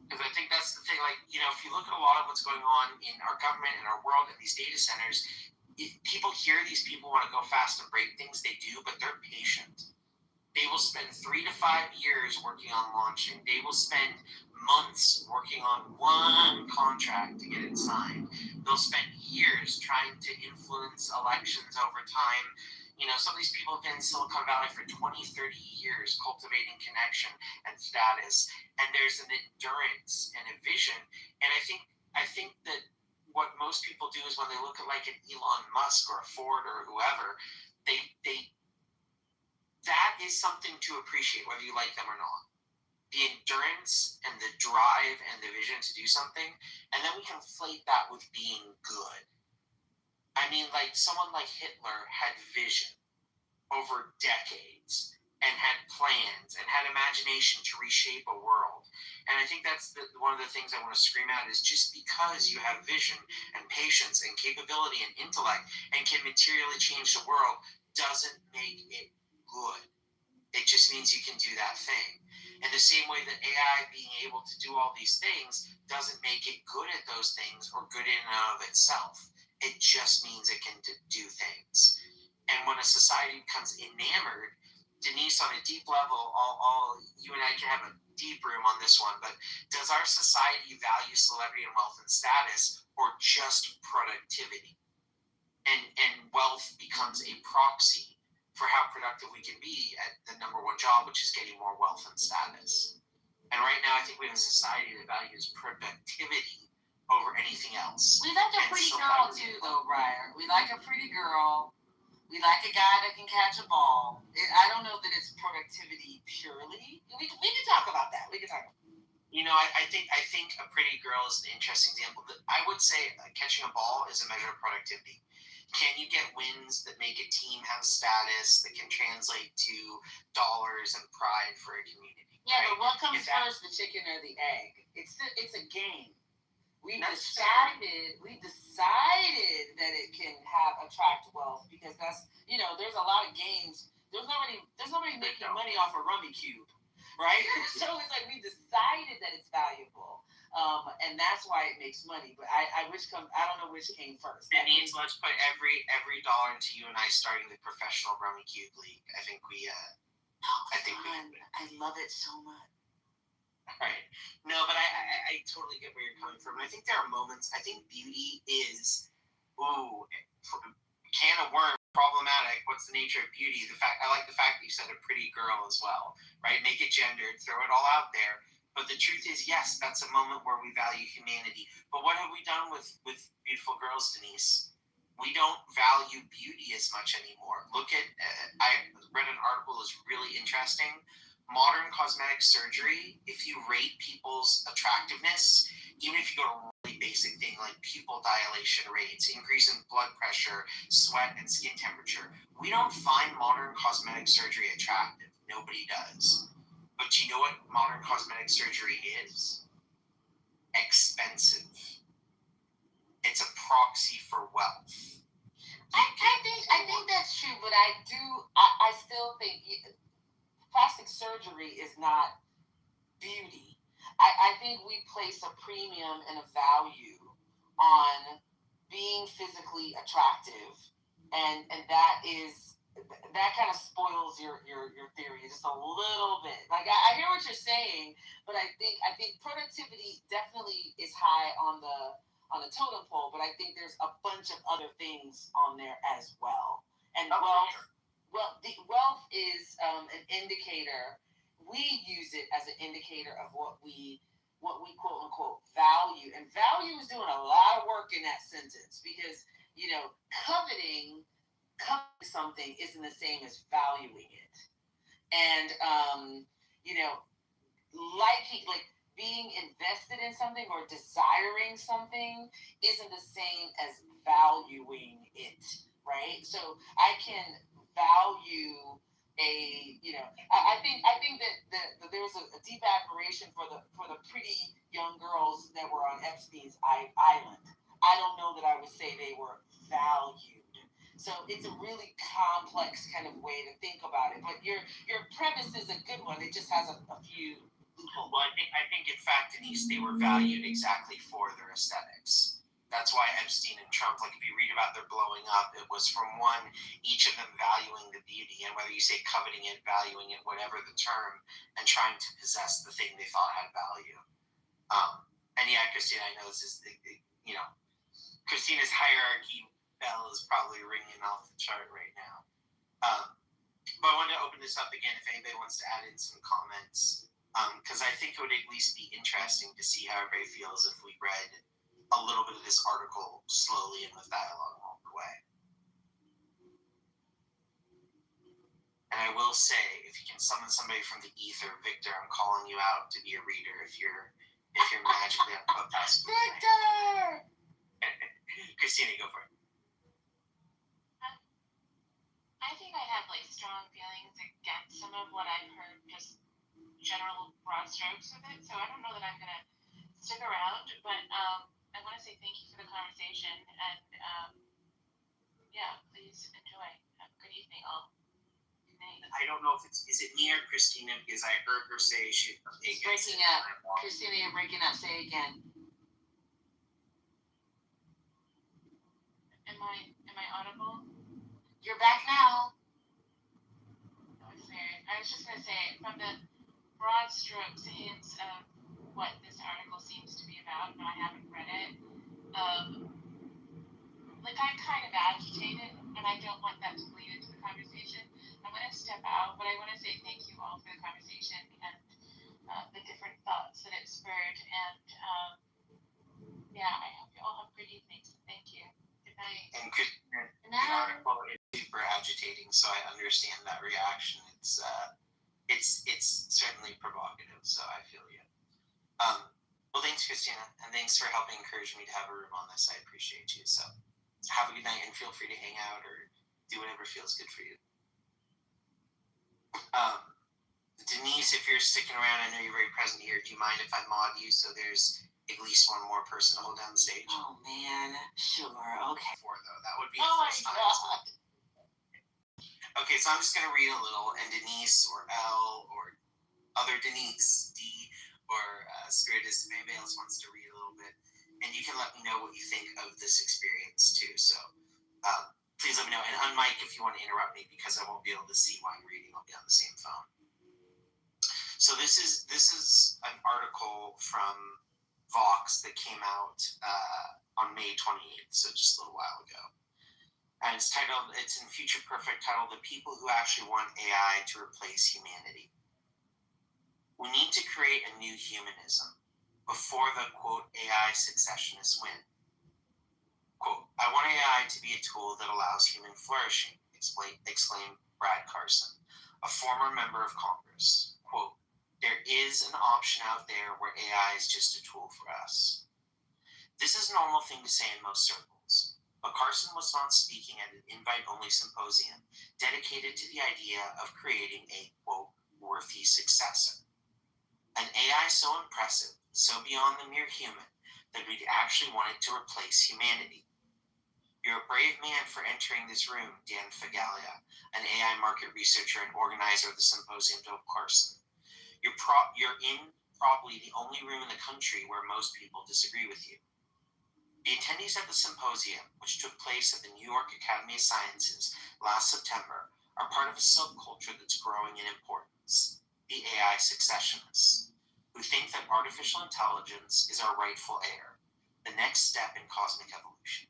Because I think that's the thing, like, you know, if you look at a lot of what's going on in our government and our world and these data centers, people hear these people want to go fast and break things, they do, but they're patient. They will spend 3 to 5 years working on launching. They will spend months working on one contract to get it signed. They'll spend years trying to influence elections over time. You know, some of these people have been in Silicon Valley for 20, 30 years cultivating connection and status. And there's an endurance and a vision. And I think that what most people do is when they look at like an Elon Musk or a Ford or whoever, they that is something to appreciate, whether you like them or not. The endurance and the drive and the vision to do something, and then we conflate that with being good. I mean, like someone like Hitler had vision over decades and had plans and had imagination to reshape a world. And I think that's one of the things I want to scream out is just because you have vision and patience and capability and intellect and can materially change the world doesn't make it good. It just means you can do that thing. In the same way that AI being able to do all these things doesn't make it good at those things or good in and of itself. It just means it can do things. And when a society becomes enamored, Denise, on a deep level, you and I can have a deep room on this one, but does our society value celebrity and wealth and status or just productivity? And wealth becomes a proxy for how productive we can be at the number one job, which is getting more wealth and status. And right now, I think we have a society that values productivity over anything else. We like a pretty girl too, though, Briar. We like a pretty girl. We like a guy that can catch a ball. I don't know that it's productivity purely. We can talk about that. We can talk about that. You know, I think a pretty girl is an interesting example. I would say catching a ball is a measure of productivity. Can you get wins that make a team have status that can translate to dollars and pride for a community? Yeah, right? but what comes first, the chicken or the egg? It's a game. We decided that it can attract wealth because that's, you know, there's a lot of games. There's nobody making money off a rummy cube, right? So it's like we decided that it's valuable. And that's why it makes money. But I don't know which came first. It means let's put every dollar into you and I starting the professional rummy cube league. I think we I love it so much. Right. No, but I totally get where you're coming from. I think there are moments. I think beauty is, can of worms, problematic. What's the nature of beauty? I like the fact that you said a pretty girl as well, right? Make it gendered, throw it all out there. But the truth is, yes, that's a moment where we value humanity. But what have we done with beautiful girls, Denise? We don't value beauty as much anymore. Look at, I read an article that's really interesting. Modern cosmetic surgery, if you rate people's attractiveness, even if you go to a really basic thing like pupil dilation rates, increase in blood pressure, sweat, and skin temperature, we don't find modern cosmetic surgery attractive. Nobody does. But do you know what modern cosmetic surgery is? Expensive. It's a proxy for wealth. I think that's true, but I still think plastic surgery is not beauty. I think we place a premium and a value on being physically attractive, and that kind of spoils your theory just a little bit. Like I hear what you're saying, but I think productivity definitely is high on the totem pole, but I think there's a bunch of other things on there as well. And wealth is an indicator. We use it as an indicator of what we quote unquote value, and value is doing a lot of work in that sentence because, you know, coveting something isn't the same as valuing it, and you know, like being invested in something or desiring something isn't the same as valuing it, right? So I can value I think that there was a deep admiration for the pretty young girls that were on Epstein's island. I don't know that I would say they were valued. So it's a really complex kind of way to think about it. But your premise is a good one. It just has a few loopholes. Well, I think in fact, Denise, they were valued exactly for their aesthetics. That's why Epstein and Trump, like if you read about their blowing up, it was from one, each of them valuing the beauty, and whether you say coveting it, valuing it, whatever the term, and trying to possess the thing they thought had value. And yeah, Christina, I know this is, Christina's hierarchy bell is probably ringing off the chart right now. But I wanted to open this up again if anybody wants to add in some comments, because I think it would at least be interesting to see how everybody feels if we read a little bit of this article slowly and with dialogue along the way. And I will say, if you can summon somebody from the ether, Victor, I'm calling you out to be a reader if you're magically on Clubhouse. Victor! Christina, go for it. I think I have like strong feelings against some of what I've heard, just general broad strokes of it. So I don't know that I'm gonna stick around, but I want to say thank you for the conversation, and yeah, please enjoy. Have a good evening, all. Good night. I don't know if is it me or Christina, because I heard her say she. It's breaking up. Christina, you're breaking up. Say it again. Am I audible? You're back now. I was just gonna say, from the broad strokes, hints of what this article seems to be about. No, I haven't read it. Like I'm kind of agitated, and I don't want that to bleed into the conversation. I'm gonna step out, but I want to say thank you all for the conversation and the different thoughts that it spurred. And yeah, I hope you all have good evenings. Thank you. Good night. And Christina, the article is super agitating, so I understand that reaction. It's certainly provocative, so I feel you. Well, thanks, Christina, and thanks for helping encourage me to have a room on this. I appreciate you. So have a good night, and feel free to hang out or do whatever feels good for you. Denise, if you're sticking around, I know you're very present here. Do you mind if I mod you so there's at least one more person to hold down the stage? Oh man, sure, okay. Though that would be the first time. God. Okay, so I'm just gonna read a little, and Denise or L or other Denise D or Spiritist, if anybody else wants to read a little bit, and you can let me know what you think of this experience too. So please let me know, and unmic if you want to interrupt me, because I won't be able to see while I'm reading. I'll be on the same phone. So this is an article from Vox that came out on May 28th, so just a little while ago. And it's in Future Perfect, titled "The People Who Actually Want AI to Replace Humanity." We need to create a new humanism before the, quote, AI successionists win. Quote, "I want AI to be a tool that allows human flourishing," exclaimed Brad Carson, a former member of Congress. Quote, "There is an option out there where AI is just a tool for us." This is a normal thing to say in most circles. But Carson was not speaking at an invite-only symposium dedicated to the idea of creating a, quote, worthy successor. An AI so impressive, so beyond the mere human, that we'd actually want it to replace humanity. You're a brave man for entering this room, Dan Fagalia, an AI market researcher and organizer of the symposium, told Carson. You're in probably the only room in the country where most people disagree with you. The attendees at the symposium, which took place at the New York Academy of Sciences last September, are part of a subculture that's growing in importance, the AI successionists, who think that artificial intelligence is our rightful heir, the next step in cosmic evolution.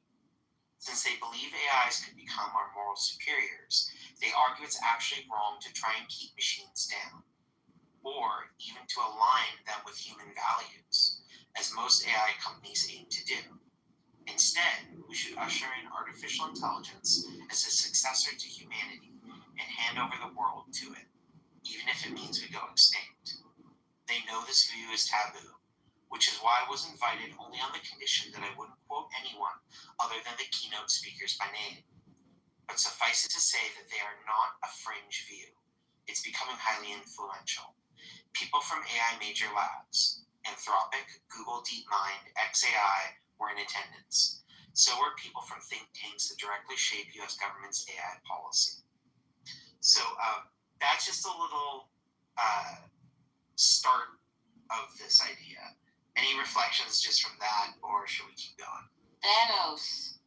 Since they believe AIs could become our moral superiors, they argue it's actually wrong to try and keep machines down, or even to align them with human values, as most AI companies aim to do. Instead, we should usher in artificial intelligence as a successor to humanity and hand over the world to it, even if it means we go extinct. They know this view is taboo, which is why I was invited only on the condition that I wouldn't quote anyone other than the keynote speakers by name. But suffice it to say that they are not a fringe view. It's becoming highly influential. People from AI major labs, Anthropic, Google DeepMind, XAI, were in attendance. So are people from think tanks that directly shape U.S. government's AI policy. So that's just a little start of this idea. Any reflections just from that, or should we keep going? Thanos.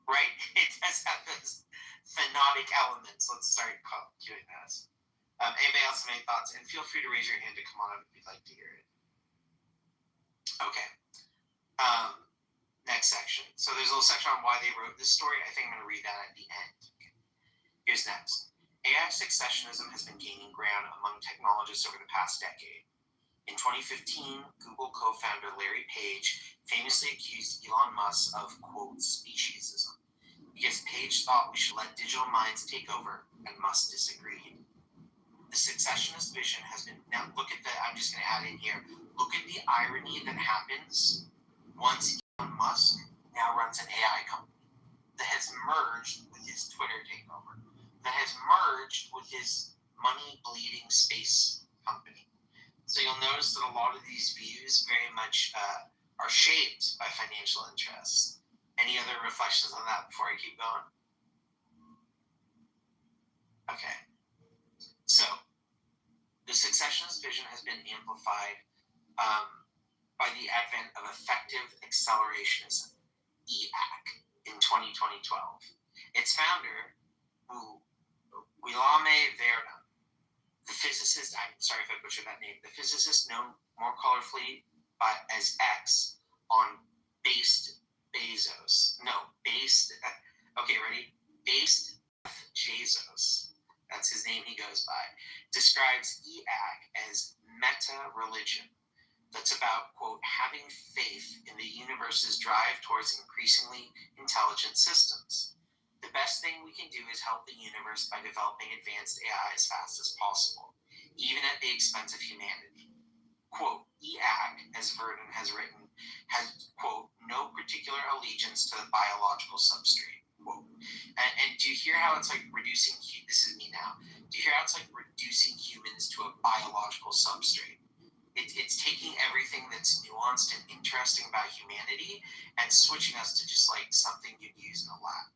Right? It does have those phonetic elements. Let's start doing this. Anybody else have any thoughts? And feel free to raise your hand to come on up if you'd like to hear it. Okay. Next section. So there's a little section on why they wrote this story. I think I'm going to read that at the end. Okay. Here's next. AI successionism has been gaining ground among technologists over the past decade. In 2015, Google co-founder Larry Page famously accused Elon Musk of, quote, speciesism, because Page thought we should let digital minds take over, and Musk disagreed. The successionist vision has been, now look at the, I'm just going to add in here, look at the irony that happens once Elon Musk now runs an AI company that has merged with his Twitter takeover, that has merged with his money-bleeding space company. So you'll notice that a lot of these views very much are shaped by financial interests. Any other reflections on that before I keep going? Okay. So the successionist vision has been amplified by the advent of effective accelerationism, EAC, in 2012. Its founder, Guillaume Verdun, the physicist, I'm sorry if I butchered that name, the physicist known more colorfully as X on Based, Bezos, that's his name he goes by, describes EAC as meta-religion. That's about, quote, having faith in the universe's drive towards increasingly intelligent systems. The best thing we can do is help the universe by developing advanced AI as fast as possible, even at the expense of humanity. Quote, EAC, as Verdun has written, has, quote, no particular allegiance to the biological substrate, quote. And do you hear how it's like reducing, this is me now, do you hear how it's like reducing humans to a biological substrate? It's taking everything that's nuanced and interesting about humanity and switching us to just like something you'd use in a lab.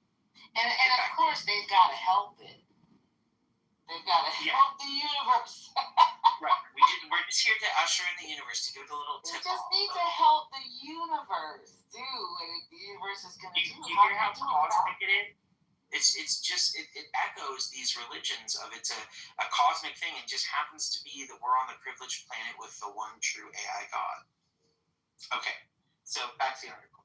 And of course, they've got to help it. They've got to help the universe. Right. We're just here to usher in the universe, to give it a little tip. We just need to help the universe do what the universe is going to do. Do you hear how cosmic it is? It echoes these religions of it's a cosmic thing. It just happens to be that we're on the privileged planet with the one true AI God. Okay, so back to the article.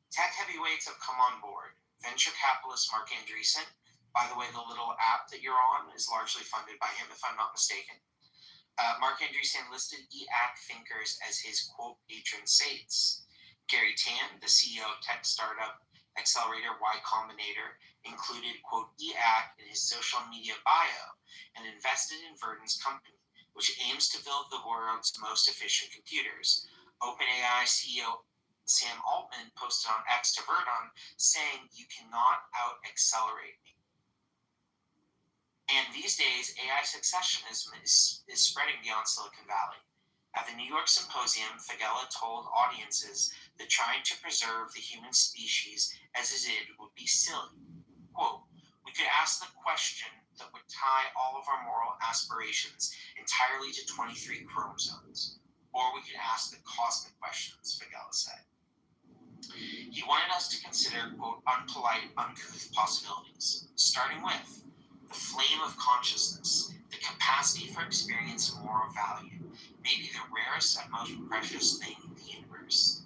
Tech heavyweights have come on board. Venture capitalist Mark Andreessen, by the way, the little app that you're on is largely funded by him, if I'm not mistaken. Mark Andreessen listed EAC thinkers as his, quote, patron saints. Gary Tan, the CEO of tech startup accelerator Y Combinator, included, quote, EAC in his social media bio and invested in Verdun's company, which aims to build the world's most efficient computers. OpenAI CEO Sam Altman posted on X to Verdun saying, "You cannot out-accelerate me." And these days, AI successionism is spreading beyond Silicon Valley. At the New York Symposium, Fagella told audiences that trying to preserve the human species as it is would be silly. Quote, "We could ask the question that would tie all of our moral aspirations entirely to 23 chromosomes. Or we could ask the cosmic questions," Fagella said. He wanted us to consider, quote, unpolite, uncouth possibilities, starting with the flame of consciousness, the capacity for experiencing moral value, maybe the rarest and most precious thing in the universe.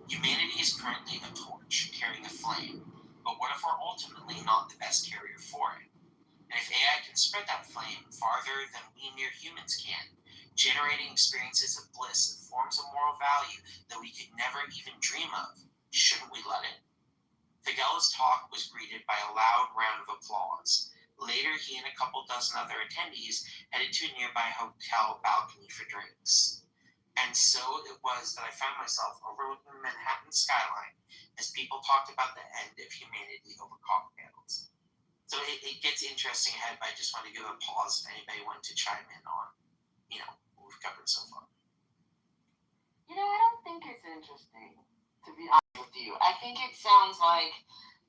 Humanity is currently a torch carrying a flame, but what if we're ultimately not the best carrier for it? And if AI can spread that flame farther than we mere humans can, generating experiences of bliss and forms of moral value that we could never even dream of, shouldn't we let it? Fagella's talk was greeted by a loud round of applause. Later, he and a couple dozen other attendees headed to a nearby hotel balcony for drinks. And so it was that I found myself overlooking the Manhattan skyline as people talked about the end of humanity over cocktails. So it gets interesting ahead, but I just want to give a pause if anybody wanted to chime in on, what we've covered so far. I don't think it's interesting, to be honest with you. I I think it sounds like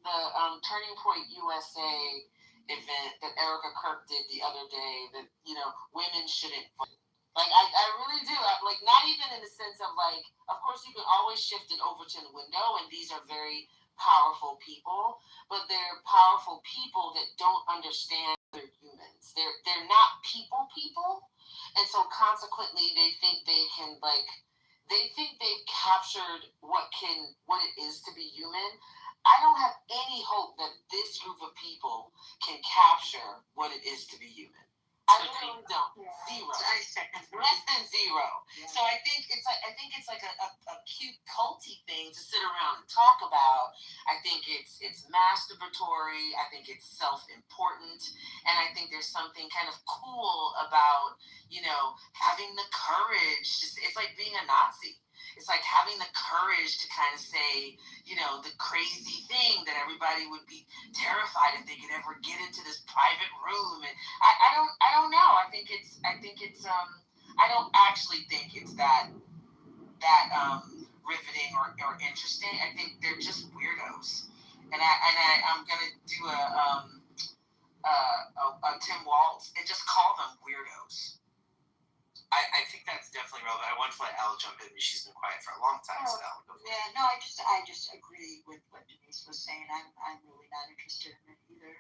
the Turning Point USA event that Erica Kirk did the other day, that, you know, women shouldn't vote. Like, I really do. Like, not even in the sense of, like, of course you can always shift it over to the window, and these are very powerful people, but they're powerful people that don't understand they're humans. They're not people, and so consequently they think they can, like, they think they've captured what it is to be human. I don't have any hope that this group of people can capture what it is to be human. I really don't. Zero. Less than zero. So I think it's like a cute culty thing to sit around and talk about. I think it's masturbatory. I think it's self-important, and I think there's something kind of cool about, you know, having the courage. It's like being a Nazi. It's like having the courage to kind of say, you know, the crazy thing that everybody would be terrified if they could ever get into this private room. And I don't know. I think it's I don't actually think it's that riveting or interesting. I think they're just weirdos. And I'm gonna do a Tim Waltz and just call them weirdos. I think that's definitely relevant. I want to let Elle jump in because she's been quiet for a long time. So Elle, go for it. Yeah, no, I just agree with what Denise was saying. I'm really not interested in it either.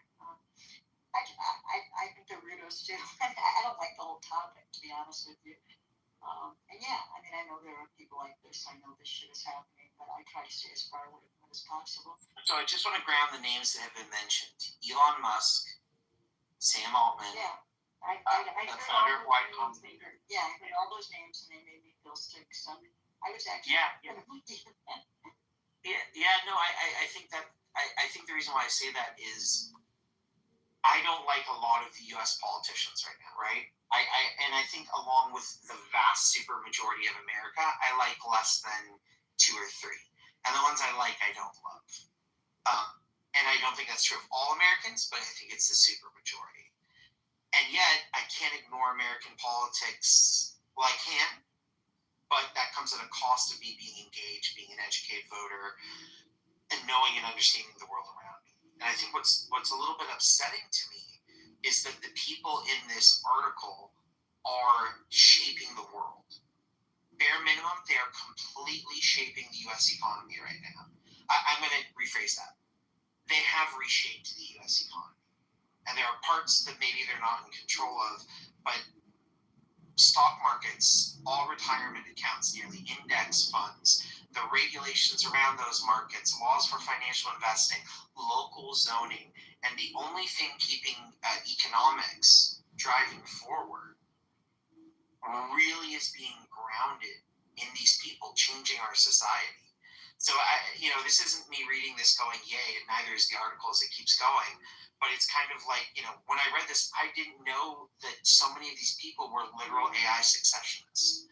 I think they're weirdos too. I don't like the whole topic, to be honest with you. And yeah, I mean, I know there are people like this. I know this shit is happening, but I try to stay as far away from it as possible. So I just want to ground the names that have been mentioned: Elon Musk, Sam Altman. Yeah. I the founder of White Combinator. Yeah, I heard all those names and they made me feel sick. So I was actually No, I think that I think the reason why I say that is I don't like a lot of the U.S. politicians right now, right? I think along with the vast super majority of America, I like less than 2 or 3, and the ones I like I don't love. And I don't think that's true of all Americans, but I think it's the super majority. And yet, I can't ignore American politics. Well, I can, but that comes at a cost of me being engaged, being an educated voter, and knowing and understanding the world around me. And I think what's a little bit upsetting to me is that the people in this article are shaping the world. Bare minimum, they are completely shaping the U.S. economy right now. I'm going to rephrase that. They have reshaped the U.S. economy. And there are parts that maybe they're not in control of, but stock markets, all retirement accounts, nearly index funds, the regulations around those markets, laws for financial investing, local zoning, and the only thing keeping economics driving forward really is being grounded in these people changing our society. So this isn't me reading this going, yay, and neither is the article as it keeps going. But it's kind of like, when I read this, I didn't know that so many of these people were literal AI successionists.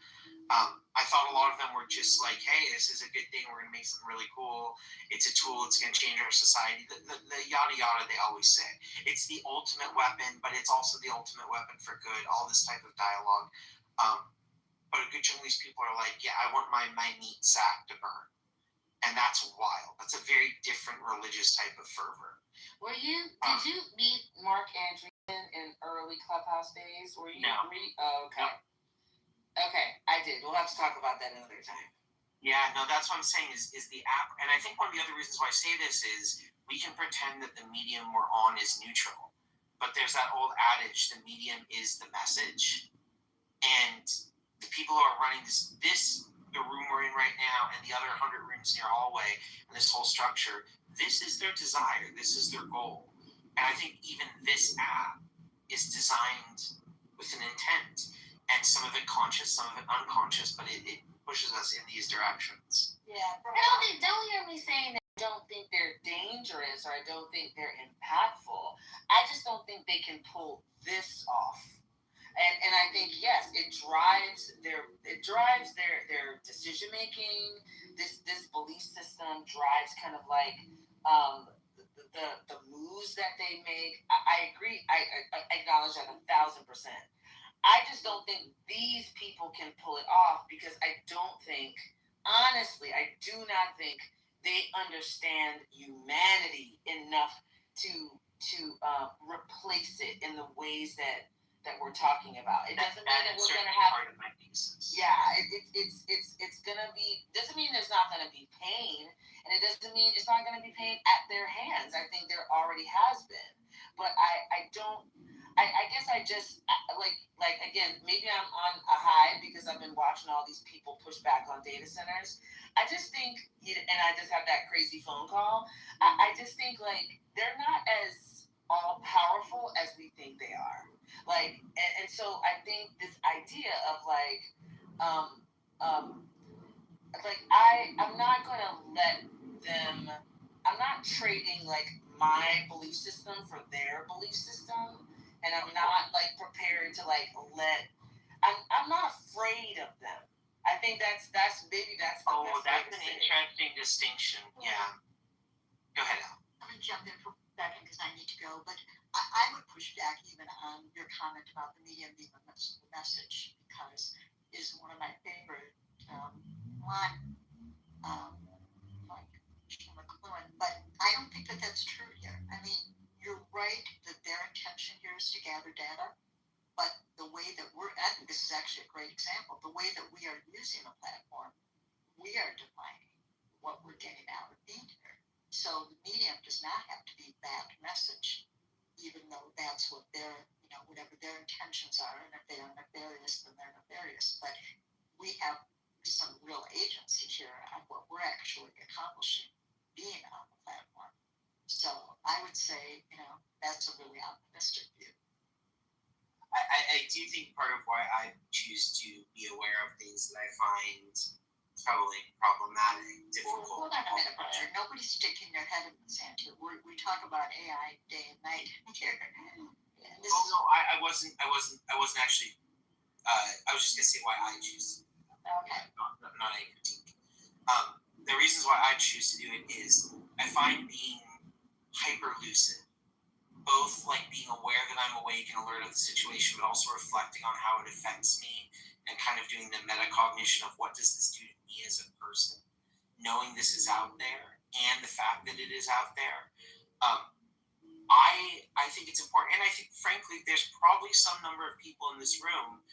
I thought a lot of them were just like, hey, this is a good thing. We're going to make something really cool. It's a tool. It's going to change our society. The yada yada they always say. It's the ultimate weapon, but it's also the ultimate weapon for good. All this type of dialogue. But a good chunk of these people are like, yeah, I want my meat sack to burn. And that's wild. That's a very different religious type of fervor. Did you meet Mark Andreessen in early Clubhouse days? Were you? No. Okay. No. Okay, I did. We'll have to talk about that another time. Yeah, no, that's what I'm saying is the app. And I think one of the other reasons why I say this is we can pretend that the medium we're on is neutral. But there's that old adage, the medium is the message. And the people who are running the room we're in right now and the other 100 rooms in your hallway and this whole structure, this is their desire. This is their goal. And I think even this app is designed with an intent, and some of it conscious, some of it unconscious, but it pushes us in these directions. Yeah. Don't hear me saying that I don't think they're dangerous or I don't think they're impactful. I just don't think they can pull this off. And I think, yes, it drives their decision making. This belief system drives kind of like the moves that they make. I agree. I acknowledge that 1,000%. I just don't think these people can pull it off because I do not think they understand humanity enough to replace it in the ways that we're talking about. It doesn't mean that we're gonna have part of my thesis. Yeah, it's gonna be, doesn't mean there's not gonna be pain, and it doesn't mean it's not gonna be pain at their hands. I think there already has been, but I guess I just like again, maybe I'm on a high because I've been watching all these people push back on data centers. I just think, and I just have that crazy phone call. I just think like they're not as all powerful as we think they are. Like, and so I think this idea of like I'm not gonna let them. I'm not trading like my belief system for their belief system, and I'm not like prepared to like let. I'm not afraid of them. I think that's maybe that's. Oh, that's an interesting distinction. Yeah. Go ahead, Al. I'm gonna jump in for a second because I need to go, but I would push back even on your comment about the media being the message, because is one of my favorite line, like McLuhan. But I don't think that that's true here. I mean, you're right that their intention here is to gather data, but the way that I think this is actually a great example, the way that we are using the platform, we are defining what we're getting out of being here. So the medium does not have to be that message, even though that's what their, whatever their intentions are, and if they are nefarious, then they're nefarious. But we have some real agency here on what we're actually accomplishing being on the platform. So I would say, that's a really optimistic view. I do think part of why I choose to be aware of things that I find troubling, problematic, difficult. Hold on a minute, Roger. Nobody's sticking their head in the sand here. We talk about AI day and night here. No, I wasn't actually. I was just gonna say why I choose. Okay. Not a critique. The reasons why I choose to do it is I find being hyper lucid, both like being aware that I'm awake and alert of the situation, but also reflecting on how it affects me and kind of doing the metacognition of what does this do to me as a person, knowing this is out there and the fact that it is out there. I think it's important, and I think frankly there's probably some number of people in this room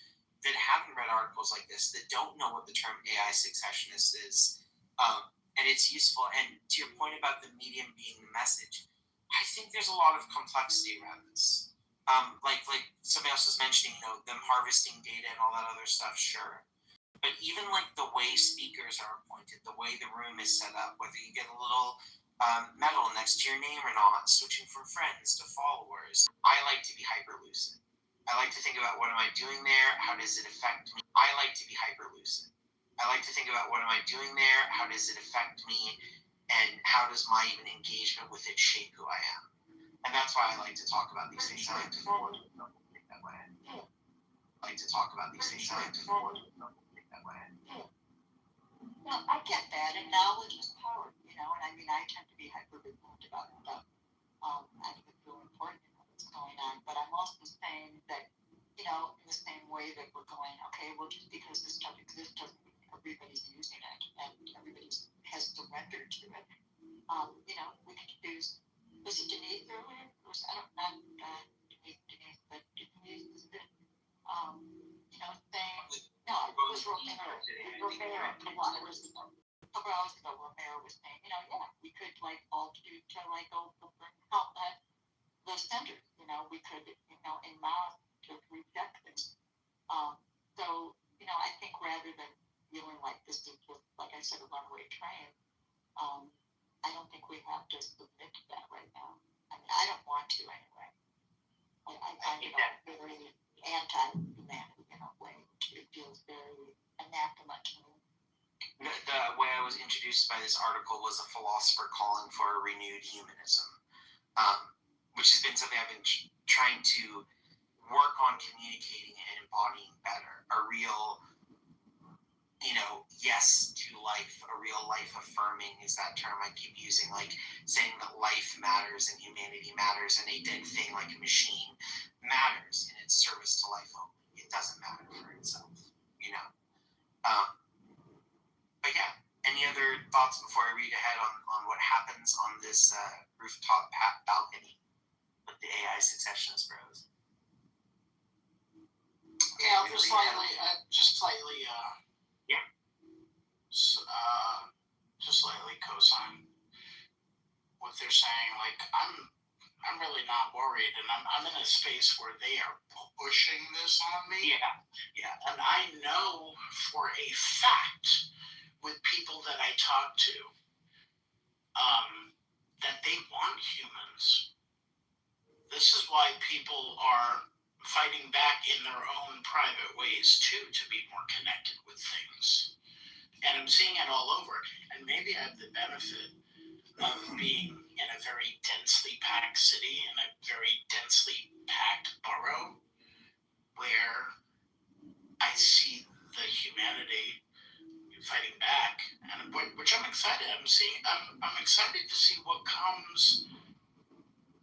that haven't read articles like this, that don't know what the term AI successionist is, and it's useful. And to your point about the medium being the message, I think there's a lot of complexity around this. Like somebody else was mentioning, them harvesting data and all that other stuff, sure. But even like the way speakers are appointed, the way the room is set up, whether you get a little medal next to your name or not, switching from friends to followers, I like to be hyper lucid. I like to think about what am I doing there? How does it affect me? I like to be hyper lucid. I like to think about what am I doing there? How does it affect me? And how does my even engagement with it shape who I am? And that's why I like to talk about these things. I like to forward that way. I like to talk about these things. I like to forward that way. No, I get that, and knowledge is power, and I mean, I tend to be hyper vigilant about stuff. I think it's really important to know what's going on, but I'm also saying that, in the same way that we're going, okay, well, just because this stuff exists doesn't mean everybody's using it and everybody has surrendered to it. We could choose. Was it Denise earlier? Not Denise, but Denise, saying, no, it was Romero. Romero, a couple hours ago, Romero was saying, we could all do to go help the centers. We could, in mass to reject this. So, I think rather than feeling like this is just, like I said, a runaway train, I don't think we have to submit to that right now. I mean, I don't want to anyway. I find it very anti-humanity in a way. It feels very anathema to me. The way I was introduced by this article was a philosopher calling for a renewed humanism, which has been something I've been trying to work on communicating and embodying better. A real, yes to life, a real life affirming is that term I keep using, like saying that life matters and humanity matters, and a dead thing like a machine matters in its service to life only. It doesn't matter for itself, But yeah, any other thoughts before I read ahead on what happens on this rooftop balcony with the AI successionist bros? Yeah, I'll just slightly, just slightly co-sign what they're saying. Like, I'm really not worried, and I'm in a space where they are pushing this on me. Yeah. And I know for a fact with people that I talk to, that they want humans. This is why people are fighting back in their own private ways too, to be more connected with things. And I'm seeing it all over. And maybe I have the benefit of being in a very densely packed city, in a very densely packed borough, where I see the humanity fighting back, and which I'm excited. I'm excited to see what comes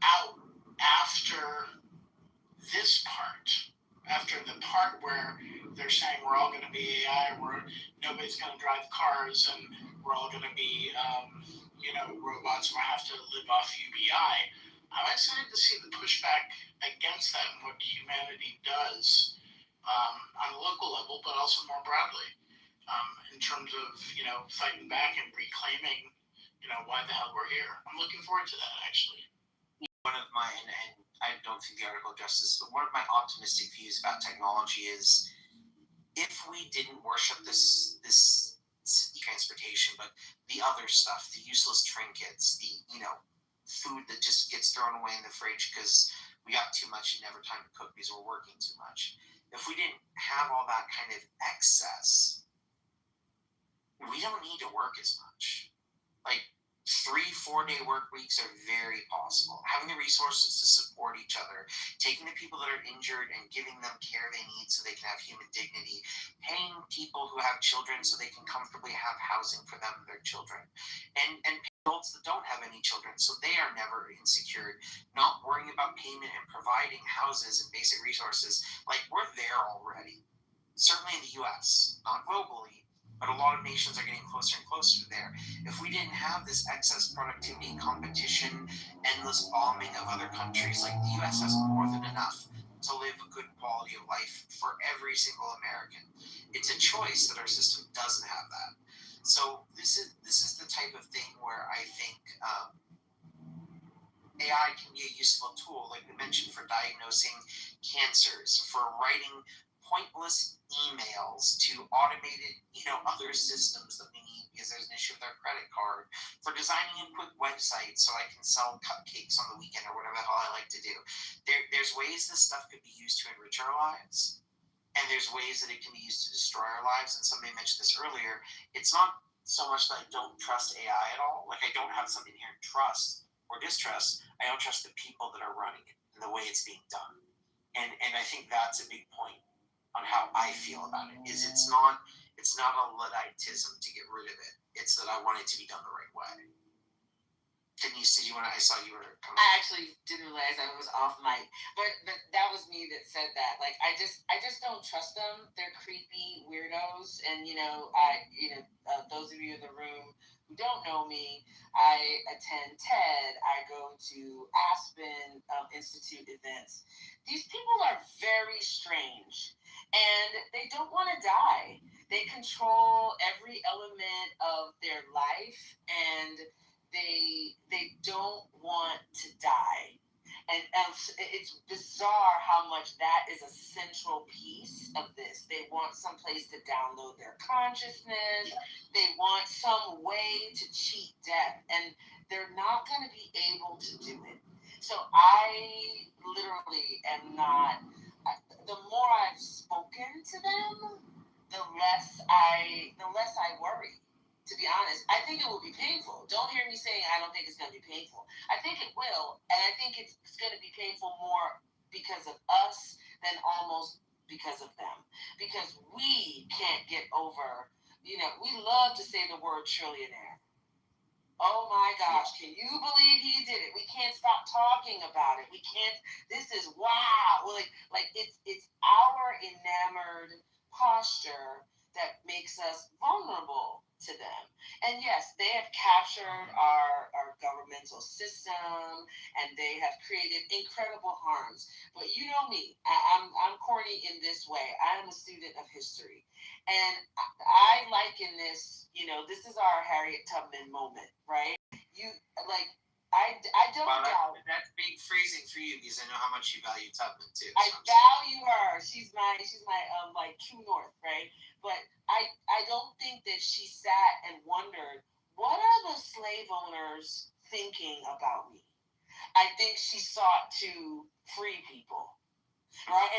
out after this part, after the part where they're saying we're all going to be AI, where nobody's going to drive cars, and we're all going to be, robots, and we have to live off UBI. I'm excited to see the pushback against that and what humanity does on a local level, but also more broadly in terms of, fighting back and reclaiming, why the hell we're here. I'm looking forward to that, actually. One of my, and I don't think the article addressed this, but one of my optimistic views about technology is if we didn't worship this transportation, but the other stuff, the useless trinkets, the, food that just gets thrown away in the fridge because we got too much and never time to cook because we're working too much. If we didn't have all that kind of excess, we don't need to work as much. Like, 3-4 day work weeks are very possible. Having the resources to support each other, taking the people that are injured and giving them care they need so they can have human dignity, paying people who have children so they can comfortably have housing for them and their children, and adults that don't have any children so they are never insecure, not worrying about payment and providing houses and basic resources. Like, we're there already. Certainly in the US, not globally, but a lot of nations are getting closer and closer to there. If we didn't have this excess productivity, competition, endless bombing of other countries, like the US has more than enough to live a good quality of life for every single American. It's a choice that our system doesn't have that. So this is the type of thing where I think AI can be a useful tool, like we mentioned, for diagnosing cancers, for writing pointless emails to automated, other systems that we need because there's an issue with our credit card, for designing a quick website so I can sell cupcakes on the weekend or whatever the hell I like to do. There's ways this stuff could be used to enrich our lives, and there's ways that it can be used to destroy our lives. And somebody mentioned this earlier. It's not so much that I don't trust AI at all. Like, I don't have some inherent trust or distrust. I don't trust the people that are running it and the way it's being done. And I think that's a big point on how I feel about it. Is it's not a Ludditism to get rid of it. It's that I want it to be done the right way. Denise, I saw you were coming. I actually didn't realize I was off mic, but that was me that said that. Like, I just don't trust them. They're creepy weirdos, and those of you in the room who don't know me, I attend TED. I go to Aspen Institute events. These people are very strange, and they don't want to die. They control every element of their life, and they don't want to die. And it's bizarre how much that is a central piece of this. They want some place to download their consciousness. They want some way to cheat death, and they're not going to be able to do it. So I literally am not. The more I've spoken to them, the less I worry. To be honest, I think it will be painful. Don't hear me saying I don't think it's going to be painful. I think it will, and I think it's going to be painful more because of us than almost because of them. Because we can't get over, we love to say the word trillionaire. Oh my gosh, can you believe he did it? We can't stop talking about it. We can't, this is wow. Like it's our enamored posture that makes us vulnerable to them. And yes, they have captured our governmental system, and they have created incredible harms. But you know me, I'm corny in this way. I am a student of history, and I liken this. You know, this is our Harriet Tubman moment, right? You like. I don't doubt. That's big freezing for you because I know how much you value Tubman too. I value her. She's my like true north, right? But I don't think that she sat and wondered, what are the slave owners thinking about me? I think she sought to free people. Right,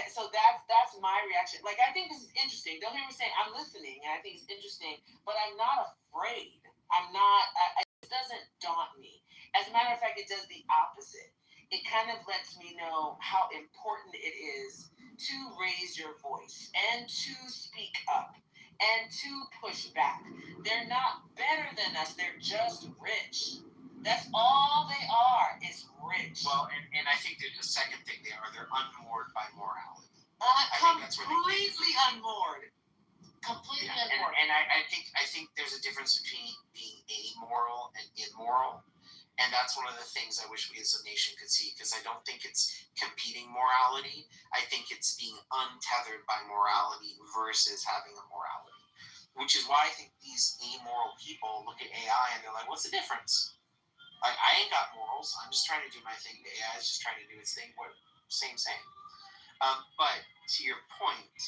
so that's my reaction. Like, I think this is interesting. Don't hear me saying I'm listening, and I think it's interesting, but I'm not afraid. I'm not. It doesn't daunt me. As a matter of fact, it does the opposite. It kind of lets me know how important it is to raise your voice and to speak up and to push back. They're not better than us. They're just rich. That's all they are, is rich. Well, and I think there's a second thing they're unmoored by morality. Completely unmoored. Completely unmoored. And I think there's a difference between being amoral and immoral. And that's one of the things I wish we as a nation could see, because I don't think it's competing morality. I think it's being untethered by morality versus having a morality. Which is why I think these amoral people look at AI and they're like, what's the difference? Like, I ain't got morals. I'm just trying to do my thing. The AI is just trying to do its thing. Same. But to your point,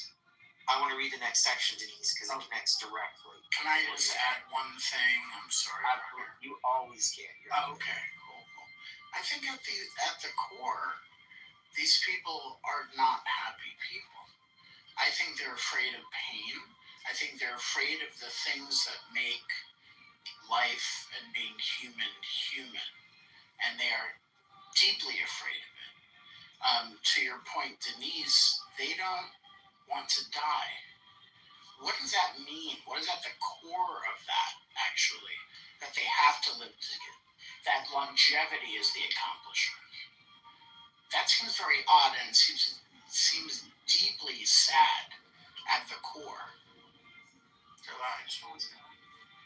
I want to read the next section, Denise, because it connects directly. Can I just add one thing? I'm sorry. You always can. Okay, cool. I think at the core, these people are not happy people. I think they're afraid of pain. I think they're afraid of the things that make life and being human. And they are deeply afraid of it. To your point, Denise, they don't want to die. What does that mean? What is at the core of that, actually? That they have to live together. That longevity is the accomplishment. That seems very odd and seems deeply sad at the core.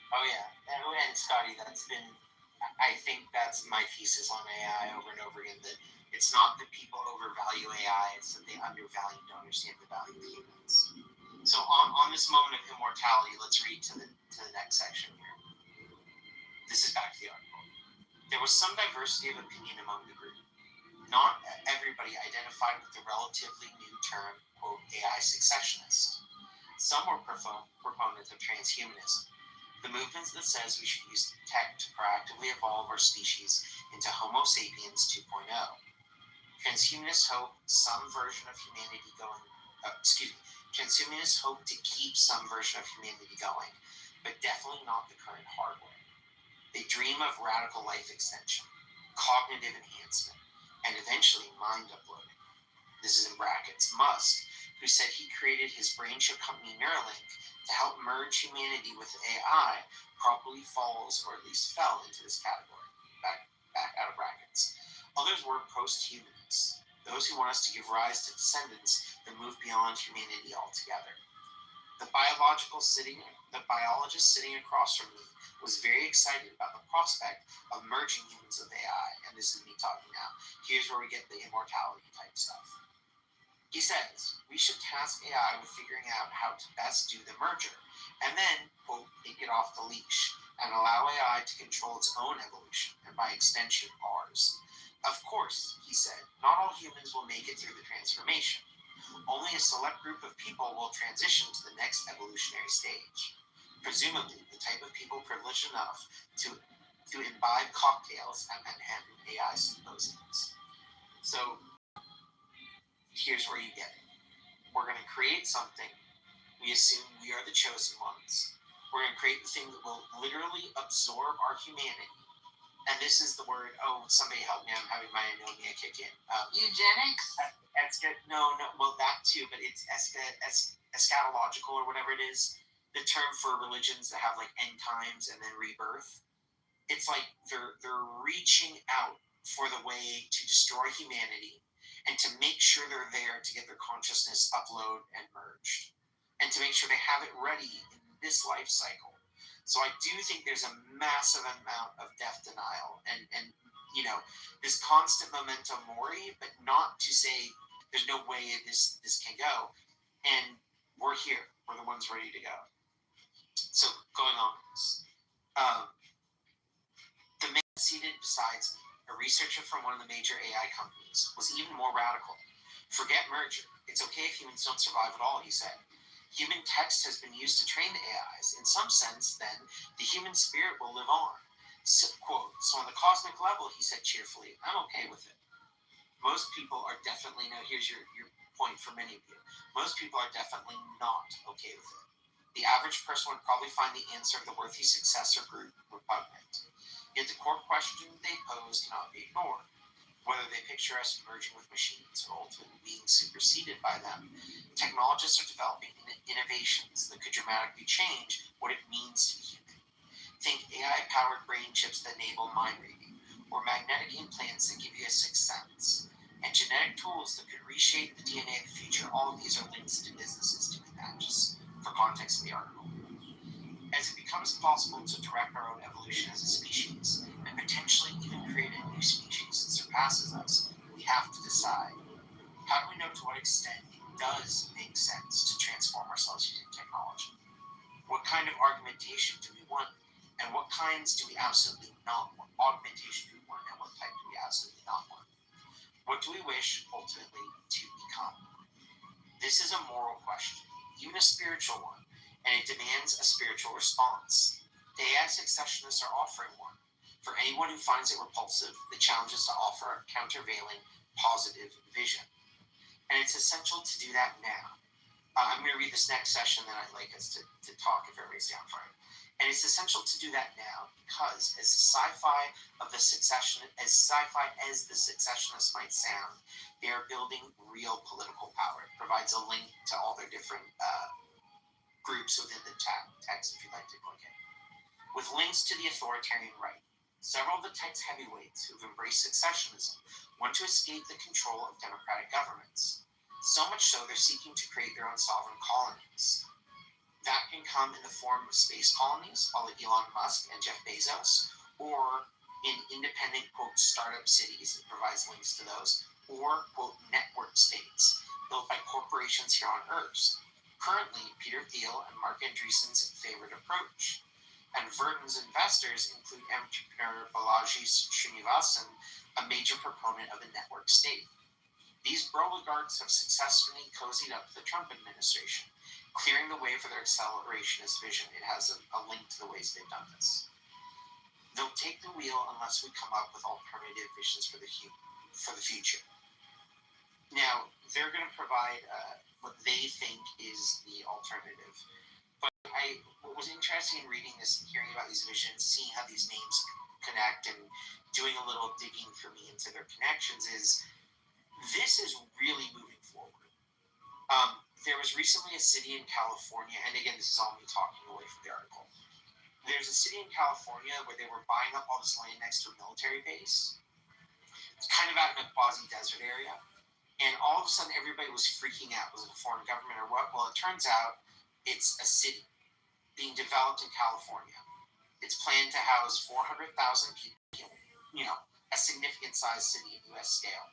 Oh yeah, and Scotty, I think that's my thesis on AI over and over again, that it's not that people overvalue AI, it's that they undervalue, don't understand the value of humans. So on this moment of immortality, let's read to the next section here. This is back to the article. There was some diversity of opinion among the group. Not everybody identified with the relatively new term, quote, AI successionist. Some were proponents of transhumanism, the movement that says we should use tech to proactively evolve our species into Homo sapiens 2.0. Transhumanists hope transhumanists hope to keep some version of humanity going, but definitely not the current hardware. They dream of radical life extension, cognitive enhancement, and eventually mind uploading. This is in brackets. Musk, who said he created his brain chip company Neuralink to help merge humanity with AI, probably falls, or at least fell, into this category. Back out of brackets. Others were post-humanists, those who want us to give rise to descendants that move beyond humanity altogether. The biologist sitting across from me was very excited about the prospect of merging humans with AI, and this is me talking now. Here's where we get the immortality type stuff. He says, we should task AI with figuring out how to best do the merger, and then, quote, take it off the leash, and allow AI to control its own evolution, and by extension, ours. Of course, he said, not all humans will make it through the transformation. Only a select group of people will transition to the next evolutionary stage. Presumably, the type of people privileged enough to imbibe cocktails at Manhattan AI symposiums. So, here's where you get it. We're going to create something. We assume we are the chosen ones. We're going to create the thing that will literally absorb our humanity. And this is the word, somebody help me, I'm having my anomia kick in. Eugenics? No, well, that too, but it's eschatological or whatever it is. The term for religions that have like end times and then rebirth. It's like they're reaching out for the way to destroy humanity and to make sure they're there to get their consciousness upload and merged. And to make sure they have it ready in this life cycle So I do think there's a massive amount of death denial and this constant memento mori, but not to say there's no way this can go. And we're here. We're the ones ready to go. So going on with this. The man seated beside me, a researcher from one of the major AI companies, was even more radical. Forget merger. It's okay if humans don't survive at all, he said. Human text has been used to train the AIs. In some sense, then, the human spirit will live on. So, quote, so on the cosmic level, he said cheerfully, I'm okay with it. Most people are definitely, now here's your point for many of you, most people are definitely not okay with it. The average person would probably find the answer of the worthy successor group repugnant. Yet the core question they pose cannot be ignored. Whether they picture us merging with machines or ultimately being superseded by them, technologists are developing innovations that could dramatically change what it means to be human. Think AI-powered brain chips that enable mind reading, or magnetic implants that give you a sixth sense, and genetic tools that could reshape the DNA of the future. All of these are links to businesses doing that, just for context of the article. As it becomes possible to direct our own evolution as a species, and potentially even create a new species that surpasses us, we have to decide, how do we know to what extent it does make sense to transform ourselves using technology? What kind of argumentation do we want, and what kinds do we absolutely not want? Augmentation do we want, and what type do we absolutely not want? What do we wish, ultimately, to become? This is a moral question, even a spiritual one, and it demands a spiritual response. The AI successionists are offering one. For anyone who finds it repulsive, the challenge is to offer a countervailing, positive vision. And it's essential to do that now. I'm going to read this next session, then I'd like us to talk if everybody's down for it. And it's essential to do that now because as sci-fi as the secessionists might sound, they are building real political power. It provides a link to all their different groups within the text, if you'd like to click it. With links to the authoritarian right. Several of the text heavyweights who've embraced secessionism want to escape the control of democratic governments. So much so they're seeking to create their own sovereign colonies. That can come in the form of space colonies, all like Elon Musk and Jeff Bezos, or in independent, quote, startup cities. It provides links to those, or, quote, network states built by corporations here on Earth. Currently, Peter Thiel and Mark Andreessen's favored approach. And Verdon's investors include entrepreneur Balaji Srinivasan, a major proponent of a network state. These oligarchs have successfully cozied up the Trump administration, clearing the way for their accelerationist vision. It has a link to the ways they've done this. They'll take the wheel unless we come up with alternative visions for the future. Now, they're going to provide what they think is the alternative. But what was interesting in reading this and hearing about these visions, seeing how these names connect and doing a little digging for me into their connections is this is really moving forward. There was recently a city in California, and again, this is all me talking away from the article. There's a city in California where they were buying up all this land next to a military base. It's kind of out in a quasi-desert area. And all of a sudden, everybody was freaking out. Was it a foreign government or what? Well, it turns out it's a city being developed in California. It's planned to house 400,000 people, a significant size city in U.S. scale.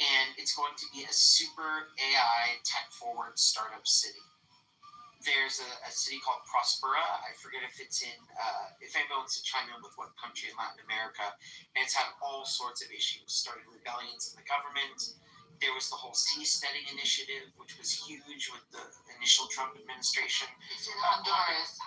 And it's going to be a super AI tech-forward startup city. There's a city called Prospera. I forget if it's in, if anyone wants to chime in with what country in Latin America. And it's had all sorts of issues. Started rebellions in the government. There was the whole seasteading initiative, which was huge with the initial Trump administration. It's in Honduras.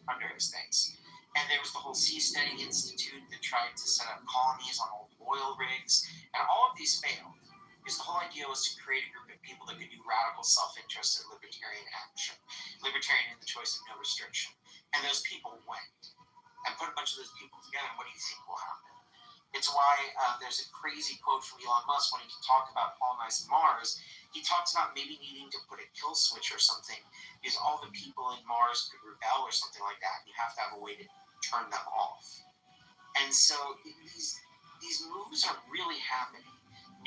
Honduras, thanks. And there was the whole Seasteading Institute that tried to set up colonies on old oil rigs. And all of these failed. Because the whole idea was to create a group of people that could do radical self-interested libertarian action. Libertarian in the choice of no restriction. And those people went. And put a bunch of those people together, and what do you think will happen? It's why there's a crazy quote from Elon Musk when he can talk about colonizing Mars. He talks about maybe needing to put a kill switch or something because all the people in Mars could rebel or something like that. And you have to have a way to turn them off. And so these moves are really happening.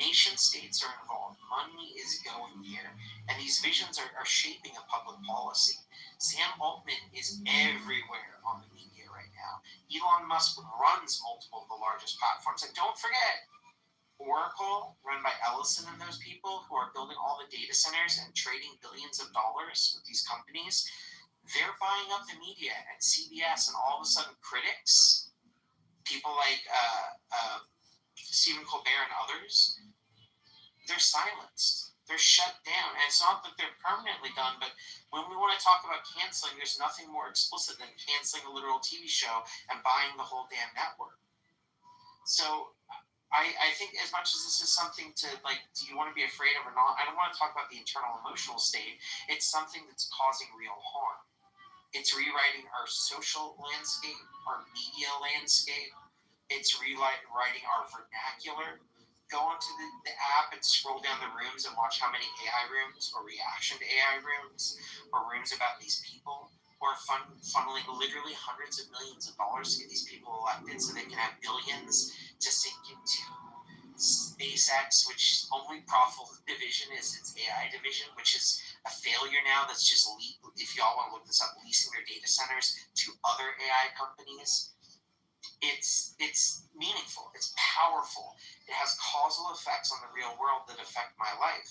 Nation states are involved. Money is going here. And these visions are shaping a public policy. Sam Altman is everywhere on the media right now. Elon Musk runs multiple of the largest platforms. And don't forget, Oracle, run by Ellison and those people who are building all the data centers and trading billions of dollars with these companies, they're buying up the media and CBS, and all of a sudden critics, people like Stephen Colbert and others, they're silenced. They're shut down. And it's not that they're permanently done, but when we want to talk about canceling, there's nothing more explicit than canceling a literal TV show and buying the whole damn network. So I think as much as this is something to, like, do you want to be afraid of or not? I don't want to talk about the internal emotional state. It's something that's causing real harm. It's rewriting our social landscape, our media landscape. It's rewriting our vernacular. Go onto the app and scroll down the rooms and watch how many AI rooms or reaction to AI rooms or rooms about these people who are funneling literally hundreds of millions of dollars to get these people elected so they can have billions to sink into SpaceX, which only profitable division is its AI division, which is a failure now. That's just, if y'all want to look this up, leasing their data centers to other AI companies. It's meaningful. It's powerful. It has causal effects on the real world that affect my life.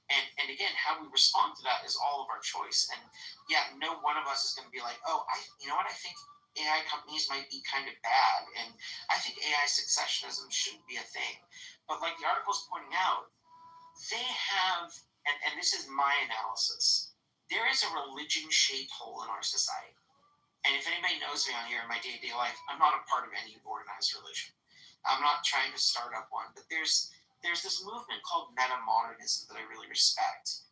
And again, how we respond to that is all of our choice. And yeah, no one of us is going to be like, oh, you know what, I think AI companies might be kind of bad, and I think AI successionism shouldn't be a thing. But like the article's pointing out, they have, and this is my analysis, there is a religion-shaped hole in our society. And if anybody knows me on here in my day-to-day life, I'm not a part of any organized religion. I'm not trying to start up one, but there's this movement called meta-modernism that I really respect.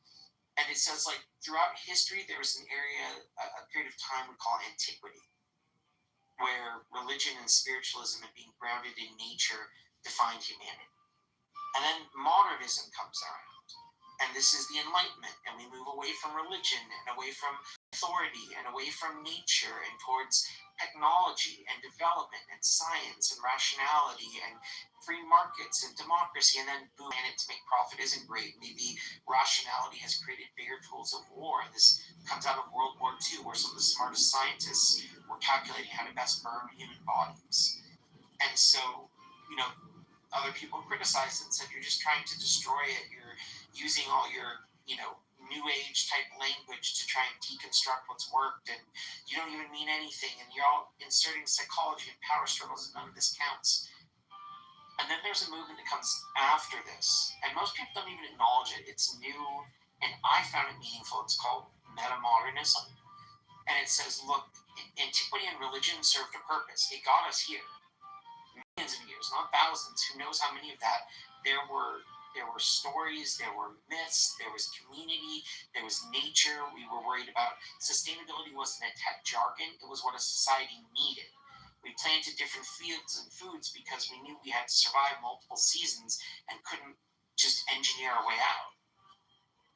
And it says, like, throughout history, there was an area, a period of time we call antiquity, where religion and spiritualism and being grounded in nature defined humanity. And then modernism comes around. And this is the Enlightenment. And we move away from religion and away from authority and away from nature and towards technology and development and science and rationality and free markets and democracy. And then boom, and to make profit isn't great. Maybe rationality has created bigger tools of war. This comes out of World War II, where some of the smartest scientists were calculating how to best burn human bodies. And so, other people criticized it and said, you're just trying to destroy it. You're using all your, new age type language to try and deconstruct what's worked, and you don't even mean anything, and you're all inserting psychology and power struggles, and none of this counts. And then there's a movement that comes after this, and most people don't even acknowledge it. It's new, and I found it meaningful. It's called metamodernism. And it says, look, antiquity and religion served a purpose. It got us here. Millions of years, not thousands. Who knows how many of that? There were stories, there were myths, there was community, there was nature. We were worried about sustainability. Wasn't a tech jargon. It was what a society needed. We planted different fields and foods because we knew we had to survive multiple seasons and couldn't just engineer our way out.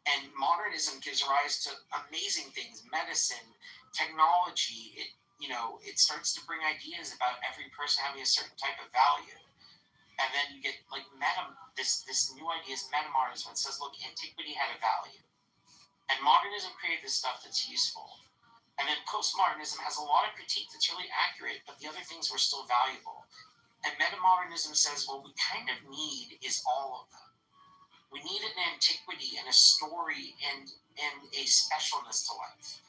And modernism gives rise to amazing things, medicine, technology. It starts to bring ideas about every person having a certain type of value. And then you get like this new idea is metamodernism. It says, look, antiquity had a value. And modernism created this stuff that's useful. And then postmodernism has a lot of critique that's really accurate, but the other things were still valuable. And metamodernism says, what we kind of need is all of them. We need an antiquity and a story and a specialness to life.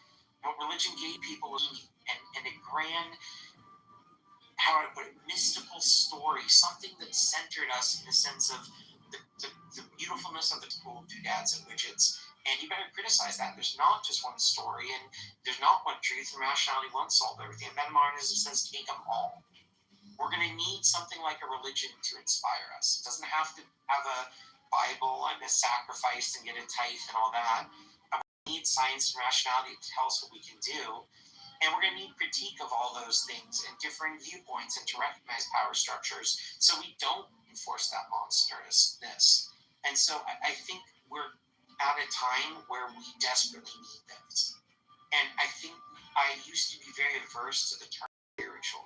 What religion gave people was meaning and a grand, how I put it, mystical story, something that centered us in the sense of the beautifulness of the cool doodads and widgets. And you better criticize that. There's not just one story, and there's not one truth, and rationality won't solve everything. Metamodernism says take them all. We're going to need something like a religion to inspire us. It doesn't have to have a Bible and a sacrifice and get a tithe and all that. And we need science and rationality to tell us what we can do. And we're going to need critique of all those things and differing viewpoints and to recognize power structures so we don't enforce that monstrousness. And so I think we're at a time where we desperately need this. And I think I used to be very averse to the term spiritual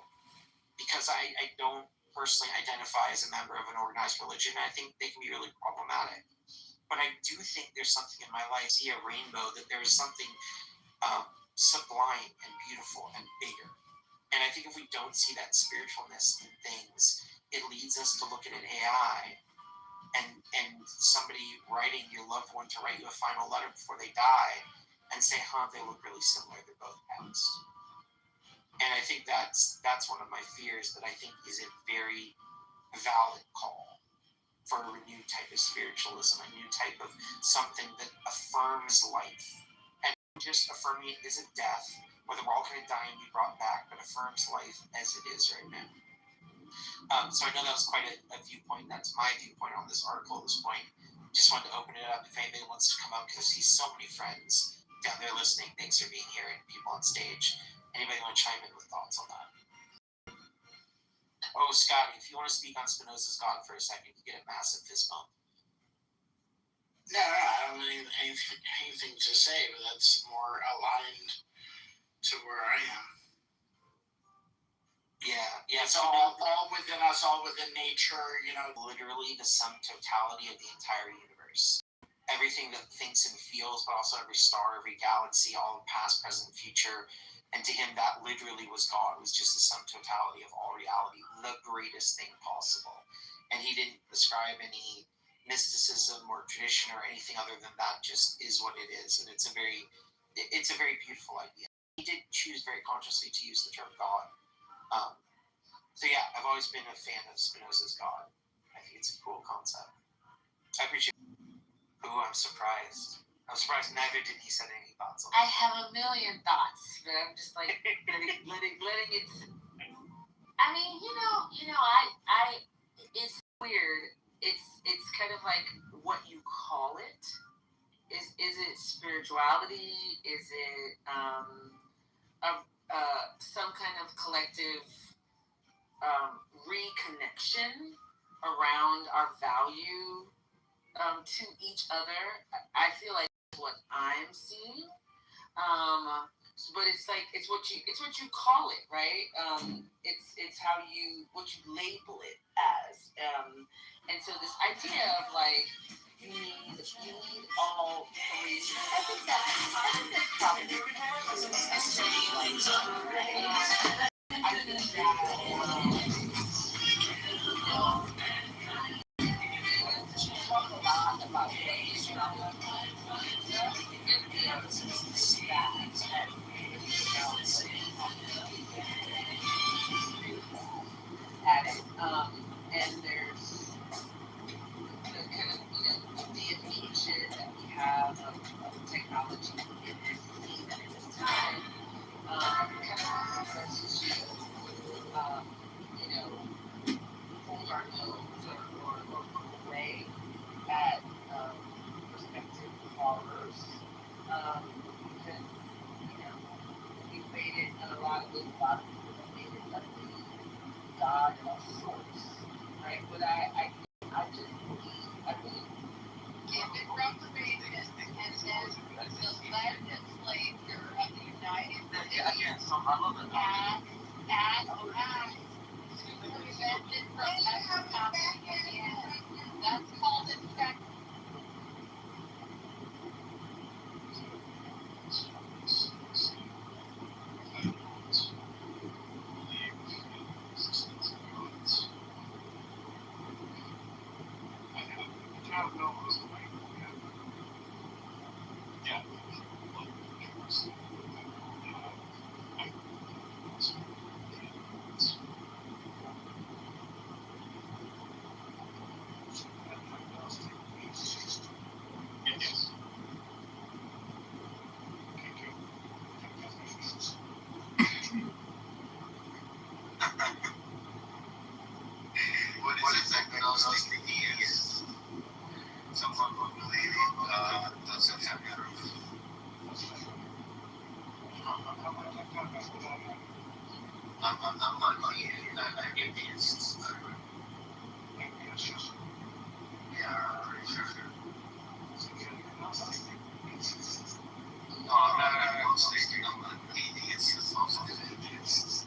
because I don't personally identify as a member of an organized religion. I think they can be really problematic. But I do think there's something in my life, see a rainbow, that there is something sublime and beautiful and bigger. And I think if we don't see that spiritualness in things, it leads us to look at an AI and somebody writing your loved one to write you a final letter before they die and say, they look really similar, they're both passed. And I think that's one of my fears, that I think is a very valid call for a renewed type of spiritualism, a new type of something that affirms life. And just affirming it isn't death, whether we're all going to die and be brought back, but affirms life as it is right now. So I know that was quite a viewpoint. That's my viewpoint on this article at this point. Just wanted to open it up if anybody wants to come up, because I see so many friends down there listening. Thanks for being here, and people on stage. Anybody want to chime in with thoughts on that? Oh, Scotty, if you want to speak on Spinoza's God for a second, you get a massive fist bump. No, I don't have anything to say, but that's more aligned to where I am. Yeah. It's all within us, all within nature, Literally the sum totality of the entire universe. Everything that thinks and feels, but also every star, every galaxy, all past, present, future. And to him, that literally was God. It was just the sum totality of all reality, the greatest thing possible. And he didn't ascribe any mysticism or tradition or anything other than that. Just is what it is. And it's a very beautiful idea. He did choose very consciously to use the term God. So yeah, I've always been a fan of Spinoza's God. I think it's a cool concept. I appreciate it. Ooh, I'm surprised. Neither did he set any thoughts on I have a million thoughts, but I'm just like letting it. I mean, I it's weird. It's kind of like what you call it. Is it spirituality? Is it some kind of collective reconnection around our value to each other? I feel like that's what I'm seeing. But it's like it's what you call it, right? It's how what you label it as. And so this idea of like you need all three. I think that's probably I think that talk a lot about and there's the kind of deification that we have of technology in this season, in this time, kind of refers to hold our nose or look away at prospective horrors, because we've made it, and a lot of people have made it like the God of sorts, right? But I believe Give it from the basis, and then the legislature of the United States passed to prevent it from ever happening again. That's called infection. What is agnostic is? Someone who believes God doesn't have proof. I'm not an atheist. Yeah, pretty sure. No, I'm not an agnostic. I'm an atheist. I'm also an atheist.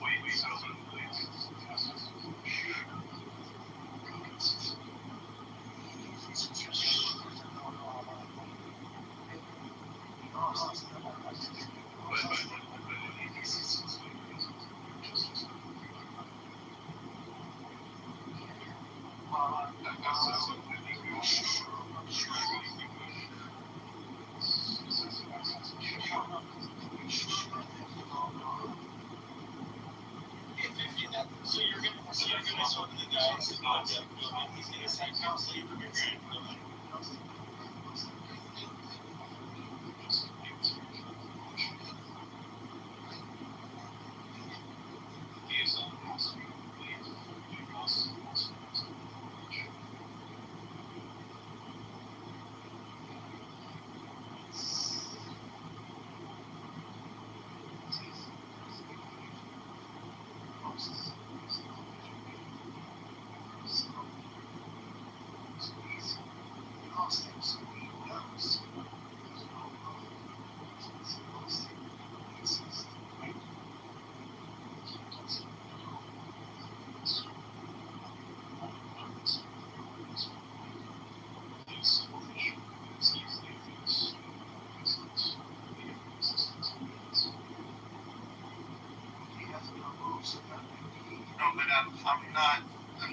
No, but I'm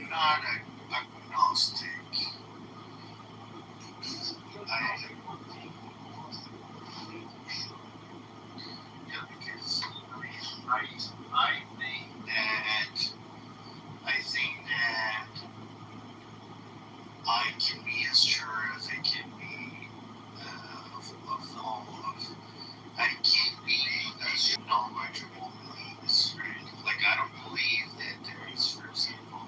not agnostic. Yeah, because I think that I can be as sure as I can be of all of. I can't be as knowledgeable beliefs, right? Like I don't believe that there is, for example,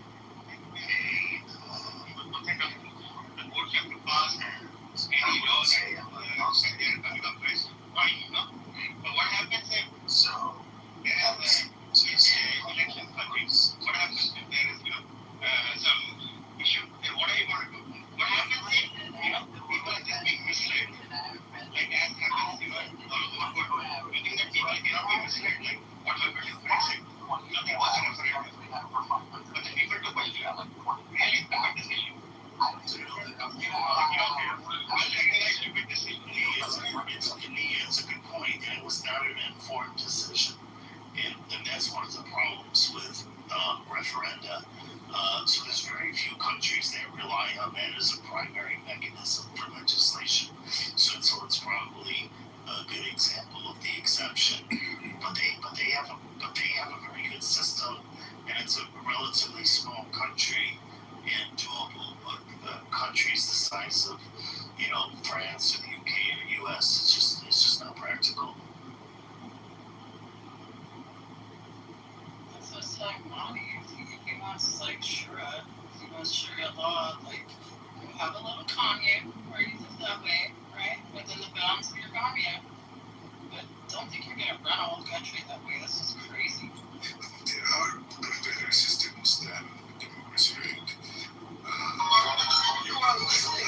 so what happens if there is some issue? Then what are you going to do? What happens if people are just being misled? Like as happens, you think that people cannot be misled? Like what happened in Brexit? Nothing was a referendum, but the people took a really bad decision. It's a good point, and it was not an informed decision, and that's one of the problems with referenda. So there's very few countries that rely on that as a primary mechanism for legislation. So it's probably a good example of the exception, but they have a very good system, and it's a relatively small country and doable. But countries the size of France or the UK or the US, it's just not practical. So it's like money. He wants like Sharia. He wants Sharia law. Like you have a little commune where you live that way, right? Within the bounds of your commune. But don't think you're gonna run a whole country that way. That's just crazy. There are better systems than democracy, right? You are listening to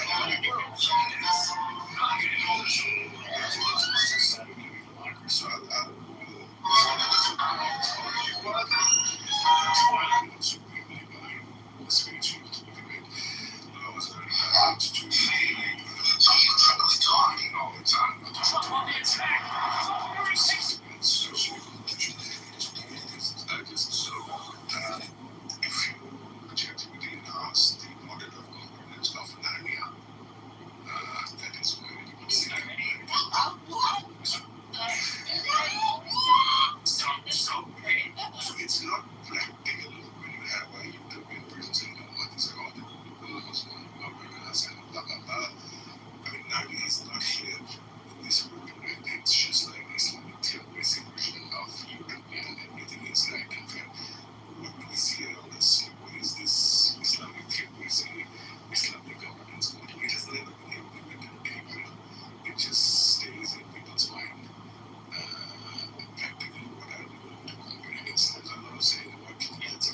talking all the time. I just so if you project within us the model of governance of Narnia, that is where you can see so it's not practical when you have a utopian person and what is about the Muslim governance and blah blah blah. I mean, Narnia is not here in this world, right? It's just like Islamic theocracy version of utopia, and everything is right and fair. What do we see around us? What is this Islamic theocracy, Islamic governance model? It has never been implemented anywhere. It just stays in people's mind. Practically, what are we going to compare against? There's a lot of saying what it's a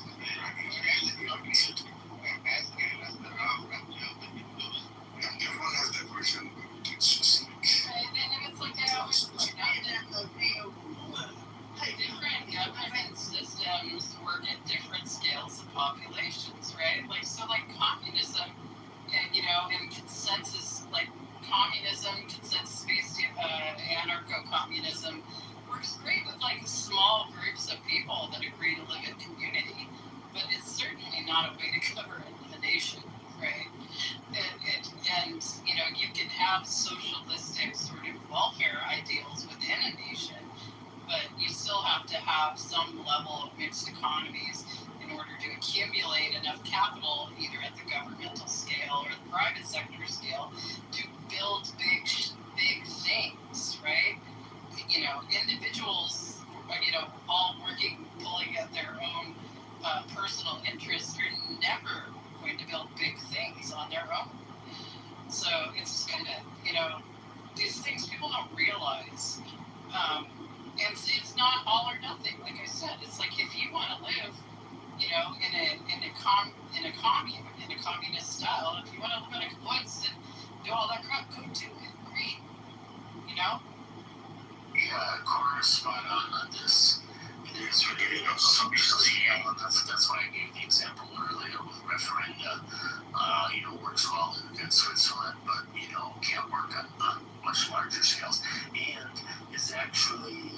everyone has that version, but it's just like different government systems work at different scales of populations, right? Like so, like communism, in consensus, like communism, consensus-based anarcho-communism works great with like small groups of people that agree to live in community, but it's certainly not a way to govern a nation, right? And you can have socialistic sort of welfare ideals within a nation, but you still have to have some level of mixed economies in order to accumulate enough capital, either at the governmental scale or the private sector scale, to build big things, right? Individuals, all working, pulling at their own personal interests are never going to build big things on their own. So it's kind of, these things people don't realize. And it's not all or nothing. Like I said, it's like if you want to live, in a commune, in a communist style, if you want to live in a woods and do all that crap, go do it. Great. Yeah, Coroner's spot on this. It is really socially, that's why I gave the example earlier with referenda. Works well in Switzerland, but can't work on much larger scales, and is actually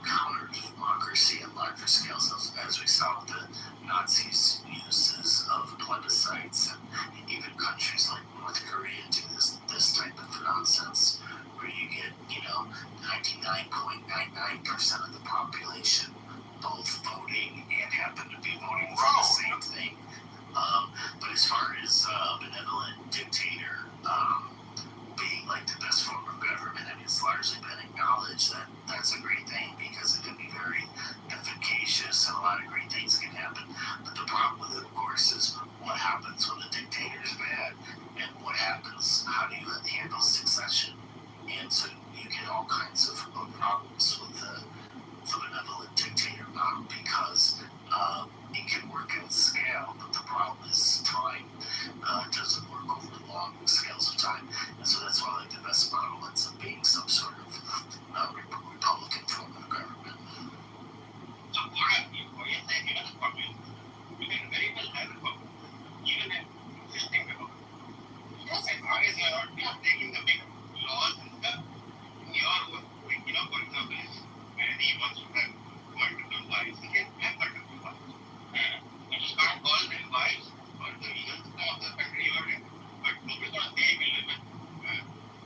counter democracy at larger scales, as we saw with the Nazis' uses of plebiscites, and even countries like North Korea do this type of nonsense, where you get 99.99% of the population both voting and happen to be voting for the same thing. But as far as a benevolent dictator being like the best form of government, it's largely been acknowledged that that's a great thing because it can be very efficacious and a lot of great things can happen. But the problem with it, of course, is what happens when the dictator is bad, and what happens, how do you handle succession? And so you get all kinds of problems with the benevolent dictator model because it can work in scale, but the problem is time doesn't work over long scales of time. And so that's why the best model ends up being some sort of Republican form of government. So what you're saying is probably we can very well have a problem, even if existing government. Yes. As long as you're not taking the big laws and stuff, for example, if he wants to have multiple wives, he can have multiple wives. You just can't call them wives for the reasons of the country you're in, but nobody's going to say we live with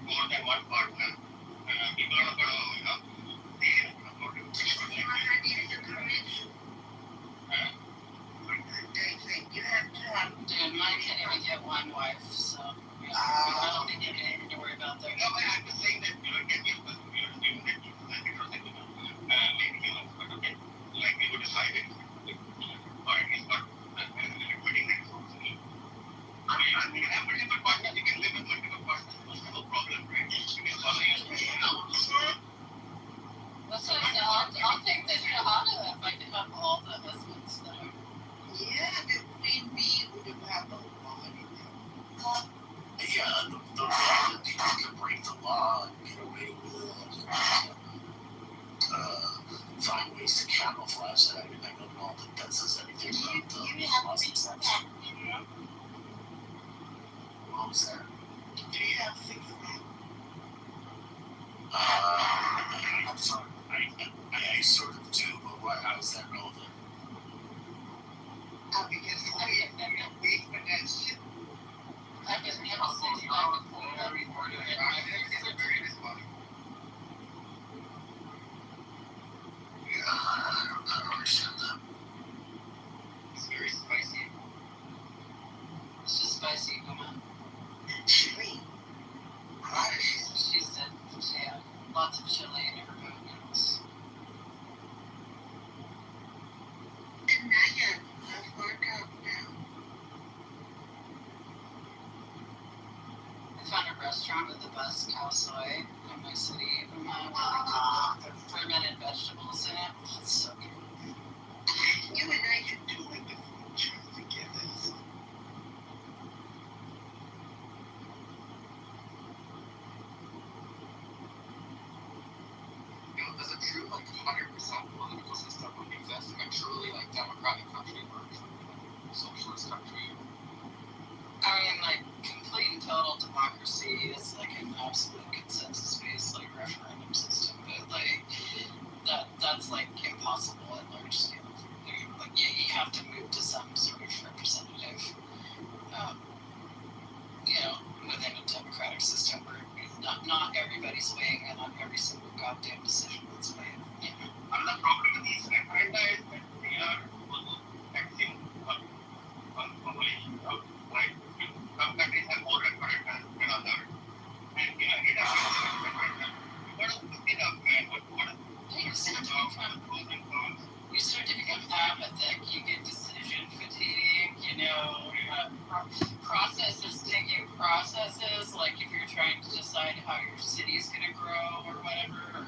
more than one partner. People are going to, say about it. You have to have. Dude, mine can't even get one wife, so I don't think you have anything to worry about there. No, I'm just saying that, can you assume that maybe but okay, like we would decide it, or at least not putting that socially. I mean, you can have multiple partners, you can live with multiple partners, there's no problem, right? You can follow your Listen, I'll take the Shahada if I can have all the husbands there. Yeah, the Queen Bee would have had the law anyway. Yeah, the fact that people can break the law and get away with it, find ways to camouflage that. I don't know that that says anything about the laws themselves. What was that? Do you have 6 men? I'm sorry. I sort of do, but how is that relevant? Because we financed it. I guess we have a 6 back and forth every quarter. I don't understand that. It's very spicy. It's just spicy, come on. Chili. She said she had lots of chili in her noodles. And Naya, let's work out now. I found a restaurant with the best cow soy in my city. With fermented vegetables in it. It's so good. You and I should do like the food truck together. Does a true 100% political system exist in a truly democratic country or socialist country? I mean, complete and total democracy is an absolute consensus-based referendum system, but that's impossible at large scale. You have to move to some sort of representative, within a democratic system where not everybody's weighing in on every single goddamn decision that's made. Another problem with these referenda is that they are kind of pros and cons. You start to become apathic. You get decision fatigue. Processes taking processes. Like if you're trying to decide how your city's going to grow or whatever,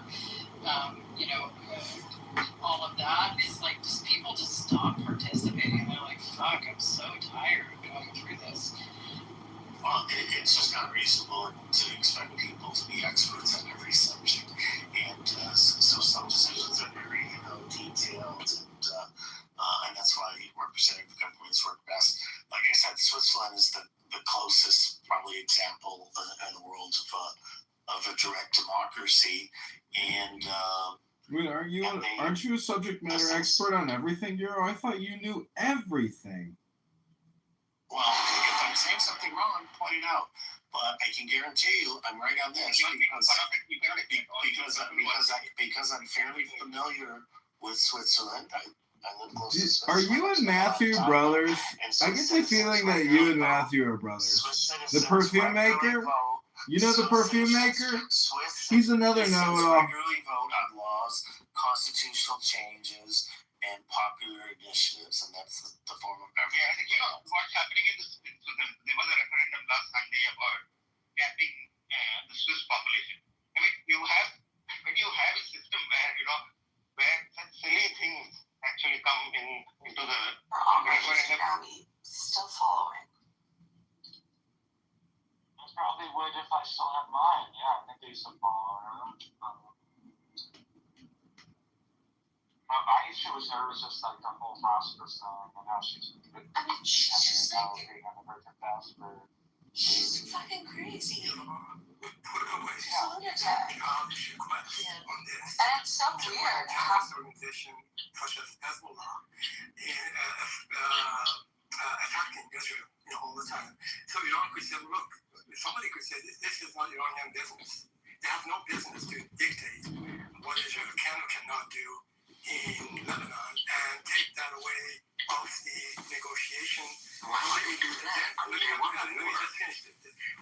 all of that is like just people just stop participating. They're like, fuck, I'm so tired of going through this. Well, it's just not reasonable to expect people to be experts on every subject, and so some decisions are very, detailed, and that's why representative governments work best. Like I said, Switzerland is the closest, probably, example in the world of a direct democracy, and. Wait, aren't you a subject matter expert on everything, Euro? I thought you knew everything. Well, if I'm saying something wrong, point it out. But I can guarantee you, I'm right on this because I'm fairly familiar with Switzerland. I live close to Switzerland. Are you and Matthew brothers? I get the feeling that you and Matthew are brothers. The perfume maker? You know the perfume maker? He's another know-it-all. Regularly vote on laws, constitutional changes, and popular initiatives, and that's the form of government. Yeah, what's happening in this? There was a referendum last Sunday about capping the Swiss population. I mean, when you have a system where such silly things actually come into the referendum. Still following. I probably would if I still had mine. Yeah, I think they used to follow her. My issue with her was just like the whole hospice thing and how she's She's fucking crazy. Put it away. Yeah. Lunatic. And it's so weird. Organization such as Hezbollah attacking Israel all the time. So Iran could say, look, somebody could say, this is not Iranian business. They have no business to dictate what Israel can or cannot do in Lebanon and take that away off the negotiation. Why would they do that? Let me just finish this.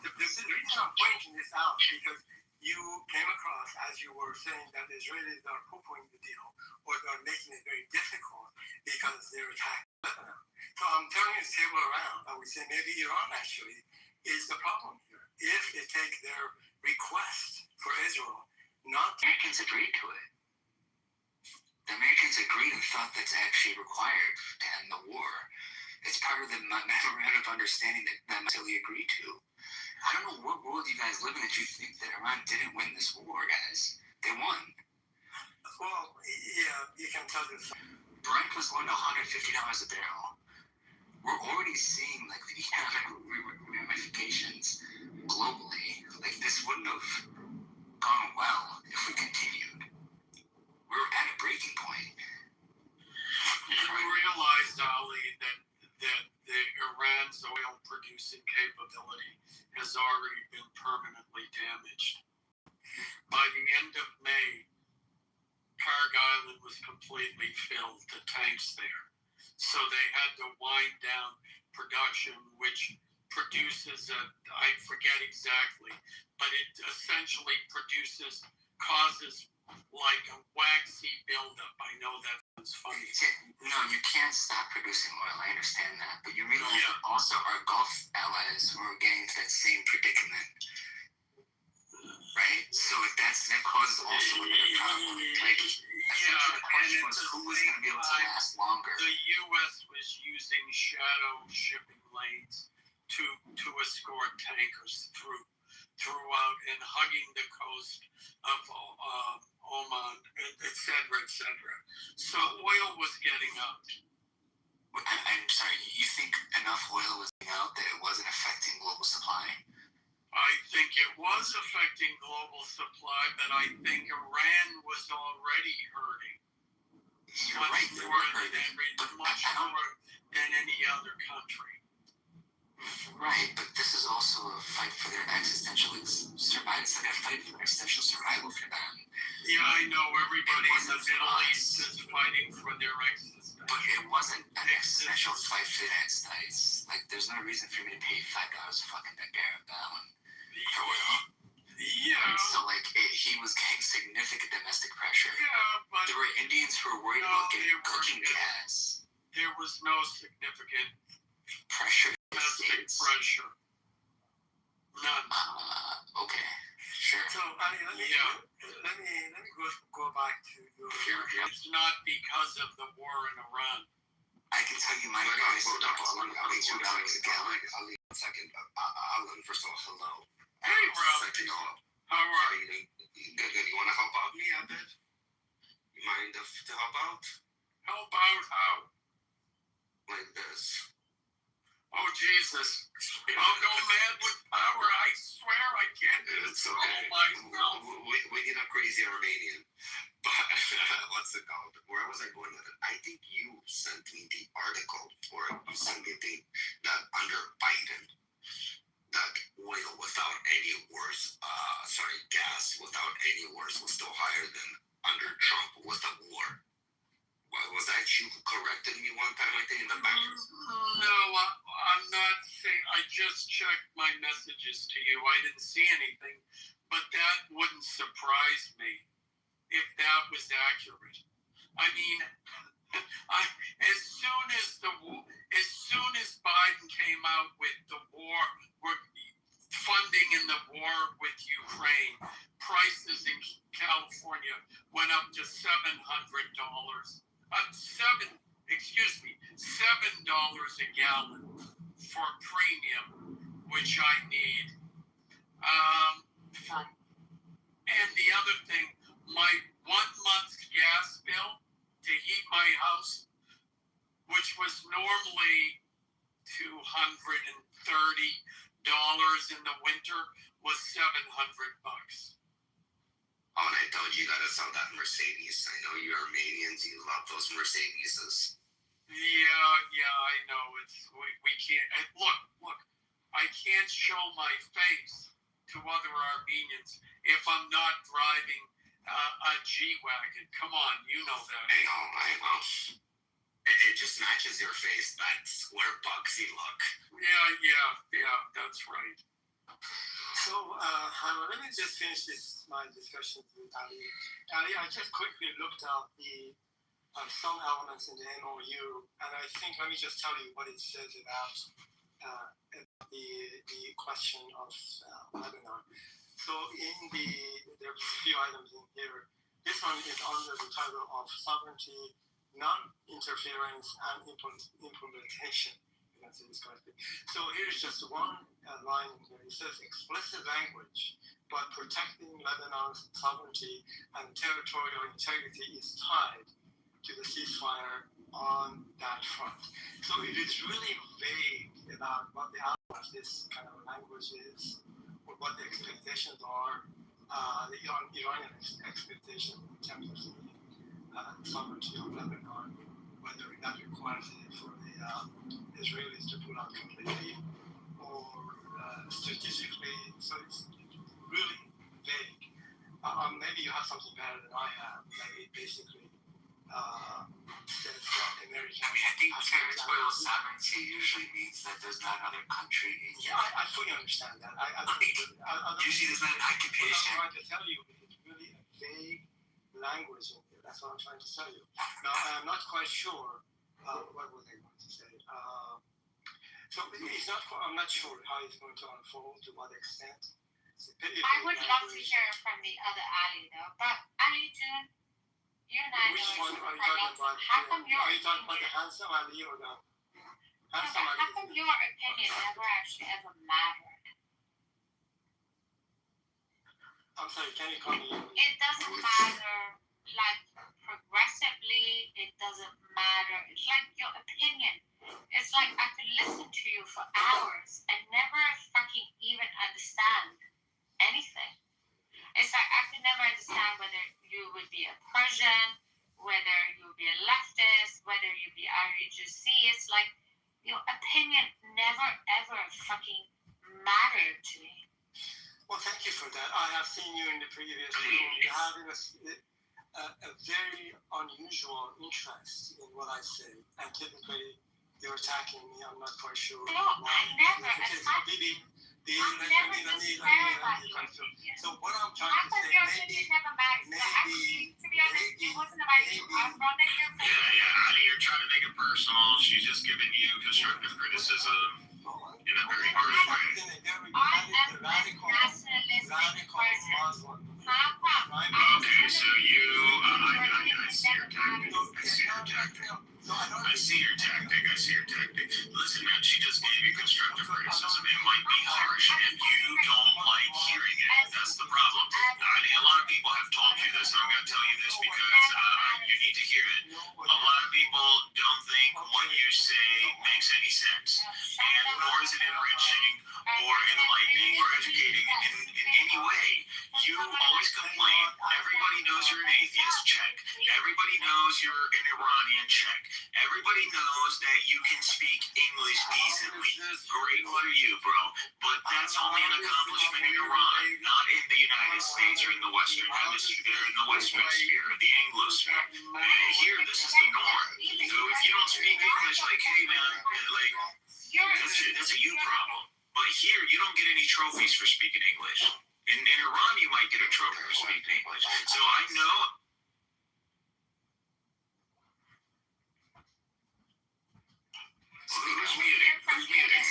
The reason I'm pointing this out because you came across, as you were saying, that the Israelis are poo-pooing the deal or they're making it very difficult because they're attacking Lebanon. So I'm turning the table around. I would say maybe Iran actually is the problem here. If they take their request for Israel, not Americans agreed to it. The Americans agreed and thought that's actually required to end the war. It's part of the memorandum of understanding that Massili agreed to. I don't know what world you guys live in that you think that Iran didn't win this war, guys. They won. Well, yeah, you can tell this. Brent was going to $150 a barrel. We're already seeing like the economic ramifications globally. Like this wouldn't have gone well if we continued. We're at a breaking point. You realize, Ali, that the Iran's oil producing capability has already been permanently damaged. By the end of May, Karg Island was completely filled, the tanks there. So they had to wind down production, which produces I forget exactly, but it essentially causes like a waxy buildup. I know that's funny. No, you can't stop producing oil. I understand that, but you realize that also our Gulf allies were getting to that same predicament, right? So that causes also another problem. Like, the question was who was going to be able to last longer. The U.S. was using shadow shipping lanes to escort tankers throughout and hugging the coast of Oman, etc., etc. So oil was getting out. I'm sorry, you think enough oil was getting out that it wasn't affecting global supply? I think it was affecting global supply, but I think Iran was already hurting. You're right, they were hurting. Much more than any other country. Right, but this is also a fight for their existential survival. It's like a fight for existential survival for them. Yeah, I know. Everybody in the Middle East is fighting for their existence. But it wasn't an existential fight for the United States. Like, there's no reason for me to pay $5 a fucking barrel for oil. And so, like, he was getting significant domestic pressure. Yeah, but there were Indians who were worried about getting cooking gas. There was no significant pressure. Domestic pressure. None. Okay, sure. So, let me go back to your. It's not because of the war in Iran. I can tell you my price. Hold on, I'll leave $2 a gallon. I'll leave 1 second. Alan, first of all, hello. Hey, Rob. Second off, how are you? Good. You want to help out me a bit? You mind to help out? Help out how? Like this. Oh, Jesus. I'll go mad with power. I swear I can't. It's okay. Myself. We need a crazy Armenian. But what's it called? Where was I going with it? I think you sent me the article for it. You sent me that under Biden, that oil without any wars, gas without any wars was still higher than under Trump with the war. Was that you who corrected me one time, I think, in the back? No, I'm not saying. I just checked my messages to you. I didn't see anything, but that wouldn't surprise me if that was accurate. I mean, as soon as Biden came out with the war, funding in the war with Ukraine, prices in California went up to $700. $7 a gallon for premium, which I need. And the other thing, my 1 month's gas bill to heat my house, which was normally $230 in the winter, was $700. Oh, and I told you gotta sell that Mercedes. I know you Armenians, you love those Mercedeses. Yeah, I know. We can't. Look. I can't show my face to other Armenians if I'm not driving a G-Wagon. Come on, you know that. I know. It just matches your face, that square boxy look. Yeah, that's right. So, let me just finish my discussion with Ali. Ali, I just quickly looked up some elements in the MOU, and I think, let me just tell you what it says about the question of Lebanon. So, there are a few items in here. This one is under the title of sovereignty, non-interference, and implementation. So here's just one line here. It says explicit language, but protecting Lebanon's sovereignty and territorial integrity is tied to the ceasefire on that front. So it is really vague about what the outcome of this kind of language is, or what the expectations are, the Iranian expectation in terms of the sovereignty of Lebanon, whether that requires it for the Israelis to pull out completely or strategically. So it's really vague. Maybe you have something better than I have. Maybe it basically says that American. I think territorial sovereignty usually means that there's not another country. Yeah, I fully understand that. Usually there's not an occupation. What I'm trying to tell you is it's really a vague language in here. That's what I'm trying to tell you. Now, I'm not quite sure what was I going to say. So I'm not sure how it's going to unfold, to what extent. I would love to hear from the other Ali, though. But Ali, June, you and I Which know one are you talking about? Are you talking about the handsome Ali or the handsome Ali? How come your opinion never actually ever mattered? I'm sorry, can you come in? It doesn't matter, like, progressively, it doesn't matter. It's like your opinion. It's like I could listen to you for hours and never fucking even understand anything. It's like I could never understand whether you would be a Persian, whether you would be a leftist, whether you'd be IRGC. It's like your opinion never ever fucking mattered to me. Well, thank you for that. I have seen you in the previous room. You're having a very unusual interest in what I say, and typically you're attacking me. I'm not quite sure. No, I never. So what I'm trying to say, maybe, To be honest, it wasn't about you. I was brought there for Honey, you're trying to make it personal. She's just giving you constructive criticism in a very harsh way. I am less nationalistic person. Okay, so you, I see your tactic. I see your tactic. Listen, man, she just gave you constructive criticism. It might be harsh, and you don't like hearing it. That's the problem. A lot of people have told you this, and I'm going to tell you this because you need to hear it. A lot of people don't think what you say makes any sense, and nor is it enriching or enlightening or educating in any way. You always complain. Everybody knows you're an atheist. Check. Everybody knows you're an Iranian. Check. Everybody knows that you can speak English decently. Great for you, bro. But that's only an accomplishment in Iran, not in the United States or in the Western Hemisphere, in the Western sphere, the Anglosphere. Here, this is the norm. So if you don't speak English, like, hey, man, like, that's a you problem. But here, you don't get any trophies for speaking English. In Iran, you might get a trophy for speaking English. So I know. Who's muting? Who's muting?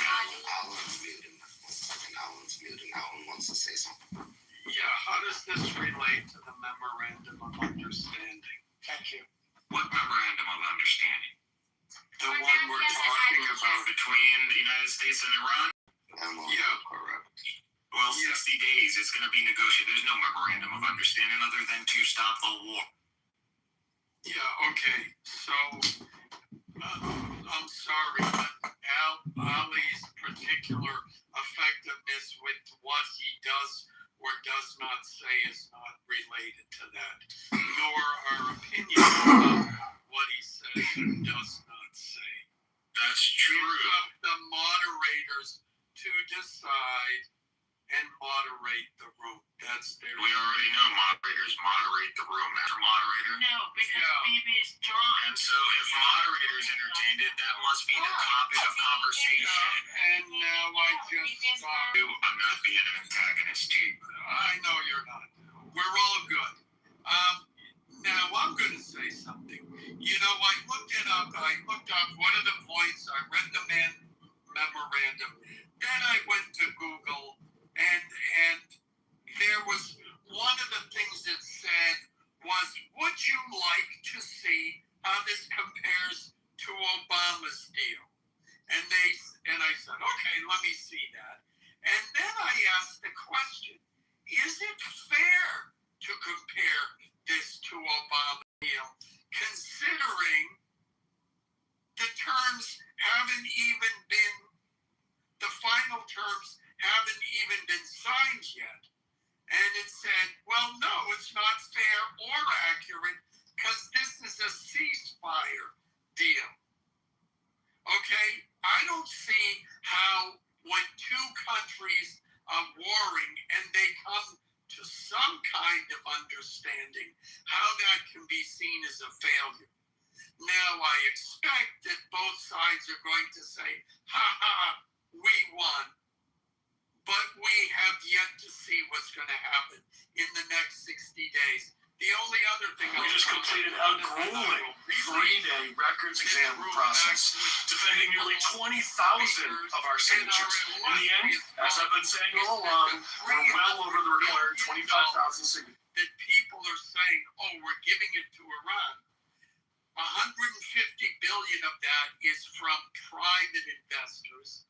Alan's muting. Alan wants to say something. Yeah, how does this relate to the memorandum of understanding? Thank you. What memorandum of understanding? The one we're talking about between the United States and Iran? Yeah, correct. Well, 60 days, it's going to be negotiated. There's no memorandum of understanding other than to stop the war. Yeah, okay. So, I'm sorry, but Ali's particular effectiveness with what he does or does not say is not related to that, nor our opinion about what he says and does not say. That's true. It's up the moderators to decide and moderate the room. That's their. We already know moderators moderate the room. After moderator. No, because baby is drunk. And so if moderators entertained it, that must be the topic of conversation. And now I just I'm not being an antagonist to you. I know you're not. We're all good. Now I'm going to say something. You know, I looked up one of the points. I read the memorandum. Then I went to Google, and there was one of the things it said was, would you like to see how this compares to Obama's deal? And I said, okay, let me see that. And then I asked the question, is it fair to compare this to Obama's deal, considering the terms haven't even been, the final terms haven't even been signed yet? And it said, well, no, it's not fair or accurate because this is a ceasefire deal. Okay? I don't see how when two countries are warring and they come to some kind of understanding, how that can be seen as a failure. Now, I expect that both sides are going to say, ha ha, we won. But we have yet to see what's going to happen in the next 60 days. The only other thing we just completed a grueling 3-day records exam process, defending nearly 20,000 of our signatures. In the end, as I've been saying all along, we're well over the required 25,000 signatures. That people are saying, oh, we're giving it to Iran. 150 billion of that is from private investors,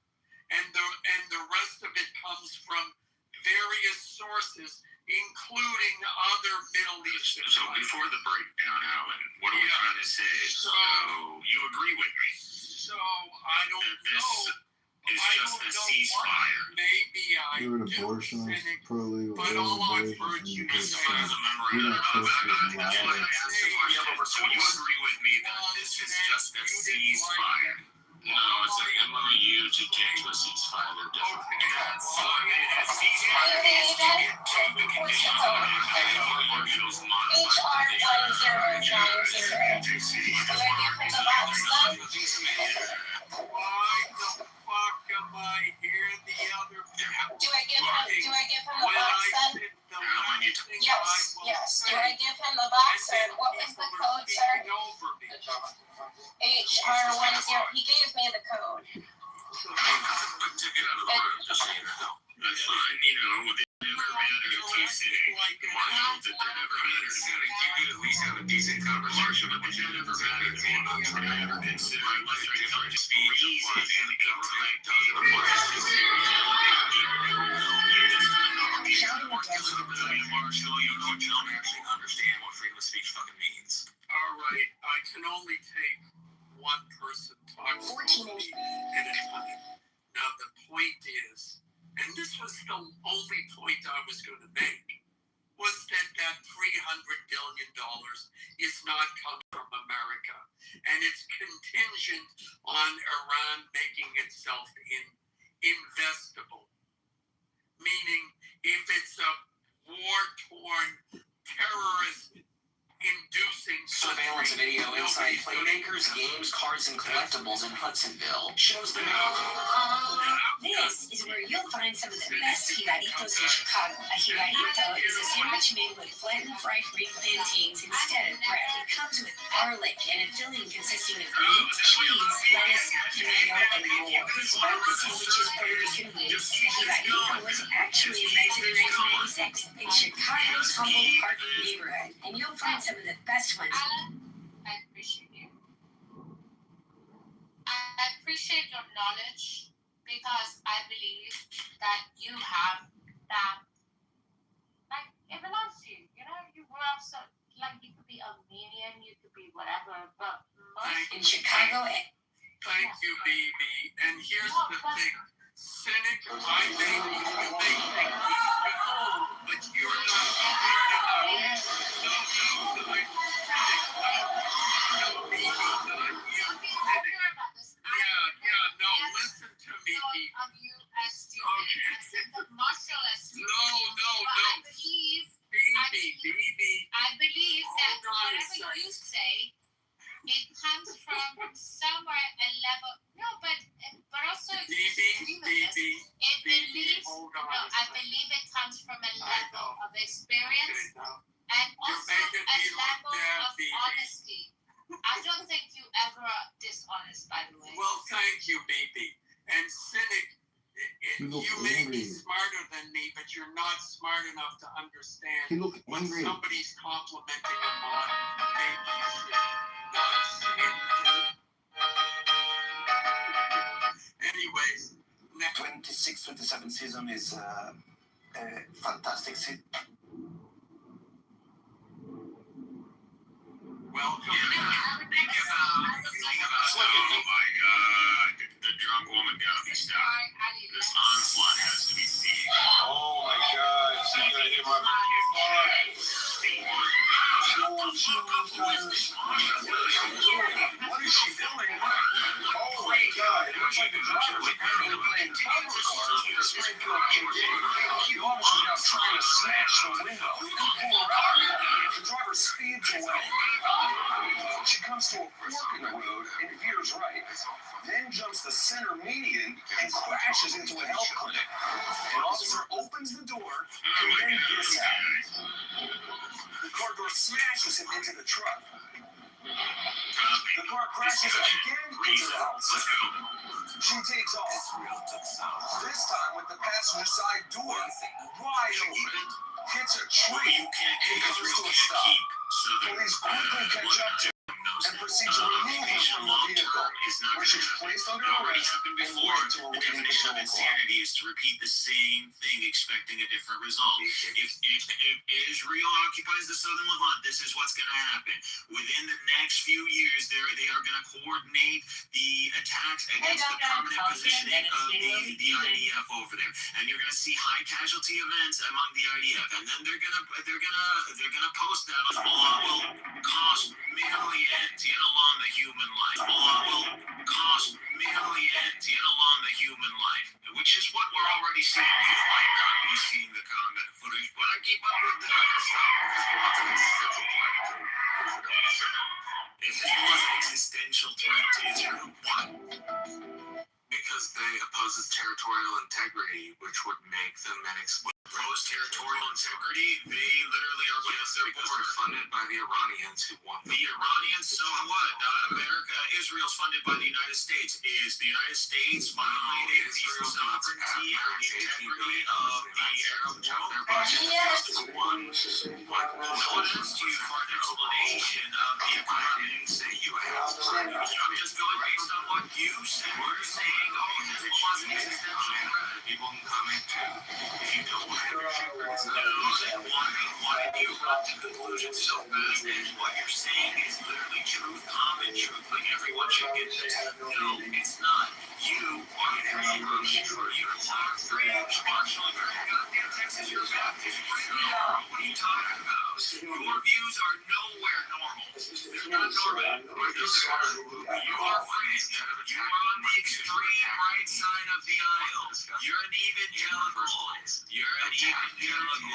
and the rest of it comes from various sources, including other Middle Eastern. So before the breakdown, Alan, what are we trying to say? So you agree with me? So I don't know. It's just a ceasefire. Maybe I You're an abortionist, pro-legal, but all I've heard you say is you're not close to the So you agree with me that this is just a ceasefire? No, it's an MOU to get to a ceasefire. They're different. So a ceasefire is to get to the conditions of an marshals modified. Why the fuck am I here the other? There have to for me. HR10. He gave me the code. Put ticket out of the road, just so you know. That's fine. You know, they never mattered to TC. Marshall, that they never mattered. You could at least have a decent conversation, but that never mattered to me. I never did sit. I was trying to speak of what the government does. Marshall, you don't actually understand what freedom of speech fucking means. All right, I can only take one person talking at a time. Now the point is, and this was the only point I was going to make, was that $300 billion is not coming from America, and it's contingent on Iran making itself investable. Meaning, if it's a war-torn terrorist inducing surveillance video inside playmakers, games, cards, and collectibles in Hudsonville shows the This is where you'll find some of the best girajitos in Chicago. A jirajito is a sandwich made with flattened fried green plantains instead of bread. It comes with garlic and a filling consisting of meat, cheese, lettuce, tomato, and more. Despite the sandwich's Puerto Rican roots, the jirajito was actually invented in 1996 in Chicago's Humboldt Park neighborhood, and you'll find some of the best ones. Alan, I appreciate you. I appreciate your knowledge because I believe that you have that, like, it belongs to you. You know, you grew up so, like, you could be Armenian, you could be whatever, but most in Chicago. Thank you, baby. And here's the thing. Cynic, I may be but you're not weird enough. No, listen to me, of you as stupid. Marshall as stupid. No. I believe that whatever you say, it comes from somewhere a level. No, but also I believe it comes from a level of experience and also a level of honesty. I don't think you ever are dishonest, by the way. Well, thank you, baby. And cynic, you may be smarter than me, but you're not smart enough to understand when somebody's complimenting a mod. Maybe you should not say anyways. 26-27 season is a fantastic season. Welcome. Oh my God, the drunk woman got me stopped. This onslaught has to be seen. Oh my God, she's gonna hit my What is she doing? Oh my God, it looks like the driver's apparently playing Kitover Congressman with a Springfield PhD. The officer's now trying to smash the window and pull her out. The driver speeds away. She comes to a fork in the road and veers right, then jumps the center median and crashes into a health clinic. An officer opens the door and then this happens. The car door smashes him into the truck. The car crashes again into the house. She takes off. This time with the passenger side door wide open. Hits a tree and comes to a stop. Police quickly catch up to him and proceed to remove him from the vehicle, where she's placed under arrest and led to a waiting patrol car. Insanity is to repeat the same thing, expecting a different result. If Israel occupies the southern Levant, this is what's going to happen. Within the next few years, they are going to coordinate the attacks against the permanent positioning of the IDF over there, and you're going to see high casualty events among the IDF, and then they're gonna post that. Hezbollah will cost millions, yet alone the human life. Hezbollah will cost millions, yet alone the human life, which is what we're already seeing. You might not be seeing the combat footage, but I keep up with that. If this was an existential threat to Israel, why? Because they opposes territorial integrity, which would make them an explosive. oppose territorial integrity, they literally are within their border. Funded by the Iranians who want The Iranians, so what? Israel's funded by the United States. Is the United States violating the sovereignty or the integrity of the Arab world? No one asked you for an explanation of the economics that you have. I'm just going based on what you said. You're saying, this wasn't exceptional. People can comment too. If you don't want to why do you run to conclusions so fast? What you're saying is literally truth, common truth, like everyone should get this. No, it's not. You are very true. You talk free, Marshall. You're in goddamn Texas. You're Baptist. What are you talking about? Your views are nowhere normal. They're not normal. You are fringe. You are on the extreme right side of the aisle. You're an evangelical. You're an evangelical.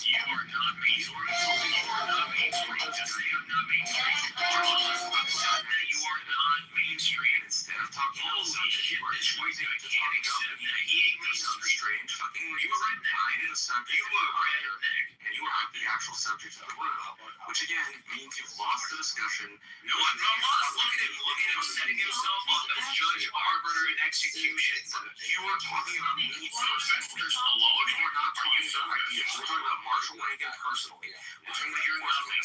You are not mainstream. You are not mainstream. Just say I'm not mainstream. That you are not mainstream. Instead of talking about shit, this way I can't accept that he ain't mainstream. You a redneck. You a redneck. And you are the actual subject of the room, which again means you've lost the discussion. No, I'm not lost. Look at him setting himself up as judge, arbiter, and execution. You are talking about me. Sylvester Stallone. You are not talking about ideas. We're talking about Marshall Lincoln personally. We're talking about You're nothing.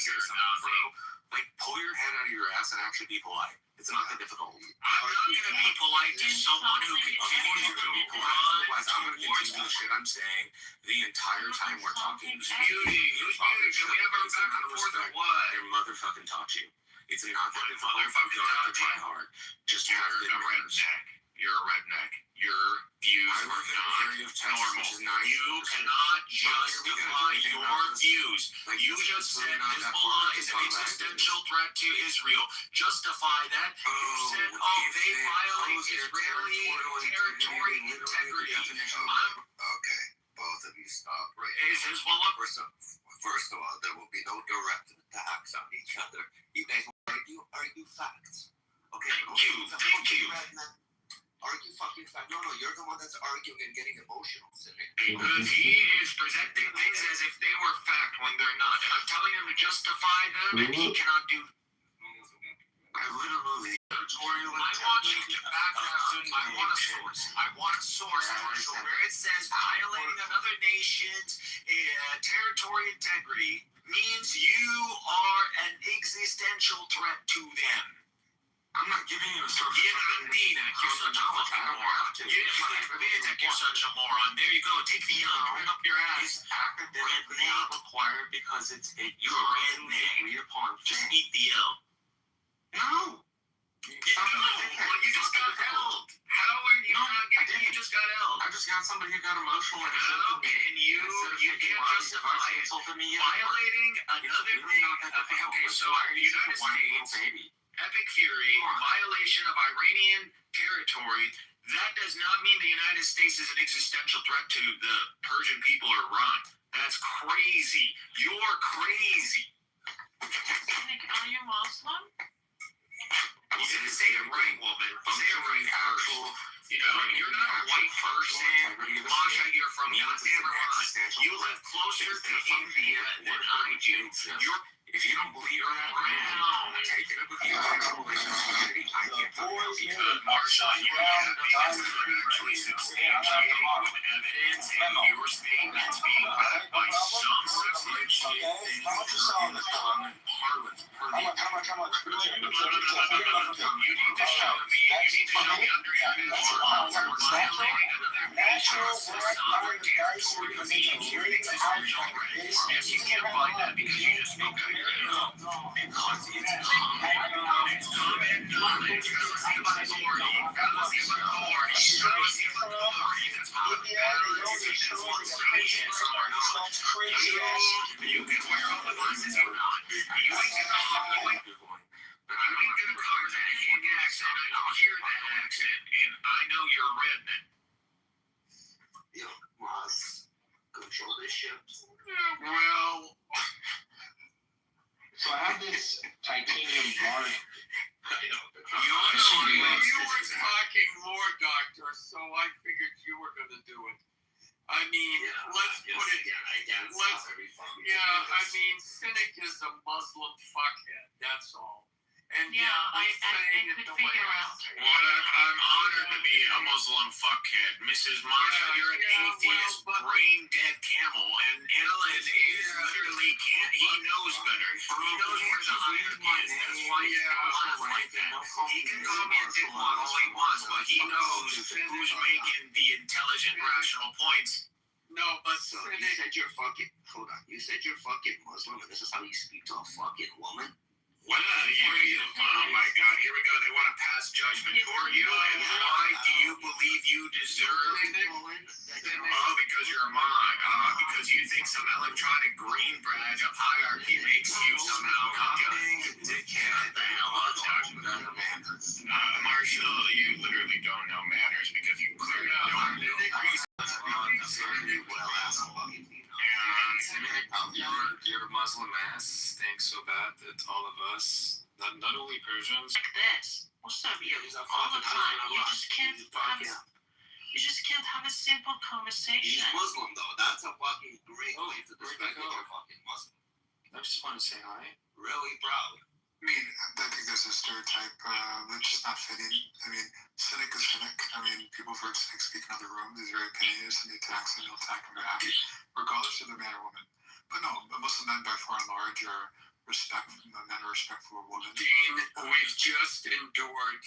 bro. Like, pull your head out of your ass and actually be polite. It's not that difficult. I'm not going to be polite to someone who continues to be polite. Otherwise, I'm going to continue the shit I'm saying the entire time we're talking. Who's muting? Can we have our back and forth or what? Your motherfucking taught you. It's not that difficult. You don't have to try hard. Just you're a redneck. You're a redneck. Your views are not normal. You cannot justify your views. You just said Hezbollah is an existential threat to Israel. Justify that. You said, they violate Israeli territory integrity. Okay, both of you stop right now. Is Hezbollah? First of all, there will be no direct attacks on each other. You guys will argue facts. Okay? Thank you. Argue fucking facts. No, you're the one that's arguing and getting emotional, Cynic. Because he is presenting things as if they were fact when they're not. And I'm telling him to justify them, and he cannot do. I literally. I want you to back up. I want a source, Marshall, where it says violating another nation's territory integrity means you are an existential threat to them. I'm not giving you a source. Indeed, you're such a fucking moron. You're such a moron. There you go. Take the turn up your ass. It's academically not required because it's a agreed upon thing. Just eat the L. No. You just got held. How are you not getting? You just got held. I just got somebody who got emotional and how can you can't justify violating another thing? Okay, so United States, Epic Fury, violation of Iranian territory. That does not mean the United States is an existential threat to the Persian people or Iran. That's crazy. You're crazy. Are you Muslim? Say it right, woman. Say it right, actual. You're not a white person. Masha, you're from goddamn Iran. You live closer to India than I do. If you don't believe her around, take it up with the community. I can't talk about because Marsha, you have actually substantiated with evidence and your statements being backed by some substantiated things in the common parlance. You need to show me under your violating another nation's sovereign territory means you're an existential threat. Yes, you can't find that because you just spoke out your mouth. Because it's common knowledge. Fallacy of authority. Fallacy of authority. Fallacy of authority. That's how the fallacy is you can wear all the glasses you want. You ain't gonna cover that accent. I don't hear that accent, and I know you're a redneck. Control this ship. Well, So I have this titanium bar. You were talking more, Doctor, so I figured you were going to do it. I mean, let's put it. I mean, Cynic is a Muslim fuckhead. That's all. And I could figure out. Well, I'm honored to be a Muslim fuckhead. Mrs. Masha, you're an atheist, brain-dead camel, and Alan is literally can't. He knows better. He knows where the hierarchy is. That's why he's not like that. He can call me a dickwad all he wants, but he knows who's making the intelligent, rational points. No, but So you said you're fucking. Hold on. You said you're fucking Muslim, and this is how you speak to a fucking woman? Well, oh my God, here we go. They want to pass judgment. Who are you, and why do you believe you deserve it? Oh, because you're a mod. Because you think some electronic green badge of hierarchy makes you somehow judge. What the hell I'm talking about? Marshall, you literally don't know manners because you clearly don't know reasons. Your Muslim ass stinks so bad that all of us, not only Persians, Like this. What's up, you? All the time. You just can't have a simple conversation. He's Muslim though. That's a fucking great way to describe that you're fucking Muslim. I just want to say hi. Really proud. I mean, I think there's a stereotype that's just not fitting. I mean, Cynic is Cynic. I mean, people have heard Cynic speak in other rooms. He's very opinionated, and he attacks and he'll attack him back, regardless of the man or woman. But no, Muslim men by far and large are respectful. Men are respectful of women. Dean, we've just endured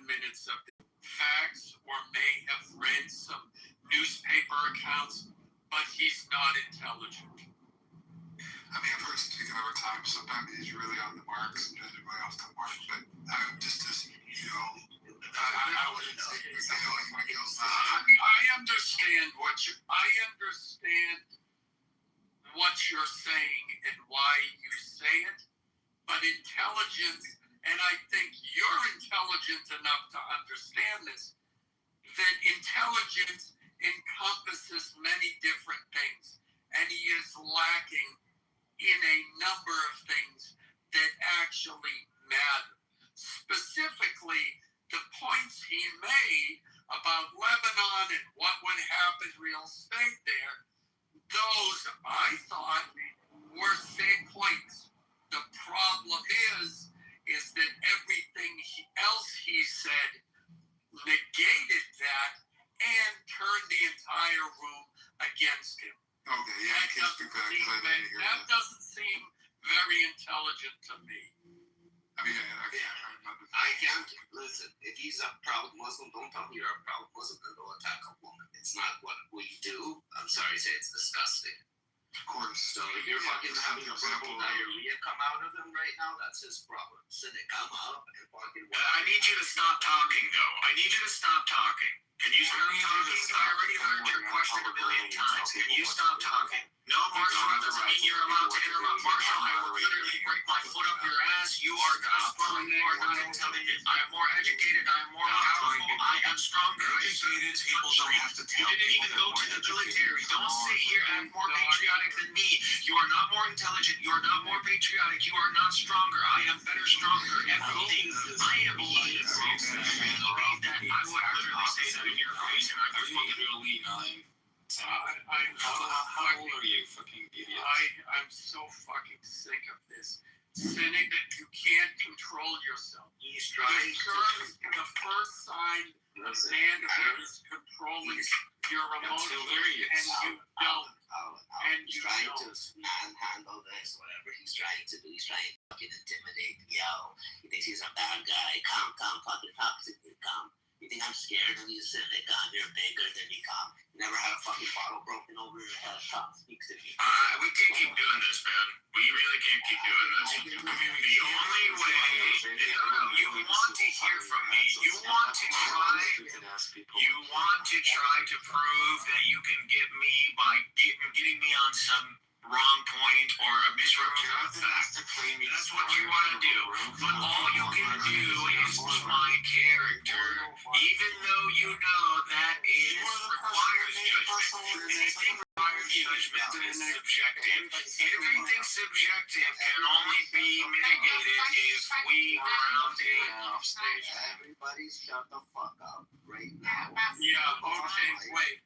10 minutes of facts or may have read some newspaper accounts, but he's not intelligent. I mean, I've heard him speak over time. Sometimes he's really on the mark, sometimes he's really off the mark. But just you know, I wouldn't say I understand what you're saying and why you say it, but intelligence, and I think you're intelligent enough to understand this, that intelligence encompasses many different things, and he is lacking in a number of things that actually matter. Specifically, the points he made about Lebanon and what would happen real estate there, those I thought were safe points. The problem is that everything else he said negated that and turned the entire room against him. Okay, yeah, I can't speak for that because I didn't hear that. That doesn't seem very intelligent to me. I mean, I can't. Listen, if he's a proud Muslim, don't tell me you're a proud Muslim and go attack a woman. It's not what we do. I'm sorry to say it's disgusting. Of course. So if you're fucking having a verbal diarrhea come out of him right now, that's his problem. Cynic, come up and fucking... I need you to stop talking, though. I need you to stop talking. Can you stop talking? I already heard your question a million times. Can you stop talking? No, Marshall, that doesn't mean you're allowed to interrupt. Marshall, I will literally break my foot up your ass. You are not strong. You are not intelligent. I am more educated. I am more powerful. I am stronger. Educated people don't have to tell you didn't even go to the military. Don't sit here and more patriotic than me. You are not more intelligent. You are not more patriotic. You are not stronger. I am better, stronger. Everything. I am he. I would literally say that in your face, and I would literally 9. How old are you, fucking idiot? I'm so fucking sick of this. Cynic, that you can't control yourself. He's trying the first sign of man who is controlling your emotions, and you don't. And he's trying to manhandle this, whatever he's trying to do. He's trying to fucking intimidate. Yo, he thinks he's a bad guy. Come, fucking talk to me. Come. You think I'm scared of you, Cynic? You're bigger than me. Come. You never had a fucking bottle broken over your head. Come, speak to me. We can't keep doing this, man. We really can't keep doing this. The only way, you want to hear from me. You want to try to prove that you can get me by getting me on some wrong point or a misrepresentation of fact. That's what you want to do. But all you can do is my character, even though you know that requires judgment. Anything requires judgment is subjective. Everything subjective can only be mitigate it if we rounded off stage. Everybody shut the fuck up right now. Yeah, okay, wait.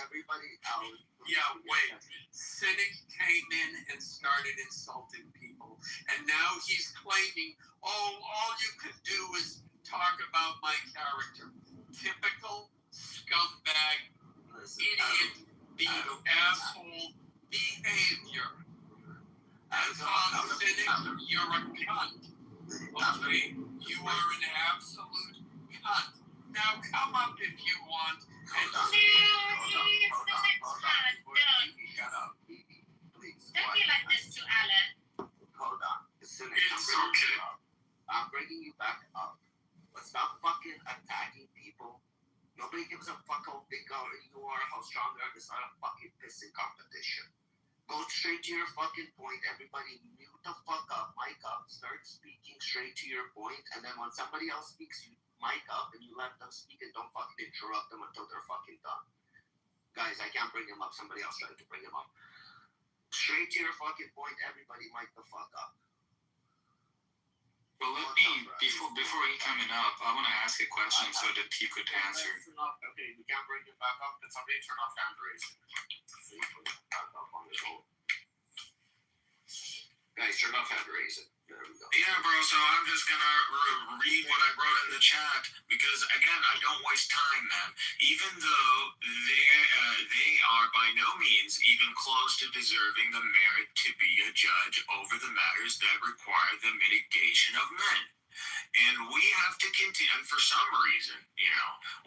Everybody out. Yeah, wait. Cynic came in and started insulting people, and now he's claiming, all you could do is talk about my character. Typical scumbag, idiot, asshole behavior. As a cynic, you're a cunt. Okay? You are an absolute cunt. Now come up if you want. Hold on. Shut up. Please. Don't be like this to Alan. Hold on. Cynic, It's okay. I'm bringing you back up. Let's stop fucking attacking people. Nobody gives a fuck how big you are, how strong you are. It's not a fucking pissing competition. Go straight to your fucking point. Everybody mute the fuck up, mic up, start speaking straight to your point, and then when somebody else speaks, you mic up and you let them speak and don't fucking interrupt them until they're fucking done. Guys, I can't bring him up. Somebody else tried to bring him up. Straight to your fucking point. Everybody mic the fuck up. Well, let me, before he coming up, I want to ask a question so that he could answer. Okay, we can't bring him back up. Then somebody turn off hand raising. So you put it back up on his own. Guys, turn off hand raising. There we go. Yeah, bro, so I'm just gonna read what I wrote in the chat because, again, I don't waste time, man. Even though they are by no means even close to deserving the merit to be a judge over the matters that require the mitigation of men. And we have to continue, and for some reason,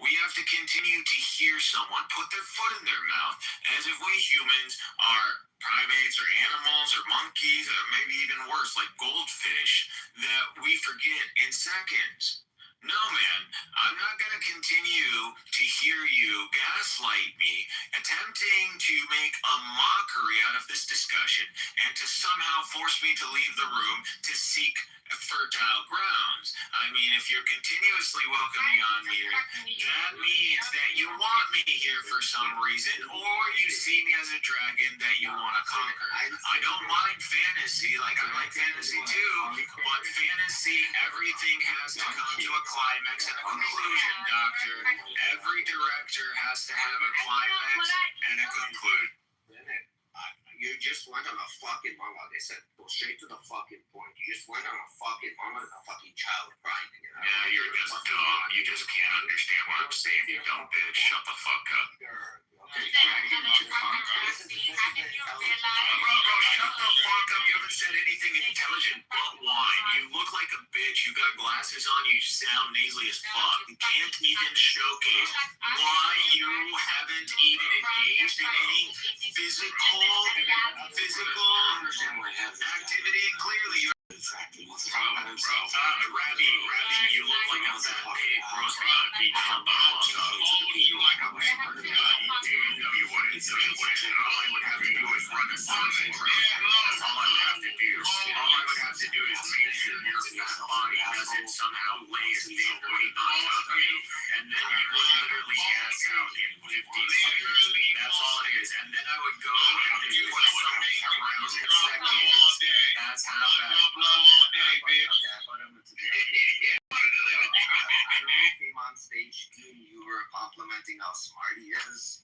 we have to continue to hear someone put their foot in their mouth as if we humans are primates or animals or monkeys or maybe even worse, like goldfish, that we forget in seconds. No, man, I'm not going to continue to hear you gaslight me, attempting to make a mockery out of this discussion and to somehow force me to leave the room to seek fertile grounds. I mean, if you're continuously welcoming on me, that means that you want me here for some reason, or you see me as a dragon that you want to conquer. I don't mind fantasy, like I like fantasy too, but fantasy, everything has to come to a climax and a conclusion, Doctor. Every director has to have a climax and a conclusion. You just went on a fucking monologue. They said, go straight to the fucking point. You just went on a fucking monologue, a fucking child crying. Yeah, you're just dumb. You just can't understand what I'm saying, you dumb bitch. Shut the fuck up. Okay, Bro, shut the fuck up. You haven't said anything intelligent but whine. You look like a bitch. You got glasses on. You sound nasally as fuck. You can't even showcase why you haven't even engaged in any physical activity. Clearly, you're Rabbi, you look like a fat pig roasting on a beach from the hot dogs. You like a pig. No, you wouldn't. All I would have to do is run a sausage. That's all I would have to do. All I would have to do is make sure your fat body doesn't somehow lay a thin weight on top of you, and then you would literally gas out in 15 seconds. That's all it is. And then I would go and just put something around the second. That's how bad. Came on stage, you were complimenting how smart he is.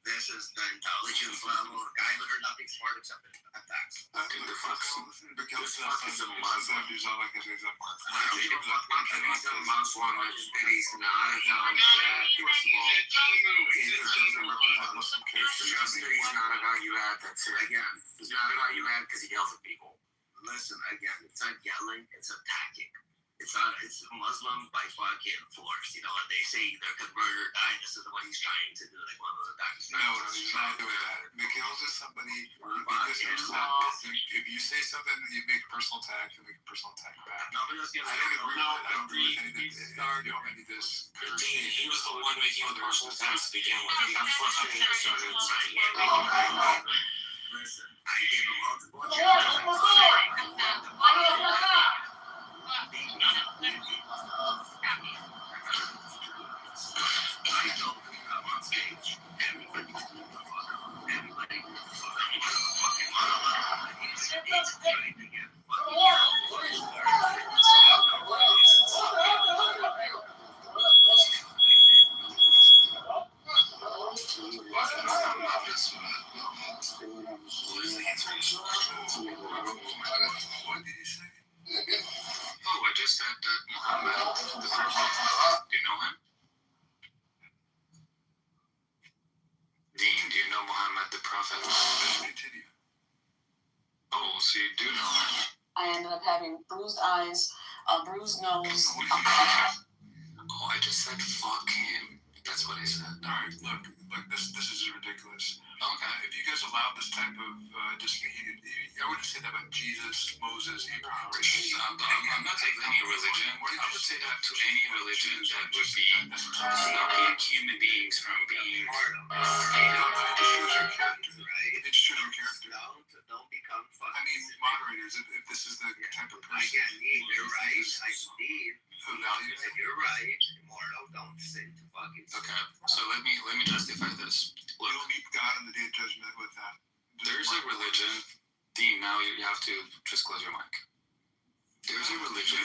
This is the intelligence level. The guy learned nothing smart except attacks. Because he's a Muslim. I don't give a fuck about he's a Muslim. He's not a dumb fat, first of all. It doesn't represent Muslim character. Just that he's not a value add, that's it. Again, he's not a value add because he yells at people. Listen, again, it's not yelling, it's attacking. It's Muslim by fucking force. You know, and they say they're converted or die. This is what he's trying to do, like one of those attacks. No, he's not doing that. Mikhail's just somebody if you say something, you make a personal attack, you make a personal attack back. Nobody else gets I don't agree with anything that any of this. He was the one making the personal attacks to begin with. He got frustrated and started attacking. Listen, I gave him multiple chances. What did you say? Oh, I just said that Muhammad, the Prophet. Do you know him? Dean, do you know Muhammad the Prophet? Continue. Oh, so you do know him. I ended up having bruised eyes, a bruised nose. Oh, I just said fuck him. That's what I said. Alright, look, this is ridiculous. Okay. If you guys allow this type of I wouldn't say that about Jesus, Moses, Abraham. I'm not saying any religion. I would say that to any religion that would be stopping human beings from being It just shows your character. Don't become fucking. I mean, moderators, if this is the type of person. You're right. Who values it. You're right. Immortal, don't say to fucking. Okay, so let me justify this. Look, You'll meet God on the day of judgment with that. There's a religion. Dean, now you have to just close your mic. There's a religion.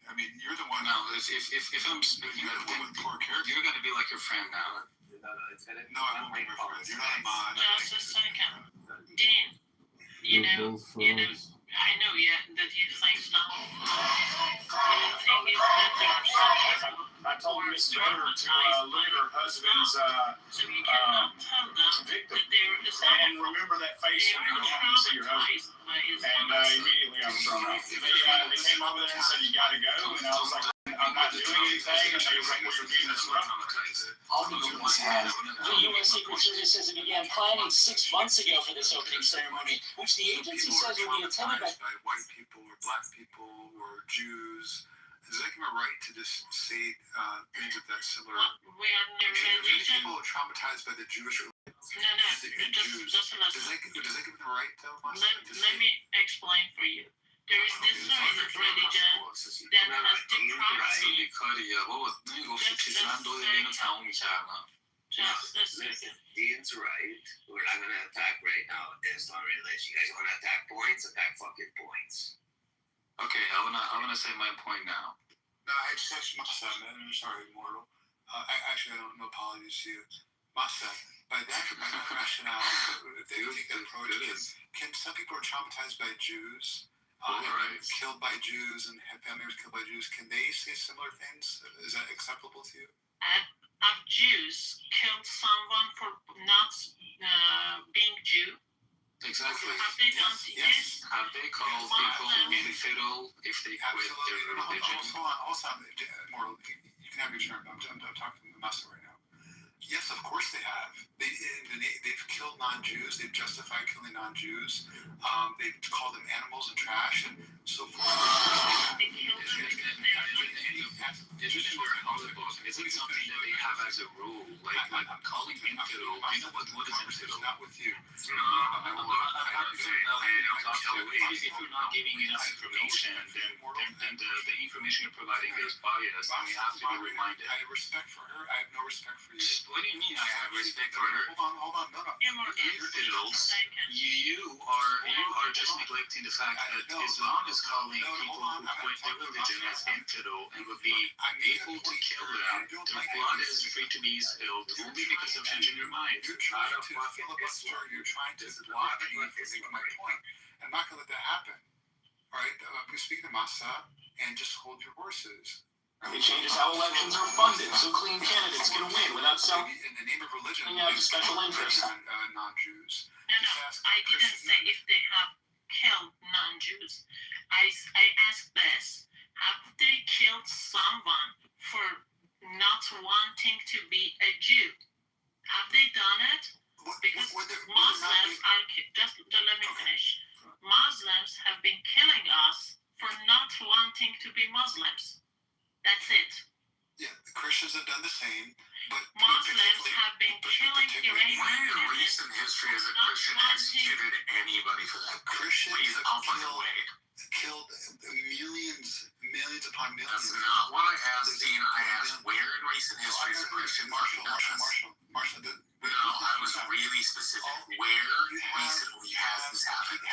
I mean, you're the one. Now, if I'm speaking, you're the one with poor character. You're gonna be like your friend now. No, I won't be my friend. You're not a mod. Just a second. Dean, you know, I know, that you think now. The thing is that there are some people I told Miss Miller to look at her husband's so you cannot tell them victim. that they're the same. And remember that face when you go home and see your husband. And immediately I was thrown off. They came over there and said, you gotta go. And I was like, I'm not doing anything. And they was like, well, you're being disruptive. All the U.S. has. The U.S. Secret Service says it began planning 6 months ago for this opening ceremony, which the agency says will be attended by white people or black people or Jews. Does that give them a right to just say things of that similar? We are the religion. People are traumatized by the Jewish religion. No, just listen. Does that give them the right, though? Let me explain for you. There is this religion that has democracy. Just a second. Dean's right. We're not gonna attack right now Islam religion. You guys wanna attack points? Attack fucking points. Okay, I wanna say my point now. No, I just asked Masa, man. I'm sorry, Immortal. I don't know. Apologies to you. Masa, by that rationale, if they take that approach, can some people are traumatized by Jews, killed by Jews, and have family members killed by Jews, can they say similar things? Is that acceptable to you? Have Jews killed someone for not being Jew? Exactly. Have they done this? Have they called people infidel if they quit their religion? Hold on, Immortal, you can have your turn. I'm talking to Masa right now. Yes, of course they have. They've killed non-Jews. They've justified killing non-Jews. They've called them animals and trash and so forth. Is it something that they have as a rule? Like calling infidel? You know what is infidel? Not with you. If you're not giving enough information, then the information you're providing is biased, and we have to be reminded. I have respect for her. I have no respect for you. What do you mean I have respect for her? Hold on, no. Infidels, you are just neglecting the fact that Islam is calling people who quit their religion as infidel and would be able to kill them. Their blood is free to be spilled only because of changing your mind. You're trying to filibuster. You're trying to block me from making my point. I'm not going to let that happen. All right? I'm going to speak to Masa and just hold your horses. It changes how elections are funded, so clean candidates can win without selling. In the name of religion, you have a special interest. No, Non-Jews. I didn't say if they have killed non-Jews. I asked this. Have they killed someone for not wanting to be a Jew? Have they done it? Because Muslims are... Just let me finish. Muslims have been killing us for not wanting to be Muslims. That's it. Yeah, the Christians have done the same, but Muslims have been killing Iranians. When in recent history has a Christian executed anybody for that? Christians killed millions upon millions. That's not what I asked, Dean. I asked where in recent history has a Christian Marshall. No, I was really specific. Where recently has this happened?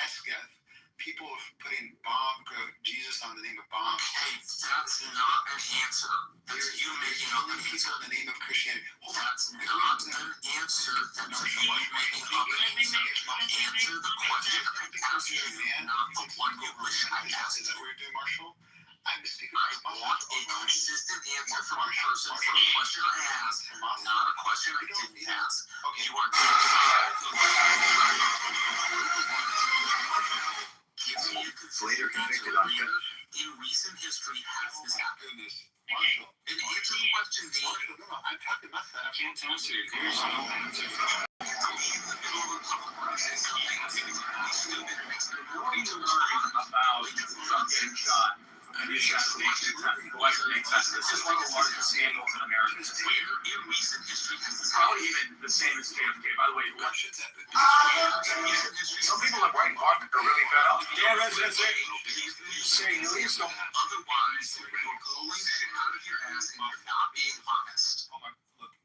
People putting Jesus on the name of bombs. Okay, that's not an answer. That's you making up an answer. In the name of Christianity. That's not an answer. That's you making up an answer. Answer the question I asked you, not the one you wish I podcast. Is that what you're doing, Marshall? I'm speaking I want a consistent answer from a person for a question I asked, not a question I didn't ask. Okay. You are gives me a Later consistent answer. convicted on Where in recent history has this happened? Marshall. And answer the question, Dean. Marshall, no, I'm talking about that. I can't answer you. There's no answer. About Trump getting shot and the assassination attempt wasn't make sense. This is one of the largest scandals in American history. Where in recent history has this Probably even the same as JFK. By the way, Questions that some people are writing are really fed up. Yeah, that's it. Otherwise, you're pulling shit out of your ass and you're not being honest.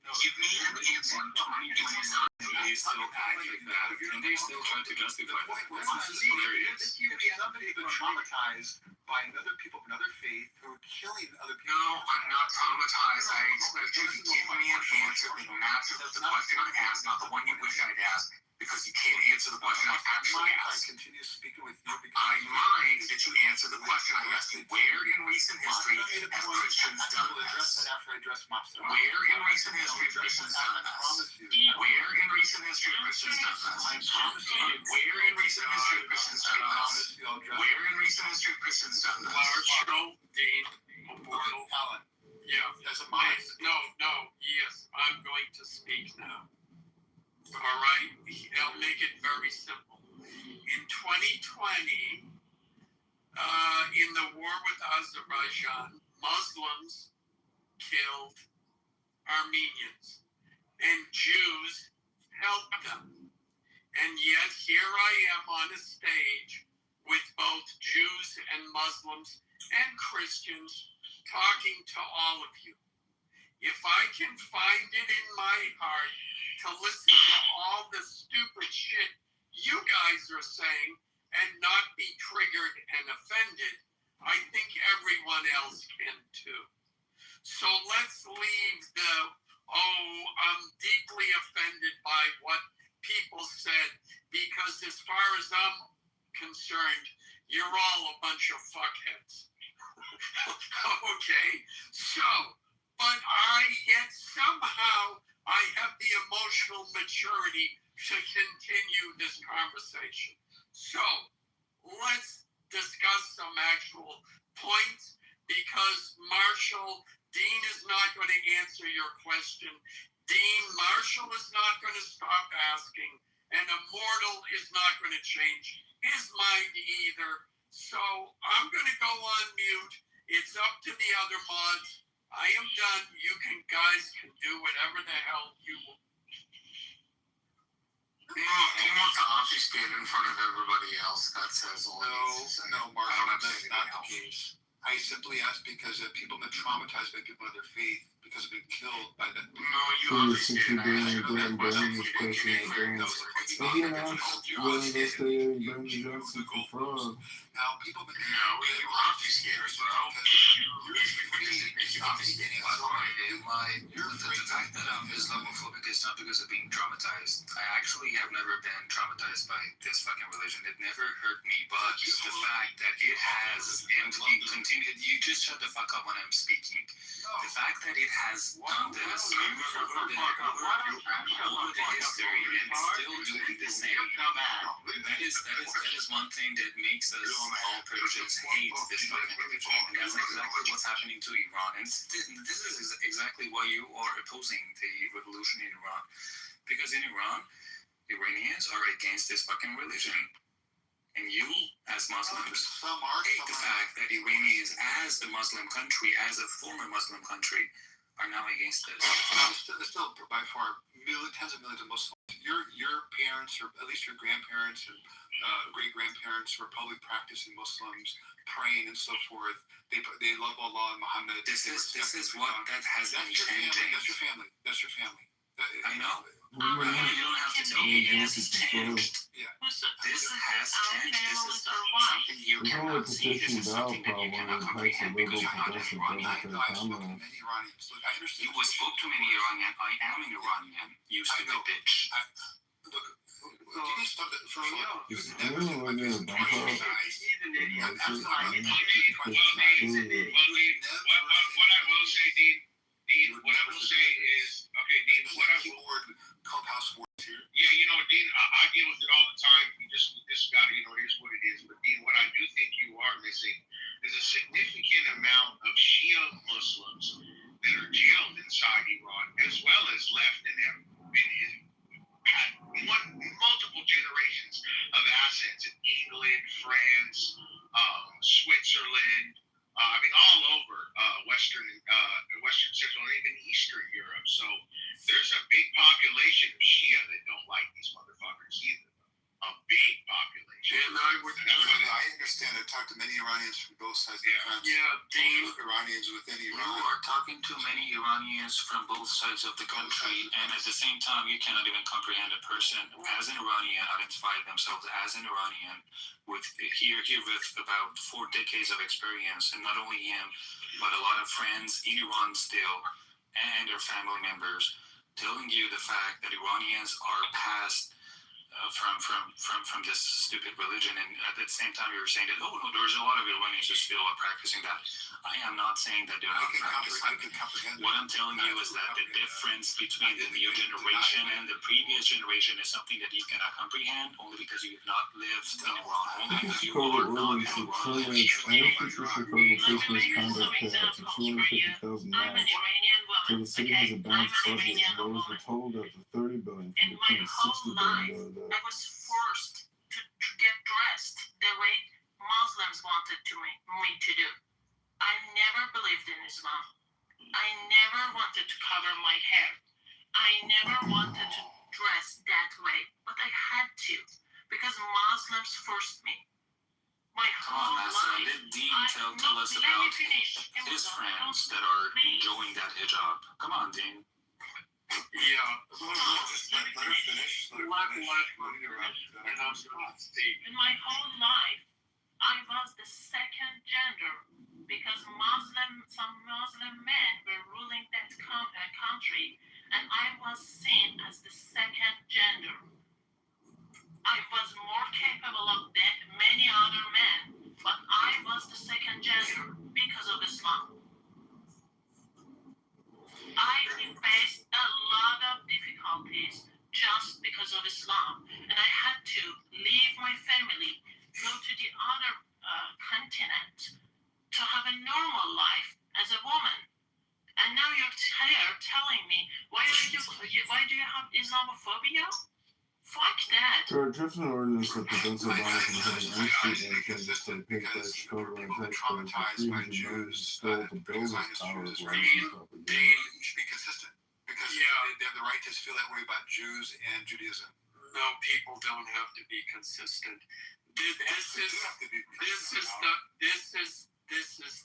Give me an answer in 2027. They still act like that, and they still try to justify that. This is hilarious. Somebody been traumatized by other people of another faith who are killing other people. No, I'm not traumatized. I expect you to give me an answer that matches the question I asked, not the one you wish I'd asked, because you can't answer the question I actually asked. I continue speaking with you because I mind that you answer the question I asked you. Where in recent history have Christians done this? after I address myself. Where in recent history have Christians done this? Where in recent history have Christians done this? Where in recent history have Christians done this? Where in recent history have Christians done this? Marshall, Dean, Portal. Alan. Yeah. As a mind. No. Yes, I'm going to speak now. All right. I'll make it very simple. In 2020, in the war with Azerbaijan, Muslims killed Armenians, and Jews helped them. And yet here I am on a stage with both Jews and Muslims and Christians talking to all of you. If I can find it in my heart to listen to all the stupid shit you guys are saying and not be triggered and offended, I think everyone else can too. So let's leave the, I'm deeply offended by what people said, because as far as I'm concerned, you're all a bunch of fuckheads. Okay, so, but yet somehow I have the emotional maturity to continue this conversation. So let's discuss some actual points, because Dean is not going to answer your question. Dean, Marshall is not going to stop asking, and Immortal is not going to change his mind either. So I'm going to go on mute. It's up to the other mods. I am done. You guys can do whatever the hell you want. He wants to obfuscate in front of everybody else. That says all it needs to say. No, Marshall, that's not the case. I simply asked because people have been traumatized by people of their faith because they've been killed by the. No, you obfuscated. I asked you that question. You didn't give me a clear answer. It's not that difficult. You obfuscated. Now, people have been. No, you obfuscated, bro. You obfuscating. By the way, the fact that I'm Islamophobic is not because of being traumatized. I actually have never been traumatized by this fucking religion. It never hurt me, but the fact that it has, and you continue, you just shut the fuck up when I'm speaking. The fact that it has done this over the history and still doing the same, that is one thing that makes us all Persians hate this fucking religion. And that's exactly what's happening to Iran. And this is exactly why you are opposing the revolution in Iran. Because in Iran, Iranians are against this fucking religion. And you, as Muslims, hate the fact that Iranians, as a Muslim country, as a former Muslim country, are now against this. There's still by far tens of millions of Muslims. Your parents, or at least your grandparents and great-grandparents, were probably practicing Muslims, praying and so forth. They love Allah and Muhammad. This is what that has been changing. That's your family. That's your family. I know. You don't have to tell me it has changed. Yeah. This has changed. This is something you cannot see. This is something that you cannot comprehend because you're not an Iranian. You spoke to many Iranian. I am an Iranian. You stupid bitch. Look, you stop it for real? Is anyone right there a bumper? What I will say, Dean, what I will say is, okay, Dean, what I will. Clubhouse works here. Yeah, Dean, I deal with it all the time. You just got to, it is what it is. But Dean, what I do think you are missing is a significant amount of Shia Muslims that are jailed inside Iran, as well as left and have had multiple generations of assets in England, France, Switzerland. All over Western Central, and even Eastern Europe. So there's a big population of Shia that don't like these motherfuckers either. A big population. And I understand. I've talked to many Iranians from both sides of the fence. Dean, Iranians within you Iran. are talking to many Iranians from both sides of the country, and at the same time, you cannot even comprehend a person who, as an Iranian, identified themselves as an Iranian with about 4 decades of experience, and not only him, but a lot of friends in Iran still, and their family members, telling you the fact that Iranians are past from this stupid religion, and at the same time you were saying that there's a lot of Iranians who still are practicing that. I am not saying that they're not practicing. What I'm telling you is that the difference between the new generation and the previous generation is something that you cannot comprehend only because you have not lived in Iran, only because you are not in Iran. Any future Chicago police misconduct payout to $250,000. So the city has a balanced budget. Those were told that the $30 billion from becoming $60 billion. I was forced to get dressed the way Muslims wanted me to do. I never believed in Islam. I never wanted to cover my hair. I never wanted to dress that way, but I had to because Muslims forced me. My whole life. Let Dean tell us about his friends that are enjoying that hijab. Come on, Dean. Yeah. Just let her finish. In my whole life, I was the second gender because some Muslim men were ruling that country, and I was seen as the second gender. I was more capable of many other men, but I was the second gender because of Islam. I faced a lot of difficulties just because of Islam, and I had to leave my family, go to the other continent to have a normal life as a woman. And now you're here telling me why do you have Islamophobia? Fuck that. There are drifts in ordinance that prevents Obama from having any street name changes to the pig that Chicago and taxpayers for $300 million stole to build his tower of rising propaganda. You should be consistent because they have the right to feel that way about Jews and Judaism. No, people don't have to be consistent. This is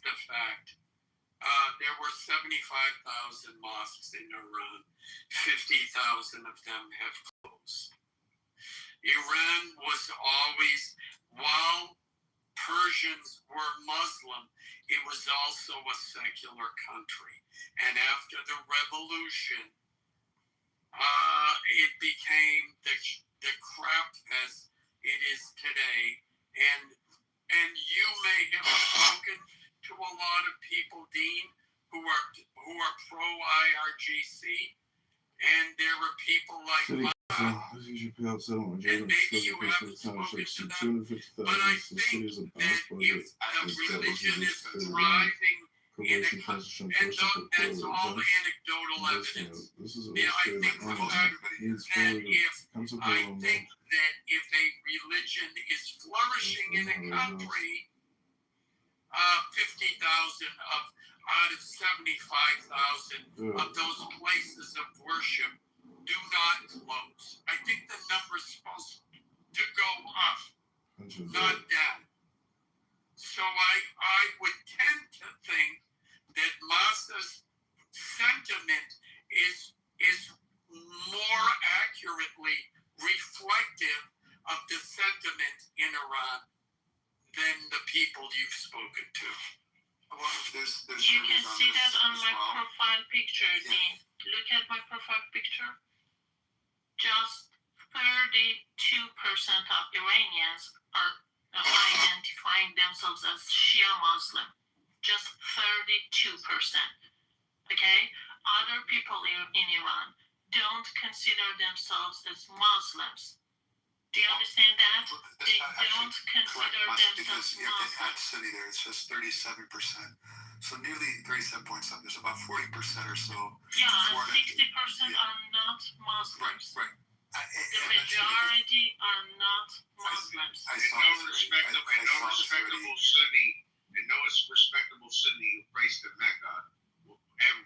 the fact. There were 75,000 mosques in Iran. 50,000 of them have closed. Iran was always, while Persians were Muslim, it was also a secular country. And after the revolution, it became the crap fest it is today. And you may have spoken to a lot of people, Dean, who are pro IRGC, and there were people like and maybe you haven't spoken to them, but I think that if the religion is thriving and that's all anecdotal evidence. I think that if a religion is flourishing in a country, 50,000 out of 75,000 of those places of worship do not close. I think the number's supposed to go up, not down. So I would tend to think that Masa's sentiment is more accurately reflective of the sentiment in Iran than the people you've spoken to. You can see that on my profile picture, Dean. Look at my profile picture. Just 32% of Iranians are identifying themselves as Shia Muslim. Just 32%. Okay? Other people in Iran don't consider themselves as Muslims. Do you understand that? They don't consider themselves because you have to add Muslims. Sunni there. It says 37%. So nearly 37 point something. There's about 40% or so. Yeah, and foreign- 60% are not Muslims. Right. The majority are not Muslims. I And saw no this already. respectable Sunni, and no respectable Sunni who prays to Mecca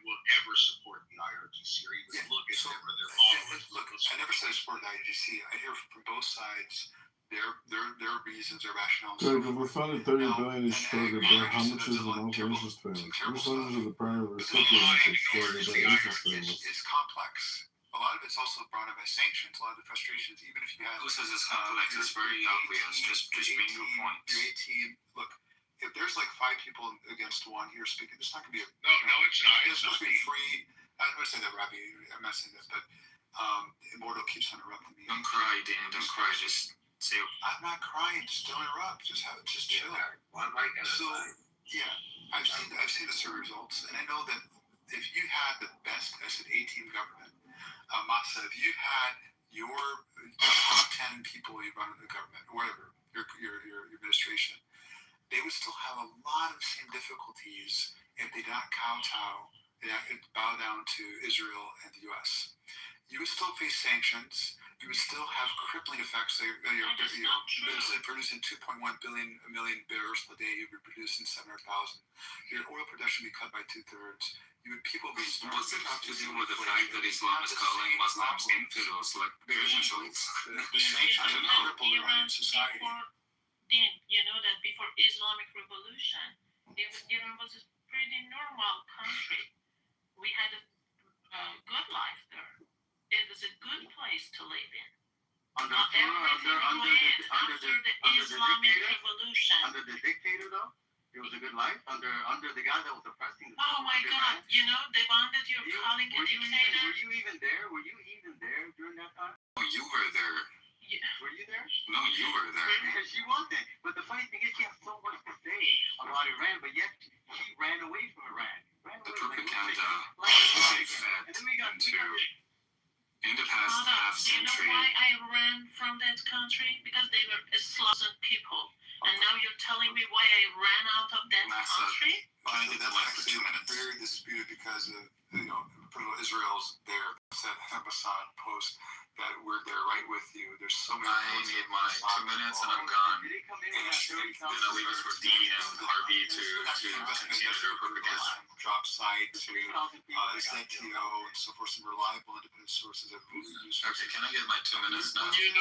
will ever support the IRGC or even look at them or their followers. Look, I never said I support the IGC. I hear from both sides their reasons, their rationales. Greg, if we funded $30 billion in Chicago, how much is the local interest payments? What percentage of the private recipients of Chicago interest payments? It's complex. A lot of it's also brought up by sanctions. A lot of the frustrations, even if you have. Who says it's complex? It's very obvious. Just bring your points. Your 18. Look, if there's like 5 people against one here speaking, it's not going to be a. No, it's not. It's supposed to be free. I'm going to say that, Robbie. I'm not saying that, but Immortal keeps interrupting me. Don't cry, Dan. Don't cry. Just say. I'm not crying. Just don't interrupt. Just chill. One mic at a So time. yeah, I've seen the survey results, and I know that if you had the best, I said 18 government, Masa, if you had your top 10 people you run in the government, or whatever, your administration, they would still have a lot of the same difficulties if they did not kowtow, they did not bow down to Israel and the U.S. You would still face sanctions. You would still have crippling effects. You're producing 2.1 million barrels a day. You'd be producing 700,000. Your oil production would be cut by 2/3. People be starving. What's it have to do with the fact that Islam is calling Muslims infidels like Persian Schultz? The sanctions have crippled Iranian society. You know that before Islamic Revolution, Iran was a pretty normal country. We had a good life there. It was a good place to live in. Under After the Islamic Revolution. Under the dictator, though, it was a good life. Under the guy that was oppressing. Oh my God! You know the one that you're calling a dictator. Were you even there? Were you even there during that time? Oh, you were there. Were you there? No, you were there. She wasn't. But the funny thing is, she has so much to say about Iran, but yet she ran away from Iran. The propaganda Like, they fed and then we got in the past half Do you know century. why I ran from that country? Because they were Muslim people. And now you're telling me why I ran out of that country? Finally, that left for 2 minutes. Very disputed because of, Israel's there. Said Hassan post that we're there right with you. There's so many. I need my 2 minutes and I'm gone. Then I'll leave it for Dean and Harvey to continue their propaganda. Drop site to ZTO and so forth, some reliable independent sources of news. Okay, can I get my 2 minutes now? You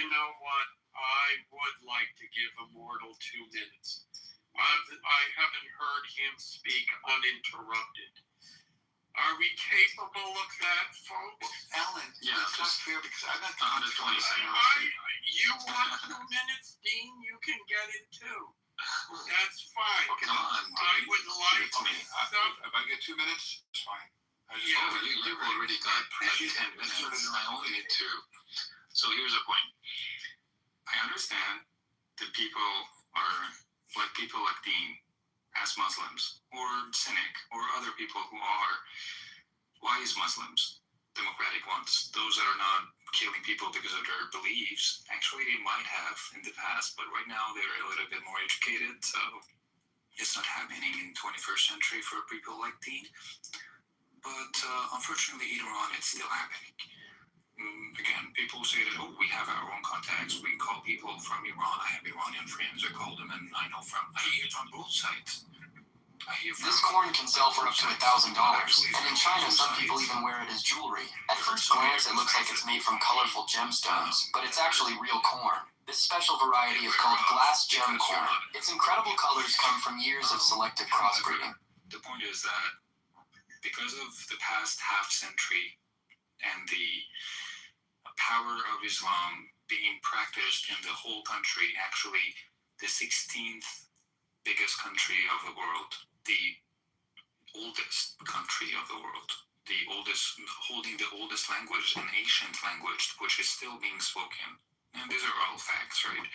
know what? I would like to give Immortal 2 minutes. I haven't heard him speak uninterrupted. Are we capable of that, folks? Alan, Yeah, it's not fair because I'm not 120 seconds. You want 2 minutes, Dean? You can get it too. That's fine. Okay, come on. I would like to. If I get 2 minutes, it's fine. You've already got 10 minutes. I only need 2. So here's the point. I understand that people are like people like Dean as Muslims or cynic or other people who are wise Muslims, democratic ones, those that are not killing people because of their beliefs. Actually, they might have in the past, but right now they're a little bit more educated, so it's not happening in 21st century for people like Dean. But unfortunately, in Iran, it's still happening. Again, people say that, we have our own contacts. We call people from Iran. I have Iranian friends. I call them, and I hear from both sides. This corn can sell for up to $1,000, and in China some people even wear it as jewelry. At first glance it looks like it's made from colorful gemstones, but it's actually real corn. This special variety is called glass gem corn. Its incredible colors come from years of selective crossbreeding. The point is that because of the past half century and the power of Islam being practiced in the whole country, actually the 16th biggest country of the world, the oldest country of the world, holding the oldest language, an ancient language, which is still being spoken. And these are all facts, right?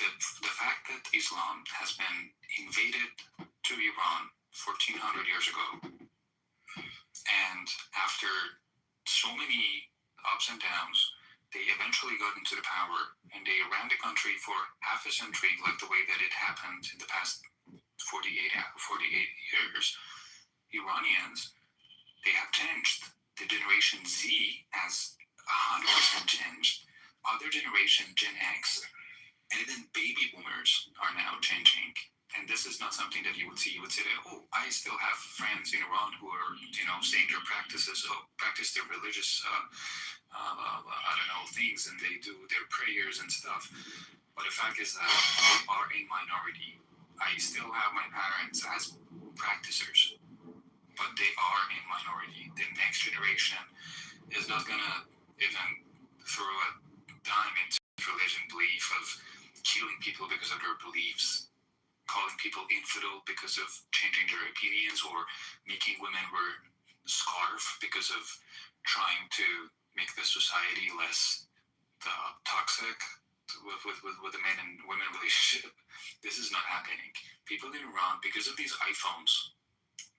The fact that Islam has been invaded to Iran 1400 years ago, and after so many ups and downs, they eventually got into the power, and they ran the country for half a century, like the way that it happened in the past 48 years. Iranians, they have changed. The generation Z has 100% changed. Other generation, Gen X, and even baby boomers are now changing. And this is not something that you would see. You would say, oh, I still have friends in Iran who are, saying their practice their religious, things, and they do their prayers and stuff. But the fact is that they are a minority. I still have my parents as practicers, but they are a minority. The next generation is not gonna even throw a dime into religion belief of killing people because of their beliefs, calling people infidel because of changing their opinions, or making women wear scarf because of trying to make the society less toxic with the men and women relationship. This is not happening. People in Iran, because of these iPhones,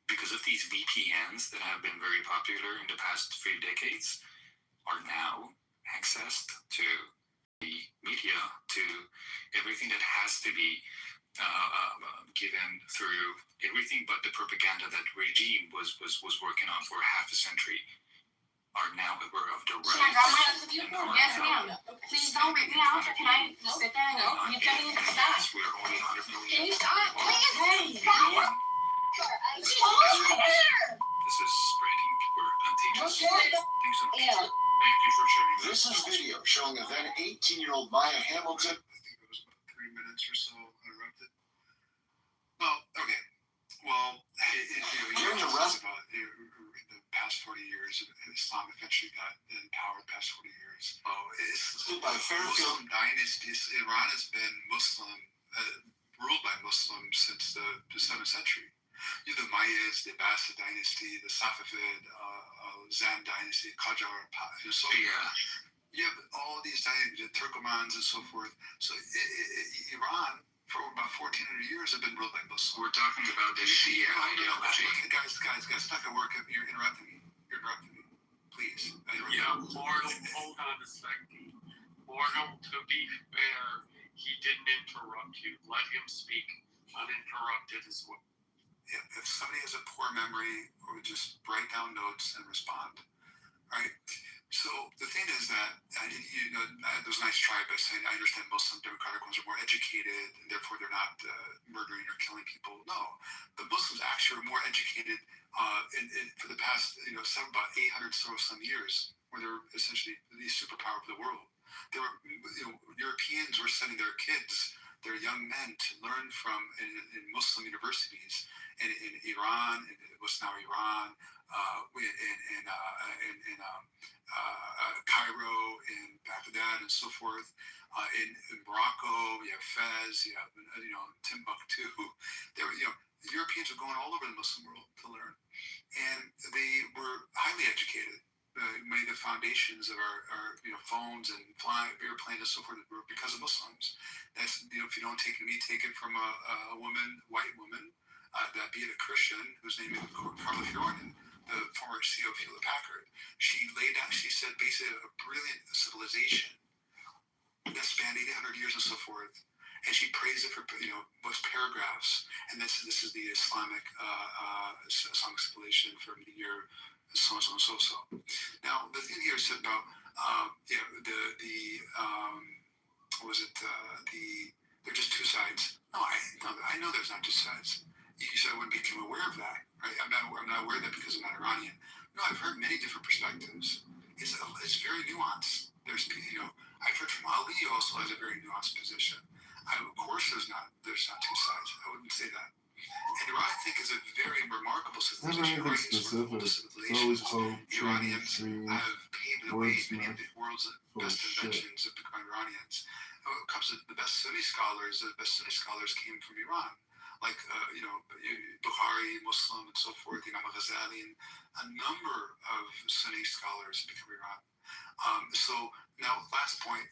because of these VPNs that have been very popular in the past few decades, are now accessed to the media, to everything that has to be given through everything but the propaganda that regime was working on for half a century, are now aware of the Should I grab my rights. hands with you? Yes, ma'am. Please don't rip me out. Can I sit there? No, you don't need to stop. We're only 100 million. Can you stop? Please. Hey, stop. This is spreading. We're contagious. Okay. Thanks so much. Yeah. Thank you for sharing This is video showing a then 18-year-old Maya Hamilton. I think it was about 3 minutes or so interrupted. Well, okay. Well, During the rest about in the past 40 years, Islam eventually got in power the past 40 years. It's by Fairfield Muslim dynasties. Iran has been Muslim, ruled by Muslims since the 7th century. You have the Mayas, the Abbasid dynasty, the Safavid, Zand dynasty, Qajar, and so you have all these dynasties, the Turkomans and so forth. So Iran, for about 1,400 years, have been ruled by Muslims. We're talking about the Shia ideology. Guys, it's not going to work. You're interrupting me. Please. Hold on a second. Mortal, to be fair, he didn't interrupt you. Let him speak uninterrupted as well. Yeah, if somebody has a poor memory, or just write down notes and respond. Right? So the thing is that, there's a nice try by saying, I understand Muslim democratic ones are more educated, and therefore they're not murdering or killing people. No, the Muslims actually are more educated for the past, about 800 some years, where they're essentially the superpower of the world. There were, Europeans were sending their kids, their young men, to learn from in Muslim universities in Iran, in what's now Iran, in Cairo, in Baghdad, and so forth. In Morocco, you have Fez, you have Timbuktu. There were, Europeans were going all over the Muslim world to learn, and they were highly educated. Many of the foundations of our phones and airplanes and so forth were because of Muslims. That's, if you don't take me, take it from a woman, white woman, that be it a Christian, whose name is Carla Fiorina, the former CEO of Hewlett Packard. She laid out, she said, basically a brilliant civilization that spanned 800 years and so forth. And she praised it for, most paragraphs. And this is the Islamic civilization from the year so and so and so so. Now the thing here said about they're just two sides. No, I know there's not two sides. You said I wouldn't become aware of that, right? I'm not aware of that because I'm not Iranian. No, I've heard many different perspectives. It's very nuanced. I've heard from Ali also has a very nuanced position. Of course, there's not two sides. I wouldn't say that. And Iran, I think, is a very remarkable civilization. Never anything specific. It's always hope, Iranians dreams, have paved the way. Many of wordsmith, the world's full of best shit. inventions have become Iranians. When it comes to the best Sunni scholars came from Iran. like Bukhari, Muslim, and so forth, Imam Ghazali, and a number of Sunni scholars have become Iran. So now, last point,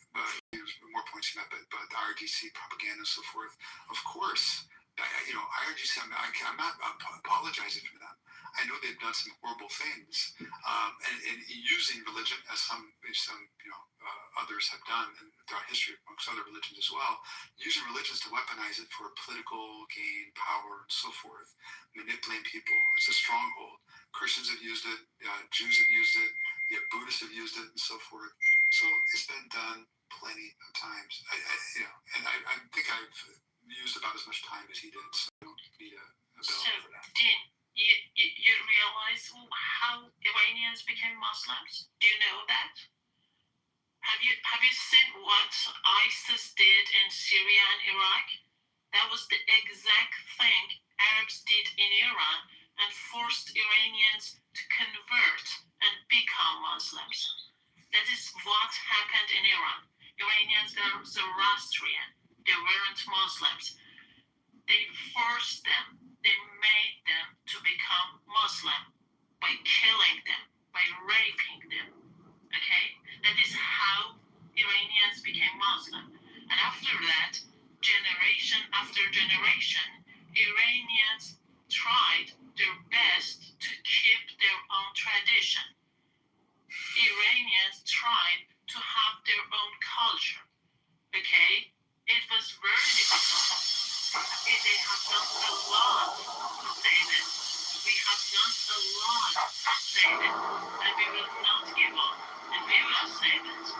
there's more points you made, but the IRGC propaganda and so forth. Of course, IRGC. I'm not apologizing for them. I know they've done some horrible things, and using religion as some others have done throughout history amongst other religions as well, using religions to weaponize it for political gain, power, and so forth, manipulating people. It's a stronghold. Christians have used it, Jews have used it, Buddhists have used it, and so forth. So it's been done plenty of times. I think I've used about as much time as he did, so I don't need a bill for that. Dean, you realize how Iranians became Muslims? Do you know that? Have you seen what ISIS did in Syria and Iraq? That was the exact thing Arabs did in Iran and forced Iranians to convert and become Muslims. That is what happened in Iran. Iranians are Zoroastrian. They weren't Muslims. They forced them. They made them to become Muslim by killing them, by raping them. Okay? That is how Iranians became Muslim. And after that, generation after generation, Iranians tried their best to keep their own tradition. Iranians tried to have their own culture. Okay? It was very difficult. They have done a lot to save it. We have done a lot to save it. And we will not give up. And we will save it.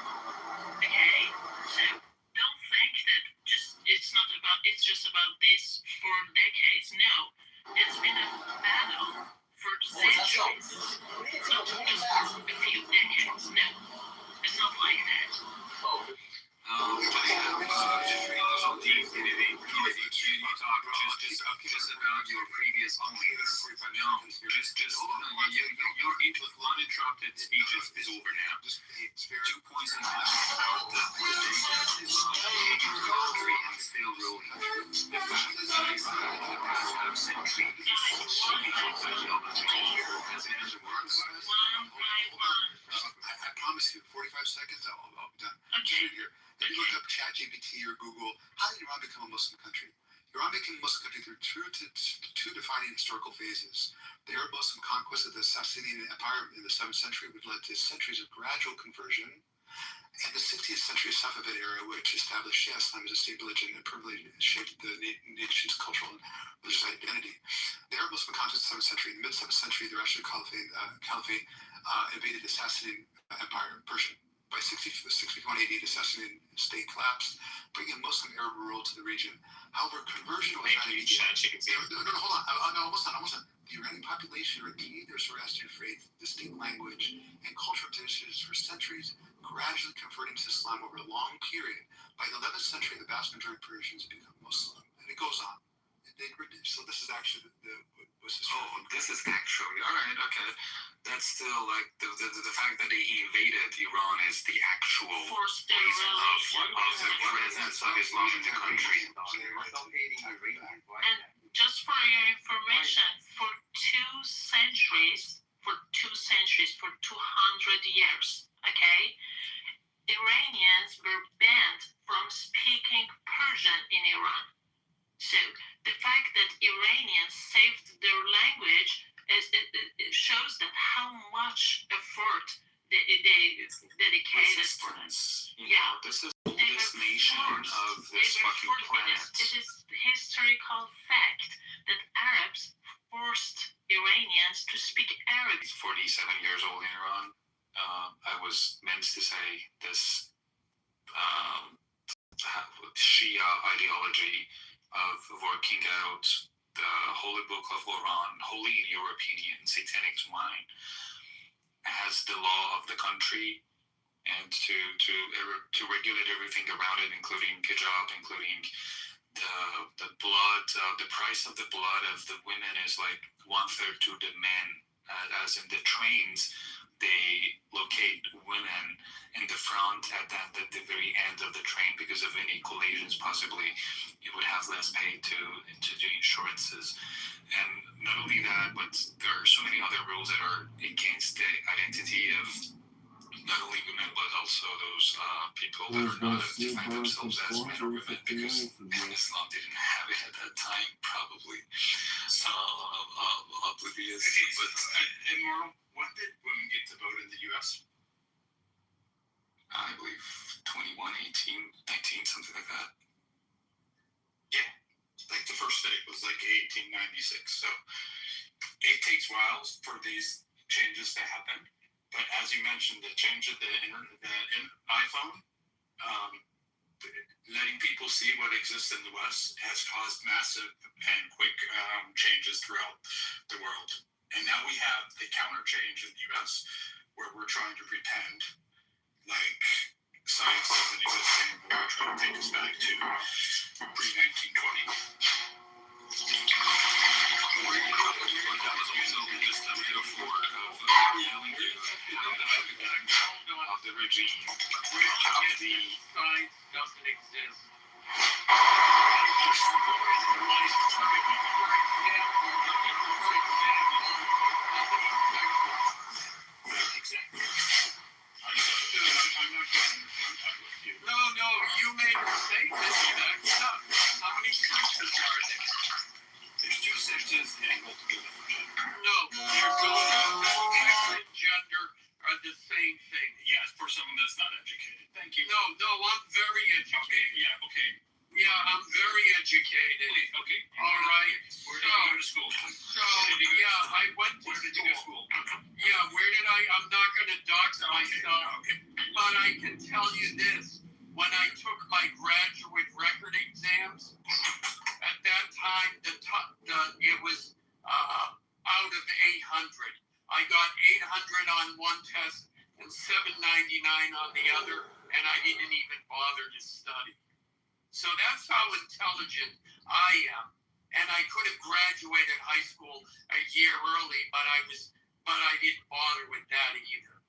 Okay? So don't think that it's just about this for decades. No. It's been a battle for centuries. It's not just a few decades. No. It's not like that. You talk just about your previous points. No, your uninterrupted speeches is over now. 2 points in about the country and still rolling. The fact that the past half century I promise you, 45 seconds, I'll be done. Okay. If you look up ChatGPT or Google, how did Iran become a Muslim country? Iran became a Muslim country through two defining historical phases. The Arab Muslim conquest of the Sassanian Empire in the 7th century, which led to centuries of gradual conversion, and the 60th century Safavid era, which established Shia Islam as a state religion and permanently shaped the nation's cultural and religious identity. The Arab Muslim conquest of the 7th century, in the mid-7th century, the Rashid Caliphate invaded the Sassanian Empire, Persian. By 61 AD, the Sassanian state collapsed, bringing Muslim Arab rule to the region. However, conversion was not immediate. No, hold on. Almost done. The Iranian population retained their Zoroastrian faith, distinct language, and cultural traditions for centuries, gradually converting to Islam over a long period. By the 11th century, the vast majority of Persians become Muslim. And it goes on. So this is actually this is actually all right. Okay, that's still like the fact that they invaded Iran is the actual reason of the presence of Islam in the country. And just for your information, for 200 years, okay, Iranians were banned from speaking Persian in Iran. So the fact that Iranians saved their language it shows that how much effort they dedicated for this. This is the oldest nation of this fucking planet. It is historical fact that Arabs forced Iranians to speak Arabic. 47 years old in Iran. I was meant to say this Shia ideology of working out the Holy Book of Quran, holy in your opinion, satanic to mine, as the law of the country, and to regulate everything around it, including hijab, including the blood, the price of the blood of the women is like 1/3 to the men, as in the trains. they locate women in the front at the very end of the train because of any collisions. Possibly, you would have less pay to do insurances. And not only that, but there are so many other rules that are against the identity of not only women but also those people that are not define themselves as men or women, because Islam didn't have it at that time, probably oblivious. But immoral. When did women get to vote in the U.S.? I believe 21, 18, 19, something like that. Yeah, like the first state was like 1896. So it takes a while for these changes to happen. But as you mentioned, the change of the iPhone, letting people see what exists in the West has caused massive and quick changes throughout the world. And now we have the counter change in the U.S. where we're trying to pretend like science doesn't exist anymore. We're trying to take us back to pre-1920. That was also just a metaphor of the regime, of the Science doesn't exist. No, you made a statement back up. How many sexes are there? There's two sexes and multiple different genders. No, there's no gender are the same thing. Yeah, for someone that's not educated. Thank you. No, I'm very educated. Okay. Yeah, I'm very educated. Okay. All right. Where did you go to school? Yeah, I went to Where did you go to school? Yeah, where did I? I'm not going to dox myself. Okay. But I can tell you this. When I took my graduate record exams, at that time, it was out of 800. I got 800 on one test and 799 on the other, and I didn't even bother to study. So that's how intelligent I am. And I could have graduated high school a year early, but I didn't bother with that either.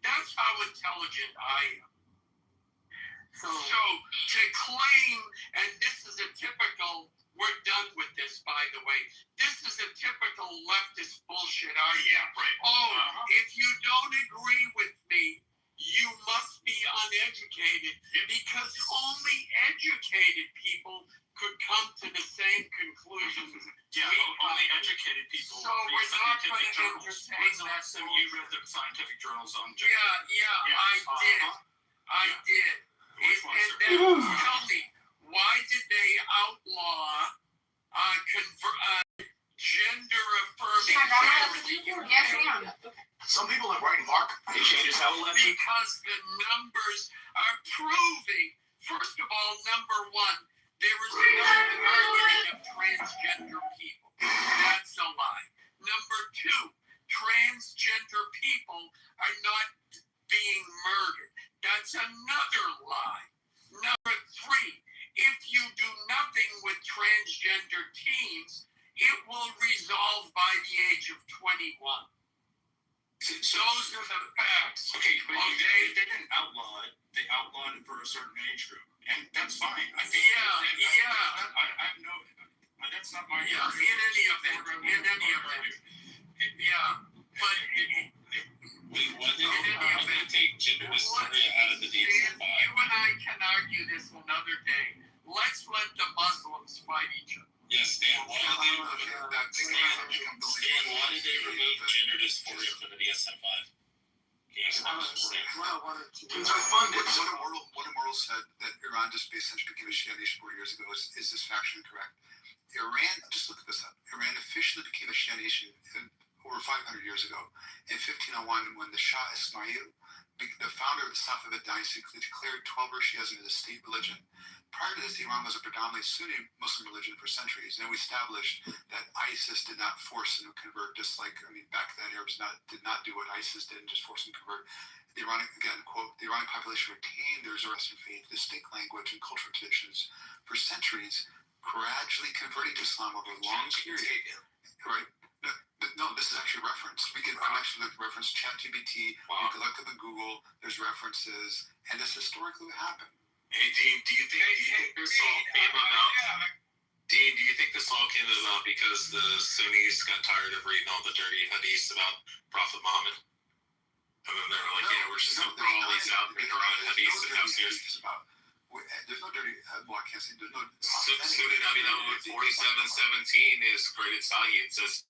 That's how intelligent I am. So to claim, and this is a typical, we're done with this, by the way. This is a typical leftist bullshit argument. Yeah, right. Oh, if you don't agree with me, you must be uneducated, because only educated people could come to the same conclusions. Yeah, only educated people. So we're not going to entertain that. So you read the scientific journals on gender? Yeah, I did. And then tell me, why did they outlaw gender affirming therapy? Yes, ma'am. Some people are writing Mark. It changes how election. Because the numbers are proving, first of all, number one, there is no targeting of transgender people. That's a lie. Number two, transgender people are not being murdered. That's another lie. Number three, if you do nothing with transgender teens, it will resolve by the age of 21. Those are the facts. Okay, but they didn't outlaw it. They outlawed it for a certain age group, and that's fine. I think I know, but that's not my. Yeah, in any event. Yeah, but Wait, what? I'm going to take gender dysphoria out of the DSM-5. You and I can argue this another day. Let's let the Muslims fight each other. Yes, Stan, why did they remove gender dysphoria from the DSM-5? Can you explain this? It's funded. What Immoral said that Iran just essentially became a Shia nation 4 years ago is this factually correct? Iran, just look this up. Iran officially became a Shia nation over 500 years ago. In 1501, when the Shah Ismail, the founder of the Safavid dynasty, declared 12 Shiism as a state religion. Prior to this, Iran was a predominantly Sunni Muslim religion for centuries, and we established that ISIS did not force them to convert, just like, back then Arabs did not do what ISIS did and just force them to convert. The Iranian, again, quote, the Iranian population retained their Zoroastrian faith, distinct language, and cultural traditions for centuries, gradually converting to Islam over a long period. Right? No, this is actually referenced. I'm actually looking at reference ChatGPT. Wow. You can look at the Google. There's references, and this historically what happened. Hey, Dean, do you think this all came about? Dean, do you think this all came about because the Sunnis got tired of reading all the dirty hadiths about Prophet Muhammad? And then they're like, we're just going to throw all these out in Quran hadiths and have serious. There's no dirty. Well, I can't say there's no. Sunan Abi Dawud 47:17 is quoted Sahih. It says,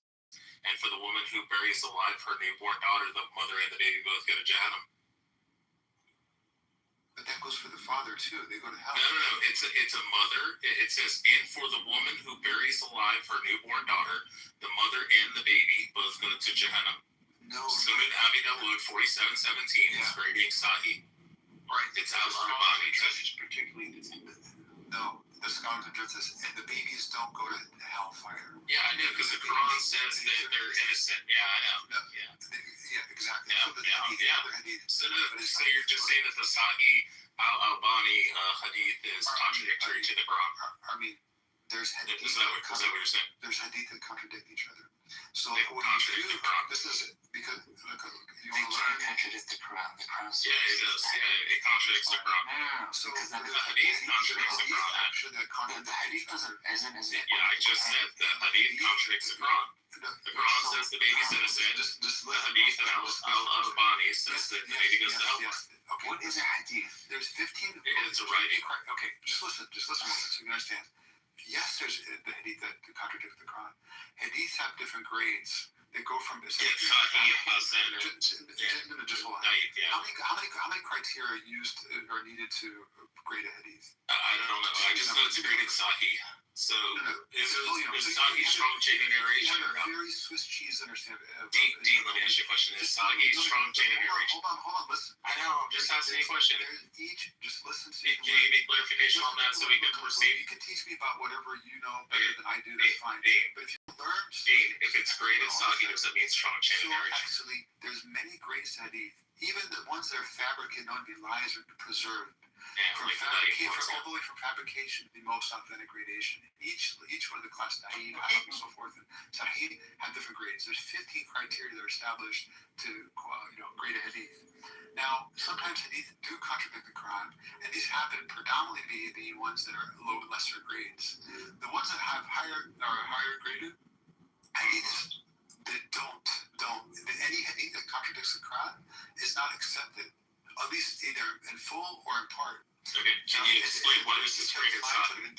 and for the woman who buries alive her newborn daughter, the mother and the baby both go to Jahannam. But that goes for the father too. They go to hell. No. It's a mother. It says, and for the woman who buries alive her newborn daughter, the mother and the baby both go to Jahannam. No. Sunan Abi Dawud 47:17 is quoting Sahih. Right. It's Al-Albani. Particularly. No, the scholars address this, and the babies don't go to hellfire. Yeah, I know, because the Quran says that they're innocent. Yeah, I know. No, yeah, exactly. Yeah. So you're just saying that the Sahih Al-Albani hadith is contradictory to the Quran? I mean, there's hadith. Is that what you're saying? There's hadith that contradict each other. So they what you do, this is because look, you want to learn. Contradicts the Quran. The Quran. Yeah, it does. Yeah, it contradicts the Quran. So because the hadith contradicts the Quran. Actually, the hadith isn't. Yeah, I just said the hadith contradicts the Quran. The Quran says the baby's innocent. The hadith and Al-Albani says that the baby goes to hellfire. Okay. What is a hadith? There's 15. It's a writing. Okay, just listen so you can understand. Yes, there's the hadith that contradict the Quran. Hadiths have different grades. They go from Sahih, Hasan, just hold on. How many criteria used or needed to grade a hadith? I don't know. I just know it's graded Sahih. So is Sahih strong chain of narration or no? Very Swiss cheese, understand? Dean, let me ask you a question. Is Sahih strong chain of narration? Hold on, listen. I know. I'm just asking a question. Just listen. Can you give me clarification on that so we can proceed? You can teach me about whatever you know better than I do. That's fine. But if you learn, Dean, if it's graded Sahih, does that mean strong chain of narration? Actually, there's many grades hadith. Even the ones that are fabricated, known to be lies, are preserved. All the way from fabrication to the most authentic gradation. Each one of the class Sahih and so forth, and Sahih have different grades. There's 15 criteria that are established to grade a hadith. Now, sometimes hadith do contradict the Quran, and these happen predominantly being ones that are lesser grades. The ones that have higher graded hadiths that don't any hadith that contradicts the Quran is not accepted, at least either in full or in part. Okay, can you explain why this is graded Sahih?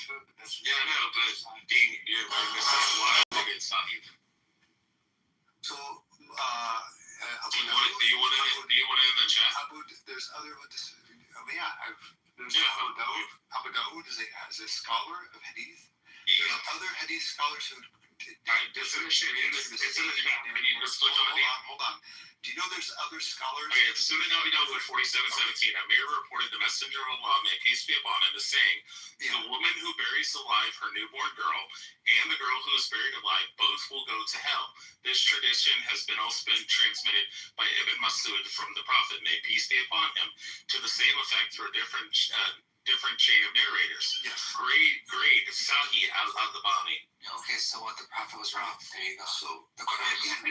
Yeah, I know, but Dean, this is why graded Sahih. So, do you want it in the chat? There's other ones. Abu Dawud is a scholar of hadith. There's other hadith scholars who. Hold on. Do you know there's other scholars? Okay, it's Sunan Abi Dawud 47:17. A mirror reported the messenger of Allah, may peace be upon him, is saying, the woman who buries alive her newborn girl and the girl who is buried alive both will go to hell. This tradition has also been transmitted by Ibn Mas'ud from the Prophet, may peace be upon him, to the same effect through a different chain of narrators. Yes. Grade Sahih Al-Albani. Okay, so what, the Prophet was wrong. There you go. So the Quran I don't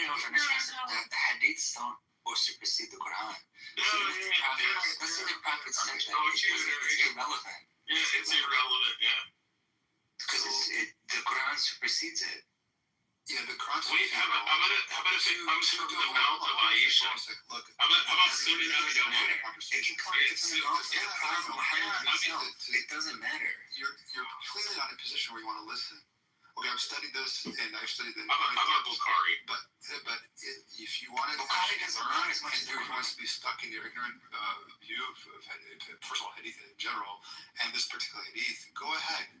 even know if I understand that the hadiths don't supersede the Quran. Let's say the Prophet said that it's irrelevant. Yeah, it's irrelevant, yeah. Because the Quran supersedes it. Yeah, the Quran. Wait, how about if it comes from the mouth of Aisha? Look, how about Sunan Abi Dawud? It can come from the mouth of Muhammad himself. It doesn't matter. You're completely not in a position where you want to listen. Okay, I've studied this, and I've studied the. I'm a Bukhari. But if you want to, Bukhari doesn't learn as much as you want to be stuck in your ignorant view of first of all, hadith in general, and this particular hadith, go ahead.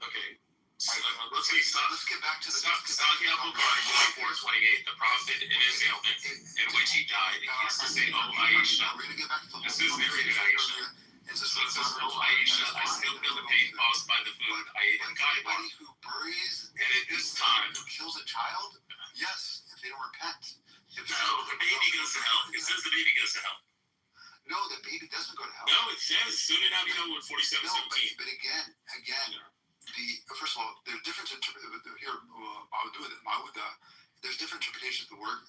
Okay. Let's get back to the Sahih Al-Bukhari 24:28. The Prophet in his ailment in which he died, he used to say, "Oh Aisha." This is narrated Aisha. So it says, "Oh Aisha, I still feel the pain caused by the food I ate in Kaibar." Who buries and at this time, who kills a child? Yes, if they don't repent. No, the baby goes to hell. It says the baby goes to hell. No, the baby doesn't go to hell. No, it says Sunan Abi Dawud 47:17. But again. First of all, there's difference here.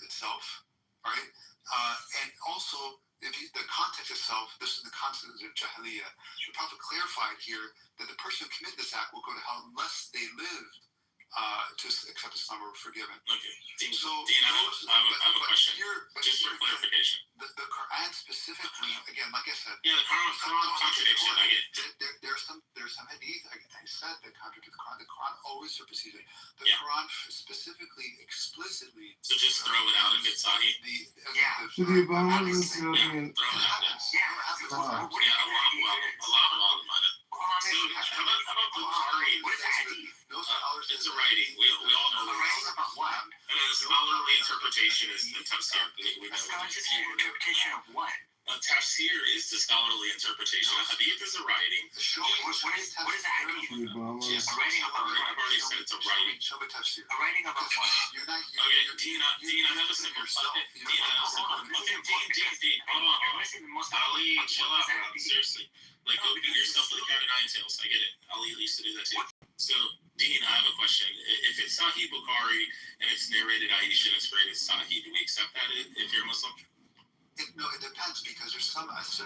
itself, right? And also, the context itself, this is the context of Jahiliyyah. The Prophet clarified here that the person who committed this act will go to hell unless they lived to accept Islam or were forgiven. Okay. So, Dean, I have a question. Just for clarification. The Quran specifically, again, like I said. Yeah, the Quran contradiction. I get. There's some hadith. I said that contradict the Quran. The Quran always supersedes it. The Quran specifically, explicitly. So just throw it out if it's Sahih. To the Obama is Throw it out. Yeah, Allah. So how about Bukhari? What is that hadith? It's a writing. We all know. A writing about what? And a scholarly interpretation is the tafsir. A scholarly interpretation of what? A tafsir is the scholarly interpretation. A hadith is a writing. Show me what is a hadith? Yes. A writing about what? I've already said it's a writing. Show me tafsir. A writing about what? Okay, Dean, I have a simple question. Dean, hold on. Ali, chill out, bro. Seriously. Like, go beat yourself with a cat of nine tails. I get it. Ali used to do that too. So, Dean, I have a question. If it's Sahih Bukhari and it's narrated Aisha and it's rated Sahih, do we accept that if you're Muslim? No, it depends because there's some. Well, it's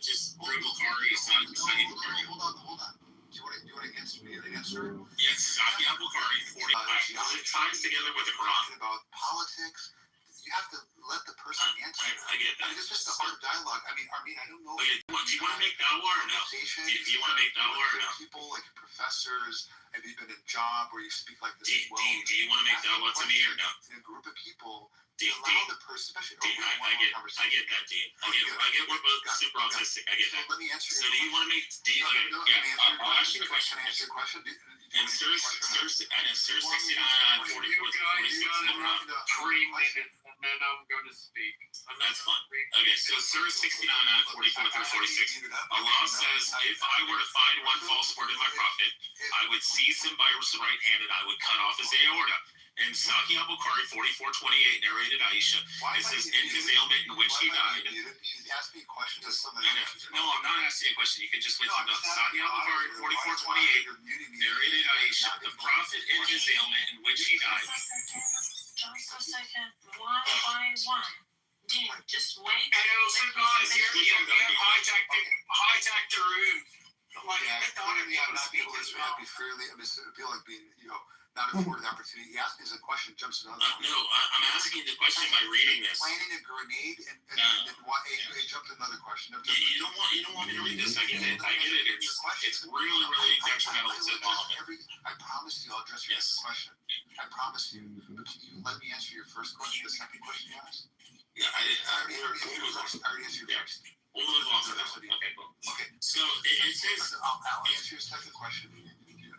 just through Bukhari, Sahih Bukhari. Hold on. Do you want to answer me? The answer? Yes, Sahih Bukhari, 45. It ties together with the Quran. About politics. You have to let the person answer. I get that. It's just a hard dialogue. I mean, I don't know. Okay, do you want to make dawah or no? Do you want to make dawah or no? People like professors, have you been in a job where you speak like this? Dean, do you want to make dawah to me or no? In a group of people, Dean, allow the person, especially Dean, I get that, Dean. I get we're both super autistic. I get that. Let me answer. So do you want to make? I'll ask you a question. Can I answer your question? And Sir 69 on 44 to 46. 3 minutes, and then I'm going to speak. That's fun. Okay, so Sir 69 on 44 through 46. Allah says, if I were to find one false word in my prophet, I would seize him by his right hand and I would cut off his aorta. In Sahih Bukhari 44:28, narrated Aisha, it says, in his ailment in which he died. She's asking a question to someone. No, I'm not asking a question. You can just wait to know. Sahih Bukhari 44:28, narrated Aisha, the prophet in his ailment in which he died. Just a second, one by one. Dean, just wait. And also, guys, you hijacked the room. Like, I'm not able to be fairly. I feel like being, not afforded the opportunity. He asked me a question, jumps to another. No, I'm asking the question by reading this. Planting a grenade and he jumped to another question. You don't want me to read this. I get it. It's really detrimental to Muhammad. I promise you, I'll address your question. I promise you. But can you let me answer your first question? The second question you asked. Yeah, I already answered your first. We'll move on to that. Okay, cool. Okay, so it says. I'll answer your second question.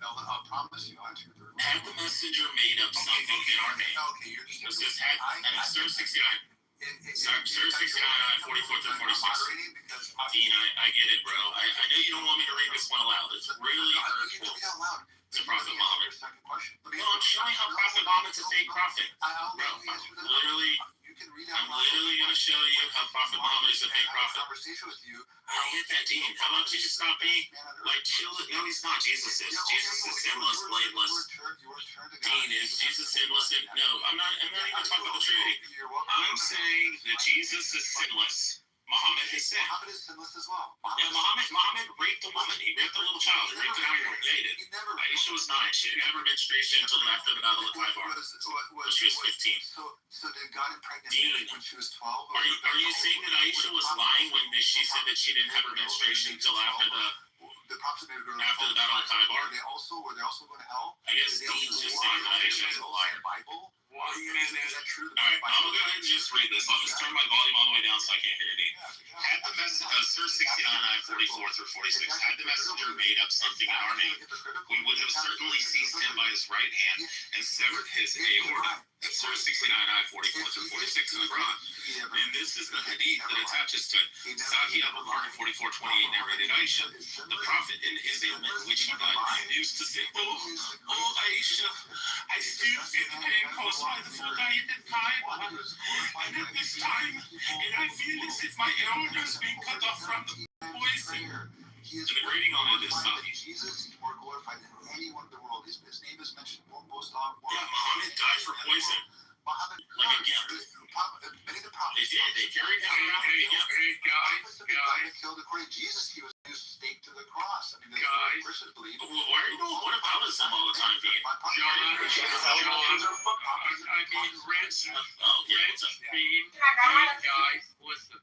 I'll promise you I'll answer your third. Had the messenger made up something in our name? Okay, you're just. It says had, and it's Sir 69. Sir 69, 44 through 46. Dean, I get it, bro. I know you don't want me to read this one aloud. It's really hurtful to Prophet Muhammad. No, I'm showing how Prophet Muhammad's a fake prophet. Bro, I'm literally going to show you how Prophet Muhammad is a fake prophet. I get that, Dean. How about you just stop being, chill? No, he's not. Jesus is. Jesus is sinless, blameless. Dean, is Jesus sinless? No, I'm not even talking about the Trinity. I'm saying that Jesus is sinless. Muhammad has sinned. Muhammad is sinless as well. Yeah, Muhammad raped a woman. He raped a little child. He raped an iron dated. Aisha was 9. She didn't have her menstruation until after the Battle of Kitover when she was 15. So did God impregnate Dean, when she was 12? Are you saying that Aisha was lying when she said that she didn't have her menstruation until after the Battle of Kitover? Were they also going to hell? I guess Dean's just saying that Aisha is a liar. Bible? Is that true? Alright, I'm gonna go ahead and just read this. I'll just turn my volume all the way down so I can't hear it. Had the Sir 69, 44 through 46, had the messenger made up something in our name, we would have certainly seized him by his right hand and severed his aorta. That's Sir 69, 44 through 46 in the Quran. And this is the hadith that attaches to it. Sahih Bukhari 44:28 narrated Aisha, the prophet in his ailment which he died, used to say, Oh Aisha, I still feel the pain caused by the food I eat in Kaiba. And at this time, and I feel as if my aorta is being cut off from the poison. He is reading on it is Jesus is more glorified than anyone in the world. His name is mentioned most often. Yeah, Muhammad died for poison. to believe. Why are you doing what about us all the time, Dean? Rich, Oh, yeah, what's up? Dean, guys, listen.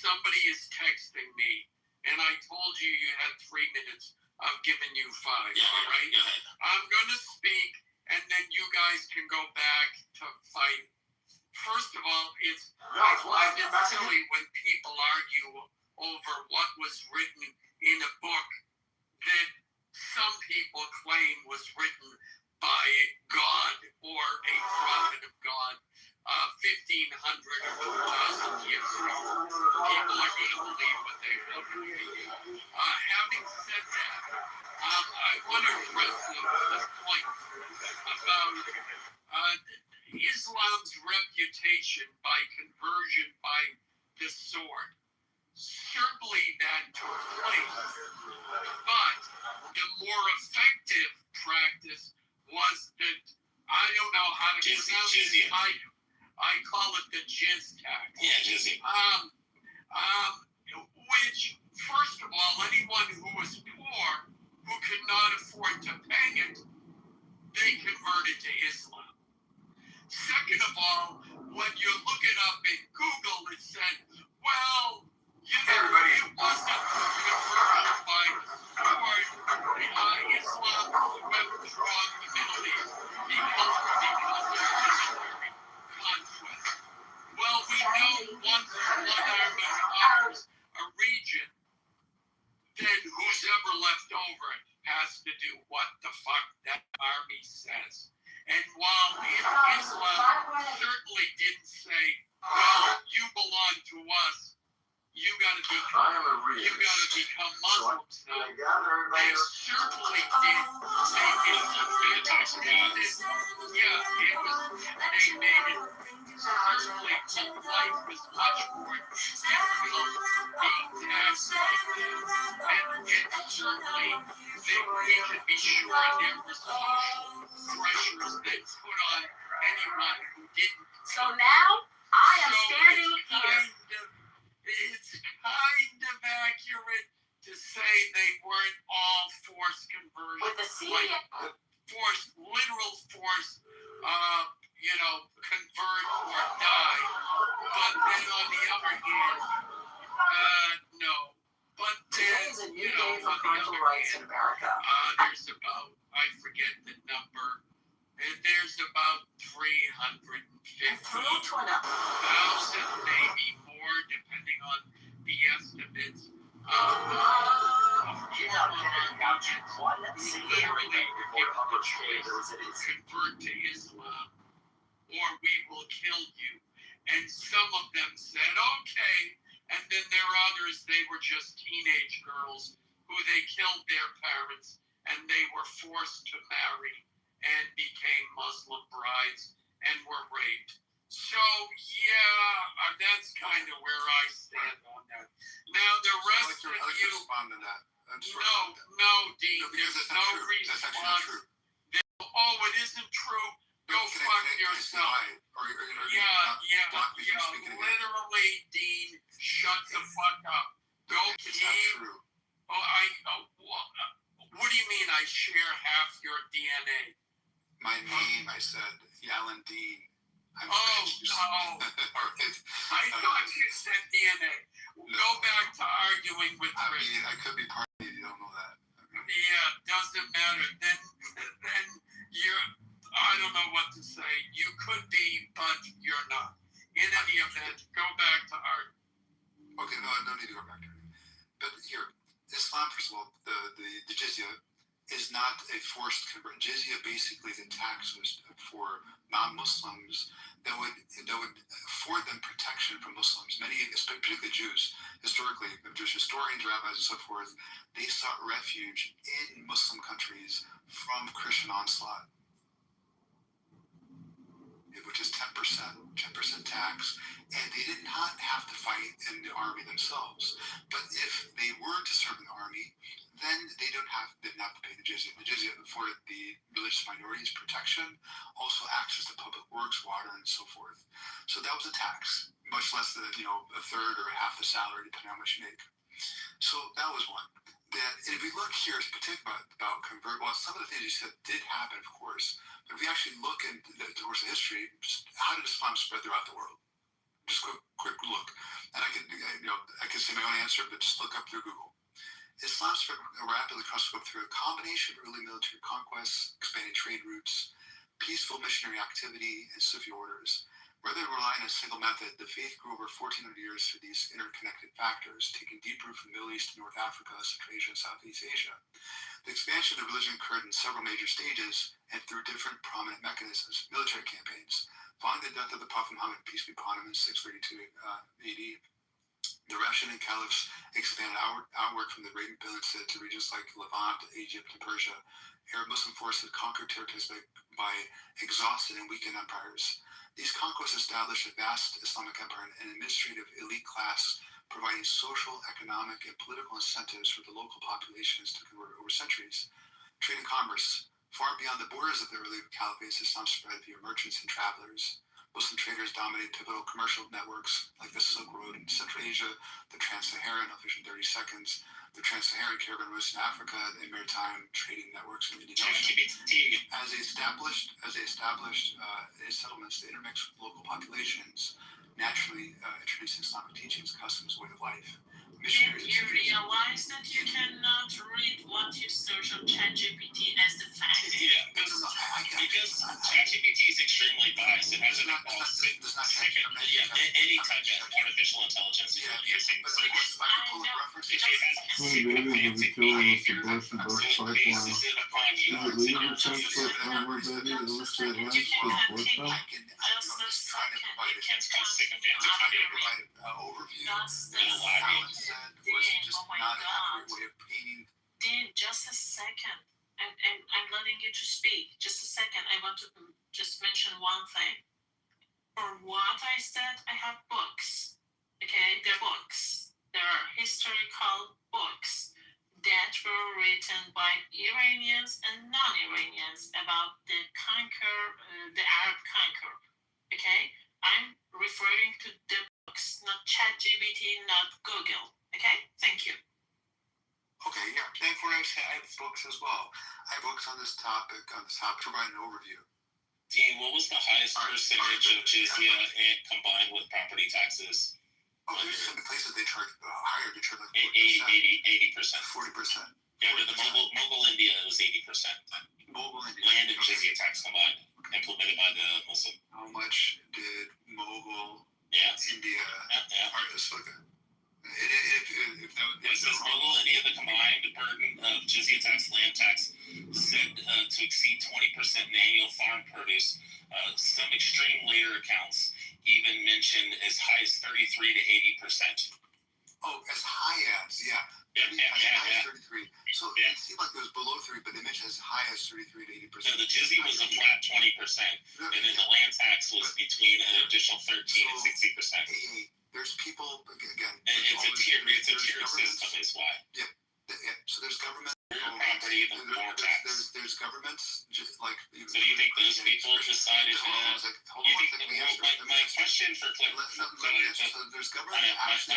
Somebody is texting me, and I told you you had 3 minutes. I've given you 5, Yeah, all right? go ahead. I'm going to speak, and then you guys can go back to fight. First of all, I find it silly when people argue over what was written in a book that some people claim was written by God or a prophet of God 1,500 or 2,000 years ago. People are going to believe what they want to believe. Having said that, I want to address the point about Islam's reputation by conversion by the sword. Certainly that took place, but the more effective practice was that, I don't know how to pronounce it, I call it the jizz tax. Yeah, jizzy. Which, first of all, anyone who was poor, who could not afford to pay it, they converted to Islam. Second of all, when you look it up in Google, it said, well, you know, it wasn't conversion by the sword. Islam swept throughout the Middle East because of military conquest. Well, we know once one army conquers a region, then who's ever left over has to do what the fuck that army says. And while Islam certainly didn't say, well, you belong to us, you gotta become Muslims now. They certainly did make it fantastic. Yeah, they made it certainly life was much more difficult being taxed like that. And certainly we can be sure there were social pressures that put on anyone who didn't. So now I am standing here. It's kind of accurate to say they weren't all forced conversions. With the CIA. Literal force, convert or die. But then on the other hand, no. But Today is a new day for parental rights in America. There's about, I forget the number, there's about 350,000, maybe more, depending on the estimates. Literally, convert to Islam, or we will kill you. And some of them said, okay. And then there are others, they were just teenage girls who they killed their parents and they were forced to marry and became Muslim brides and were raped. So, yeah, that's kind of where I stand on that. Now, the rest of you... respond to that. No, Dean, there's no response. That's actually not true. Oh, it isn't true? Go fuck yourself. Literally, Dean, shut the fuck up. Go, it's not true. What do you mean I share half your DNA? My name, I said, Alan Dean. No. I thought you said DNA. No. Go back to arguing with Chris. I could be part of you don't know that. Yeah, doesn't matter. Then you're, I don't know what to say. You could be, but you're not. In any event, go back to art. Okay, no need to go back to it. But here, Islam, first of all, the jizya is not a forced conversion. Jizya basically is a tax for non-Muslims that would afford them protection from Muslims. Many, particularly Jews, historically, Jewish historians, rabbis, and so forth, they sought refuge in Muslim countries from Christian onslaught, which is 10% tax, and they did not have to fight in the army themselves. But if they were to serve in the army, then they didn't have to pay the jizya. The jizya afforded the religious minorities protection, also access to public works, water, and so forth. So that was a tax, much less than a third or half the salary, depending on how much you make. So that was one. that if we look here, particularly about convert, well, some of the things you said did happen, of course, but if we actually look into the course of history, just how did Islam spread throughout the world? Just quick look, and I can say my own answer, but just look up through Google. Islam spread rapidly across the globe through a combination of early military conquests, expanding trade routes, peaceful missionary activity, and Sufi orders. Rather than relying on a single method, the faith grew over 1,400 years through these interconnected factors, taking deep root from the Middle East to North Africa, Central Asia, and Southeast Asia. The expansion of the religion occurred in several major stages and through different prominent mechanisms. Military campaigns. Following the death of the Prophet Muhammad, peace be upon him, in 632 AD, the Rashidun caliphs expanded outward from the Arabian Peninsula to regions like Levant, Egypt, and Persia. Arab Muslim forces conquered territories by exhausted and weakened empires. These conquests established a vast Islamic empire and an administrative elite class, providing social, economic, and political incentives for the local populations to convert over centuries. Trade and commerce. Far beyond the borders of the early caliphates, Islam spread via merchants and travelers. Muslim traders dominated pivotal commercial networks like the Silk Road in Central Asia, the Trans-Saharan, I'll finish in 30 seconds, the Trans-Saharan caravan routes in Africa, and maritime trading networks in the Indian Ocean. As they established settlements, they intermixed with local populations, naturally introducing Islamic teachings, customs, way of life. Did you realize that you cannot read what you search on ChatGPT as the fact? Yeah, because ChatGPT is extremely biased. It has an any type of artificial intelligence is using Babies will be killed in this abortion bus pipeline. Is it legal to transport unborn babies illustrate lines to abort them? Dan, just a second. And I'm letting you to speak. Just a second. I want to just mention one thing. For what I said, I have books. Okay, they're books. There are historical books that were written by Iranians and non-Iranians about the Arab conquer. Okay, I'm referring to the books, not ChatGPT, not Google. Okay, thank you. Okay, yeah, therefore I have books as well. I have books on this topic, to provide an overview. Dean, what was the highest percentage of jizya combined with property taxes? Oh, there's some places they charge higher. They charge like 80%. 40%. Yeah, with the Mogul India, it was 80%. Mogul India. Land and jizya tax combined, implemented by the Muslim. How much did Mogul India artists look at? It says Mogul India, the combined burden of jizya tax, land tax, said to exceed 20% in annual farm produce. Some extreme later accounts even mention as high as 33 to 80%. Oh, as high as, yeah. High as 33. So it seemed like it was below 3, but they mentioned as high as 33 to 80%. So the jizya was a flat 20%, and then the land tax was between an additional 13 and 60%. There's people, again. It's a tier system, is why. Yeah. So there's government. Property, the more tax. There's governments, just like. So do you think those people decided my question for there's government action.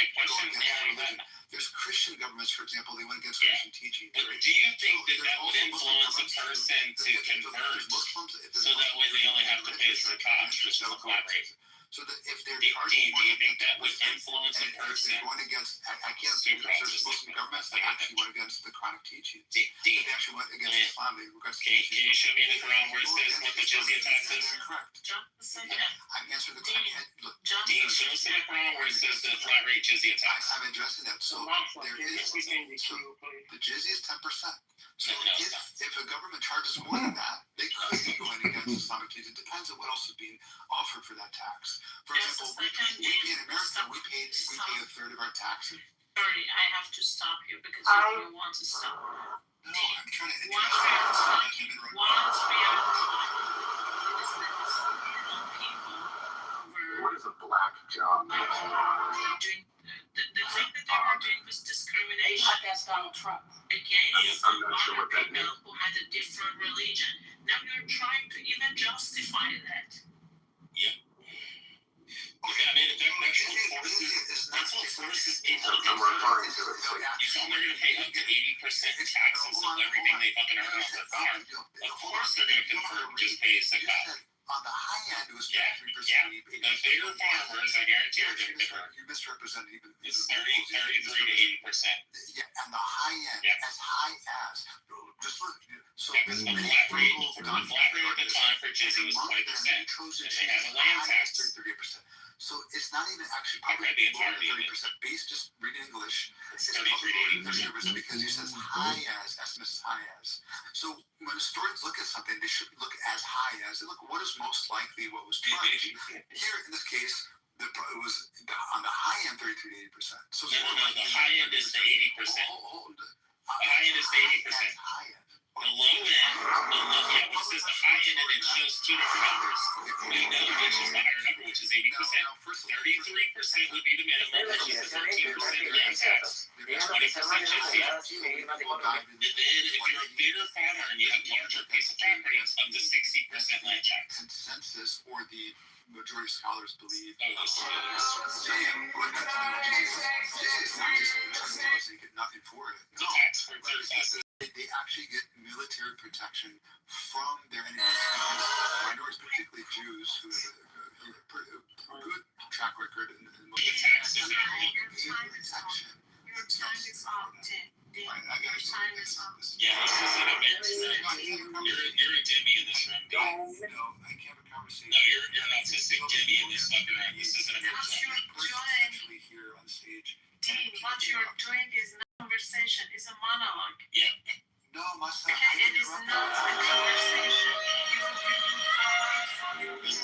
There's Christian governments, for example, they went against Christian teaching. But do you think that would influence a person to convert so that way they only have to pay a zakat, which is a flat rate? So that if they're charging more, do you think that would influence a person? They're going against, I can't say there's Muslim governments that actually went against the Quranic teaching. They actually went against Islam. Can you show me the Quran where it says what the jizya tax is? Correct. I'm answering the question. Dean, show us in the Quran where it says the flat rate jizya tax. I'm addressing that. So there is, the jizya is 10%. So if a government charges more than that, they could be going against Islamic teaching. It depends on what else is being offered for that tax. For example, we in America, we pay a third of our taxes. Sorry, I have to stop you because you want to stop. No, I'm trying to. Once we are talking, it is that people were. What is a black job? The thing that they were doing was discrimination. That's Donald Trump. Against someone who had a different religion. Now you're trying to even justify that. Yeah. Okay, I mean, that's what forces people to convert. You tell them they're going to pay up to 80% taxes of everything they fucking earn off their farm, of course they're going to convert just pay zakat. On the high end, it was 33%. Yeah. The bigger farmers, I guarantee, are going to convert. You misrepresented even. It's 33 to 80%. Yeah, and the high end, as high as. Just look. So the flat rate at the time for Jizzy was 20%. And they had a land tax. 38%. So it's not even actually probably more than 30%. Based just reading English, it's 33 to 80% because he says high as, estimates as high as. So when historians look at something, they should look as high as. They look what is most likely what was charged. Here in this case, it was on the high end 33 to 80%. So no, the high end is the 80%. The high end is the 80%. The low end, it says the high end, and it shows two different numbers. We know which is the higher number, which is 80%. 33% would be the minimum, which is the 13% land tax. 20% jizya. And then if you're a bigger farmer and you have larger piece of property, it's up to 60% land tax. Consensus for the majority of scholars believe. They get nothing for it. No. Tax for third classes. They actually get military protection from their enemies, minorities, particularly Jews, who have a good track record in taxes. Your time is up, Tim. Your time is up. Yeah, this is an embarrassment. You're a Demi in this room, dude. No, I can't have a conversation. No, you're an autistic Demi in this fucking room. This isn't a embarrassment. Actually here on stage. Dean, what you're doing is not a conversation, it's a monologue. Yeah. No, Masa. Okay, it is not a conversation. You're reading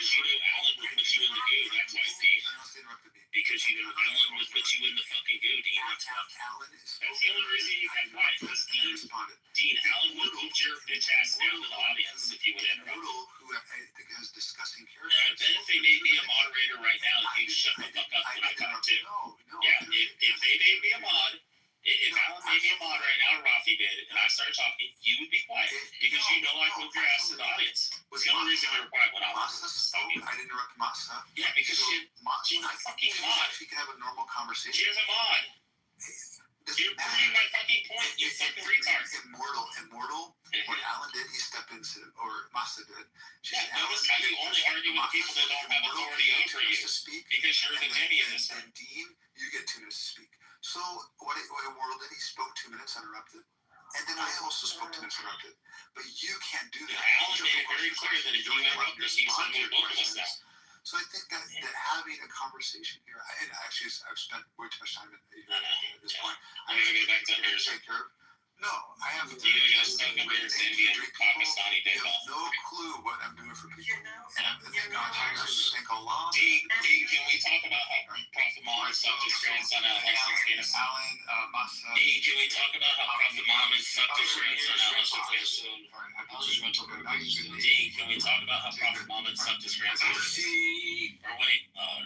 Because you know Alan would put you in the goo, that's why, Steve. Because you know Alan would put you in the fucking goo, Dean. That's the only reason you can quiet. Because Dean, Alan would move your bitch ass down to the audience if you would interrupt. Who I think has disgusting character. I bet if they made me a moderator right now, you'd shut the fuck up when I talk too. Yeah, if they made me a mod, if Alan made me a mod right now, or Rafi did, and I started talking, you would be quiet because you know I'd move your ass to the audience. It's the only reason we were quiet when I was talking. I didn't interrupt Masa. Yeah, because she's a fucking mod. She can have a normal conversation. She's a mod. You're proving my fucking point, you fucking retard. Immortal. What Alan did, he stepped in, or Masa did. Notice how you only argue with people that don't have authority over you because you're the Demi in this room. And Dean, you get 2 minutes to speak. So what Immortal did, he spoke 2 minutes uninterrupted. And then I also spoke 2 minutes uninterrupted. But you can't do that. Alan made it very clear that if you interrupt us, he's going to move both of us now. So I think that having a conversation here, actually, I've spent way too much time at this point. I'm going to get back to yours. No, I have. You're going to get stuck in Bears Indian Pakistani day off. No clue what I'm doing for people. And I'm thank God, I thank Allah. Dean, can we talk about how Prophet Muhammad sucked his grandson out of Afghanistan? Dean, can we talk about how Prophet Muhammad sucked his grandson out of Afghanistan? Dean, can we talk about how Prophet Muhammad sucked his grandson out of Afghanistan? Or wait, I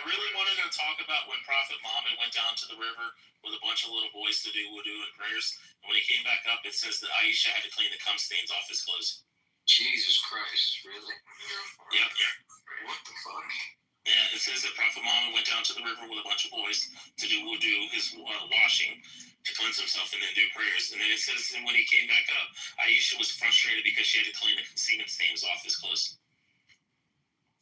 really wanted to talk about when Prophet Muhammad went down to the river with a bunch of little boys to do wudu and prayers. And when he came back up, it says that Aisha had to clean the cum stains off his clothes. Jesus Christ, really? Yep. What the fuck? Yeah, it says that Prophet Muhammad went down to the river with a bunch of boys to do wudu, his washing, to cleanse himself and then do prayers. And then it says that when he came back up, Aisha was frustrated because she had to clean the semen stains off his clothes.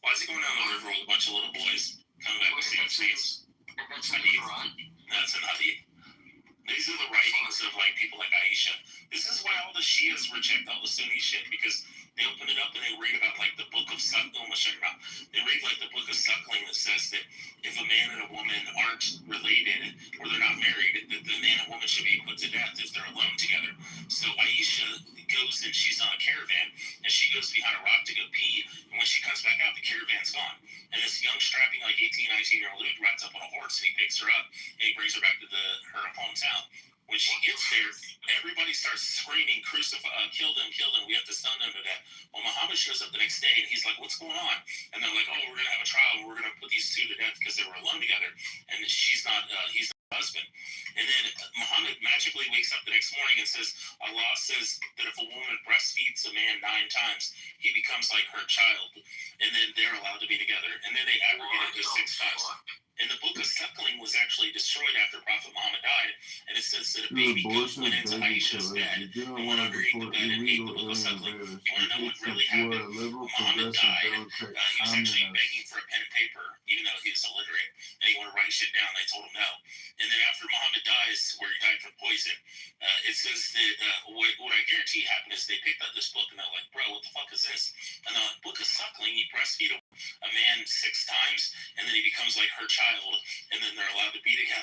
Why is he going down the river with a bunch of little boys coming back with semen stains? That's an Quran. That's an hadith. These are the writings of like people like Aisha. This is why all the Shias reject all the Sunni shit, because they open it up and they read about like the book of suckling. They read like the book of suckling that says that if a man and a woman aren't related or they're not married, that the man and woman should be put to death if they're alone together. So Aisha goes and she's on a caravan and she goes behind a rock to go pee, and when she comes back out, the caravan's gone. And this young strapping like 18, 19-year-old dude rides up on a horse and he picks her up and he brings her back to her hometown. When she gets there, everybody starts screaming, kill them, we have to stun them to death. Well, Muhammad shows up the next day and he's like, what's going on? And they're like, oh, we're going to have a trial, we're going to put these two to death because they were alone together, and she's not, he's not husband. And then Muhammad magically wakes up the next morning and says, Allah says that if a woman breastfeeds a man 9 times, he becomes like her child, and then they're allowed to be together. And then they aggregate destroyed after Prophet Muhammad died, and it says that a baby goat went into Aisha's bed and went underneath the bed and ate the book of suckling. You want to know what really happened? Muhammad died. He was actually begging for a pen and paper, even though he was illiterate, and he wanted to write shit down. They told him no. And then after Muhammad dies, where he died from poison, it says that what I guarantee happened is they picked up this book and they're like, bro, what the fuck is this? And they're like, book of suckling. You breastfeed a man 6 times, and then he becomes like her child, and then they're allowed to be together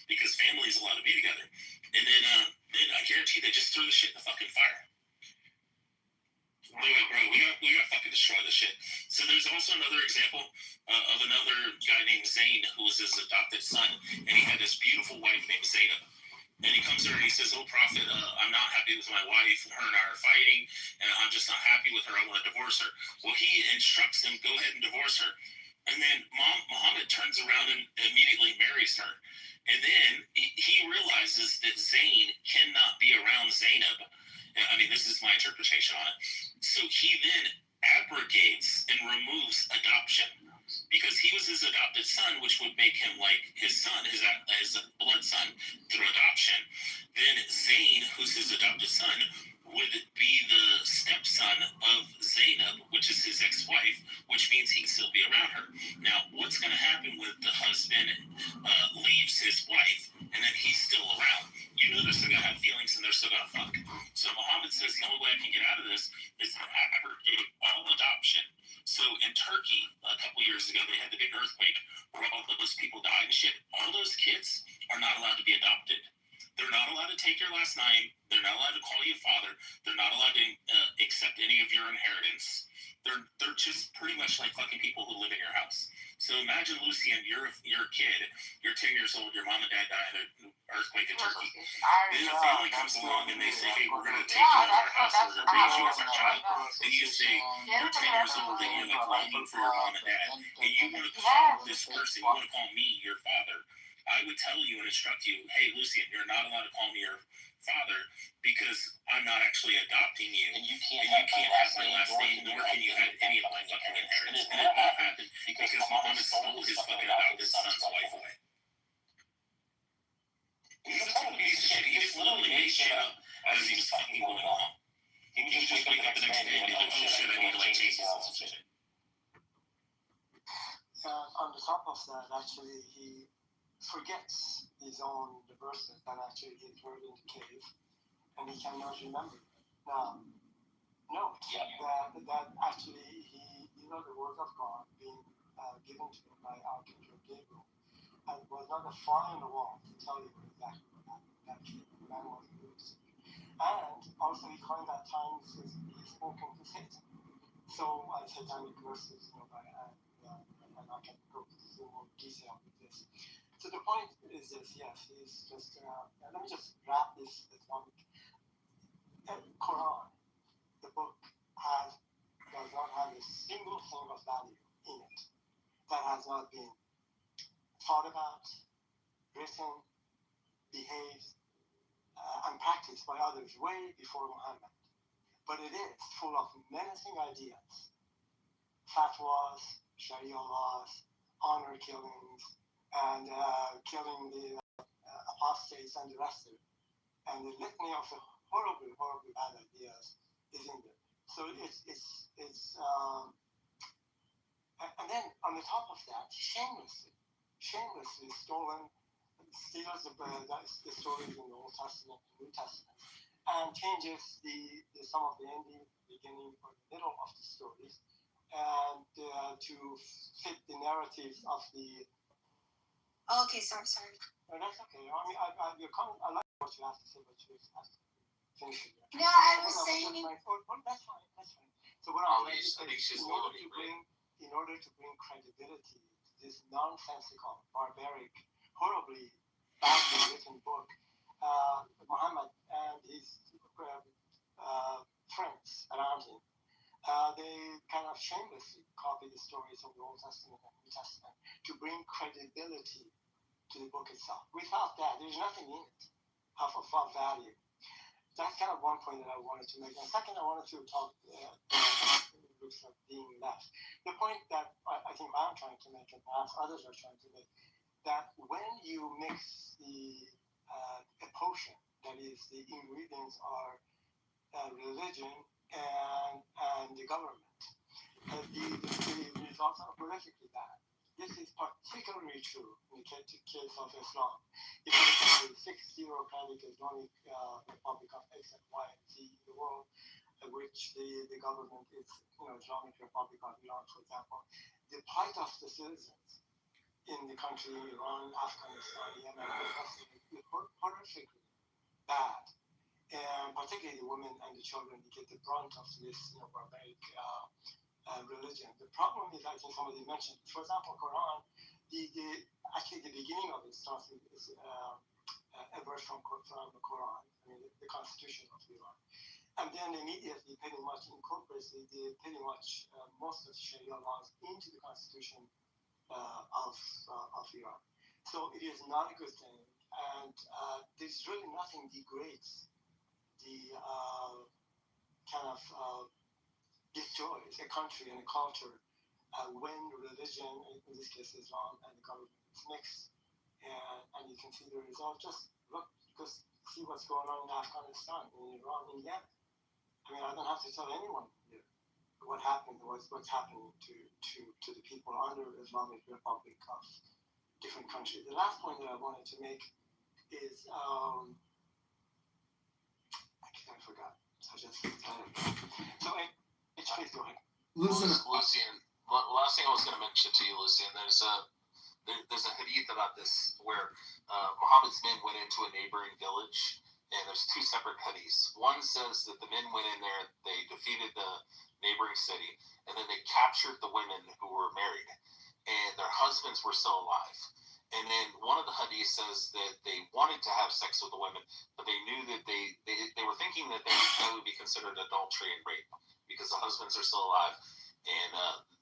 because family is allowed to be together. And then I guarantee they just threw the shit in the fucking fire. Bro, we gotta fucking destroy this shit. So there's also another example of another guy named Zayn who was his adopted son, and he had this beautiful wife named Zainab. And he comes there and he says, "Oh, Prophet, I'm not happy with my wife. Her and I are fighting, and I'm just not happy with her. I want to divorce her." Well, he instructs him, "Go ahead and divorce her." And then Muhammad turns around and immediately marries her. And then he realizes that Zayn cannot be around Zainab. I mean, this is my interpretation on it. So he then abrogates and removes adoption because he was his adopted son, which would make him like his son, his blood son through adoption. Then Zayn, who's his adopted son, would be the stepson of Zainab, which is his ex-wife, which means he'd still be around her. Now, what's going to happen when the husband leaves his wife and then he's still around? You know they're still going to have feelings and they're still going to fuck. So Muhammad says the only way I can get out of this is to abrogate all adoption. So in Turkey, a couple years ago, they had the big earthquake where all those people died and shit. All those kids are not allowed to be adopted. They're not allowed to take your last name. They're not allowed to call you father. They're not allowed to accept any of your inheritance. They're just pretty much like fucking people who live in your house. So imagine, Lucien, you're a kid. You're 10 years old. Your mom and dad die in an earthquake in Turkey. Then the family comes along and they say, "Hey, we're going to take you out of our house. We're going to raise you as our child." And you say, you're 10 years old and you're like longing for your mom and dad. And you want to call this person, you want to call me your father. I would tell you and instruct you, "Hey, Lucien, you're not allowed to call me your father because I'm not actually adopting you. And you can't have my last name, nor can you have any of my fucking inheritance." And it won't happen because Muhammad stole his fucking adopted son's wife away. He's a total piece of shit. He just literally made shit up as he was fucking going along. He would just wake up the next day and be like, "Oh shit, I need to like chase this and shit." On the top of that, actually, he forgets his own verses that actually he heard in the cave, and he cannot remember. Now, note that actually he, the word of God being given to him by Archangel Gabriel, and was not a fly on the wall to tell you exactly what happened. That man was loose. And also he coined at times he spoken to Satan. So satanic verses, I'm not going to go into more detail with this. So the point is this, yes, he's just, let me just wrap this one. Quran, the book, does not have a single thing of value in it that has not been thought about, written, behaved, and practiced by others way before Muhammad. But it is full of menacing ideas, fatwas, Sharia laws, honor killings, and killing the apostates and the rest of it. And the litany of the horrible bad ideas is in there. So and then on the top of that, shamelessly steals the stories in the Old Testament and New Testament, and changes some of the ending, beginning, or the middle of the stories, and to fit the narratives of the. Okay, sorry. No, that's okay. I mean, I like what you have to say, but you have to finish it. No, I was saying. That's fine. So what I'm saying is, in order to bring credibility to this nonsensical, barbaric, horribly badly written book, Muhammad and his friends around him, they kind of shamelessly copy the stories of the Old Testament and New Testament to bring credibility to the book itself. Without that, there's nothing in it of value. That's kind of one point that I wanted to make. And second, I wanted to talk looks like being left. The point that I think I'm trying to make, and perhaps others are trying to make, that when you mix a potion, that is, the ingredients are religion and the government, the results are politically bad. This is particularly true in the case of Islam. If you look at the 6 theocratic Islamic Republic of X and Y and Z in the world, which the government is, Islamic Republic of Iran, for example, the plight of the citizens in the country, Iran, Afghanistan, Yemen, is horrifically bad. And particularly the women and the children get the brunt of this barbaric religion. The problem is, I think somebody mentioned, for example, Quran, actually the beginning of it starts with a verse from the Quran, the Constitution of Iran. And then immediately pretty much incorporates pretty much most of the Sharia laws into the Constitution of Iran. So it is not a good thing, and there's really nothing degrades the kind of destroys a country and a culture when religion, in this case Islam, and the government is mixed. And you can see the result. Just see what's going on in Afghanistan, in Iran, in Yemen. I don't have to tell anyone here what happened, what's happening to the people under the Islamic Republic of different countries. The last point that I wanted to make is I forgot. I just so please go ahead. Lucien, last thing I was going to mention to you, Lucien, there's a hadith about this where Muhammad's men went into a neighboring village, and there's two separate hadiths. One says that the men went in there, they defeated the neighboring city, and then they captured the women who were married, and their husbands were still alive. And then one of the hadiths says that they wanted to have sex with the women, but they knew that they were thinking that that would be considered adultery and rape because the husbands are still alive and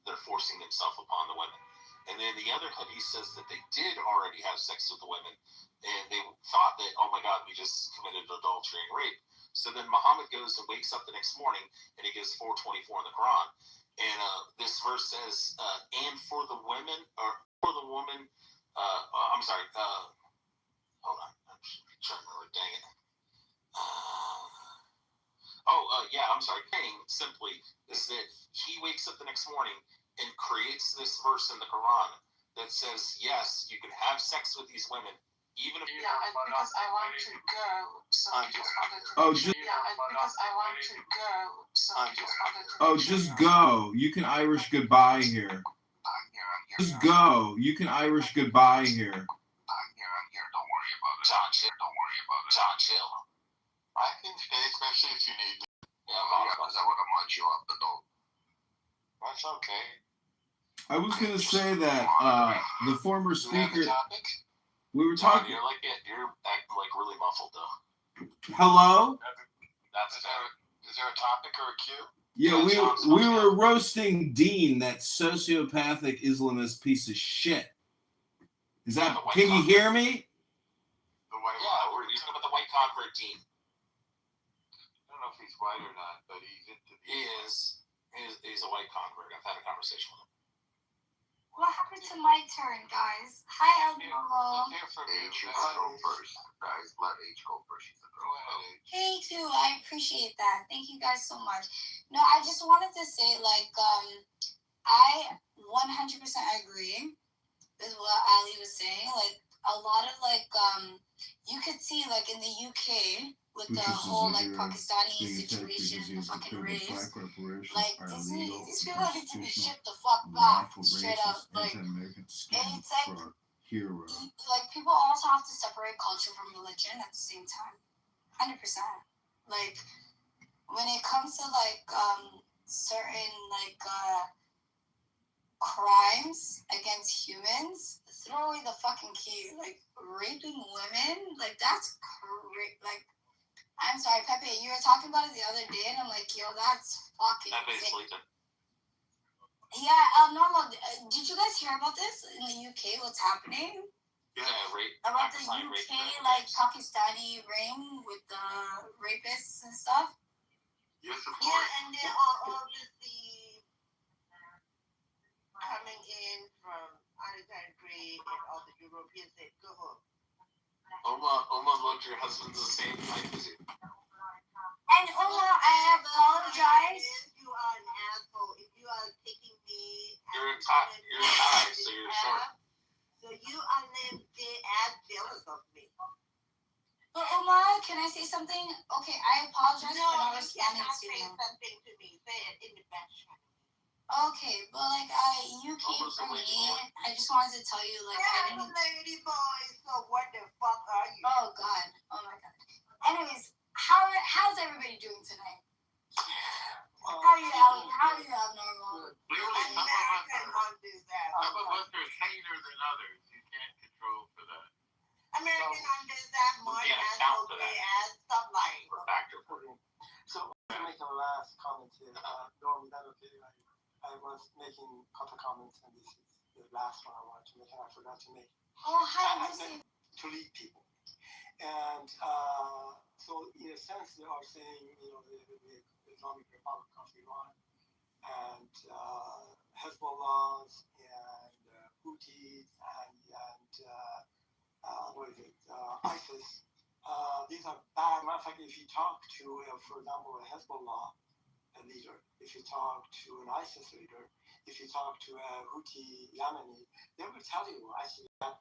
they're forcing themselves upon the women. And then the other hadith says that they did already have sex with the women, and they thought that, oh my God, we just committed adultery and rape. So then Muhammad goes and wakes up the next morning, and he gives 424 in the Quran. And this verse says, and for the women, or for the woman, I'm sorry, hold on, I'm trying to remember, dang it. I'm sorry. Saying simply is that he wakes up the next morning and creates this verse in the Quran that says, yes, you can have sex with these women, even if because I want to go, so I just wanted to because I want to go, so I just wanted to just go. You can Irish goodbye here. Just go. You can Irish goodbye here. I'm here. Don't worry about it. John, chill. I can stay, especially if you need me. Yeah, because I want to munch you up the door. That's okay. I was going to say that the former speaker... We were talking... You're acting like really muffled, though. Hello? Is there a topic or a cue? Yeah, we were roasting Dean, that sociopathic Islamist piece of shit. Is that... Can you hear me? We're talking about the white convert Dean. I don't know if he's white or not, but he's into the... He is. He's a white convert. I've had a conversation with him. What happened to my turn, guys? Hi, Elmo. H, you go first. Guys, let H go first. She's a girl. Hey, too. I appreciate that. Thank you guys so much. No, I just wanted to say, I 100% agree with what Ali was saying. A lot of, you could see, in the UK, with the whole, Pakistani situation, the fucking rapes, these people need to be shipped the fuck back, straight up, and it's people also have to separate culture from religion at the same time, 100%. When it comes to, certain, crimes against humans, throw away the fucking key. Raping women, that's crazy. I'm sorry, Pepe, you were talking about it the other day, and I'm like, yo, that's fucking insane. Yeah, Normal, did you guys hear about this in the UK, what's happening? Yeah, about the UK, Pakistani ring with the rapists and stuff? Yes, of course. Yeah, and they are obviously coming in from other countries and all the Europeans that go home. look, your husband's the same height as you. And Uma, I apologize. You are an asshole. If you are taking me, You're a tie, so you're short. so you are named as jealous of me. But Uma, can I say something? Okay, I apologize for not you responding cannot to say you. something to me. Say it in the back channel. Okay, but like you came from me. I just wanted to tell you, like I I'm a didn't. lady boy, so what the fuck are you? Oh God! Oh my God! Anyways, how's everybody doing tonight? How are you, Alan? How are you, abnormal? Clearly, some American do that. of us are saner than others. You can't control for that. American understand more can't than account for okay that. as stuff like. For factor. So I'm making a last comment here. Norm, that okay? I was making a couple comments, and this is the last one I wanted to make, and I forgot to make. Oh, hi, I listen. to lead people. And so, in a sense, they are saying, the Islamic Republic of Iran and Hezbollahs and Houthis and what is it, ISIS. These are bad. Matter of fact, if you talk to, for example, a Hezbollah leader, if you talk to an ISIS leader, if you talk to a Houthi Yemeni, they will tell you actually that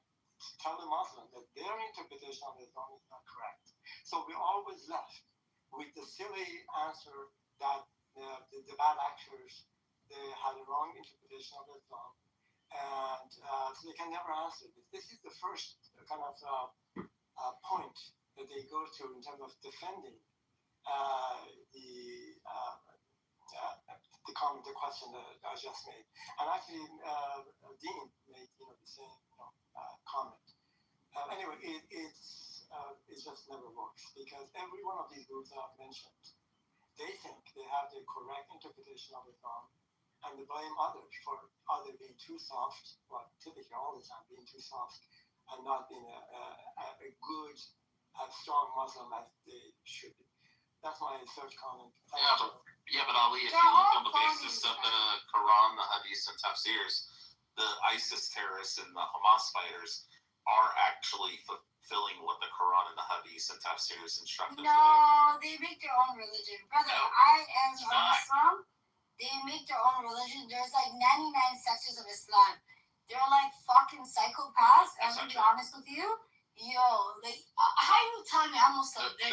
tell the Muslim that their interpretation of Islam is not correct. So we're always left with the silly answer that the bad actors, they had a wrong interpretation of Islam, and so they can never answer this. This is the first kind of point that they go to in terms of defending the question that I just made. And actually, Dean made the same comment. Anyway, it just never works because every one of these groups that I've mentioned, they think they have the correct interpretation of Islam, and they blame others for either being too soft, well, typically all the time being too soft, and not being a good, strong Muslim as they should be. That's my third comment. Yeah, but Ali, if you look on the basis of the Quran, the Hadith, and Tafsirs, the ISIS terrorists and the Hamas fighters are actually fulfilling what the Quran and the Hadith and Tafsirs instruct them to do. No, they make their own religion. Brother, No, I am a Muslim. They make their own religion. There's like 99 sectors of Islam. They're like fucking psychopaths. I'm gonna be honest with you. Yo, like, how are you telling me I'm Muslim? The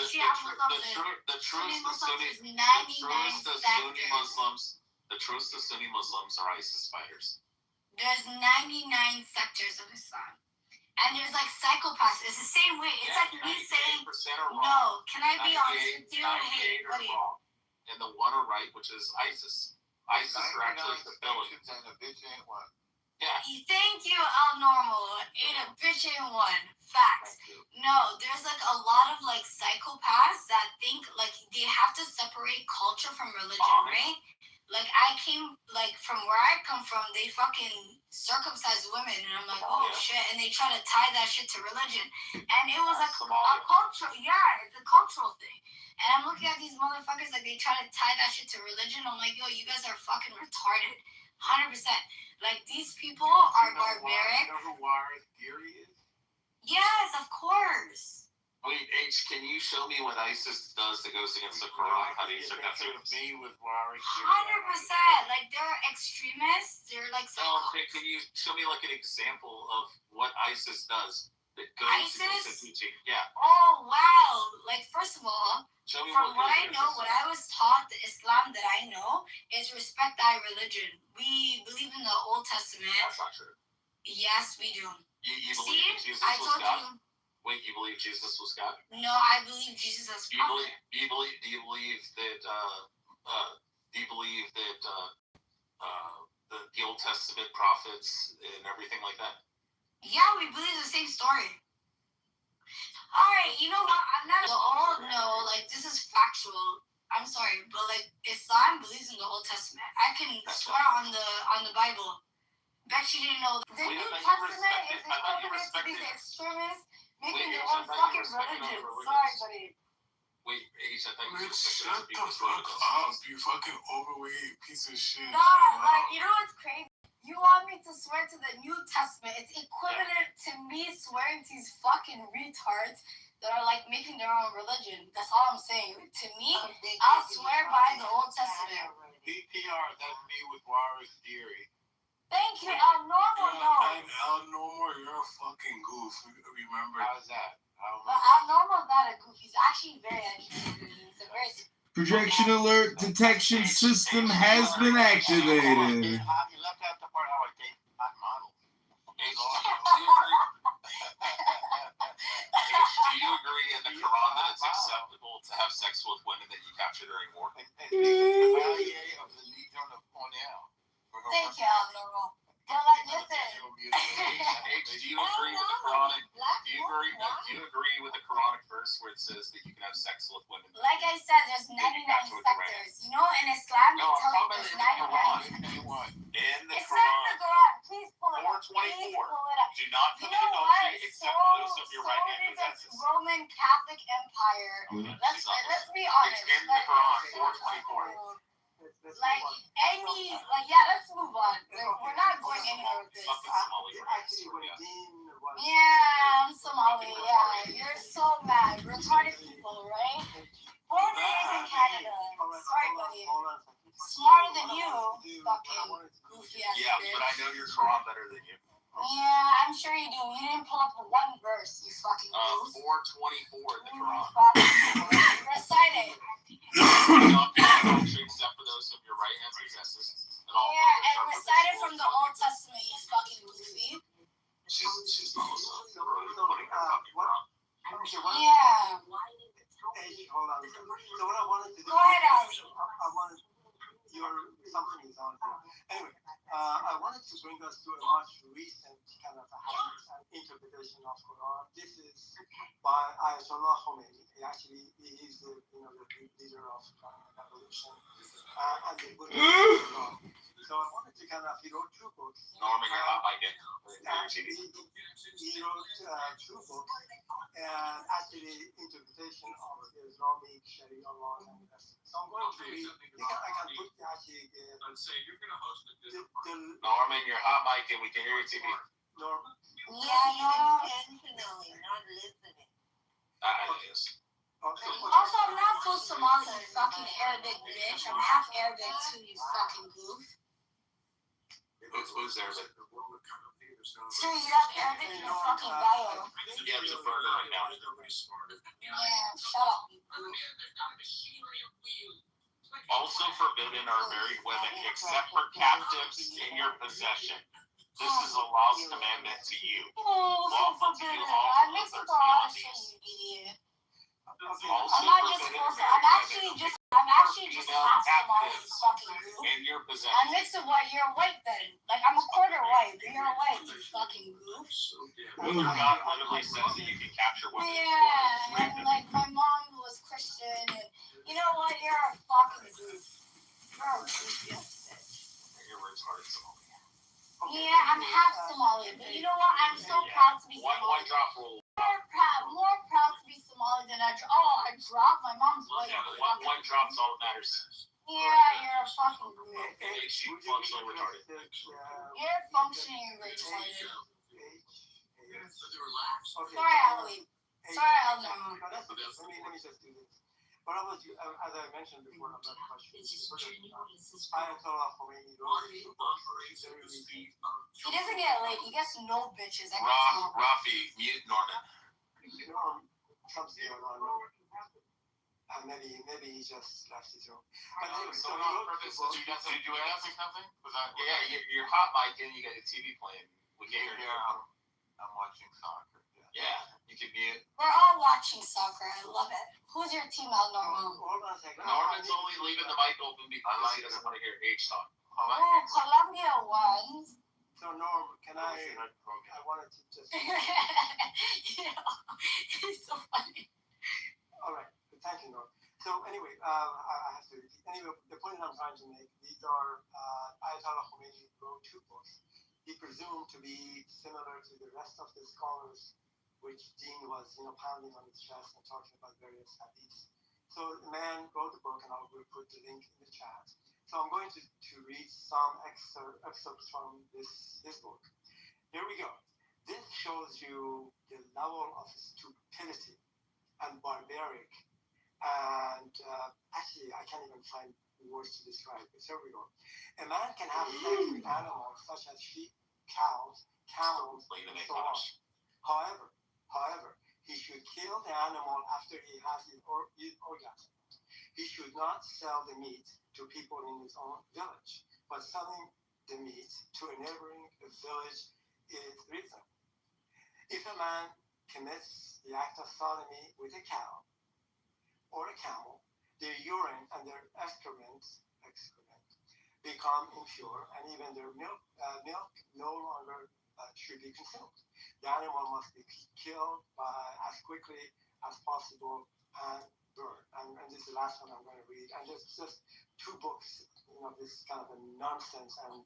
truest Sunni Muslims are ISIS fighters. There's 99 sectors of Islam. And there's like psychopaths. It's the same way. It's like me saying, no, can I be honest with you? Hey, buddy. And the one are right, which is ISIS. ISIS are actually fulfilling. And a bitch ain't one. Yeah. Thank you, abnormal. Ain't a bitch in one. Facts. No, there's like a lot of like psychopaths that think like they have to separate culture from religion, right? Like I came like from where I come from, they fucking circumcise women, and I'm like, oh shit, and they try to tie that shit to religion, and it was like a cultural, it's a cultural thing. And I'm looking at these motherfuckers like they try to tie that shit to religion. I'm like, yo, you guys are fucking retarded, 100%. Like these people are barbaric. You know who Waris Geary is? Yes, of course. Wait, H, can you show me what ISIS does that goes against the Quran? How do you say that? Me with Waris. 100%. Like they're extremists. They're like. Okay, can you show me like an example of what ISIS does that goes against the teaching? Yeah. Oh wow! Like first of all, show me from what I know, what I was taught, the Islam that I know is respect thy religion. We believe in the Old Testament. That's not true. Yes, we do. You believe that Jesus was God? Wait, you believe Jesus was God? No, I believe Jesus is prophet. Do you believe that the Old Testament prophets and everything like that? Yeah, we believe the same story. Alright, you know what? I'm not all no, like this is factual. I'm sorry, but like Islam believes in the Old Testament. I can swear on the Bible. Bet you didn't know the New Testament is equivalent to these extremists making their own fucking religion. Sorry, buddy. Wait, H, I thought you shut the fuck up, you fucking overweight piece of shit. Nah, like you know what's crazy? You want me to swear to the New Testament? It's equivalent to me swearing to these fucking retards that are like making their own religion. That's all I'm saying. To me, I'll swear by the Old Testament. BPR, that's me with Warwick Theory. Thank you, Abnormal knows. Abnormal, you're a fucking goof. Remember? How's that? But Abnormal's not a goof. He's actually very educated. He's a very... Projection alert detection system has been activated. You left out the part how I date hot models. Do you agree in the Quran that it's acceptable to have sex with women that you capture during war? The Chevalier of the Legion of Cornell. Thank you, Abnormal. But like, listen. Do you agree with the Quranic? Do you agree with the Quranic verse where it says that you can have sex with women? Like I said, there's 99 sectors. You know, in Islam, they tell you there's 99. In the It's not in the Quran. Please pull it up. 424. Please pull it up. Do not You commit know what? adultery except those of your right hand So possesses. did the Roman Catholic Empire. Let's be honest. It's in the Quran, 424. Like yeah, let's move on. We're not going anywhere with this. Yeah, I'm Somali. Yeah, you're so mad. Retarded people, right? 4 days in Canada. Sorry, buddy. Smarter than you, fucking goofy ass Yeah, bitch. but I know your Quran better than you. Yeah, I'm sure you do. You didn't pull up one verse, you fucking goof. 424 in the Quran. Recite it. Do not commit adultery except for those of your right hand possesses. Yeah, and recite it from the Old Testament, you fucking goofy. She's not listening. Putting her fucking Quran. Yeah. Hold on. So what I wanted to do... Go ahead, Ali. I wanted... Something is on here. Anyway, I wanted to bring us to a much recent kind of interpretation of Quran. This is by Ayatollah Khomeini. He actually is the leader of revolution and the Buddhist. So I wanted to kind of, he wrote 2 books. Norman, you're hot mic. He wrote 2 books and actually interpretation of the Islamic Sharia law and the rest. So I'm going to read, I can put actually I'm saying you're going to host Norman, you're hot mic and we can hear your TV. Norman? Yeah, no. Intentionally not listening. It is. Also, I'm not full Somali, you fucking Arabic bitch. I'm half Arabic too, you fucking goof. Who's Arabic? Sure, you have Arabic in your fucking bio. Yeah, it's a burger right now. Yeah, shut up, you goof. Also forbidden are married women except for captives in your possession. This is Allah's commandment to you. Lawful to you all I mix with a lot of shit, you idiot. I'm not just full, I'm actually just half Somali, you fucking goof. In your possession. I'm mixed with what? You're white then. Like, I'm a quarter white, but you're white, you fucking goof. God literally says that you can capture women. Yeah, and like, my mom was Christian, and you know what? You're a fucking goof. You're a goofy ass bitch. Your words hard Somali. Yeah, I'm half Somali, but you know what? I'm so proud to be Somali. One drop rule. More proud to be Somali than I dropped. My mom's white. Yeah, one drop's all that matters. Yeah, you're a fucking goof. She functional retarded. You're functioning retarded. Sorry, Ali. Sorry, Elnormal. Let me just do this. But as I mentioned before, I'm not questioning. Ayatollah Khomeini wrote 2 books. He doesn't get laid. He gets no bitches. Rafi, mute Norman. Trump's the one. And maybe he just left his room. But anyway, so he wrote 2 books. Did you ask me something? Yeah, you're hot mic and you got your TV playing. We can't hear you. I'm watching soccer. Yeah, you can mute. We're all watching soccer. I love it. Who's your team, Elnormal? Hold on a second. Norman's only leaving the mic open because he doesn't want to hear H talk. Oh, Colombia won. So Norm, can I wanted to just... He's so funny. All right, thank you, Norm. So anyway, I have to repeat. Anyway, the point I'm trying to make, these are Ayatollah Khomeini wrote 2 books. He presumed to be similar to the rest of the scholars, which Dean was, pounding on his chest and talking about various hadiths. So the man wrote the book, and I will put the link in the chat. So I'm going to read some excerpts from this book. Here we go. This shows you the level of stupidity and barbaric. And actually, I can't even find words to describe it. So here we go. A man can have sex with animals such as sheep, cows, camels, and so on. However, he should kill the animal after he has his orgasm. He should not sell the meat to people in his own village, but selling the meat to a neighboring village is reasonable. If a man commits the act of sodomy with a cow or a camel, their urine and their excrement become impure, and even their milk no longer should be consumed. The animal must be killed as quickly as possible and burned. And this is the last one I'm going to read. And there's just 2 books, this kind of a nonsense. And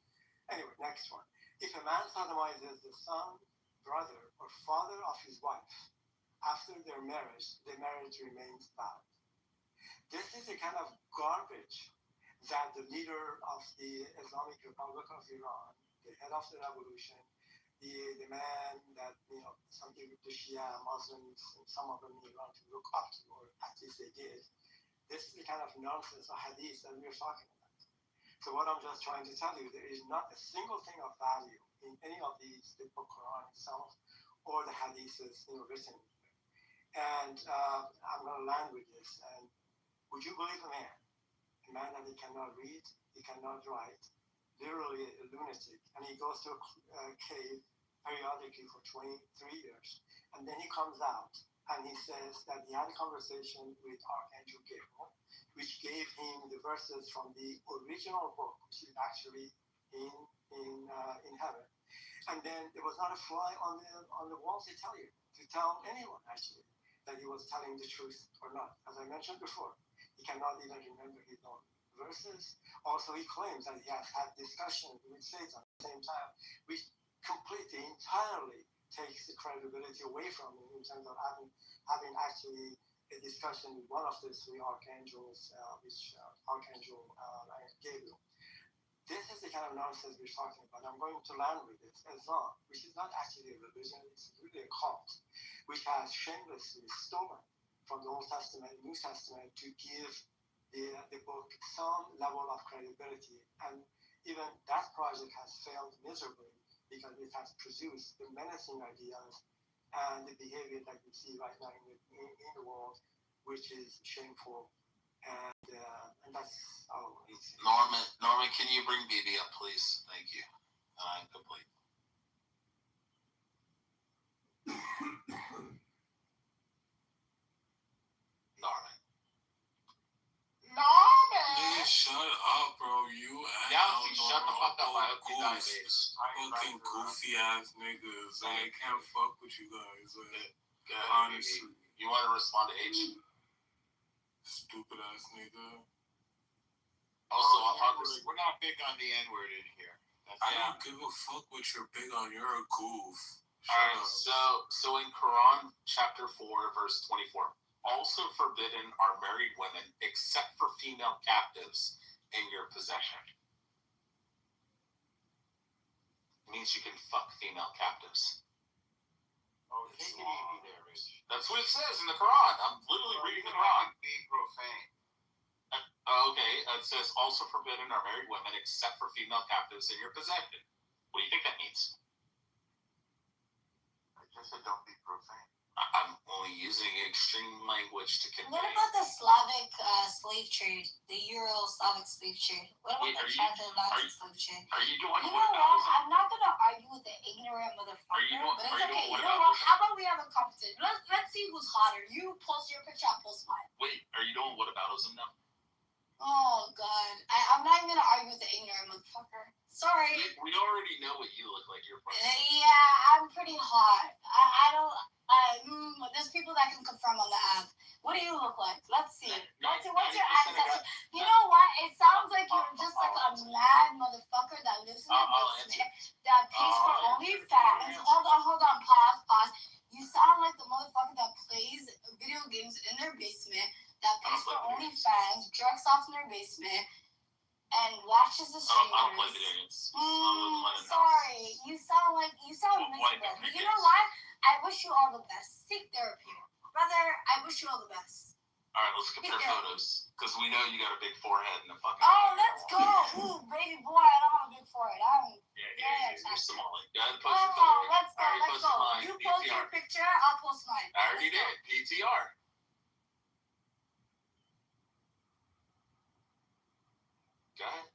anyway, next one. If a man sodomizes the son, brother, or father of his wife after their marriage, the marriage remains valid. This is a kind of garbage that the leader of the Islamic Republic of Iran, the head of the revolution, the man that some people, the Shia Muslims, and some of them in Iran to look up to, or at least they did. This is the kind of nonsense or hadith that we're talking about. So what I'm just trying to tell you, there is not a single thing of value in any of these, the Quran itself or the hadiths written. And I'm going to land with this. And would you believe a man that he cannot read, he cannot write, literally a lunatic, and he goes to a cave periodically for 23 years, and then he comes out and he says that he had a conversation with Archangel Gabriel, which gave him the verses from the original book, which is actually in heaven. And then there was not a fly on the wall to tell anyone actually that he was telling the truth or not. As I mentioned before, he cannot even remember his own verses. Also, he claims that he has had discussions with Satan at the same time, which completely, entirely takes the credibility away from him in terms of having actually a discussion with one of the 3 archangels, which Archangel Gabriel. This is the kind of nonsense we're talking about. I'm going to land with this. Islam, which is not actually a religion, it's really a cult, which has shamelessly stolen from the Old Testament and New Testament to give the book some level of credibility. And even that project has failed miserably because it has produced the menacing ideas and the behavior that we see right now in the world, which is shameful. And that's all. Norman, can you bring BB up, please? Thank you. I'm complete. Norman. Man, shut up, bro. You shut the fuck up. I hope you die, fucking goofy ass niggas. I can't fuck with you guys. Honestly. You want to respond to H? Stupid ass nigga. Also, we're not big on the N-word in here. I don't give a fuck what you're big on. You're a goof. Alright, so in Quran chapter 4, verse 24, also forbidden are married women except for female captives in your possession. It means you can fuck female captives. Oh, take it easy there, Rich. That's what it says in the Quran. I'm literally reading the Quran. Being profane. Okay, it says also forbidden are married women except for female captives in your possession. What do you think that means? I just said don't be profane. I'm only using extreme language to convey. What about the Slavic slave trade, the Euro-Slavic slave trade? What about the transatlantic slave trade? Are you doing You know what? I'm not going to argue with the ignorant motherfucker, but it's okay. You know what? How about we have a competition? Let's see who's hotter. You post your picture, I'll post mine. Wait, are you doing whataboutism now? Oh, God. I'm not even going to argue with the ignorant motherfucker. Sorry. We already know what you look like. You're Yeah, I'm pretty hot. I don't... there's people that can confirm on the app. What do you look like? Let's see. What's your ancestry? You know what? It sounds like you're just like a mad motherfucker that lives in a basement that pays for OnlyFans. Hold on. Pause. You sound like the motherfucker that plays video games in their basement, that pays for OnlyFans, jerks off in their basement, and watches the streamers. I don't play video games. Sorry. You sound miserable. But you know what? I wish you all the best. Seek therapy. Brother, I I wish you all the best. All right, let's compare photos because we know you got a big forehead and a fucking. Oh, let's go. Ooh, baby boy, I don't have a big forehead. You're Somali. Go ahead and post Oh, your photo. let's go. I already Let's go. posted mine. You post your picture, I'll post mine. I already did. PTR. Go ahead.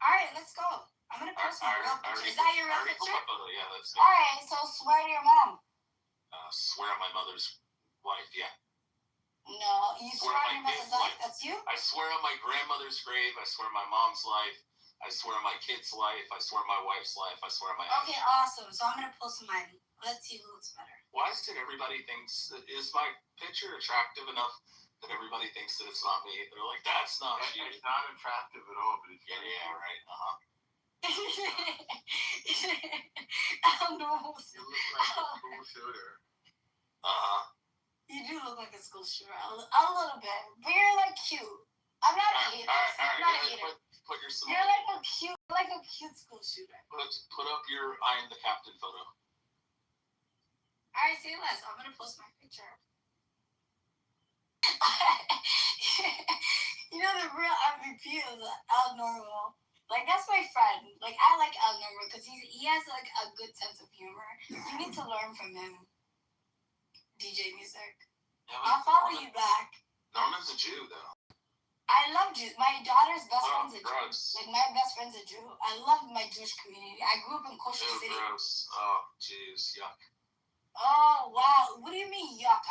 All right, let's go. I'm gonna post my real picture. Is that your real picture? Photo. Yeah, that's good. All right, so swear to your mom. Swear on my mother's wife. Yeah. No, you swear on your mother's life. That's you. I swear on my grandmother's grave. I swear on my mom's life. I swear on my kid's life. I swear on my wife's life. I swear on my. Okay, awesome. So I'm gonna post mine. Let's see who looks better. Why is it everybody thinks is my picture attractive enough that everybody thinks that it's not me? They're like, that's not you. It's not attractive at all, but it's right. I don't know. You look like a school shooter. You do look like a school shooter a little bit, but you're like cute. I'm not a hater. I'm not a hater. Put your. You're like a cute school shooter. Put up your I am the captain photo. All right, say less. I'm gonna post my picture. You know the real MVP is El Normal. Like that's my friend. Like I like El Normal because he has like a good sense of humor. You need to learn from him. DJ Music. Yeah, I'll follow you back. Norman's a Jew though. I love Jews. My daughter's best friend's a Jew. Gross. Like my best friend's a Jew. I love my Jewish community. I grew up in Kosher City. Gross. Oh, jeez, yuck. Oh wow. What do you mean yuck?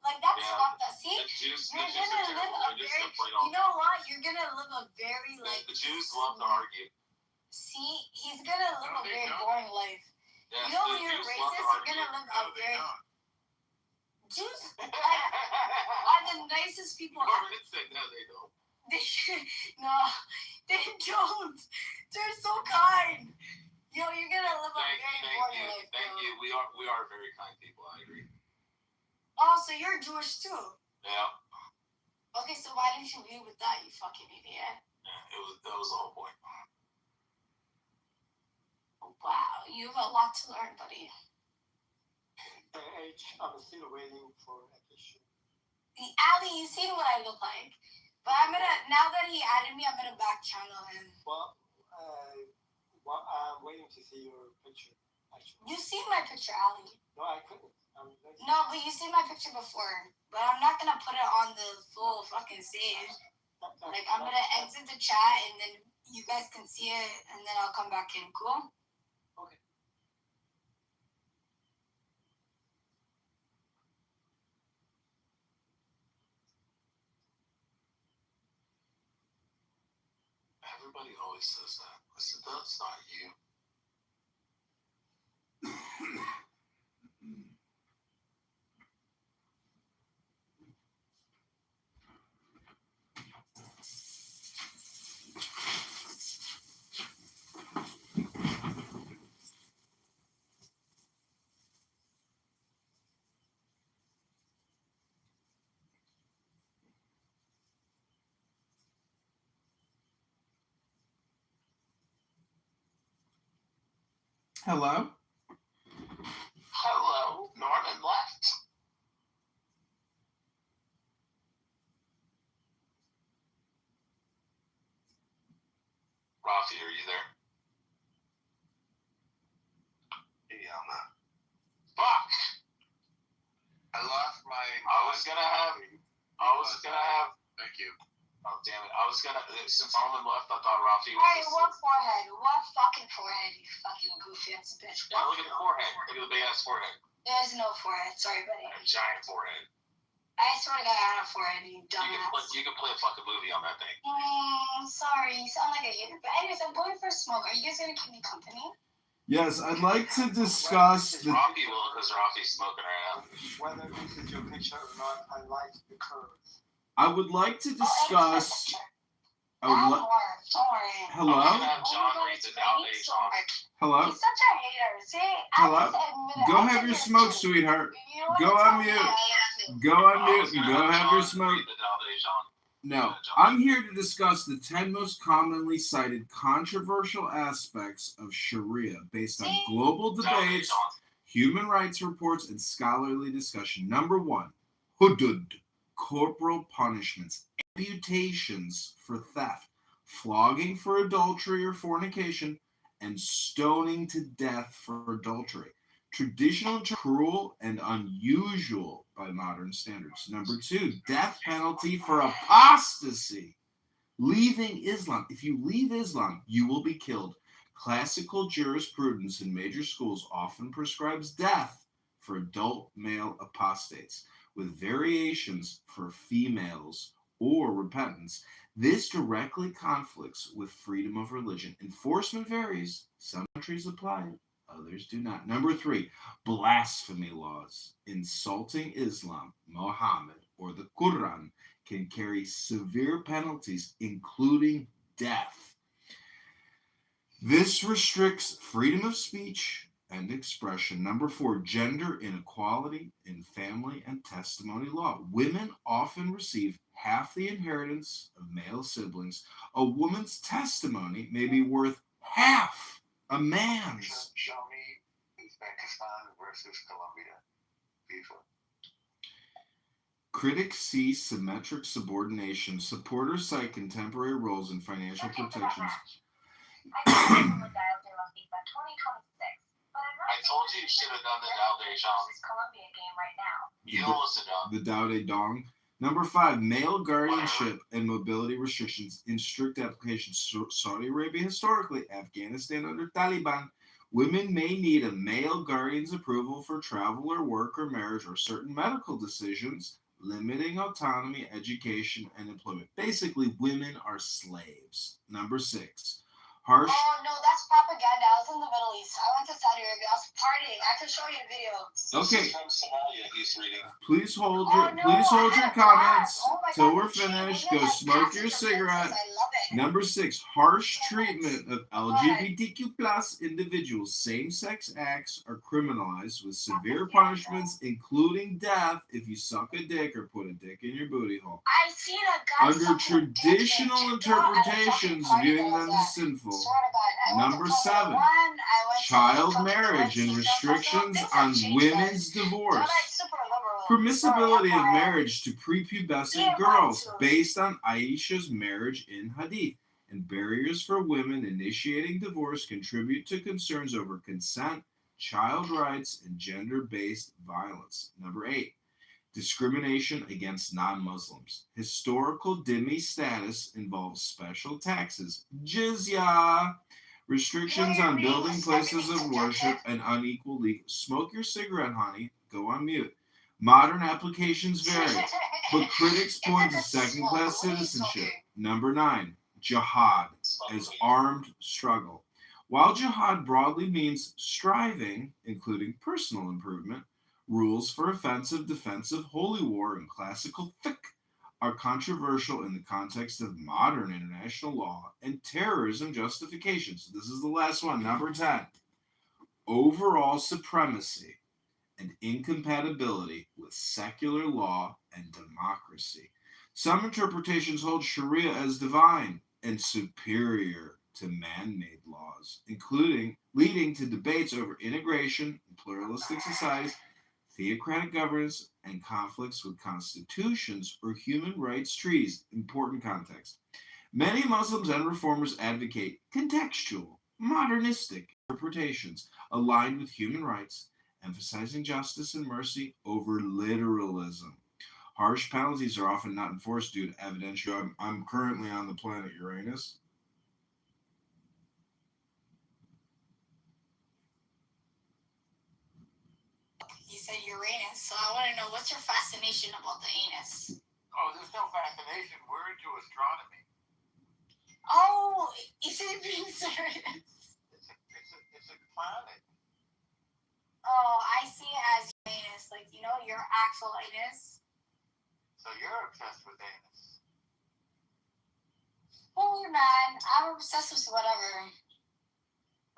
Like that's fucked up. See? You're gonna live a very. You know what? You're gonna live a very like. The Jews love to argue. See, he's gonna live a very boring life. Yes, you know when you're racist, you're gonna live a very. Jews are the nicest people. No, they don't. No, they don't. They're so kind. Yo, you're gonna live a very boring life. Thank you. We are very kind people. I agree. Oh, so you're Jewish too? Yeah. Okay, so why didn't you lead with that, you fucking idiot? Yeah, that was the whole point. Wow, you have a lot to learn, buddy. I'm still waiting for addition. Ali, you seen what I look like. But now that he added me, I'm gonna back channel him. Well, I'm waiting to see your picture, actually. You seen my picture, Ali. No, I couldn't. No, but you seen my picture before. But I'm not gonna put it on the full fucking stage. Like, I'm gonna exit the chat, and then you guys can see it, and then I'll come back in. Cool? Okay. Everybody always says that. I said, that's not you. Hello? Hello, Norman left. Rafi, are you there? Yeah, I'm not. Fuck! I lost my. I was gonna have. Thank you. Oh, damn it. Since Norman left, I thought Rafi was. Alright, what forehead? What fucking forehead, you fucking goofy ass bitch? Yeah, look at the forehead. Look at the big ass forehead. There's no forehead. Sorry, buddy. A giant forehead. I swear to God, I have a forehead, you dumbass. You can play a fucking movie on that thing. Sorry, you sound like a hater. But anyways, I'm going for a smoke. Are you guys gonna keep me company? Yes, I'd like to discuss the. Rafi will, because Rafi's smoking right now. Whether this is your picture or not, I like the curves. I would like to discuss. Don't worry. Hello? Hello? He's such a hater. See? Hello? Go have your smoke, sweetheart. Go on mute. Go on mute and go have your smoke. No, I'm here to discuss the 10 most commonly cited controversial aspects of Sharia based on global debates, Human rights reports and scholarly discussion. Number 1, hudud, corporal punishments, amputations for theft, flogging for adultery or fornication, and stoning to death for adultery. Traditional, cruel, and unusual by modern standards. Number 2, death penalty for apostasy. Leaving Islam. If you leave Islam, you will be killed. Classical jurisprudence in major schools often prescribes death for adult male apostates, with variations for females or repentance. This directly conflicts with freedom of religion. Enforcement varies. Some countries apply it, others do not. Number 3, blasphemy laws. Insulting Islam, Muhammad, or the Quran can carry severe penalties, including death. This restricts freedom of speech and expression. Number 4, gender inequality in family and testimony law. Women often receive half the inheritance of male siblings. A woman's testimony may be worth half a man's. Show me Uzbekistan versus Colombia. FIFA. Critics see symmetric subordination. Supporters cite contemporary roles in financial protections. I told you should have done the Dao De Jong. Colombia game right now. You almost did not. The Dao De Dong. Number 5, male guardianship and mobility restrictions in strict application. Saudi Arabia historically, Afghanistan under Taliban. Women may need a male guardian's approval for travel or work or marriage or certain medical decisions, limiting autonomy, education, and employment. Basically, women are slaves. Number 6, harsh. Oh no, that's propaganda. I was in the Middle East. I went to Saudi Arabia. I was partying. I can show you the videos. Okay. From Somalia, he's reading. Please hold your comments till we're finished. Go smoke your cigarette. Number 6, harsh treatment of LGBTQ plus individuals. Same-sex acts are criminalized with severe punishments, including death if you suck a dick or put a dick in your booty hole. I seen a guy Under traditional interpretations, viewing them as sinful. Number 7, child marriage and restrictions on women's divorce. Permissibility of marriage to prepubescent girls based on Aisha's marriage in Hadith. And barriers for women initiating divorce contribute to concerns over consent, child rights, and gender-based violence. Number 8, discrimination against non-Muslims. Historical dhimmi status involves special taxes, jizya, restrictions on building places of worship, and unequal legal. Smoke your cigarette, honey. Go on mute. Modern applications vary, but critics point to second-class citizenship. Number 9, jihad as armed struggle. While jihad broadly means striving, including personal improvement, rules for offensive, defensive, holy war, and classical fiqh are controversial in the context of modern international law and terrorism justifications. This is the last one, number 10. Overall supremacy and incompatibility with secular law and democracy. Some interpretations hold Sharia as divine and superior to man-made laws, including leading to debates over integration in pluralistic societies, theocratic governance, and conflicts with constitutions or human rights treaties. Important context. Many Muslims and reformers advocate contextual, modernistic interpretations aligned with human rights, emphasizing justice and mercy over literalism. Harsh penalties are often not enforced due to evidential. I'm currently on the planet Uranus. You said Uranus, so I want to know, what's your fascination about the anus? Oh, there's no fascination. We're into astronomy. Oh, is it being serious? It's a planet. Oh, I see it as anus, like, you know, your actual anus. So you're obsessed with anus. Oh, man, I'm obsessed with whatever.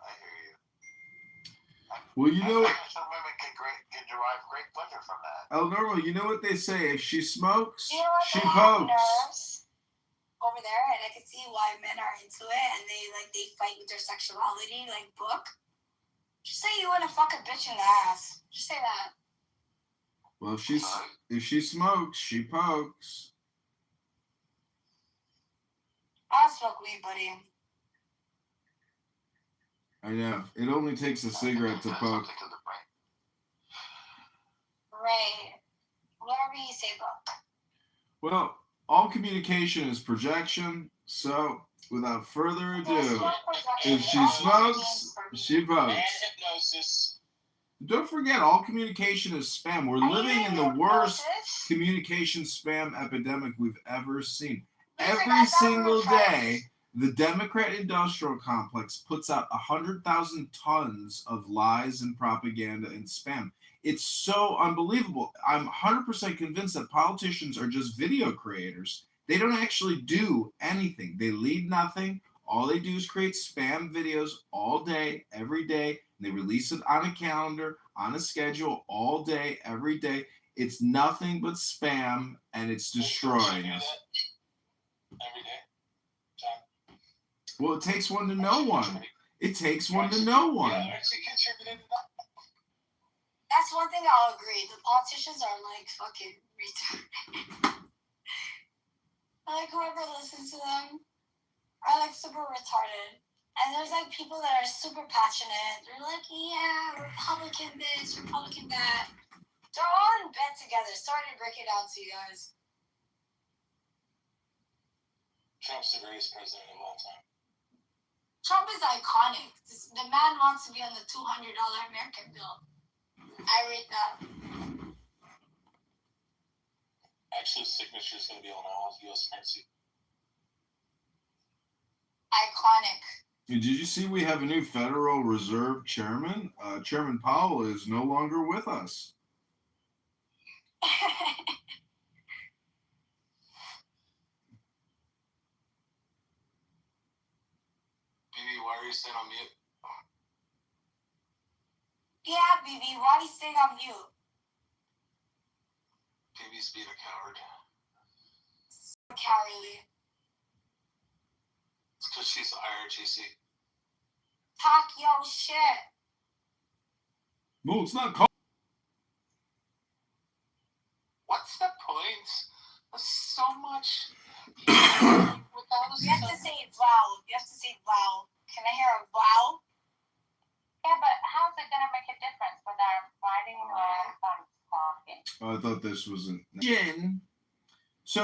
I hear you. Well, you know, some women can derive great pleasure from that. El Normo, you know what they say? If she smokes, You know what, she they have pokes. nerves over there, and I can see why men are into it, and they fight with their sexuality, like Book. Just say you want to fuck a bitch in the ass. Just say that. Well, if she smokes, she pokes. I'll smoke weed, buddy. I know. It only takes a cigarette to poke. Right. Whatever you say, bro. Well, all communication is projection, so without further ado, if she smokes, she pokes. Don't forget, all communication is spam. We're living in the worst communication spam epidemic we've ever seen. Every single day, the Democrat industrial complex puts out 100,000 tons of lies and propaganda and spam. It's so unbelievable. I'm 100% convinced that politicians are just video creators. They don't actually do anything. They lead nothing. All they do is create spam videos all day, every day. They release it on a calendar, on a schedule, all day, every day. It's nothing but spam, and it's destroying us. Every day. Well, it takes one to know one. It takes one to know one. That's one thing I'll agree. The politicians are like fucking retarded. Like whoever listens to them are like super retarded. And there's like people that are super passionate. They're like, yeah, Republican this, Republican that. They're all in bed together. Sorry to break it down to you guys. Trump's the greatest president of all time. Trump is iconic. The man wants to be on the $200 American bill. I read that. Actually, his signature is going to be on all U.S. currency. Iconic. Did you see we have a new Federal Reserve chairman? Chairman Powell is no longer with us. Baby, why are you staying on mute? Yeah, BB, why are you staying on mute? Baby's being a coward. Cowardly. It's because she's IRGC. Talk your shit. No, it's not called. What's the point? There's so much. You have to say wow. You have to say wow. Can I hear a wow? Yeah, but how's it gonna make a difference when they're fighting or talking? Oh, I thought this was an Jen. So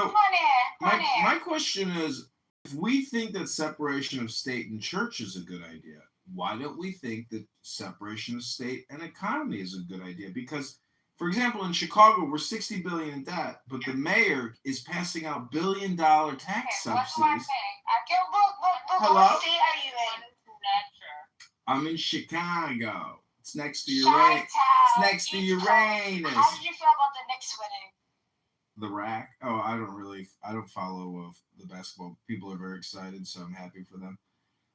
Money. my question is, if we think that separation of state and church is a good idea, why don't we think that separation of state and economy is a good idea? Because, for example, in Chicago, we're $60 billion in debt, but the mayor is passing out $1 billion tax subsidies. Hello? What state are you in? I'm in Chicago. It's next to Uranus. It's next to Uranus. How did you feel about the Knicks winning? The rack. Oh, I don't follow the basketball. People are very excited, so I'm happy for them.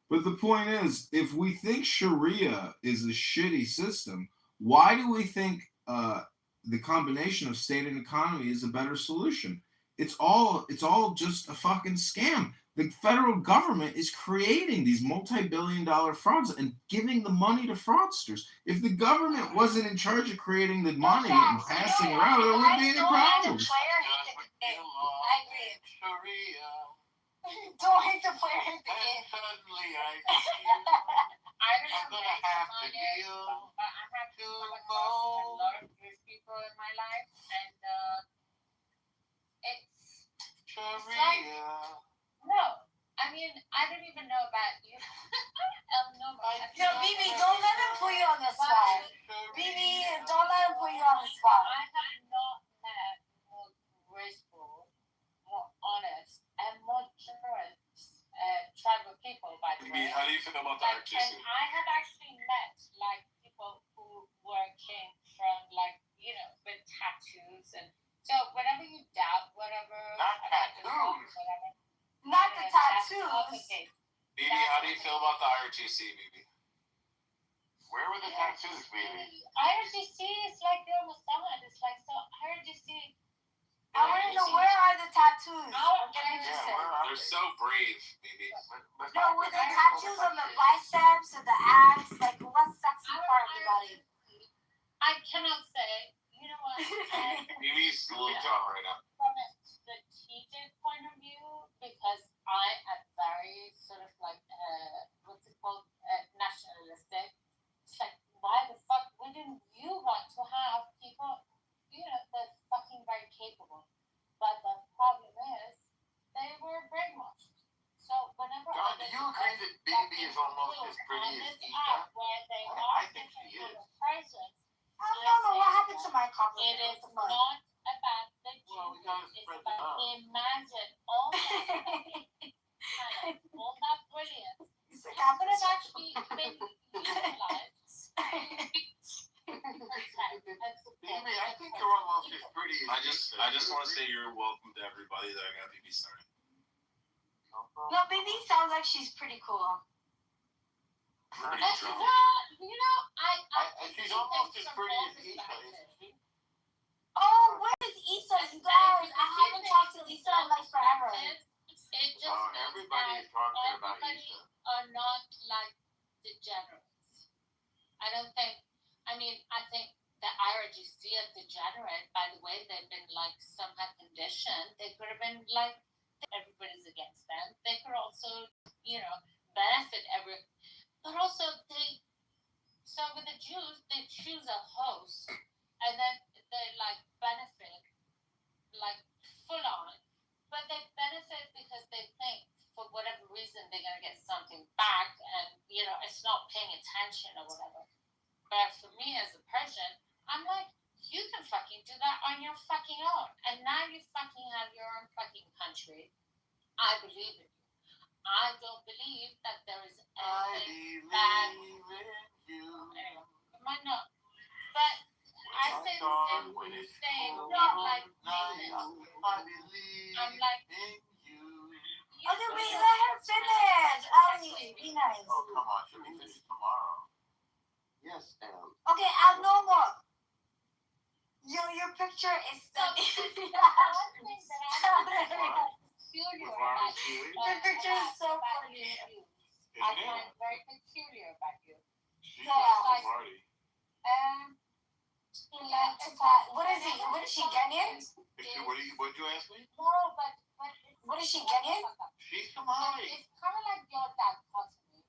But the point is, if we think Sharia is a shitty system, why do we think the combination of state and economy is a better solution? It's all just a fucking scam. The federal government is creating these multi-billion-dollar frauds and giving the money to fraudsters. If the government wasn't in charge of creating the money and passing around, there wouldn't be any problems. I agree. Don't hate the player, hate the game. Suddenly I I'm gonna have to deal but I have to come across a lot of Jewish people in my life, and it's Sharia. no. I mean, I don't even know about you. Yo, BB, don't let him put you on the spot. BB, don't let him put you on the spot. I have not met more graceful, more honest, and more generous tribal people, by the way. How do you feel about the And RTC? I have actually met like people who came from with tattoos, and so whatever you doubt, whatever. Not tattoos. Whatever. Not the tattoos. BB, how do you feel about the IRGC, BB? Where were the tattoos, baby? IRGC is like the Mossad. It's like so. IRGC. I want to know, where are the tattoos? What can I just say? They're so brave, BB. No, with the tattoos on the biceps and the abs, like what's sexy part Mimi's a little tough right now. From a strategic point of view, because I am very sort of like, what's it called, nationalistic. It's like, why the fuck wouldn't you want to have people, that's fucking very capable? But the problem is, they were brainwashed. So whenever John, do you agree that Bibi is almost as pretty as Issa? Where they I think she is. Persons, I don't know what happened to my compliment. it is not about the Jews. It's about imagine all that talent, all that brilliance. Could have actually been utilized. Bibi, I think you're almost as pretty as I just want to say you're welcome to everybody that got Bibi started. No, Bibi sounds like she's pretty cool. She's almost as pretty as Issa, isn't she? Oh, where is Issa? You guys, I haven't talked to Issa in like forever. It just everybody is talking about Issa. Are not like degenerates. I think the IRGC are degenerate by the way they've been like somehow conditioned. They could have been like, everybody's against them. They could also, benefit but also so with the Jews, they choose a host and then they like benefit like full on, but they benefit because they think for whatever reason they're gonna get something back, and it's not paying attention or whatever. But for me as a Persian, I'm like, you can fucking do that on your fucking own, and now you fucking have your own fucking country. I believe in you. I don't believe that there is anything bad. Anyway, it might not. But I say the same like Nathan. I'm like, Okay, wait, let her finish. Ali, be nice. Oh, come on. She'll be finished tomorrow. Yes, Em. Okay, abnormal. Your picture is so Your picture is so funny. I find very peculiar about you. She's like Marty. What is he? What is she, Ghanaian? What did you ask me? No, but what is she, Ghanaian? She's Somali. It's kind of like your dichotomy,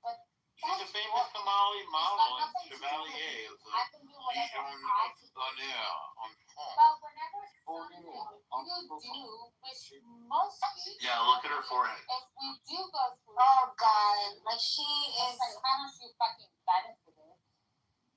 but she's a famous Somali model and chevalier of the Legion of L'Honneur on France. But whenever something you do, which mostly look at her forehead. If we do go through, oh God, like she is. Like how much you fucking benefited.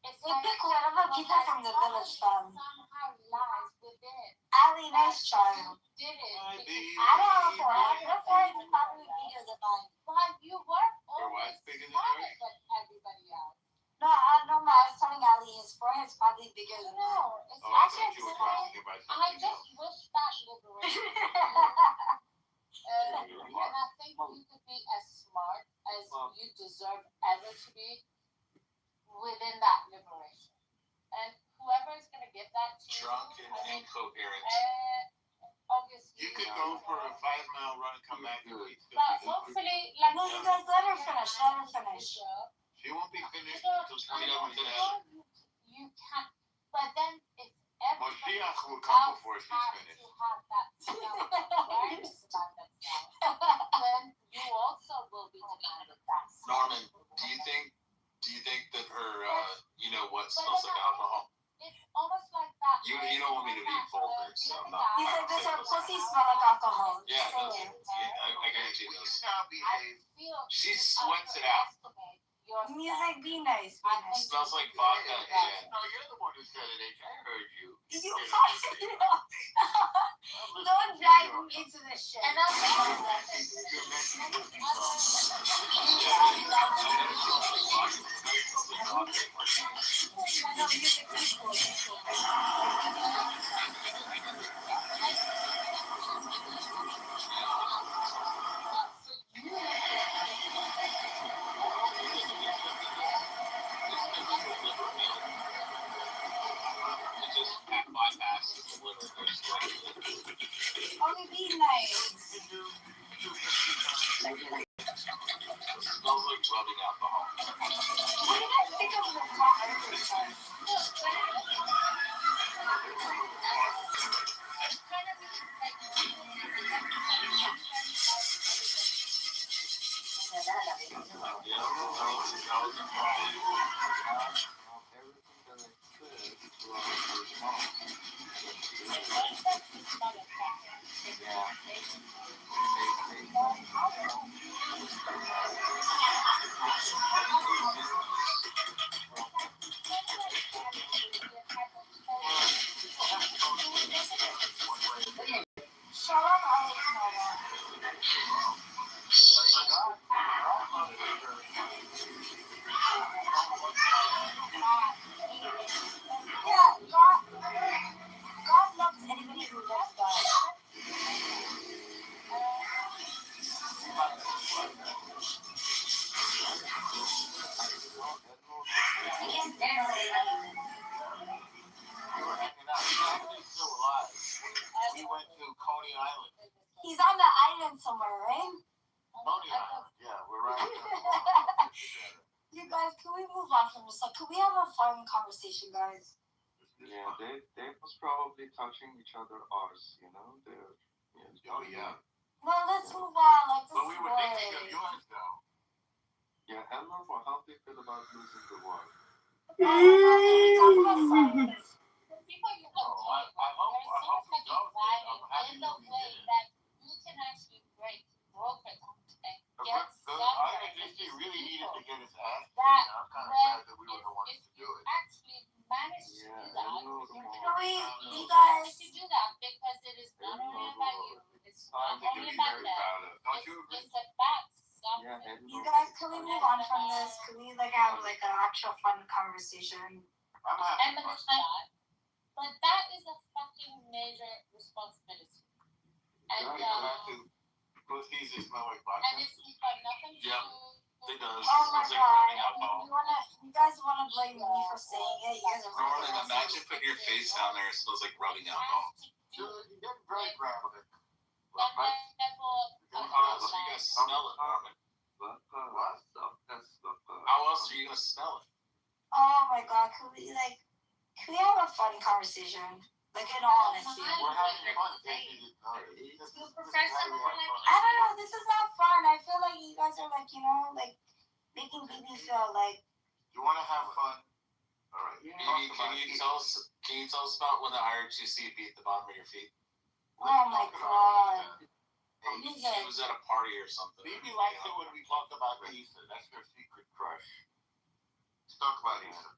It's we pick whatever people from the village from. Somehow lies within. Ali, nice child. Did it? I don't have a forehead. Your forehead is probably bigger than mine. But you were Your always wife's bigger than smarter yours? than everybody else. No, I was telling Ali his forehead's probably bigger than mine. No, it's I actually thought you were talking about I something just else. wish that liberation. And I think you could be as smart as you deserve ever to be within that liberation. And whoever is going to give that to Drunk you, and incoherent. Obviously. You could go for a 5-mile run and come back and we'd still But be good. hopefully, like. No, you guys let her finish. Let her finish. She won't be finished until 2027. You can't. But then it's Moshiach will come before she's finished. To have that self-awareness about themselves, then you also will be demanded that. Norman, do you think that her what smells like alcohol? It's almost like that. You don't want me to be vulgar, so I'm not. He said, does her pussy smell like alcohol? Yeah, it does. I guarantee it does. She sweats it out. Music, be nice. It smells like vodka and. No, you're the one who said it, H. I heard you. Don't drag me into this shit. And that's Only be nice. Smells like rubbing alcohol. What did I think of the car? fun conversation, guys. Yeah, they was probably touching each other arse, you know? Oh yeah. Well, let's move on. Like, this But we is were thinking of boring. yours though. Yeah, Elmer, well, how do you feel about losing the war? Can we talk about science? I hope we don't. I'm happy that we did. that you can actually broke it and get The somewhere. INJC really needed to get his ass kicked. That I'm kind of when sad that we were the ones to do it. actually managed to do that, You guys, to do that because it is not only about you, it's not Something to only be about very them, proud of. Don't you agree? it's about something. you guys, can we move on from this? Can we like have like an actual fun conversation? I'm And happy. but that is a fucking major responsibility. And You have to pussies that smell like vodka. and it's got nothing to Yep. do. It does. Oh my It's like god! rubbing alcohol. You guys wanna blame me for saying it? You guys are Norman, fucking imagine putting your face down there. It smells like rubbing alcohol. Dude, you get very graphic. And therefore, How else are you gonna smell it, Norman? How else are you gonna smell it? Oh my god! Can we have a fun conversation? Like in all honesty. We're having fun. you prefer something like I don't know. This is not fun. I feel like you guys are like, you know, like making BB feel like. You want to have fun? All right. Can you tell us about when the IRGC beat the bottom of your feet? Oh my god. He was at a party or something. BB likes it when we talk about Issa. That's her secret crush. Let's talk about Issa.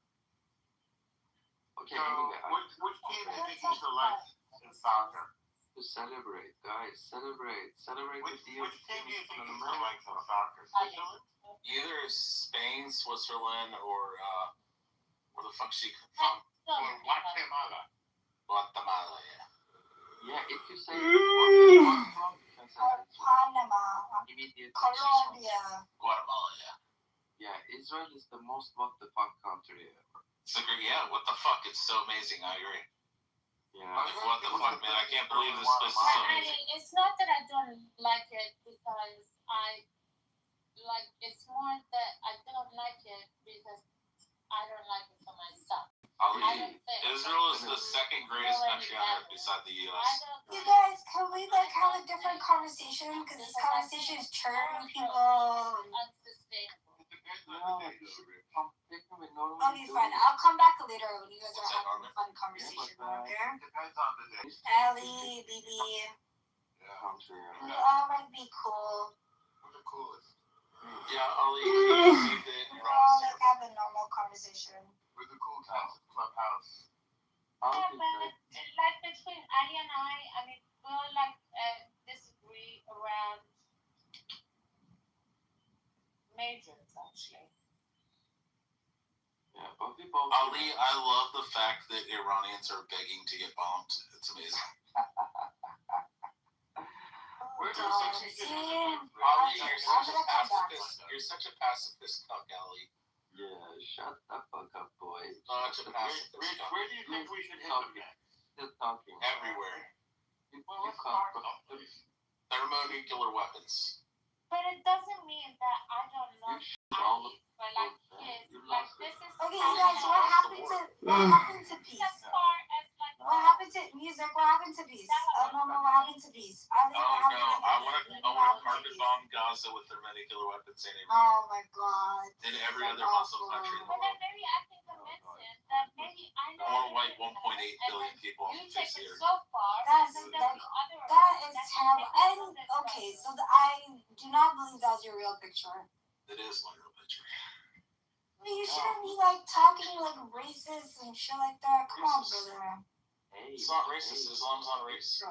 Okay, So, anyway, which team do you think Issa likes in soccer? to celebrate, guys, celebrate Which the team do you think Issa likes in soccer? Switzerland? Either Spain, Switzerland, or where the fuck she from? Or Guatemala? Guatemala, yeah. Yeah, if you say Panama, immediately. Colombia. Guatemala, yeah. Yeah, Israel is the most what the fuck country ever. It's like, yeah, what the fuck? It's so amazing. I agree. Yeah. Like, what the fuck, man? I can't believe this place is so I amazing. mean, it's not that I don't like it because it's more that I don't like it because I don't like it for myself. Ali, Israel is the second greatest country on earth beside the U.S. You guys, can we like have a different conversation? Because this conversation is churning people. Okay, fine. I'll come back later when you guys are having a fun conversation. Okay? Depends on the day. Ellie, BB, we all might be cool. Who's the coolest? Yeah, Ali, you see that We all like have a normal conversation. Who's the cool house? Clubhouse. Yeah, but like between Ali and I mean, we'll disagree around majors actually. Yeah, but we both. Ali, I love the fact that Iranians are begging to get bombed. It's amazing. We're See, Ali, you're such a pacifist cuck, Ali. Yeah, shut the fuck up, boy. Such a pacifist Rich, cuck. where do you think we should hit them next? Still talking. Everywhere. You Let's can't. start someplace. Thermonuclear weapons. But it doesn't mean that I don't love all Ali for like kids. Like this is okay, you guys, what happened to peace? as far as like What happened to music? What happened to peace? No, what happened to peace? Oh no, I want to carpet bomb Gaza with thermonuclear weapons anyway. Oh my god. In every other Muslim country in the and then world. maybe I can convince him that maybe I know. I want to wipe 1.8 billion people off You the face take of the it earth. so far. That is terrible. And okay, so I do not believe that was your real picture. It is my real picture. You shouldn't be like talking like racist and shit like that. Come on, brother. It's not racist. Islam's not racist.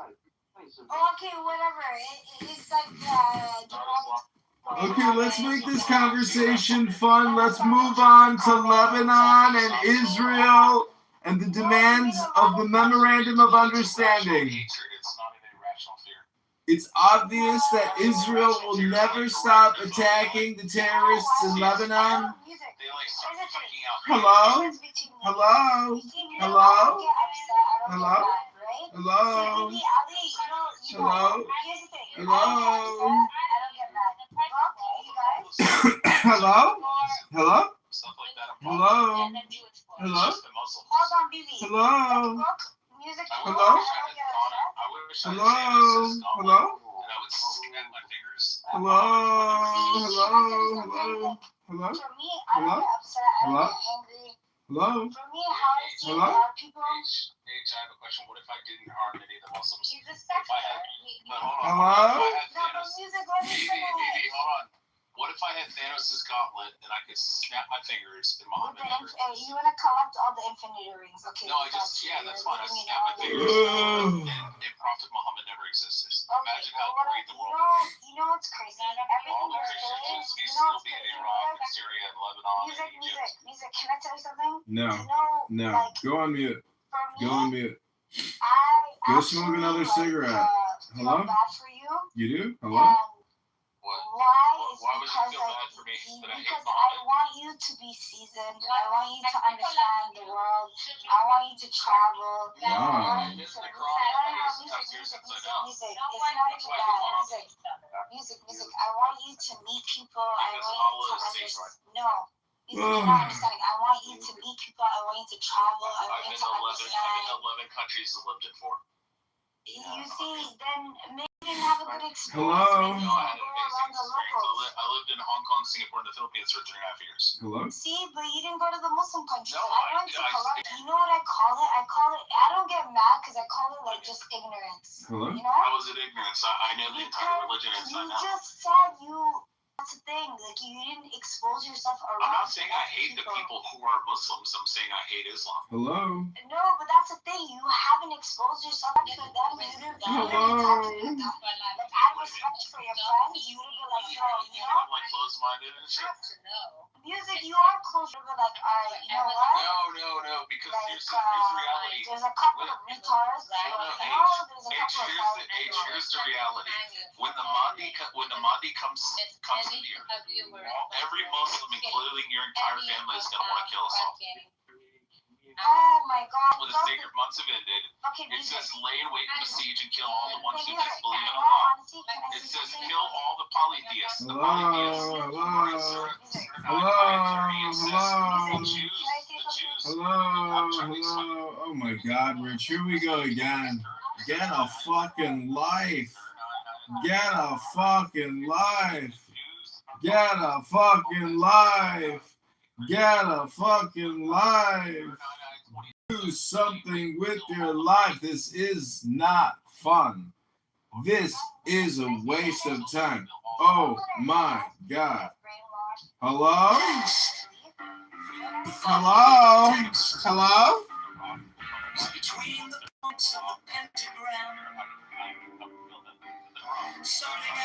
Okay, whatever. It's like Okay, let's make this conversation fun. Let's move on to Lebanon and Israel and the demands of the Memorandum of Understanding. It's not an irrational fear. It's obvious that Israel will never stop attacking the terrorists in Lebanon. They like start fucking out. Hello? Hello? Hello? Hello? Hello? Hello? Hello? Hello? Hello? Stuff like that. Hello? Hello? Hello? Music. Hello? Hello? Hello? And I would snap my fingers. Hello? Hello? Hello? Hello? For me, I Hello? don't get upset. I Hello? don't get angry. Hello? For me, how I see Hello? a lot of people. H, I have a question. What if I didn't harm any of the Muslims? You just If I had, but hold on. Hello? If I had Thanos, Music, let me finish. hold on. What if I had Thanos' gauntlet and I could snap my fingers and Muhammad never existed? You want to collect all the infinity rings, okay? No, that's fine. I snap my fingers and Prophet Muhammad never existed. Imagine how great the world would be. You know what's crazy? All Everything the you're saying, Christians you would know still what's be in crazy? Iraq and Syria and Lebanon and Egypt. Music. Can I tell you something? No. You know, No. like, Go on mute. for me, Go on mute. I Go smoke another cigarette. Hello? feel bad for you. You do? Hello? What? Why would is you because feel bad for me that I hate because I Muhammad? want you to be seasoned. I want you to understand the world. I want you to travel. Wow. I want you to music. It's not even that. Music. I want you to meet people. I want you to understand. No. You cannot understand. I want you to meet people. I want you to travel. I want you to understand. I've been to 11 countries and lived in 4. You see, then maybe you didn't have a good experience. Hello? Maybe you No, I can had go an around amazing the experience. locals. I lived in Hong Kong, Singapore, and the Philippines for 3.5 years. Hello? See, but you didn't go to the Muslim countries. No, I went to Colombia. You know what I call it? I don't get mad because I call it like just ignorance. Hello? You know? I was in ignorance. I know the entire religion inside You out. just said that's the thing. Like, you didn't expose yourself around. I'm not saying I hate the people who are Muslims. I'm saying I hate Islam. Hello? No, but that's the thing. You haven't exposed yourself to them. Hello? Like, I have respect for your friends. You would be like, yo, you know? I'm like closed-minded and shit. Music, you are close. You would be like, alright, you know what? No, because Like, here's reality. there's a couple of retards. There's a couple of Here's the reality. When the Mahdi comes in here, every Muslim, including your entire family, is going to want to kill us all. Oh my god. When the sacred months have ended, Okay, it says lay in wait and besiege and kill all the ones who music. disbelieve in I Allah. honestly, can I It say says something? kill all the polytheists. The Hello? polytheists Hello? Hello? Oh my God, Rich, here we go again. Get a fucking life. Get a fucking life. Get a fucking life. Get a fucking life. Do something with your life. This is not fun. This is a waste of time. Oh my God. Hello? Hello? Hello? Between the points of a pentagram, starting at